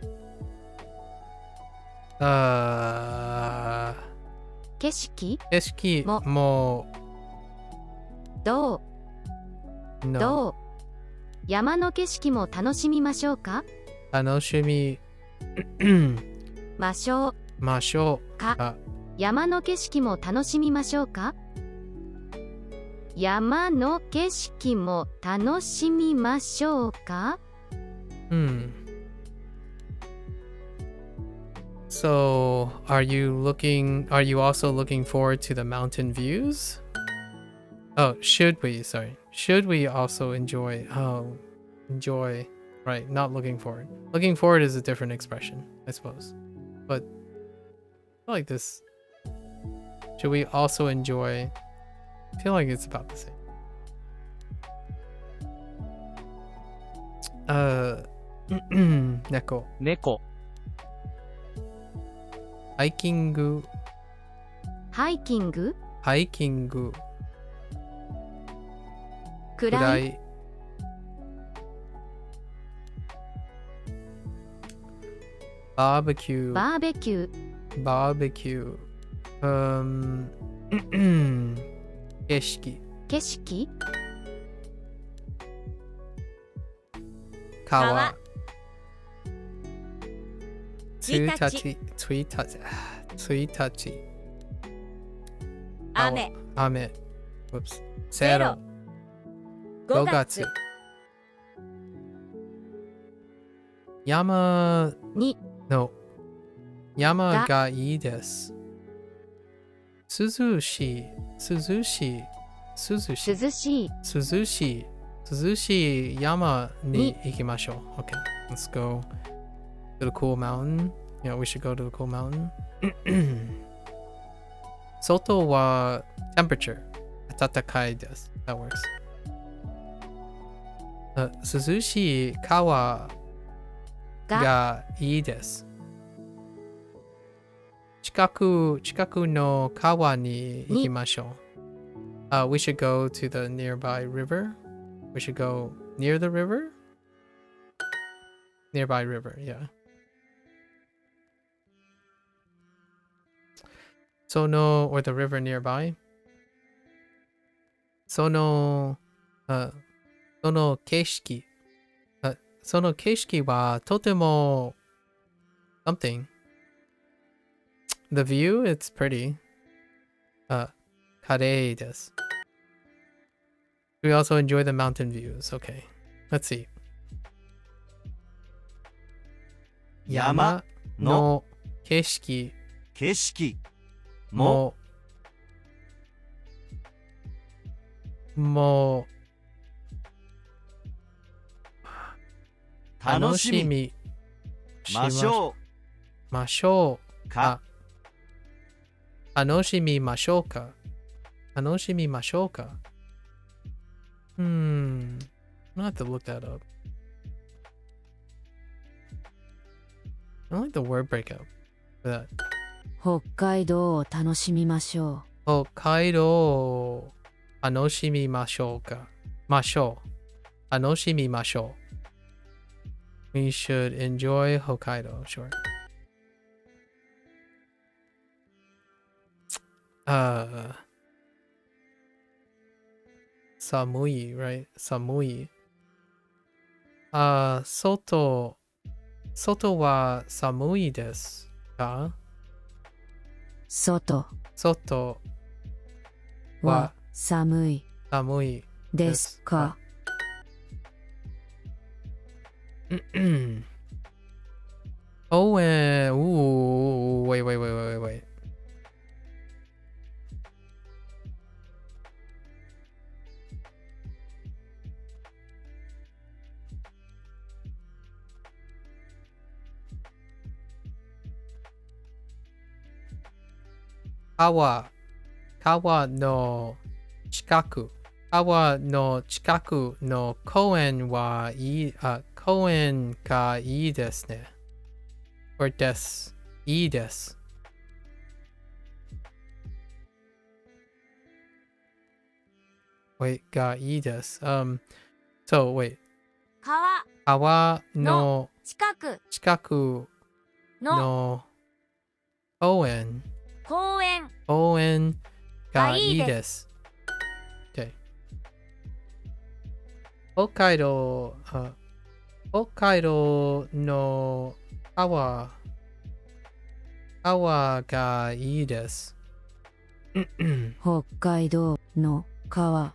景色もどう山の景色も楽しみましょうか？楽しみましょうか。山の景色も楽しみましょうか？山の景色も楽しみましょうか？ So, are you also looking forward to the mountain views? Oh, should we also enjoy, right, not looking forward. Looking forward is a different expression, I suppose. But, I feel like this, should we also enjoy, I feel like it's about the same. 猫ハイキング暗いバーベキュー景色川1日雨 0 5月山がいいです。涼しい山に行きましょう。Okay, let's go to the cool mountain. Yeah, we should go to the cool mountain. 外は temperature 暖かいです。That works. 涼しい川がいいです。近くの川に行きましょう。We should go to the nearby river. We should go near the river? Nearby river, yeah. Sono, or the river nearby. その景色はとても something. The view, it's pretty. Karei desu. We also enjoy the mountain views. Okay, let's see. 山の景色も楽しみましょうか。楽しみましょうか。楽しみましょうか。I'm gonna have to look that up. I don't like the word breakup for that. 北海道を楽しみましょ北海道を楽しみましょうか。楽しみましょう。We should enjoy Hokkaido, sure. Samui, right? Samui. 外は寒いですか？外はは寒いですか？Oh, ooh, wait. Kawa no chikaku no koen wa koen ga ii desu ne. Or desu. Ii desu. Wait, ga ii desu. So wait. 川の近くの公園がいいです。Okay. 北海道の川がいいです。北海道の川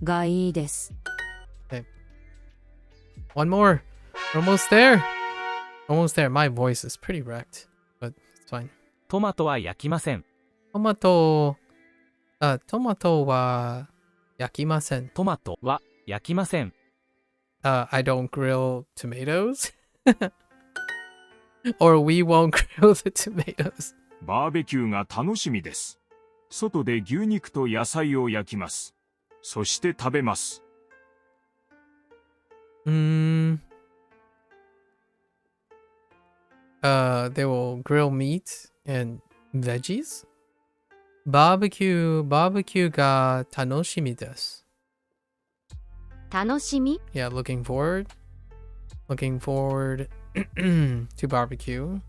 がいいです。Okay. One more. We're almost there. Almost there. My voice is pretty wrecked, but it's fine. トマトは焼きません。トマトは焼きません。トマトは焼きません。I don't grill tomatoes. Or we won't grill the tomatoes. バーベキューが楽しみです。外で牛肉と野菜を焼きます。そして食べます。They will grill meat and veggies. Barbecueが楽しみです。楽しみ Yeah, looking forward to barbecue.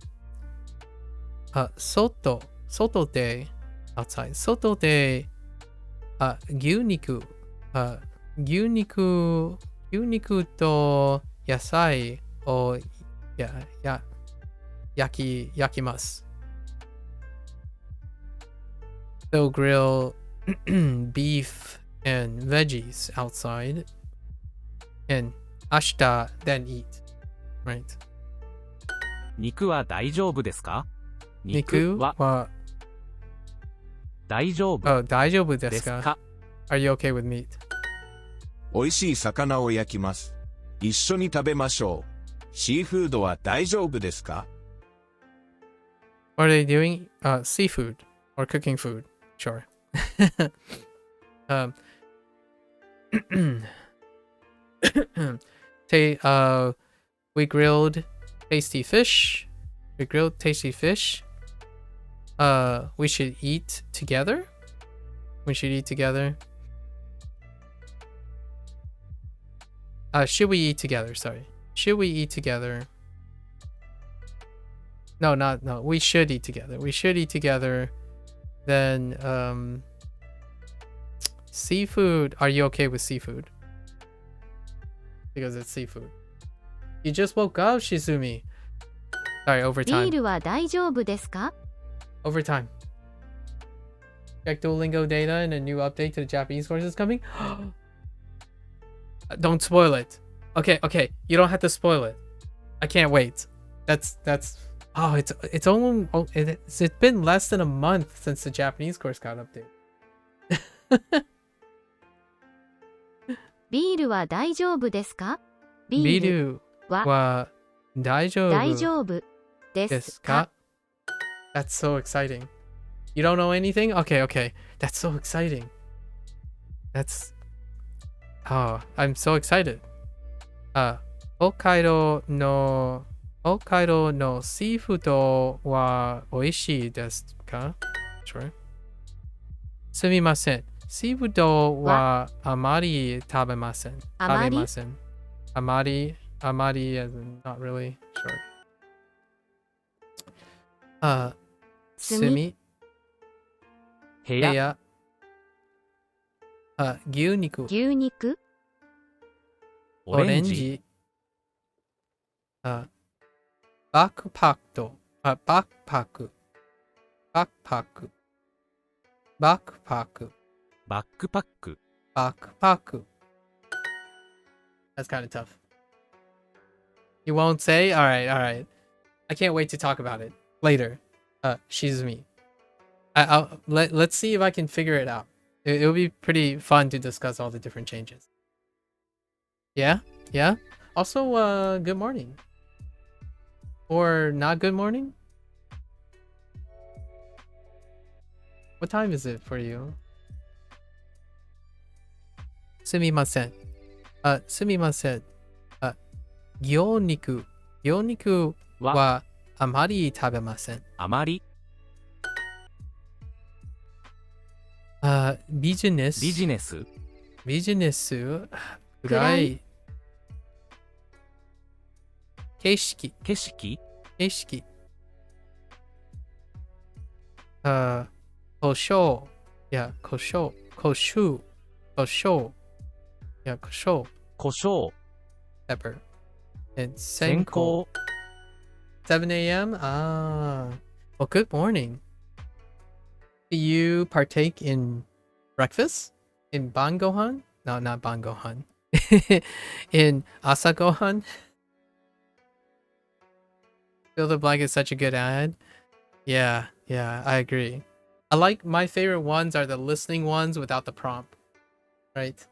外で outside 外で牛肉と野菜を焼きます。They'll grill beef and veggies outside and 明日 then eat. Right? 肉は大丈夫ですか？肉は大丈夫ですか？ Are you okay with meat? 美味しい魚を焼きます。一緒に食べましょう。シーフードは大丈夫ですか？ What are they doing? Seafood or cooking food? Sure. We grilled tasty fish. We should eat together. Should we eat together? Sorry. Should we eat together? No. We should eat together. Then, seafood. Are you okay with seafood? Because it's seafood. You just woke up, Shizumi. Sorry, ビ overtime. ールは大丈夫ですか？ Overtime. Check Duolingo data and a new update to the Japanese course is coming. Don't spoil it. Okay, okay. You don't have to spoil it. I can't wait. That's oh, it's only it's been less than a month since the Japanese course got updated. ビールは大丈夫ですか？ビビールールは大丈夫ですか？ That's so exciting. You don't know anything? Okay, okay. That's so exciting. That's oh, I'm so excited. 北海道のシーフードは美味しいですか？ Sure. すみません。シーフードはあまり食べません。あまりあまり as in not really. Sure. すみ部屋。牛肉。オレンジ。バックパック。バックパック。バックパック。 That's kind of tough. You won't say? Alright, alright. I can't wait to talk about it later. She's me. Let's see if I can figure it out. It'll be pretty fun to discuss all the different changes. Yeah? Yeah? Also, good morning. Or not good morning? What time is it for you? すみません。すみません。牛肉はあまり食べません。あまり。ビジネス暗い。景色。胡椒。Yeah, 胡椒。Yeah, 胡椒。Pepper. And 線香。7 a.m. Well, good morning. Do you partake in breakfast? In bangohan? No, not bangohan. In asagohan? Fill the Blanket is such a good ad. Yeah, I agree. I like my favorite ones are the listening ones without the prompt. Right?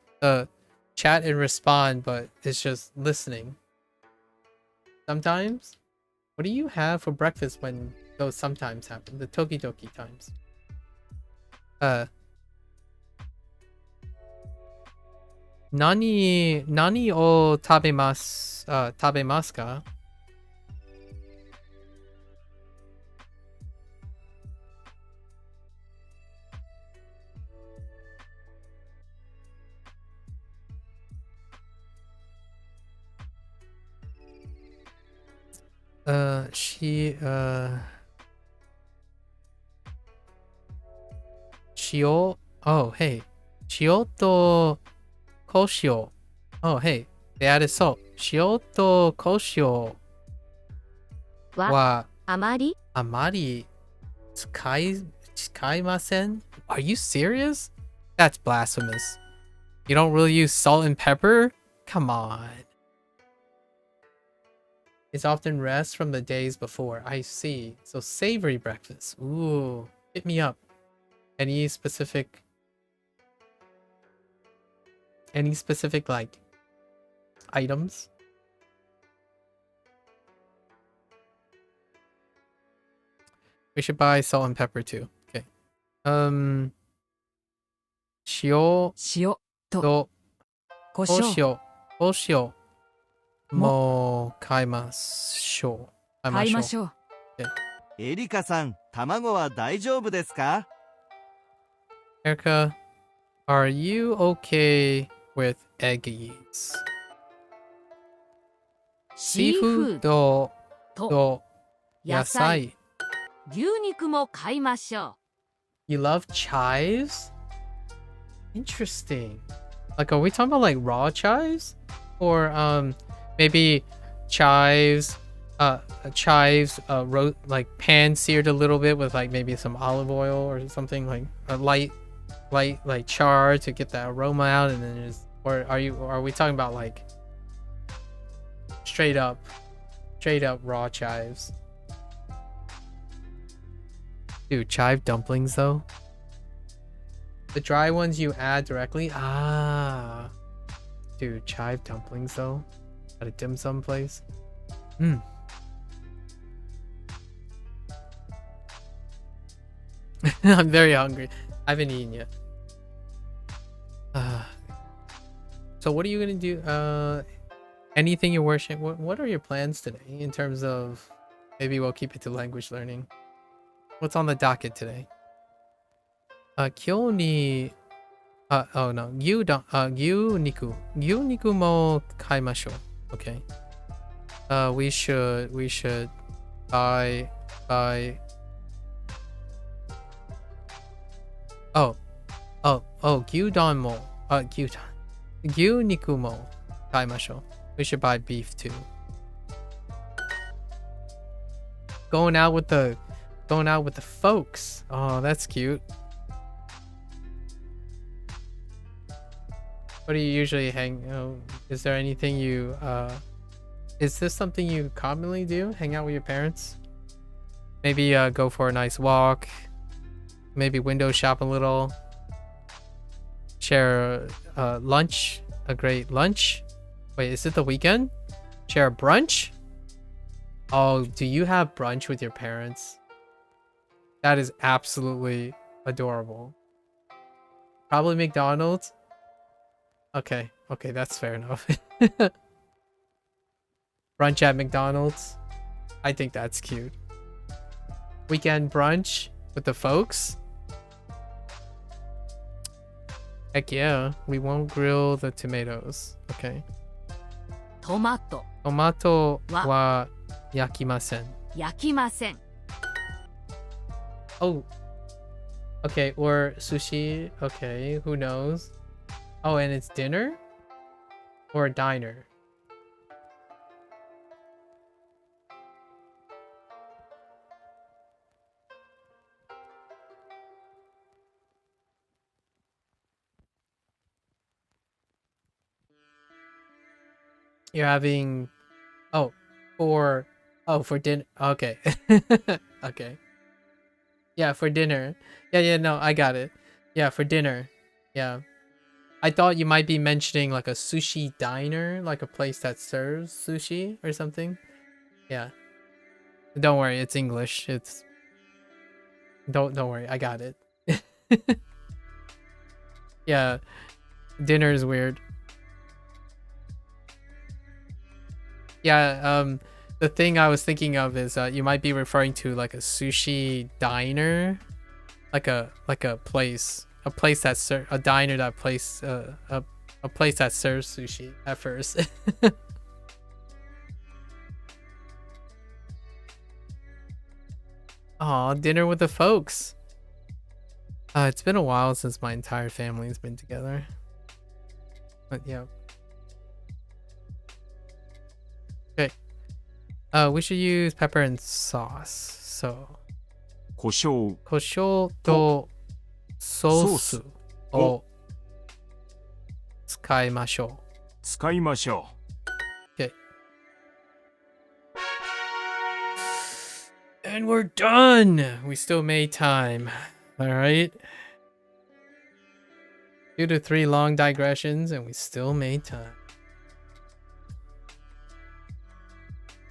Chat and respond, but it's just listening. Sometimes? What do you have for breakfast when those sometimes happen? The tokidoki times. 何を食べますか？塩 Oh, hey. 塩と胡椒 Oh, hey. They added salt. 塩と胡椒はあまり使いません Are you serious? That's blasphemous. You don't really use salt and pepper? Come on. It's often rest from the days before. I see. So savory breakfast. Ooh, hit me up. Any specific like items? We should buy salt and pepper too. Okay. 塩と胡椒もう買いましょう。エリカさん、卵は大丈夫ですか？ Erica, are you okay with eggies? シーフードと野菜。牛肉も買いましょう。 You love chives? Interesting. Like, are we talking about like raw chives? Or maybe chives chives, like pan seared a little bit with like maybe some olive oil or something, like a light like char to get that aroma out, and then just, or are we talking about like straight up raw chives? Dude, chive dumplings though. The dry ones you add directly. Ah, dude, chive dumplings though, at a dim sum place. I'm very hungry. I haven't eaten yet. So what are you gonna do? Anything you're worshiping? What are your plans today in terms of? Maybe we'll keep it to language learning. What's on the docket today? Kyoni. Oh no. Gyu niku. Gyu niku mo kaimashou. Okay. We should buy. Gyudon mo. Gyu niku mo kaimashou. We should buy beef too. Going out with the folks. Oh, that's cute. What do you usually is there anything you is this something you commonly do? Hang out with your parents? Maybe go for a nice walk. Maybe window shop a little. Share lunch, a great lunch. Wait, is it the weekend? Share a brunch? Oh, do you have brunch with your parents? That is absolutely adorable. Probably McDonald's. Okay, that's fair enough. Brunch at McDonald's. I think that's cute. Weekend brunch with the folks. Heck yeah, we won't grill the tomatoes. Okay. Tomato wa yakimasen. Yakimasen. Oh. Okay, or sushi. Okay, who knows? Oh, and it's dinner? Or a diner? You're having for dinner. Okay. Okay. Yeah, for dinner. Yeah, no, I got it. Yeah, for dinner. Yeah. I thought you might be mentioning like a sushi diner, like a place that serves sushi or something. Yeah. Don't worry, it's English. It's don't worry, I got it. Yeah. Dinner is weird. Yeah, the thing I was thinking of is you might be referring to like a sushi diner, like a place that a diner that place a place that serves sushi at first. Aw, dinner with the folks. It's been a while since my entire family's been together. But yeah. Okay. We should use pepper and sauce. So 胡椒とソースを使いましょう。Okay. And we're done. We still made time. All right. 2 to 3 long digressions, and we still made time.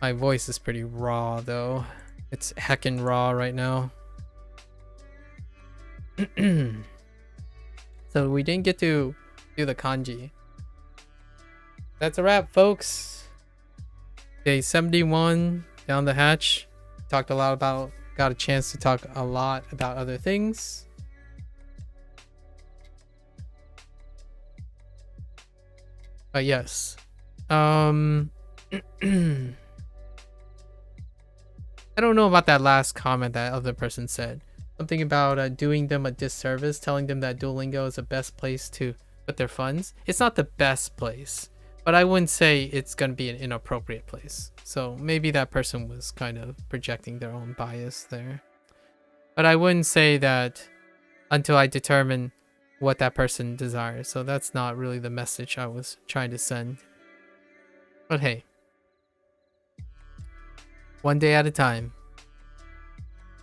My voice is pretty raw, though. It's heckin' raw right now. So we didn't get to do the kanji. That's a wrap, folks. Day 71 down the hatch. Got a chance to talk a lot about other things. But yes. I don't know about that last comment that other person said. Something about doing them a disservice, telling them that Duolingo is the best place to put their funds. It's not the best place, But I wouldn't say it's going to be an inappropriate place. So maybe that person was kind of projecting their own bias there. But I wouldn't say that until I determine what that person desires. So that's not really the message I was trying to send. But hey, one day at a time.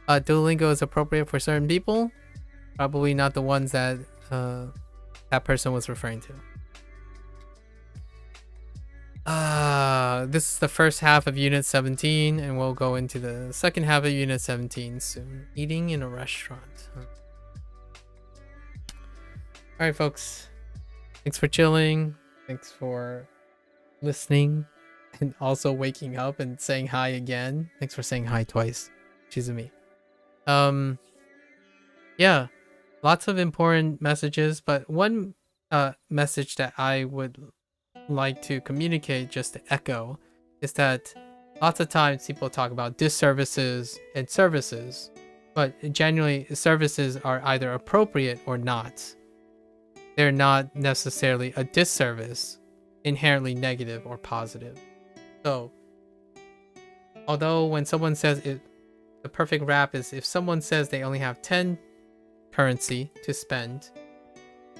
Duolingo is appropriate for certain people. Probably not the ones that that person was referring to. This is the first half of Unit 17, and we'll go into the second half of Unit 17 soon. Eating in a restaurant. Alright, folks. Thanks for chilling. Thanks for listening. And also waking up and saying hi again. Thanks for saying hi twice. Chizumi. Yeah. Lots of important messages, but one message that I would like to communicate, just to echo, is that lots of times people talk about disservices and services, but generally services are either appropriate or not. They're not necessarily a disservice, inherently negative or positive. So, although when someone says it, the perfect wrap is if someone says they only have 10 currency to spend,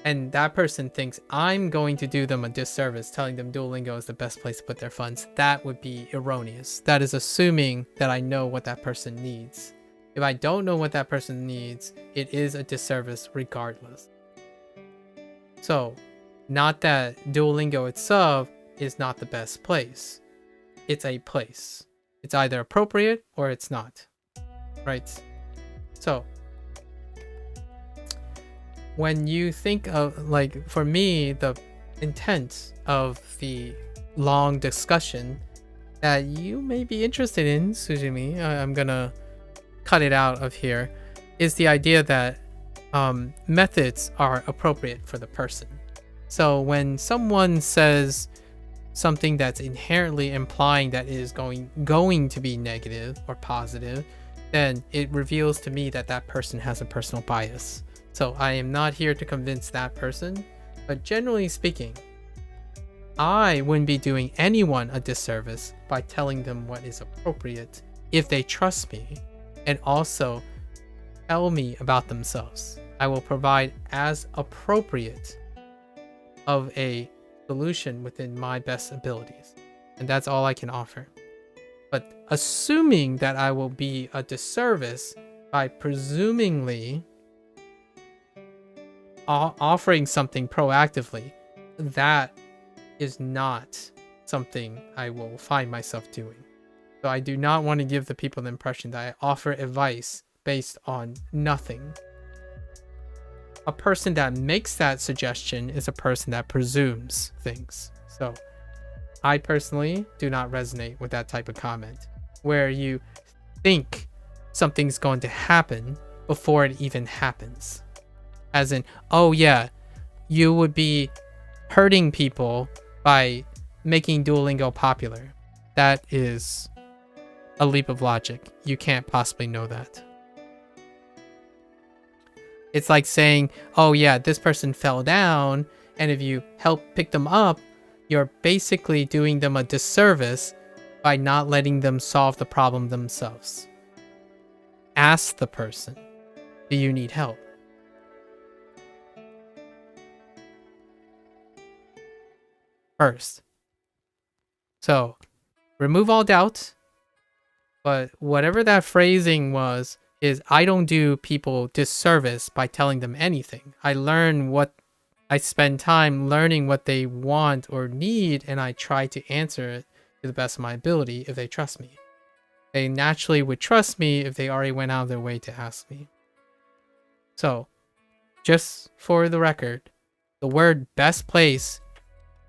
and that person thinks I'm going to do them a disservice telling them Duolingo is the best place to put their funds, that would be erroneous. That is assuming that I know what that person needs. If I don't know what that person needs, it is a disservice regardless. So, not that Duolingo itself is not the best place. It's a place. It's either appropriate or it's not. Right? So, when you think of, like, for me, the intent of the long discussion that you may be interested in, Sujimi, I'm gonna cut it out of here, is the idea that methods are appropriate for the person. So when someone says something that's inherently implying that it is going to be negative or positive, then it reveals to me that that person has a personal bias. So I am not here to convince that person, but generally speaking, I wouldn't be doing anyone a disservice by telling them what is appropriate if they trust me and also tell me about themselves. I will provide as appropriate of a solution within my best abilities, and that's all I can offer. But assuming that I will be a disservice by presumingly offering something proactively, that is not something I will find myself doing. So I do not want to give the people the impression that I offer advice based on nothing. A person that makes that suggestion is a person that presumes things. So I personally do not resonate with that type of comment where you think something's going to happen before it even happens. As in, oh yeah, you would be hurting people by making Duolingo popular. That is a leap of logic. You can't possibly know that. It's like saying, oh yeah, this person fell down, and if you help pick them up, you're basically doing them a disservice by not letting them solve the problem themselves. Ask the person, do you need help? First. So, remove all doubt, but whatever that phrasing was, is I don't do people disservice by telling them anything. I spend time learning what they want or need, and I try to answer it to the best of my ability if they trust me. They naturally would trust me if they already went out of their way to ask me. So, just for the record, the word best place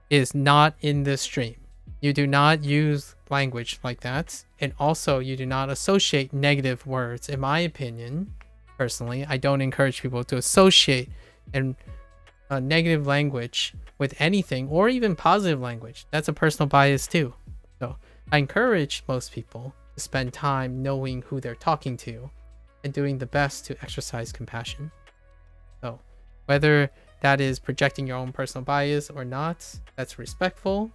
is not in this stream. You do not use language like that, and also you do not associate negative words. In my opinion, personally, I don't encourage people to associate negative language with anything, or even positive language. That's a personal bias too. So I encourage most people to spend time knowing who they're talking to and doing the best to exercise compassion. So whether that is projecting your own personal bias or not, that's respectful.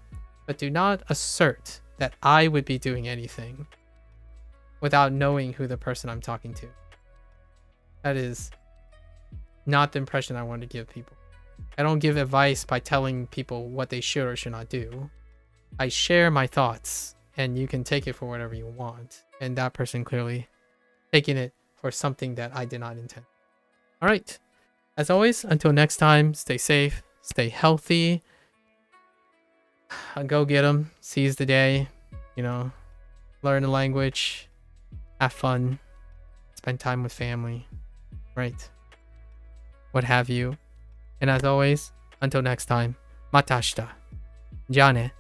But do not assert that I would be doing anything without knowing who the person I'm talking to. That is not the impression I want to give people. I don't give advice by telling people what they should or should not do. I share my thoughts, and you can take it for whatever you want. And that person clearly taking it for something that I did not intend. All right. As always, until next time, stay safe, stay healthy. Go get them. Seize the day. You know, learn the language. Have fun. Spend time with family. Right. What have you. And as always, until next time, また明日。じゃあね。